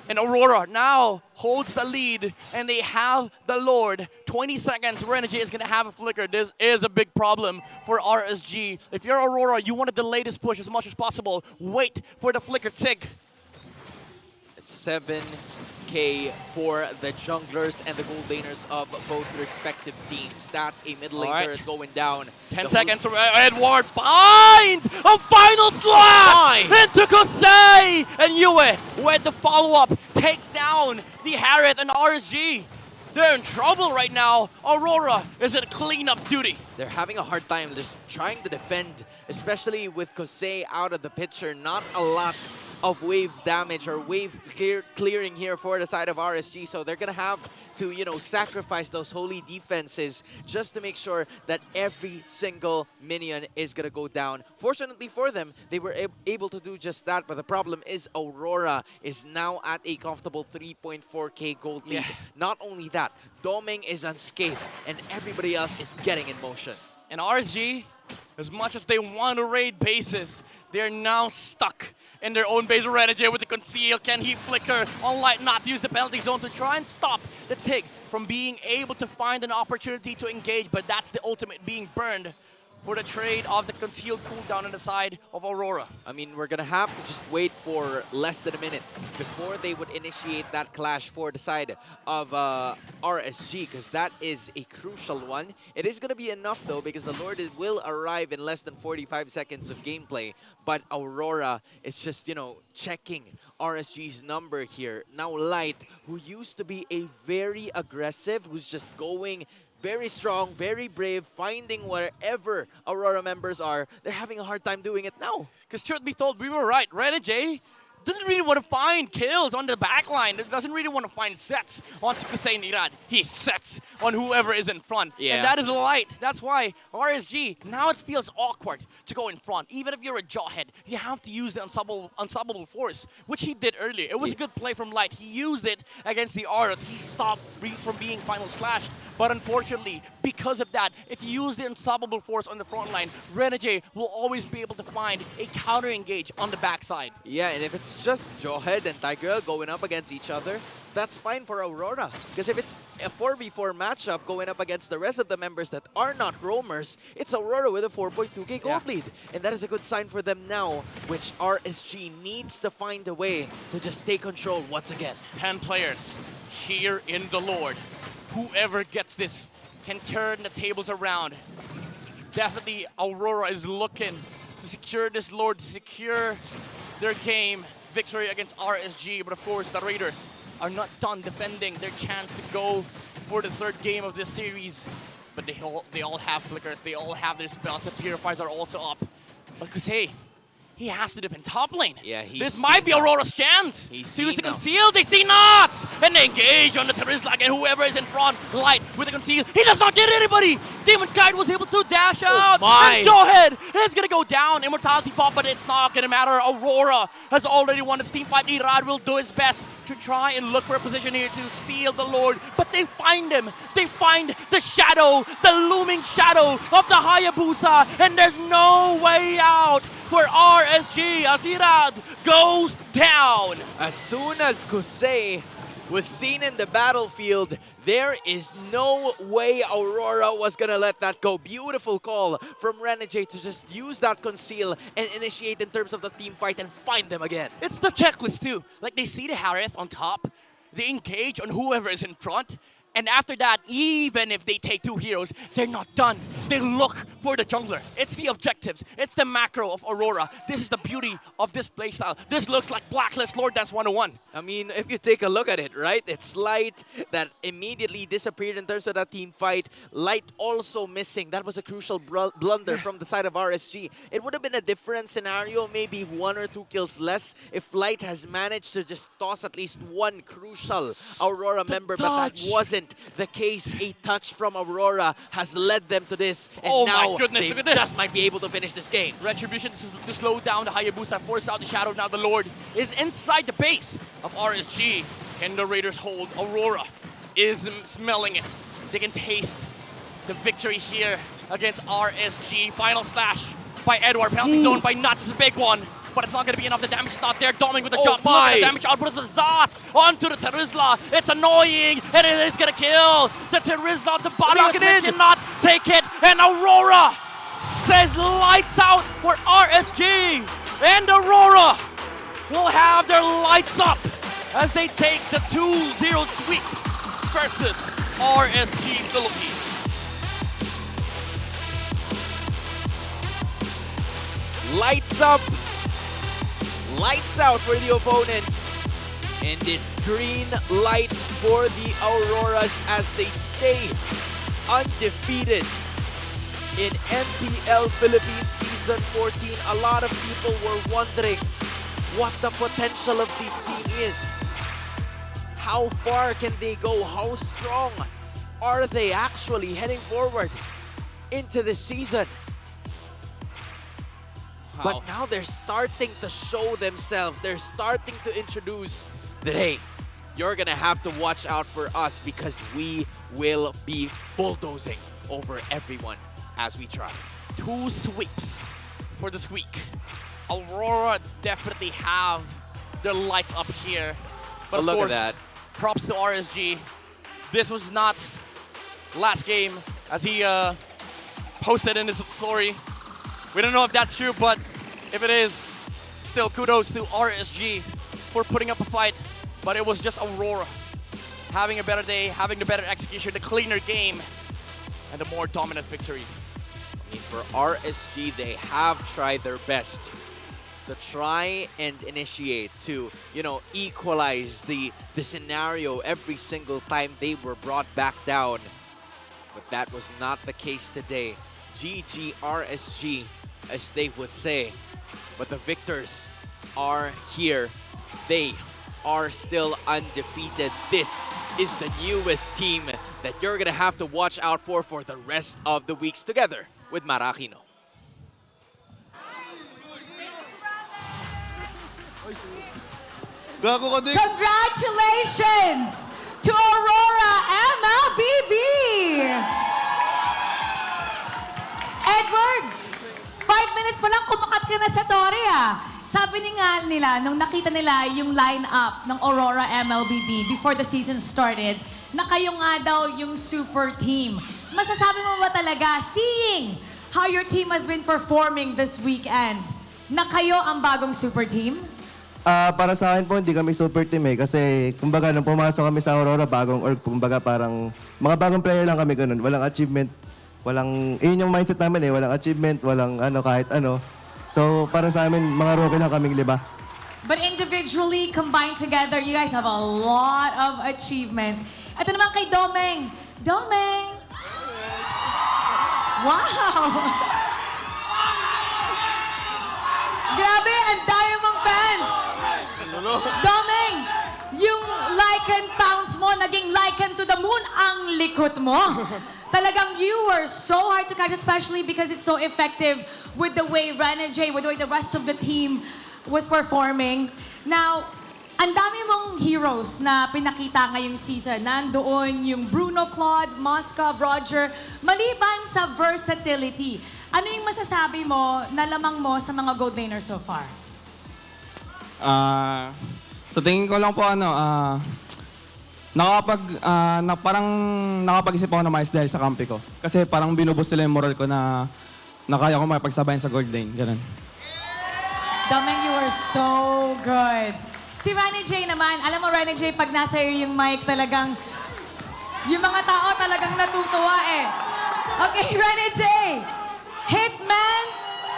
And Aurora now holds the lead, and they have the Lord. 20 seconds, Renejay is going to have a flicker. This is a big problem for RSG. If you're Aurora, you want to delay this push as much as possible. Wait for the flicker tick. It's 7K for the junglers and the gold laners of both respective teams. That's a mid lane turret going down. 10 seconds, Edward finds a final slash into Kosei! And Yue, with the follow-up, takes down the Harriet and RSG. They're in trouble right now. Aurora is in cleanup duty. They're having a hard time just trying to defend, especially with Kosei out of the picture. Not a lot of wave damage or wave clearing here for the side of RSG, so they're gonna have to, sacrifice those holy defenses just to make sure that every single minion is gonna go down. Fortunately for them, they were able to do just that, but the problem is Aurora is now at a comfortable 3.4k gold lead. Not only that, Doming is unscathed, and everybody else is getting in motion. And RSG, as much as they want to raid bases, they're now stuck in their own base. Renejay with the conceal. Can he flicker on Light? Not to use the penalty zone to try and stop the Tig from being able to find an opportunity to engage, but that's the ultimate being burned for the trade of the concealed cooldown on the side of Aurora. I mean, we're gonna have to just wait for less than a minute before they would initiate that clash for the side of RSG, because that is a crucial one. It is gonna be enough though, because the Lord will arrive in less than 45 seconds of gameplay, but Aurora is just, checking RSG's number here. Now Light, who used to be a very aggressive, who's just going very strong, very brave, finding wherever Aurora members are, they're having a hard time doing it now. Because truth be told, we were right. Renejay, doesn't really want to find kills on the backline. Doesn't really want to find sets on Kusei and Irad. He sets on whoever is in front. Yeah. And that is light. That's why RSG, now it feels awkward to go in front. Even if you're a jawhead, you have to use the unstoppable force, which he did earlier. It was a good play from Light. He used it against the Aura. He stopped from being final slashed. But unfortunately, because of that, if you use the unstoppable force on the front line, Renejay will always be able to find a counter engage on the backside. Yeah, and if it's just Jawhead and Tiger going up against each other, that's fine for Aurora. Because if it's a 4v4 matchup going up against the rest of the members that are not roamers, it's Aurora with a 4.2k gold lead. And that is a good sign for them now, which RSG needs to find a way to just take control once again. 10 players here in the Lord. Whoever gets this can turn the tables around. Definitely Aurora is looking to secure this Lord, to secure their game victory against RSG. But of course, the Raiders are not done defending their chance to go for the third game of this series. But they all have flickers, they all have their spells. The purifiers are also up. But Kusei, he has to defend top lane. Yeah, this might be Aurora's chance. He's to use the seen conceal. They see Nox! And they engage on the Terizla and whoever is in front. Light with the conceal. He does not get anybody! Demon Kite was able to dash out. my. And Jawhead is gonna go down. Immortality pop, but it's not gonna matter. Aurora has already won this team fight. Irad will do his best to try and look for a position here to steal the Lord. But they find him. They find the shadow, the looming shadow of the Hayabusa. And there's no way out for RSG as Irad goes down. As soon as Kusei was seen in the battlefield, there is no way Aurora was gonna let that go. Beautiful call from Renejay to just use that conceal and initiate in terms of the team fight and find them again. It's the checklist too. Like they see the Harith on top, they engage on whoever is in front, and after that, even if they take 2 heroes, they're not done. They look for the jungler. It's the objectives. It's the macro of Aurora. This is the beauty of this playstyle. This looks like Blacklist Lord Dance 101. I mean, if you take a look at it, right? It's Light that immediately disappeared in terms of that team fight. Light also missing. That was a crucial blunder from the side of RSG. It would have been a different scenario, maybe 1 or 2 kills less, if Light has managed to just toss at least one crucial Aurora member, but that wasn't the case. A touch from Aurora has led them to this, and Oh now my goodness, they look at this. just might be able to finish this game. Retribution to slow down the Hayabusa, force out the shadow. Now the Lord is inside the base of RSG. Can the Raiders hold? Aurora is smelling it. They can taste the victory here against RSG. Final slash by Edward. Penalty zone by Nuts is a big one. But it's not going to be enough. The damage is not there. Doming with the jump. Look at the damage output of the Zaz onto the Terizla. It's annoying, and it is going to kill the Terizla. The body was cannot take it, and Aurora says lights out for RSG. And Aurora will have their lights up as they take the 2-0 sweep versus RSG Philippines. Lights up. Lights out for the opponent, and it's green light for the Auroras as they stay undefeated in MPL Philippines Season 14. A lot of people were wondering what the potential of this team is. How far can they go? How strong are they actually heading forward into the season? But now they're starting to show themselves. They're starting to introduce that, hey, you're going to have to watch out for us because we will be bulldozing over everyone as we try. 2 sweeps for this week. Aurora definitely have their lights up here. But of look course, at that. Props to RSG. This was not last game as he posted in his story. We don't know if that's true, but if it is, still kudos to RSG for putting up a fight. But it was just Aurora having a better day, having the better execution, the cleaner game, and the more dominant victory. I mean, for RSG, they have tried their best to try and initiate to, you know, equalize the scenario every single time they were brought back down. But that was not the case today. GG RSG, as they would say. But the victors are here they are still undefeated. This is the newest team that you're gonna have to watch out for the rest of the weeks together with Marakino. Congratulations to Aurora MLBB! Edward, 5 minutes pa lang kumakat ka na sa Torre Sabi nila, nung nakita nila yung line-up ng Aurora MLBB before the season started, na kayo nga daw yung super team. Masasabi mo ba talaga, seeing how your team has been performing this weekend, na kayo ang bagong super team? Para sa akin po, hindi kami super team kasi kumbaga nung pumasok kami sa Aurora, bagong org, kumbaga parang mga bagong player lang kami ganun. Walang achievement, yun yung mindset namin walang achievement, walang kahit ano. So para sa amin, mga rookie lang kaming liba. But individually, combined together, you guys have a lot of achievements. Ito naman kay Domeng. Domeng! Wow! Grabe, ang dami mong fans! Domeng, yung Lycan pounce mo, naging Lycan to the moon, ang likot mo. Talagang you were so hard to catch, especially because it's so effective with the way Renejay, with the way the rest of the team was performing. Now, ang dami mong heroes na pinakita ngayong season. Nandoon yung Bruno, Claude, Moscow, Roger. Maliban sa versatility, ano yung masasabi mo na lamang mo sa mga gold laners so far? Sa tingin ko lang po parang nakapag-isip ako na maayos dahil sa kampi ko. Kasi parang binubos nila yung moral ko na kaya ko makipagsabayan sa gold lane. Ganun. Domeng, you were so good. Si Renejay naman, alam mo Renejay, pag nasa iyo yung mic talagang, yung mga tao talagang natutuwa Okay, Renejay, hitman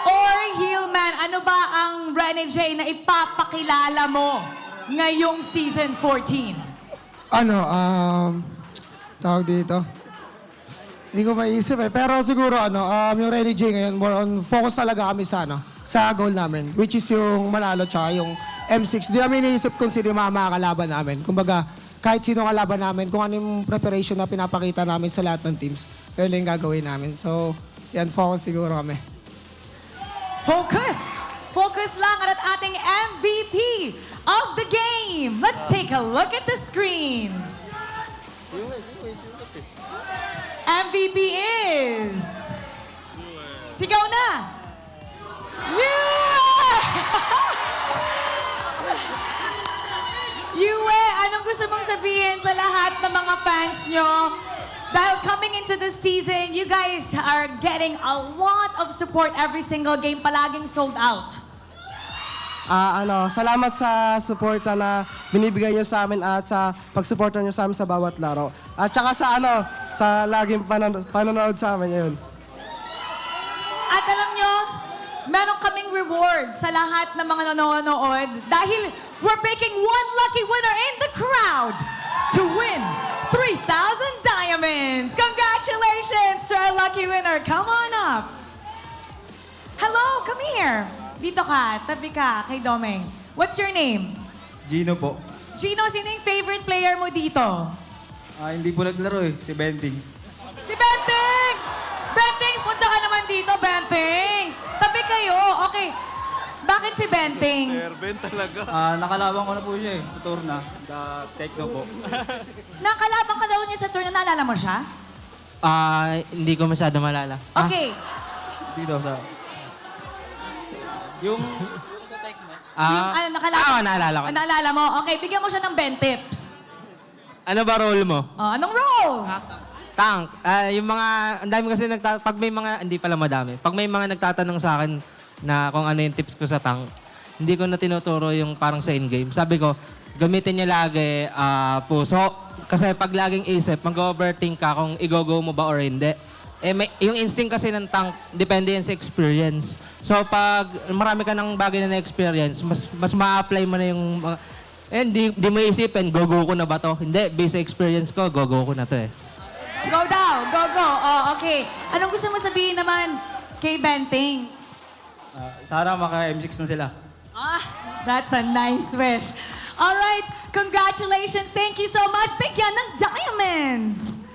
or healman? Ano ba ang Renejay na ipapakilala mo ngayong season 14? Tawag dito. Hindi ko maisip Pero siguro yung Renejay ngayon, more on focus talaga kami sa goal namin, which is yung manalo tsaka yung M6. Di namin iniisip kung sino yung mga kalaban namin. Kumbaga, kahit sino kalaban namin, kung ano yung preparation na pinapakita namin sa lahat ng teams, yun lang yung gagawin namin. So, yan, focus siguro kami. Focus! Focus lang at ating MVP of the game. Let's take a look at the screen. MVP is... Sigaw na! Yue, anong gusto mong sabihin sa lahat ng mga fans nyo? Dahil coming into the season, you guys are getting a lot of support every single game, palaging sold out. Salamat sa suporta na binibigay nyo sa amin at sa pagsuporta nyo sa amin sa bawat laro. At saka sa laging panonood sa amin yun. At alam nyo, meron kaming reward sa lahat ng mga nanonood dahil we're picking one lucky winner in the crowd to win 3,000 diamonds. Congratulations to our lucky winner. Come on up. Hello, come here. Dito ka, tabi ka kay Domeng. What's your name? Gino po. Gino, sino yung favorite player mo dito? Hindi po naglaro si Bentings. Si Bentings! Bentings, punta ka naman dito, Bentings! Tabi kayo, okay. Bakit si Bentings? Ben talaga. Nakalaban ko na po siya sa Torna. Techno po. Nakalaban ka daw niya sa tour, naalala mo siya? Hindi ko masyado malala. Okay. Dito sa... Yung nakalaban? naalala ko. Naalala mo? Okay, bigyan mo siya ng 20 tips. Ano ba role mo? Anong role? Tank. Yung mga, ang dami kasi pag may mga, hindi pala madami. Pag may mga nagtatanong sa akin na kung ano yung tips ko sa tank, hindi ko na tinuturo yung parang sa in-game. Sabi ko, gamitin niya lagi puso. Kasi pag laging isip, mag-overthink ka kung i-go-go mo ba or hindi. Yung instinct kasi ng tank, depende yan sa experience. So pag marami ka ng bagay na na-experience, mas ma-apply mo na yung mga... di mo isipin, go-go ko na ba to? Hindi, based sa experience ko, go-go ko na to Go daw, go. Okay. Anong gusto mo sabihin naman kay Bentings? sana maka-M6 na sila. That's a nice wish. All right, congratulations. Thank you so much. Bigyan ng diamonds.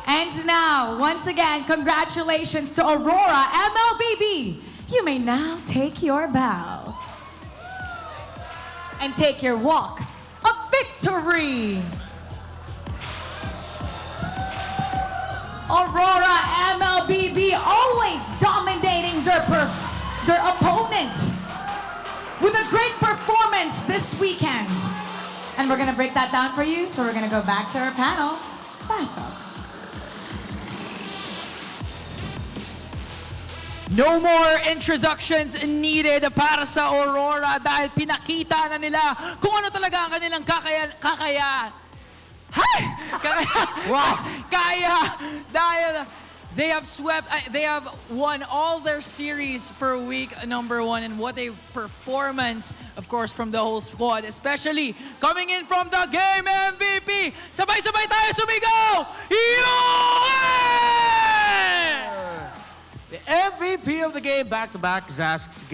And now, once again, congratulations to Aurora MLBB. You may now take your bow and take your walk of victory. Aurora MLBB always dominating their opponent with a great performance this weekend. And we're gonna break that down for you, so we're gonna go back to our panel. Pass up. No more introductions needed para sa Aurora dahil pinakita na nila kung ano talaga ang kanilang kaya dahil they have they have won all their series for week number 1, and what a performance, of course, from the whole squad, especially coming in from the game MVP. Sabay-sabay tayo sumigaw! The MVP of the game, back-to-back Zask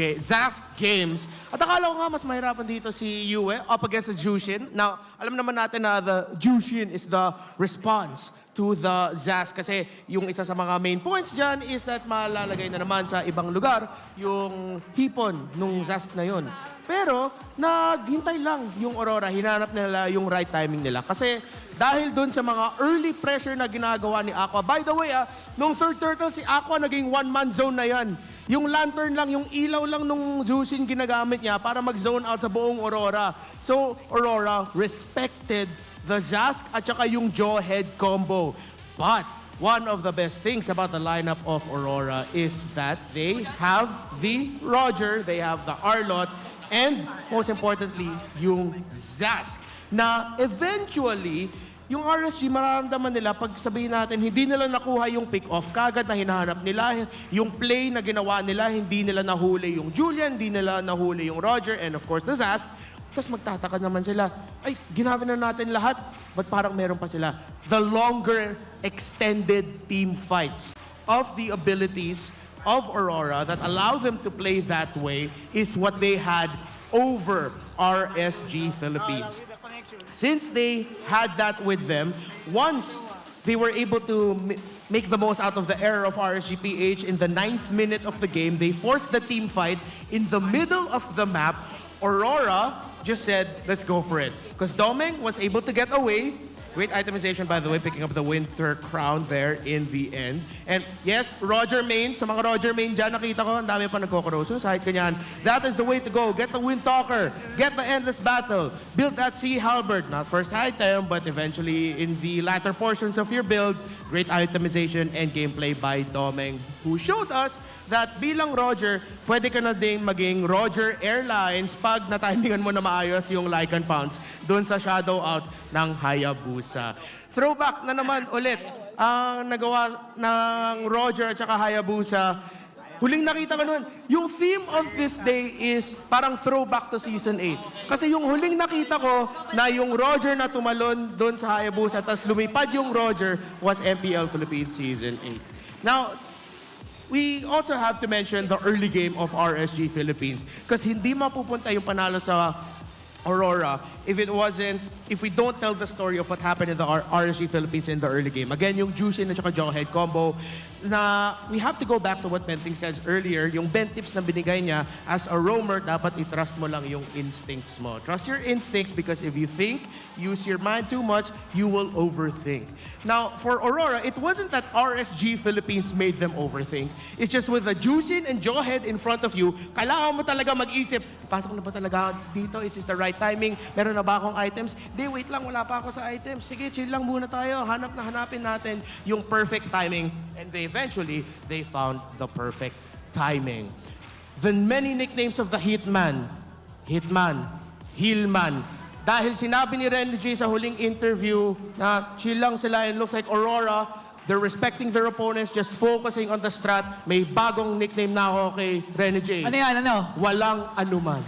games. At akala ko nga mas mahirapan dito si Yue up against the Jushin. Now, alam naman natin na the Jushin is the response to the Zask kasi yung isa sa mga main points dyan is that malalagay na naman sa ibang lugar yung hipon nung Zask na yun. Pero, naghintay lang yung Aurora, hinanap nila yung right timing nila. Kasi dahil dun sa mga early pressure na ginagawa ni Aqua. By the way, nung third turtle, si Aqua naging one-man zone na yan. Yung lantern lang, yung ilaw lang nung Jushin ginagamit niya para mag-zone out sa buong Aurora. So, Aurora respected the Zask at saka yung jaw-head combo. But, one of the best things about the lineup of Aurora is that they have the Roger, they have the Arlot, and most importantly, yung Zask. Na eventually, yung RSG mararamdaman nila pag sabihin natin, hindi nila nakuha yung pick-off kagad na hinahanap nila, yung play na ginawa nila, hindi nila nahuli yung Julian, hindi nila nahuli yung Roger, and of course the Zask. Tapos magtataka naman sila, ay, ginamit na natin lahat, but parang meron pa sila. The longer extended team fights of the abilities of Aurora that allow them to play that way is what they had over RSG Philippines. Since they had that with them, once they were able to make the most out of the error of RSGPH in the 9th minute of the game, they forced the team fight in the middle of the map. Aurora just said, let's go for it. Because Domeng was able to get away. Great itemization, by the way, picking up the Winter Crown there in the end. And yes, Roger Main, sa mga Roger Main dyan, nakita ko, ang dami pa nagkokoroso. Sahit kanyan, that is the way to go. Get the Wind Talker, get the Endless Battle, build that Sea Halberd. Not first item, but eventually in the latter portions of your build, great itemization and gameplay by Domeng, who showed us that bilang Roger, pwede ka na ding maging Roger Airlines pag natimingan mo na maayos yung Lycan Pounds doon sa shadow out ng Hayabusa. Throwback na naman ulit ang nagawa ng Roger at saka Hayabusa. Huling nakita ko nun, yung theme of this day is parang throwback to Season 8. Kasi yung huling nakita ko na yung Roger na tumalon doon sa Hayabusa tapos lumipad yung Roger was MPL Philippines Season 8. Now, we also have to mention the early game of RSG Philippines kasi hindi mapupunta yung panalo sa Aurora if we don't tell the story of what happened in the RSG Philippines in the early game. Again, yung Jushin at saka Jawhead combo na we have to go back to what Benting says earlier, yung bent tips na binigay niya, as a roamer, dapat i-trust mo lang yung instincts mo. Trust your instincts because if you think, use your mind too much, you will overthink. Now, for Aurora, it wasn't that RSG Philippines made them overthink. It's just with the Jushin and Jawhead in front of you, kailangan mo talaga mag-isip, pasok na ba talaga dito? Is this the right timing? Meron na ba akong items? Di, wait lang, wala pa ako sa items. Sige, chill lang muna tayo. Hanapin natin yung perfect timing. And eventually, they found the perfect timing. The many nicknames of the Hitman, Heelman. Dahil sinabi ni Renejay sa huling interview na chill lang sila and looks like Aurora, they're respecting their opponents, just focusing on the strat. May bagong nickname na ako kay Renejay. Ano yan, ano? Walang anuman.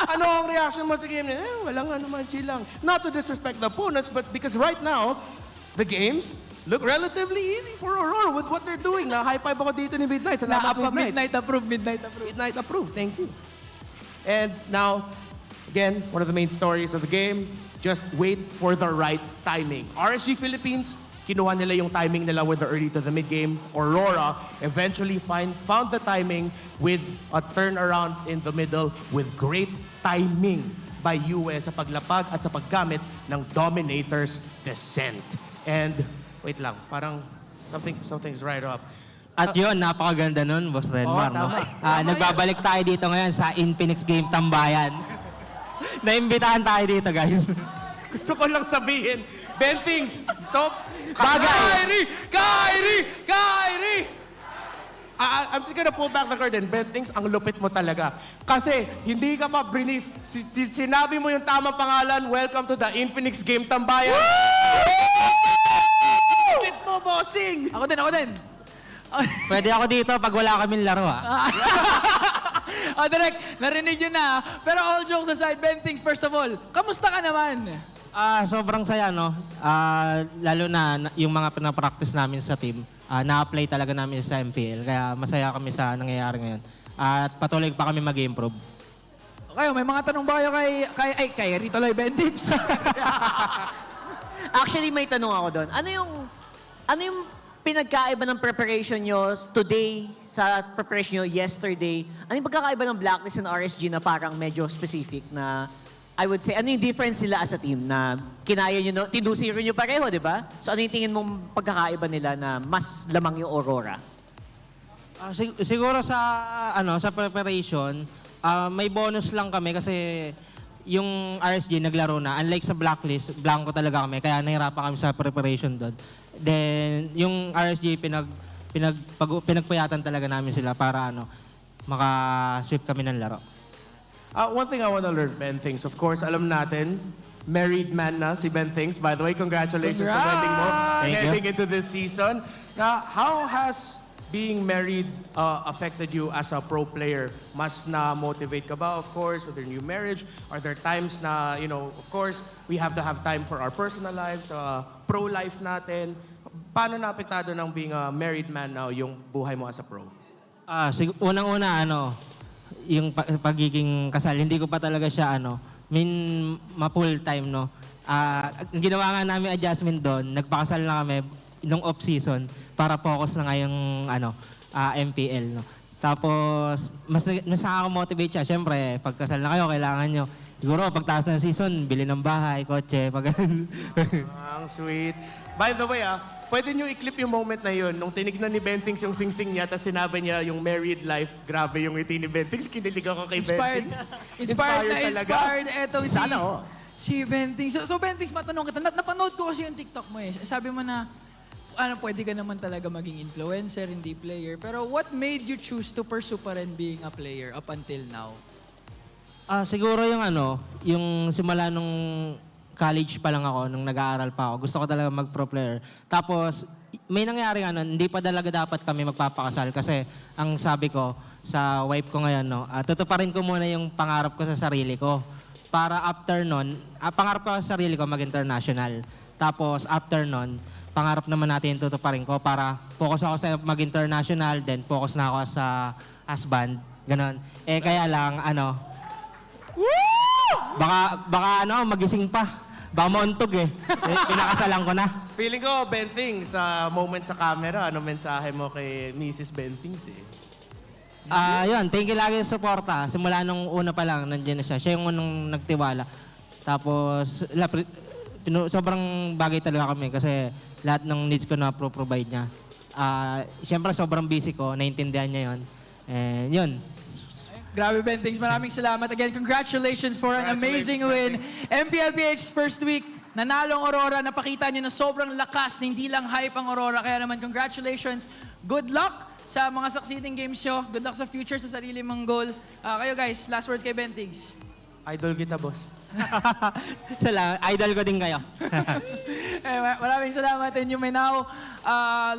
Ano ang reaction mo sa game? Walang anuman, chill lang. Not to disrespect the opponents, but because right now, the games look relatively easy for Aurora with what they're doing. Na-high five ako dito ni Midnight. Salamat, Midnight. Midnight approved. Midnight approved, thank you. And now, Again, one of the main stories of the game, just wait for the right timing. RSG Philippines, kinuha nila yung timing nila with the early to the mid game. Aurora eventually found the timing with a turnaround in the middle with great timing by US sa paglapag at sa paggamit ng Dominator's Descent. And, wait lang, parang something's right up. At yun, napakaganda nun, Boss Renmar. No? Nagbabalik tayo dito ngayon sa Infinix Game Tambayan. Naimbitahan tayo dito, guys. Gusto ko lang sabihin, Bentings, so... Bagay! Kyrie! I'm just gonna pull back the curtain. Bentings, ang lupit mo talaga. Kasi hindi ka ma-brief. Sinabi mo yung tamang pangalan, welcome to the Infinix Game Tambayan. Lupit mo, bossing! Ako din. Pwede ako dito pag wala kaming laro, Direk, narinig yun na. Pero all jokes aside, Bentings, first of all, kamusta ka naman? Sobrang saya, no? Lalo na yung mga pinapractice namin sa team, na-apply talaga namin sa MPL. Kaya masaya kami sa nangyayari ngayon. At patuloy pa kami mag-improve. Kayo, may mga tanong ba kayo kay Rito Loy Bentings? Actually, may tanong ako doon. Ano yung pinagkaiba ng preparation nyo today sa preparation nyo yesterday? Ano yung pagkakaiba ng Blacklist and RSG na parang medyo specific na I would say, ano yung difference nila as a team na kinaya nyo, tinusiro nyo pareho, di ba? So ano yung tingin mong pagkakaiba nila na mas lamang yung Aurora? Siguro sa preparation, may bonus lang kami kasi yung RSG naglaro na. Unlike sa Blacklist, blanco talaga kami. Kaya nahirapan kami sa preparation doon. Then, yung RSG, pinagpuyatan talaga namin sila para maka-sweep kami ng laro. One thing I want to learn, Bentings, of course, alam natin, married man na si Bentings. By the way, congratulations sa wedding mo. Heading into this season. Now, how has being married affected you as a pro player? Mas na-motivate ka ba, of course, with your new marriage? Are there times na, of course, we have to have time for our personal lives, pro life natin? Paano na-apektado ng being a married man now yung buhay mo as a pro? Unang-una, yung pagiging kasal, hindi ko pa talaga siya, ma-full time, no? Ang ginawa nga namin adjustment doon, nagpakasal na kami nung off-season para focus na nga yung MPL. No? Tapos, mas nakaka-motivate siya. Siyempre, pagkasal na kayo, kailangan nyo. Siguro, pagtaas ng season, bili ng bahay, kotse, pag Ang sweet. By the way, pwede nyo i-clip yung moment na yun. Nung tinignan ni Bentings yung sing-sing niya, tapos sinabi niya yung married life, grabe yung ngiti ni Bentings. Kinilig ako kay Bentings. Inspired. Eto si Bentings. So Bentings, matanong kita. Napanood ko kasi yung TikTok mo eh. Sabi mo na, pwede ka naman talaga maging influencer, hindi player. Pero what made you choose to pursue pa rin being a player up until now? Siguro yung simula nung college pa lang ako, nung nag-aaral pa ako, gusto ko talaga mag-pro player. Tapos, may nangyari hindi pa talaga dapat kami magpapakasal kasi ang sabi ko sa wife ko ngayon, tutuparin ko muna yung pangarap ko sa sarili ko. Para after nun, pangarap ko sa sarili ko mag-international. Tapos, after nun, pangarap naman natin tutuparin ko para focus ako sa mag-international, then focus na ako sa band. Ganon. Kaya lang, baka magising pa. Baka mauntog pinakasalan ko na. Feeling ko, Benting, sa moment sa camera, ano mensahe mo kay Mrs. Bentings Yun, thank you lagi sa suporta. Simula nung una pa lang, nandiyan na siya. Siya yung unang nagtiwala. Tapos, sobrang bagay talaga kami kasi lahat ng needs ko na provide niya. Siyempre, sobrang busy ko. Naintindihan niya yun. Yun. Grabe, Bentings. Maraming salamat. Again, congratulations for an amazing win. MPLPH first week, nanalong Aurora. Napakita niyo na sobrang lakas, hindi lang hype ang Aurora. Kaya naman, congratulations. Good luck sa mga succeeding games nyo. Good luck sa future, sa sarili mong goal. Kayo guys, last words kay Bentings. Idol kita, boss. Salamat. Idol ko din kayo. Maraming salamat. And you may now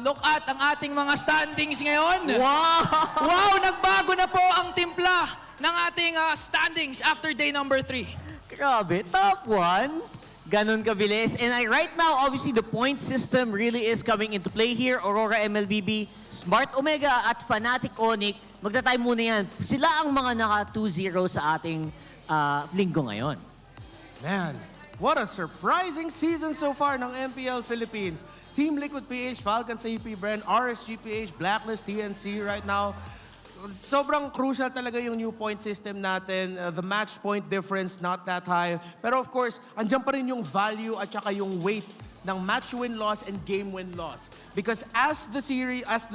look at ang ating mga standings ngayon. Wow! Nagbago na po ang timpla ng ating standings after day number 3. Grabe, top 1. Ganun kabilis. And right now, obviously, the point system really is coming into play here. Aurora MLBB, Smart Omega at Fnatic Onic. Magta-time muna yan. Sila ang mga naka 2-0 sa ating linggo ngayon. Man, what a surprising season so far ng MPL Philippines. Team Liquid PH, Falcons AP Brand, RSG PH, Blacklist, TNC right now. Sobrang crucial talaga yung new point system natin. The match point difference, not that high. Pero of course, andyan pa rin yung value at saka yung weight ng match win-loss and game win-loss. Because as the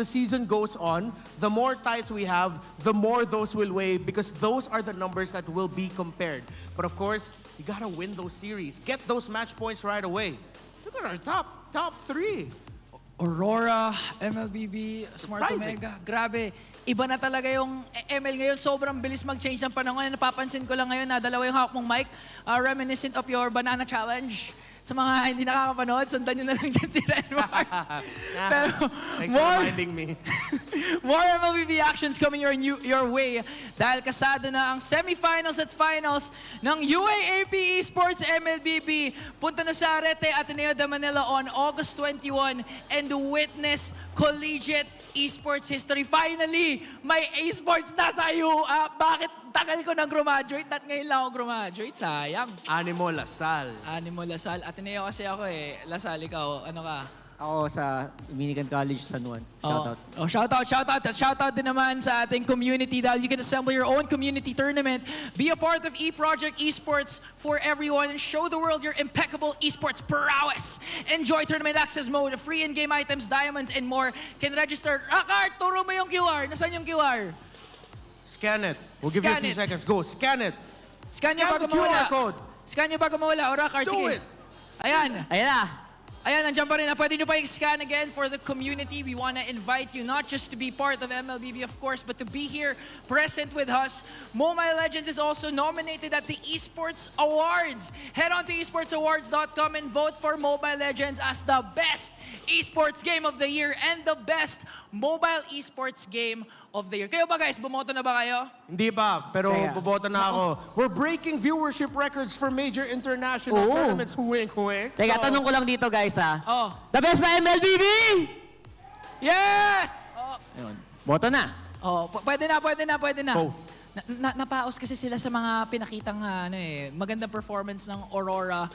season goes on, the more ties we have, the more those will weigh because those are the numbers that will be compared. But of course, you gotta win those series. Get those match points right away. Look at our top three. Aurora, MLBB, Smart Surprising. Omega. Grabe. Iba na talaga yung ML ngayon. Sobrang bilis mag-change ng panahon. Napapansin ko lang ngayon na dalawa yung hawak mong mic. Reminiscent of your Banana Challenge. Sa mga hindi nakakapanood, sundan nyo na lang dyan si Renmar. Pero Thanks for reminding me. more MLBB actions coming your way dahil kasado na ang semifinals at finals ng UAAP Esports MLBB. Punta na sa Arete, Ateneo de Manila on August 21 and witness collegiate esports history. Finally, may esports na sa bakit tagal ko nang graduate at ngayon lang ako graduate? Sayang. Animo Lasal. Animo Lasal. Ateneo kasi ako eh. Lasal, ikaw. Ano ka? Ako sa Dominican College San Juan. Shoutout. Shoutout din naman sa ating community dahil you can assemble your own community tournament, be a part of eProject Esports for everyone, and show the world your impeccable esports prowess. Enjoy tournament access mode, free in-game items, diamonds, and more. Can register. Rakart, turo mo yung QR. Nasaan yung QR? Scan it. We'll give you a few seconds. Go, scan it. Scan nyo bago the QR mawala. code. Scan nyo bago mawala. O Rakart, Do sige. it. Ayan. Ayan na. Ayan, nandiyan pa rin. Pwede nyo pa i-scan again for the community. We want to invite you not just to be part of MLBB, of course, but to be here present with us. Mobile Legends is also nominated at the Esports Awards. Head on to esportsawards.com and vote for Mobile Legends as the best esports game of the year and the best mobile esports game of the year. Kayo ba guys, bumoto na ba kayo? Hindi pa, pero boboto na ako. We're breaking viewership records for major international tournaments. Huwing. Teka, tanong ko lang dito guys ha. Oh. The best ba MLBB? Yes! Ayun. Boto na. Oh, pwede na. Go. Napaos kasi sila sa mga pinakitang magandang performance ng Aurora.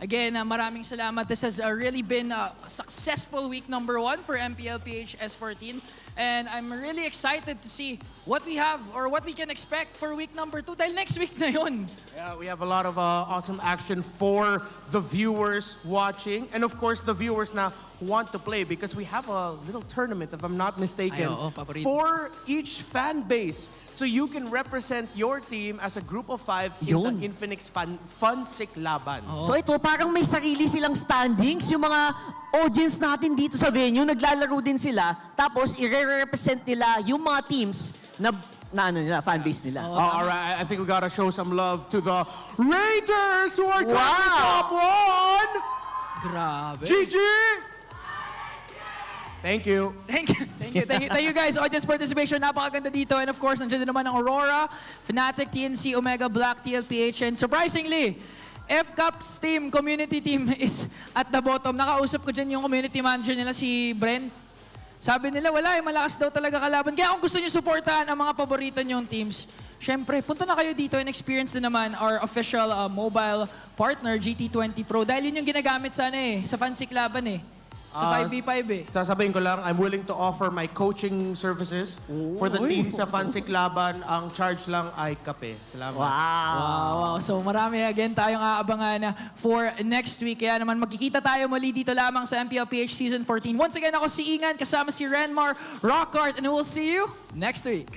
Again, maraming salamat. This has really been a successful week number 1 for MPLPH S14. And I'm really excited to see what we have or what we can expect for week number 2. Dahil next week na yun. Yeah, we have a lot of awesome action for the viewers watching. And of course, the viewers na want to play because we have a little tournament, if I'm not mistaken, for each fan base. So you can represent your team as a group of 5 in the Infinix Fun-Sick Laban. So ito, parang may sarili silang standings. Yung mga audience natin dito sa venue, naglalaro din sila. Tapos, i-represent nila yung mga teams na fanbase nila. All right, I think we gotta show some love to the Raiders who are coming top 1! Grabe. GG! Thank you. Thank you guys. Audience participation, napakaganda dito. And of course, nandiyan din naman ang Aurora, Fnatic, TNC, Omega, Black, TLPH. And surprisingly, F-Cups team, community team is at the bottom. Nakausap ko dyan yung community manager nila, si Brent. Sabi nila, wala, malakas daw talaga kalaban. Kaya kung gusto nyo supportahan ang mga paborito nyong teams, syempre, punta na kayo dito and experience na naman our official mobile partner, GT20 Pro. Dahil yun yung ginagamit sa Fun-Sick Laban Sa 5v5 Sasabihin ko lang, I'm willing to offer my coaching services for the team sa Fun-Sick Laban. Ang charge lang ay kape. Salamat. Wow. So marami again tayong aabangan for next week. Kaya naman magkikita tayo muli dito lamang sa MPLPH Season 14. Once again, ako si Ingan, kasama si Renmar, Rockart, and we'll see you next week.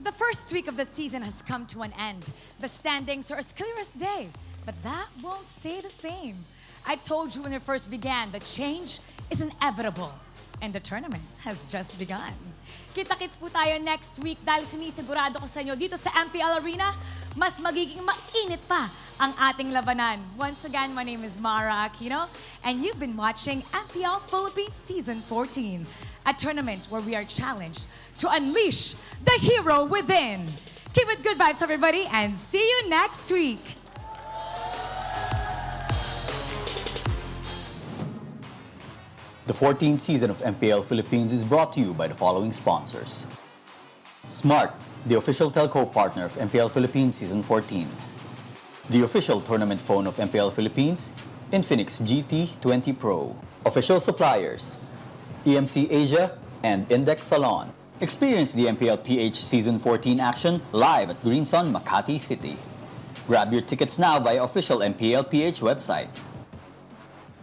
The first week of the season has come to an end. The standings are as clear as day. But that won't stay the same. I told you when it first began, the change is inevitable. And the tournament has just begun. Kita-kits po tayo next week dahil sinisigurado ko sa inyo dito sa MPL Arena, mas magiging mainit pa ang ating labanan. Once again, my name is Mara Aquino, and you've been watching MPL Philippines Season 14, a tournament where we are challenged to unleash the hero within. Keep it good vibes, everybody, and see you next week. The 14th season of MPL Philippines is brought to you by the following sponsors. Smart, the official telco partner of MPL Philippines Season 14. The official tournament phone of MPL Philippines, Infinix GT20 Pro. Official suppliers, EMC Asia and Index Salon. Experience the MPLPH Season 14 action live at Green Sun, Makati City. Grab your tickets now via official MPLPH website.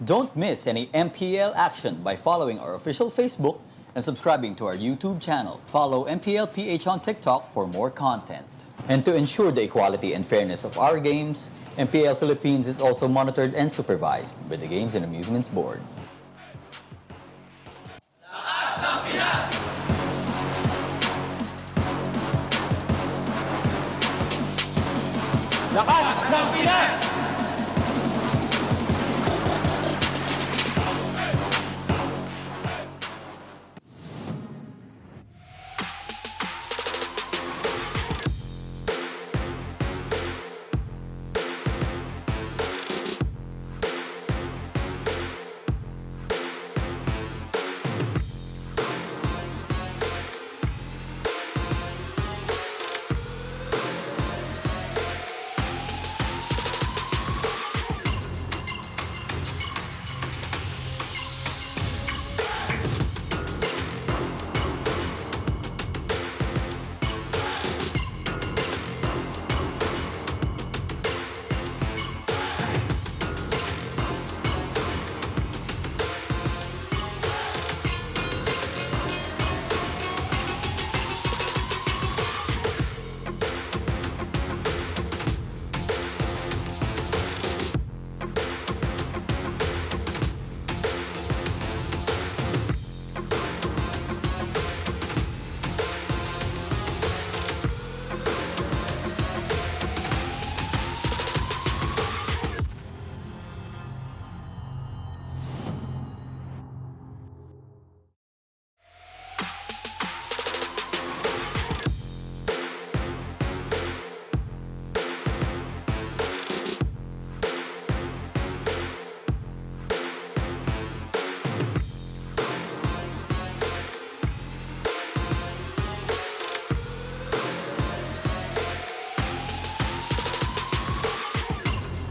Don't miss any MPL action by following our official Facebook and subscribing to our YouTube channel. Follow MPLPH on TikTok for more content. And to ensure the equality and fairness of our games, MPL Philippines is also monitored and supervised by the Games and Amusements Board. Lakas ng Pinas!